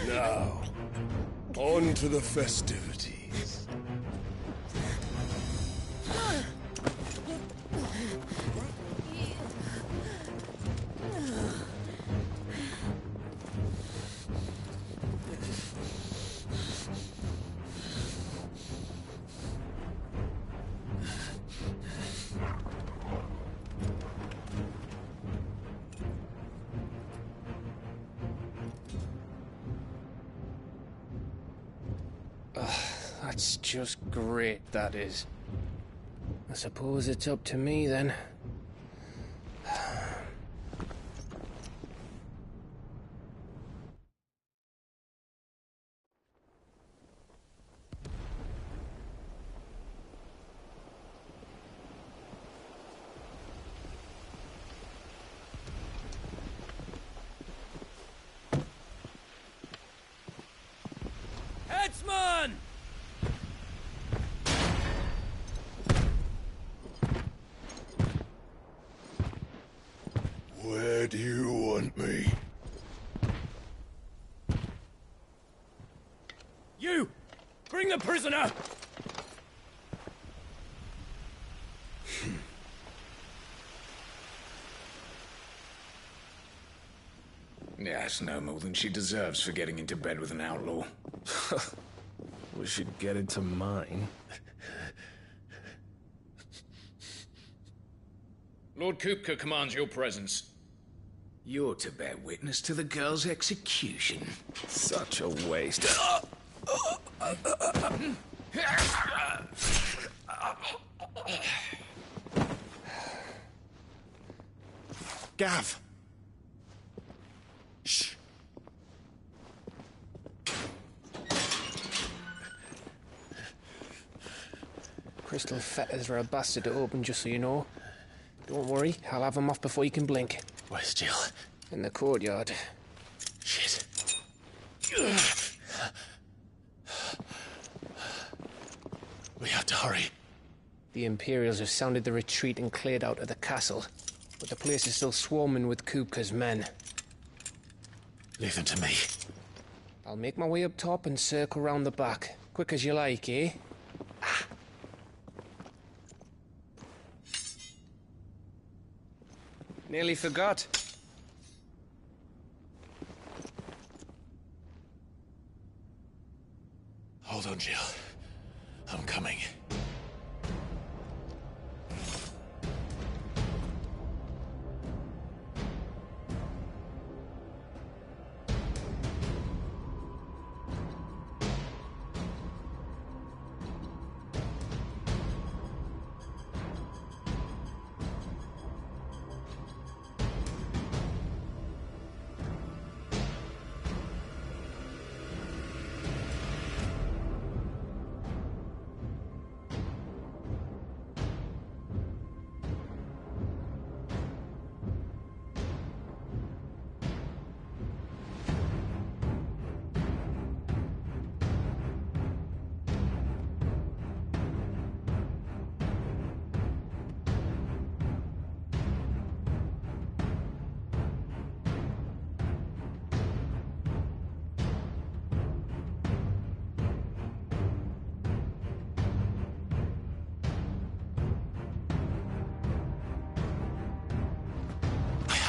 Now, on to the festivities. That's just great, that is. I suppose it's up to me, then. Headsman! Where do you want me? You! Bring the prisoner! Yes, no more than she deserves for getting into bed with an outlaw. We should get into mine. Lord Kupka commands your presence. You're to bear witness to the girl's execution. Such a waste. Gav! Shh. Crystal fetters are a bastard to open, just so you know. Don't worry, I'll have them off before you can blink. Where's Jill? In the courtyard. Shit. We have to hurry. The Imperials have sounded the retreat and cleared out of the castle, but the place is still swarming with Kupka's men. Leave them to me. I'll make my way up top and circle round the back. Quick as you like, eh? Nearly forgot. Hold on, Jill. I'm coming.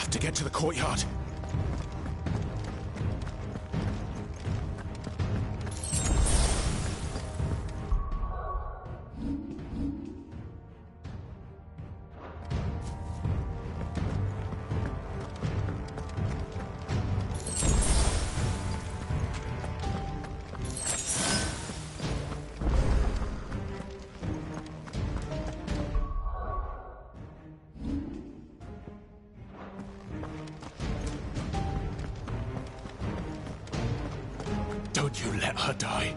have to get to the courtyard. Don't you let her die.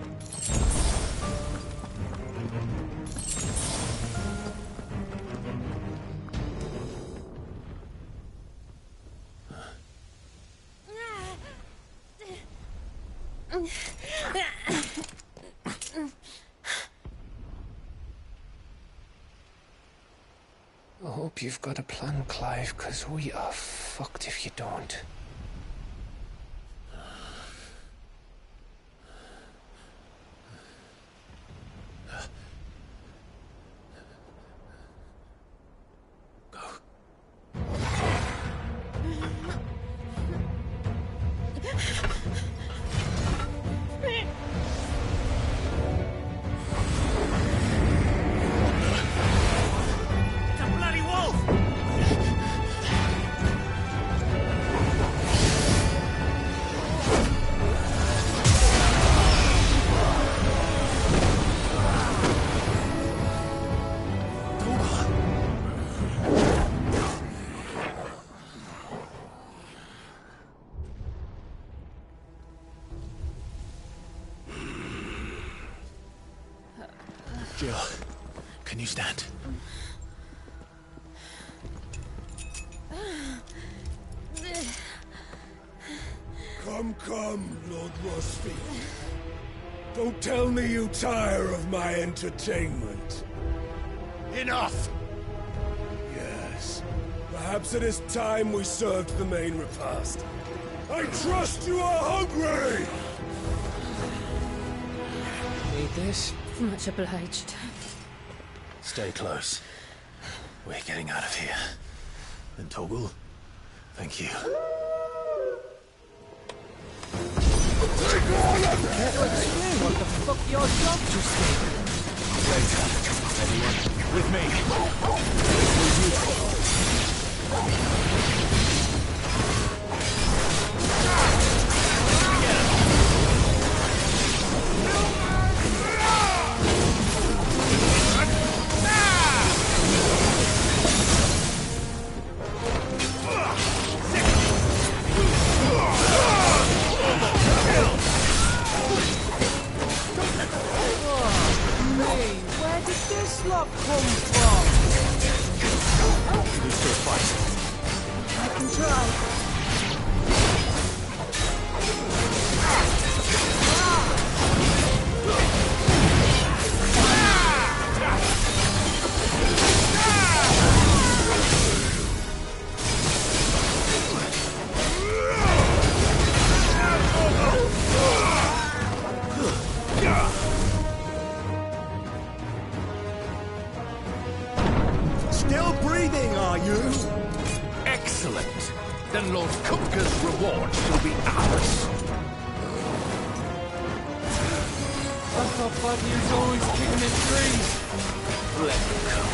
I hope you've got a plan, Clive, because we are fucked if you don't. Jill, can you stand? Come, Lord Rosfield. Don't tell me you tire of my entertainment. Enough! Yes. Perhaps it is time we served the main repast. I trust you are hungry! Need this? Much obliged. Stay close. We're getting out of here. And Toggle, thank you. What the fuck your job just did? Anyone? With Where did this lot come from? Can you still fight? I can try. Still breathing, are you? Excellent. Then Lord Kupka's reward shall be ours. I thought Buddy was always kicking in trees. Let him come.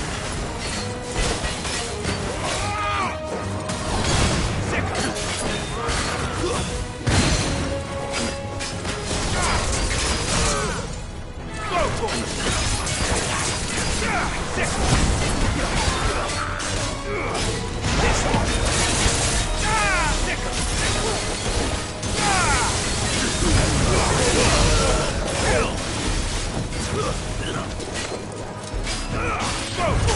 Go!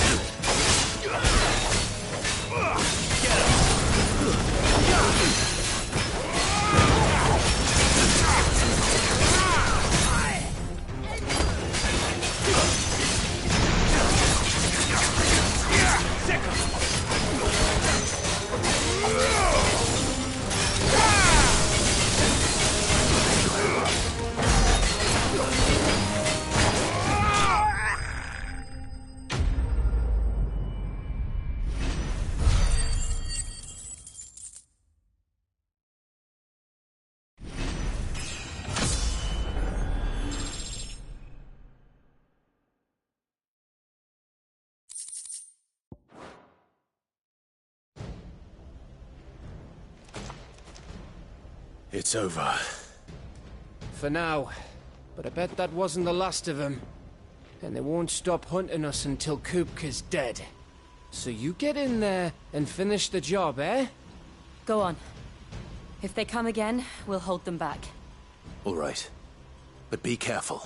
It's over. For now. But I bet that wasn't the last of them. And they won't stop hunting us until Kupka's dead. So you get in there and finish the job, eh? Go on. If they come again, we'll hold them back. All right. But be careful.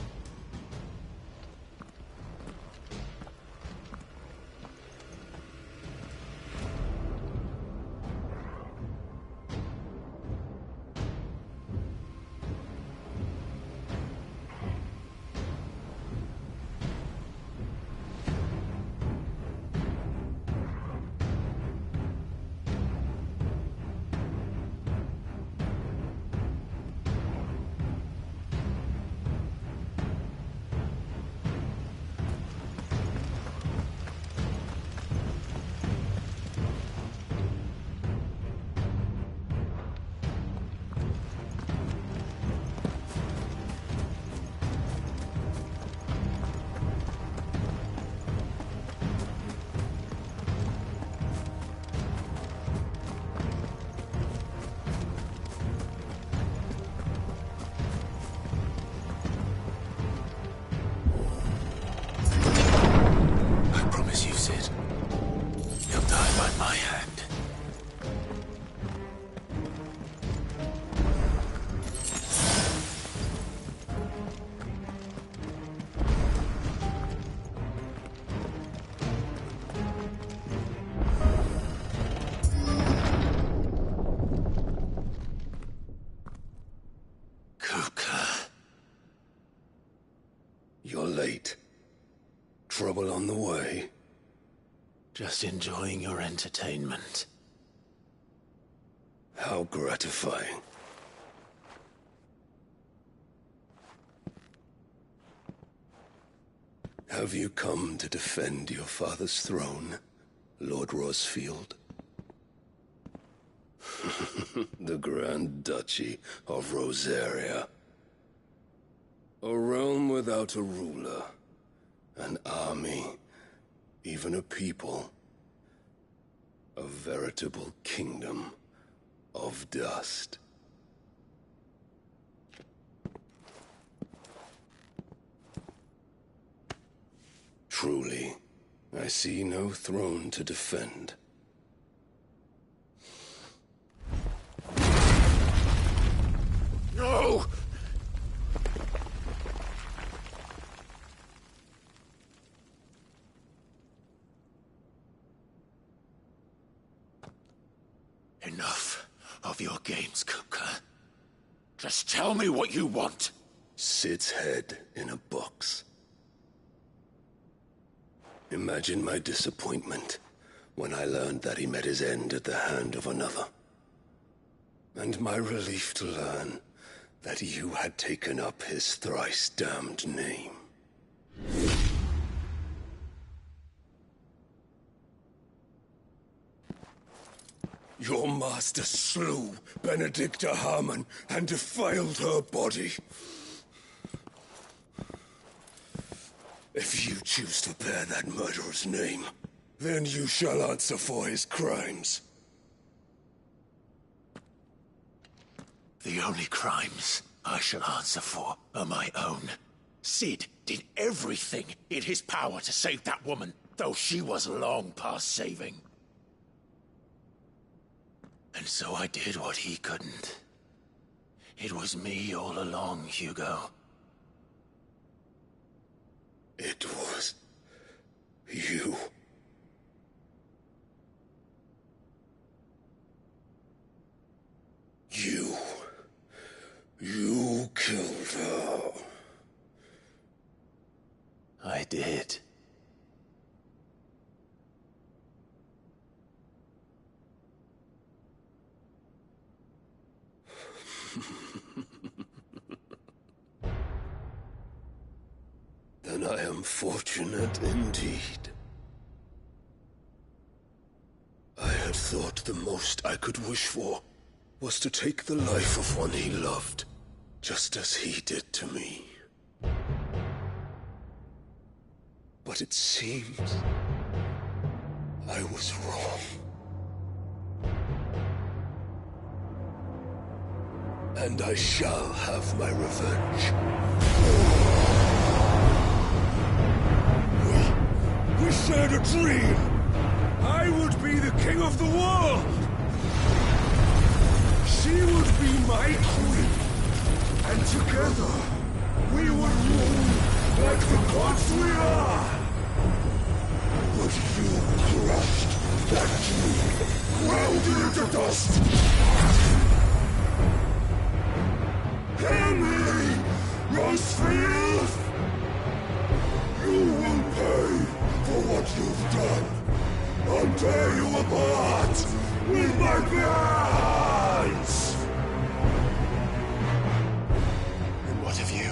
You're late. Trouble on the way? Just enjoying your entertainment. How gratifying. Have you come to defend your father's throne, Lord Rosfield? The Grand Duchy of Rosaria. A realm without a ruler, an army, even a people. A veritable kingdom of dust. Truly, I see no throne to defend. No! Enough of your games, Kupka. Just tell me what you want. Sid's head in a box. Imagine my disappointment when I learned that he met his end at the hand of another. And my relief to learn that you had taken up his thrice-damned name. Your master slew Benedicta Harmon and defiled her body. If you choose to bear that murderer's name, then you shall answer for his crimes. The only crimes I shall answer for are my own. Sid did everything in his power to save that woman, though she was long past saving. And so I did what he couldn't. It was me all along, Hugo. It was you. You killed her. I did. Then I am fortunate indeed. I had thought the most I could wish for was to take the life of one he loved, just as he did to me. But it seems I was wrong. and I shall have my revenge. We shared a dream! I would be the king of the world! She would be my queen! And together, we would rule like the gods we are! But you crushed that dream, ground it into dust! Hear me, Rosefield! You will pay for what you've done! I'll tear you apart with my bare hands! And what of you?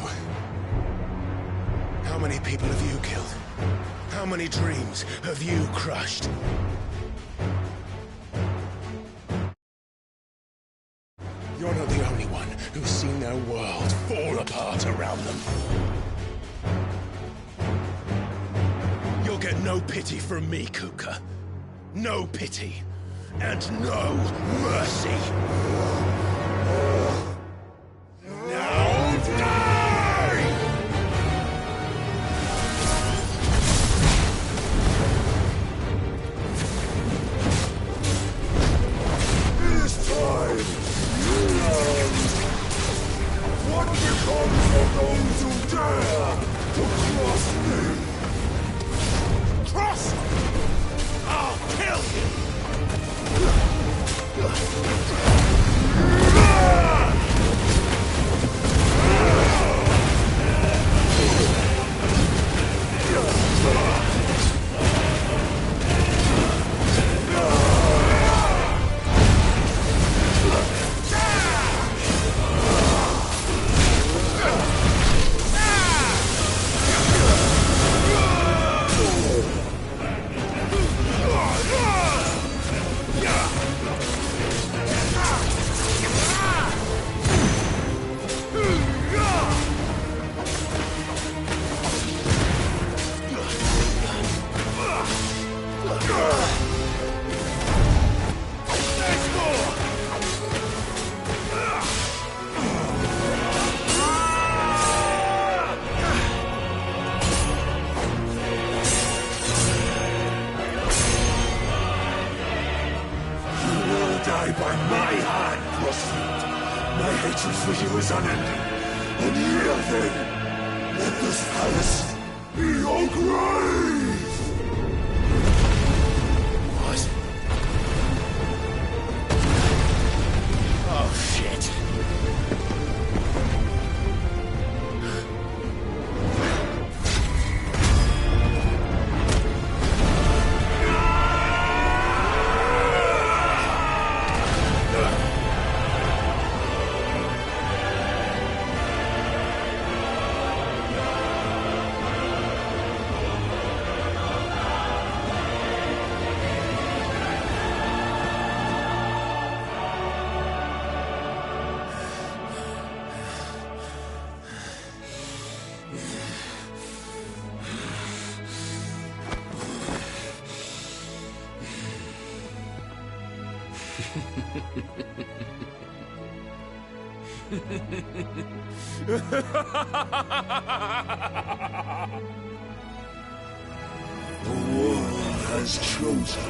How many people have you killed? How many dreams have you crushed? You're not the only one who's seen their world fall apart around them. You'll get no pity from me, Kupka. No pity. And no mercy. Now die! It is time you learn what becomes of those who dare to cross me. Cross! I'll kill you! By my hand, Crossfield. My hatred for you is unending. And here then, let this palace be your grave! What? Oh, shit. The world has chosen.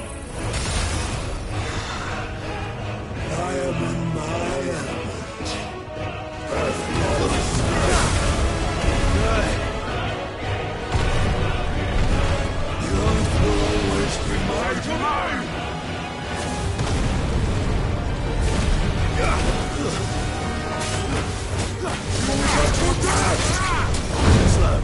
I am in my element. The earth will always be my domain! You got to death! Slow.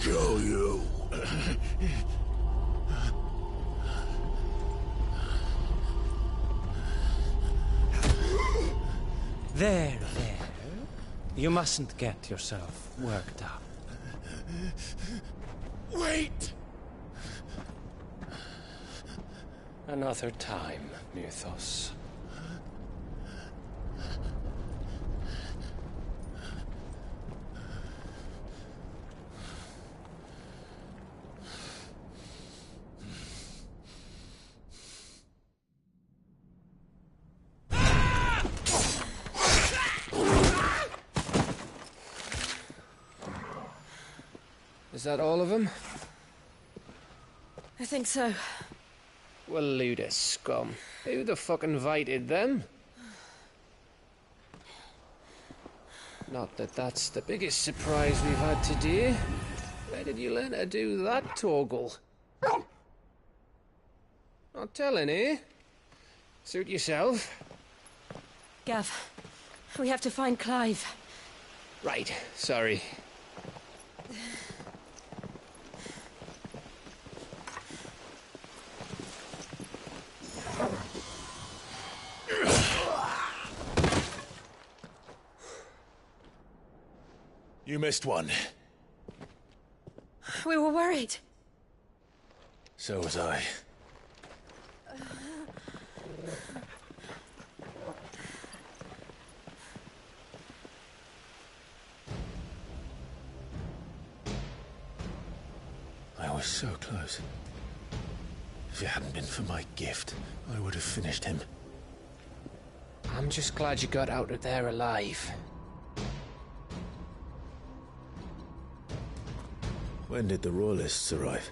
Kill you. There. You mustn't get yourself worked up. Wait! Another time, Mythos. Is that all of them? I think so. Well, load of scum. Who the fuck invited them? Not that that's the biggest surprise we've had today. Where did you learn to do that, Torgal? Not telling, eh? Suit yourself. Gav, we have to find Clive. Right, sorry. You missed one. We were worried. So was I. we're so close. If it hadn't been for my gift, I would have finished him. I'm just glad you got out of there alive. When did the Royalists arrive?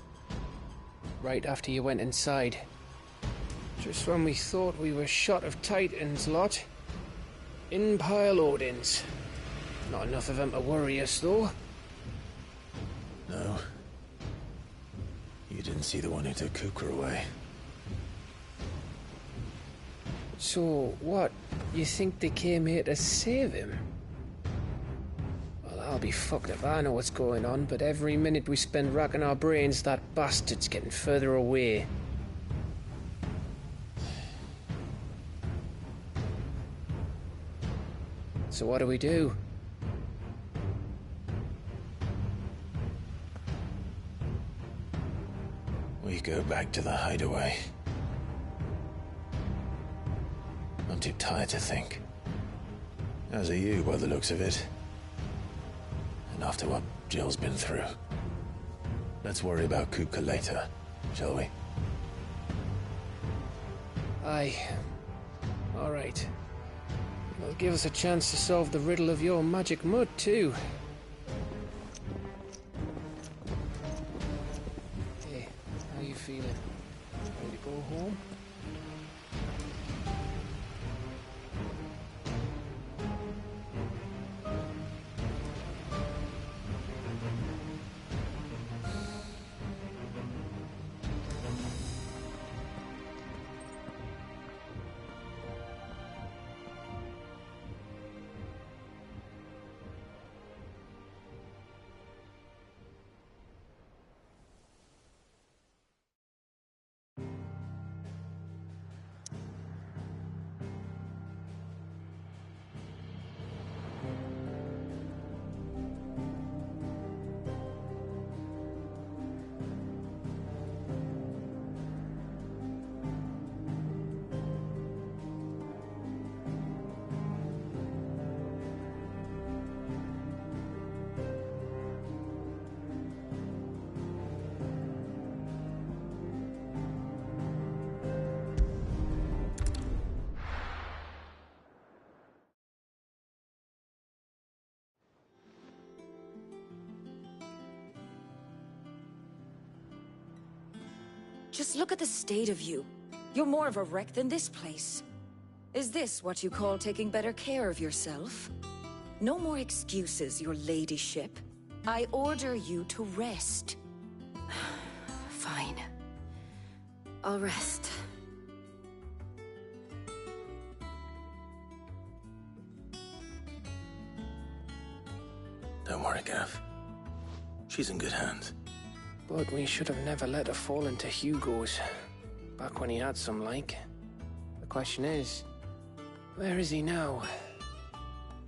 Right after you went inside. Just when we thought we were shot of Titans, lot. In pile Odins. Not enough of them to worry us, though. No. You didn't see the one who took Kupka away. So, what? You think they came here to save him? Well, I'll be fucked if I know what's going on, but every minute we spend racking our brains, that bastard's getting further away. So what do we do? We go back to the hideaway. I'm too tired to think. As are you, by the looks of it. And after what Jill's been through. Let's worry about Kupka later, shall we? Aye. All right. It'll give us a chance to solve the riddle of your magic mud, too. Hey, how you feeling? Ready to go home? Just look at the state of you. You're more of a wreck than this place. Is this what you call taking better care of yourself? No more excuses, your ladyship. I order you to rest. Fine. I'll rest. Don't worry, Gav. She's in good hands. But we should have never let her fall into Hugo's. Back when he had some like. The question is, where is he now?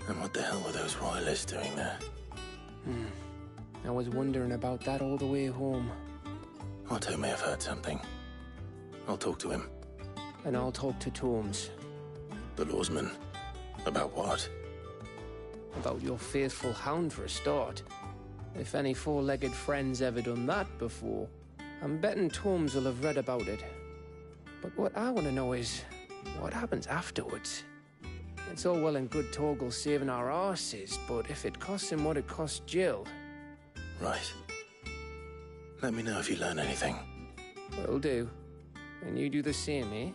And what the hell were those royalists doing there? I was wondering about that all the way home. Otto may have heard something. I'll talk to him. And I'll talk to Tomes. The lawsman. About what? About your faithful hound for a start. If any four-legged friend's ever done that before, I'm betting Tomes will have read about it. But what I want to know is, what happens afterwards? It's all well and good Torgal saving our arses, but if it costs him what it cost Jill... Right. Let me know if you learn anything. Will do. And you do the same, eh?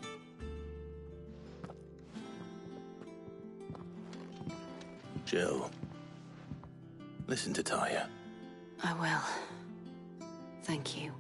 Jill. Listen to Talia. I will. Thank you.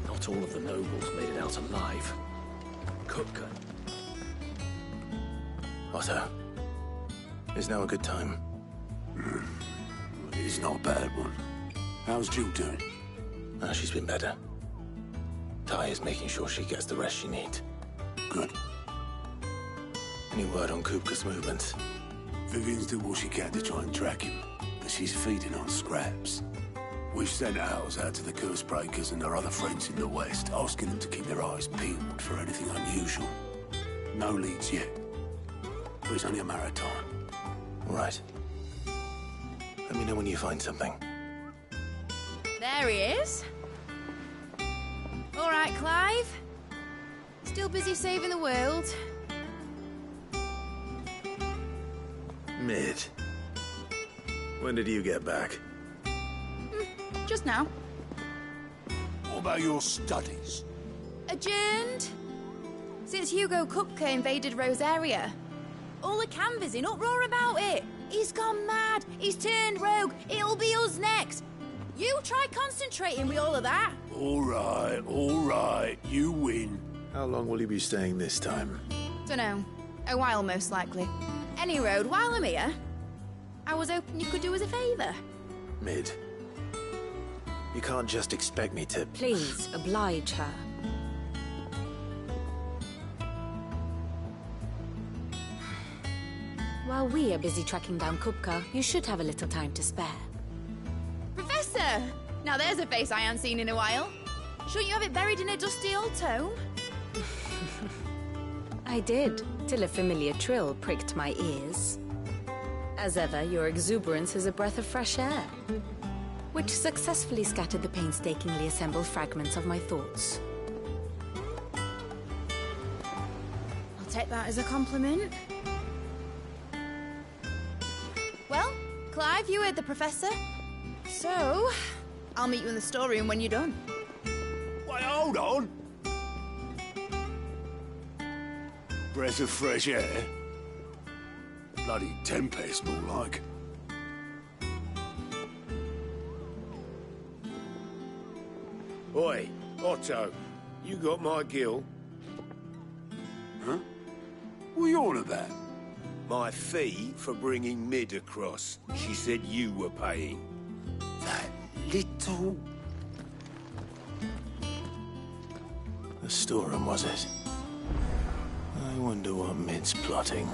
Not all of the nobles made it out alive. Kupka. Otto, is now a good time? It's not a bad one. How's Jill doing? Ah, she's been better. Ty is making sure she gets the rest she needs. Good. Any word on Kupka's movements? Vivian's doing what she can to try and track him, but she's feeding on scraps. We've sent ours out to the Curse Breakers and their other friends in the West, asking them to keep their eyes peeled for anything unusual. No leads yet, but it's only a matter of time. All right. Let me know when you find something. There he is. All right, Clive. Still busy saving the world. Mid. When did you get back? Just now. What about your studies? Adjourned. Since Hugo Kupka invaded Rosaria. All the canvass in uproar about it. He's gone mad. He's turned rogue. It'll be us next. You try concentrating with all of that. All right. You win. How long will you be staying this time? Dunno. A while, most likely. Any road, while I'm here, I was hoping you could do us a favour. Mid. You can't just expect me to... Please, oblige her. While we are busy tracking down Kupka, you should have a little time to spare. Professor! Now there's a face I haven't seen in a while. Shouldn't you have it buried in a dusty old tome? I did, till a familiar trill pricked my ears. As ever, your exuberance is a breath of fresh air, which successfully scattered the painstakingly assembled fragments of my thoughts. I'll take that as a compliment. Well, Clive, you heard the Professor. So, I'll meet you in the storeroom when you're done. Wait, hold on! Breath of fresh air? Bloody tempest, more like. Oi, Otto, you got my gill? Huh? What are you on about? My fee for bringing Mid across. She said you were paying. That little... The storeroom, was it? I wonder what Mid's plotting.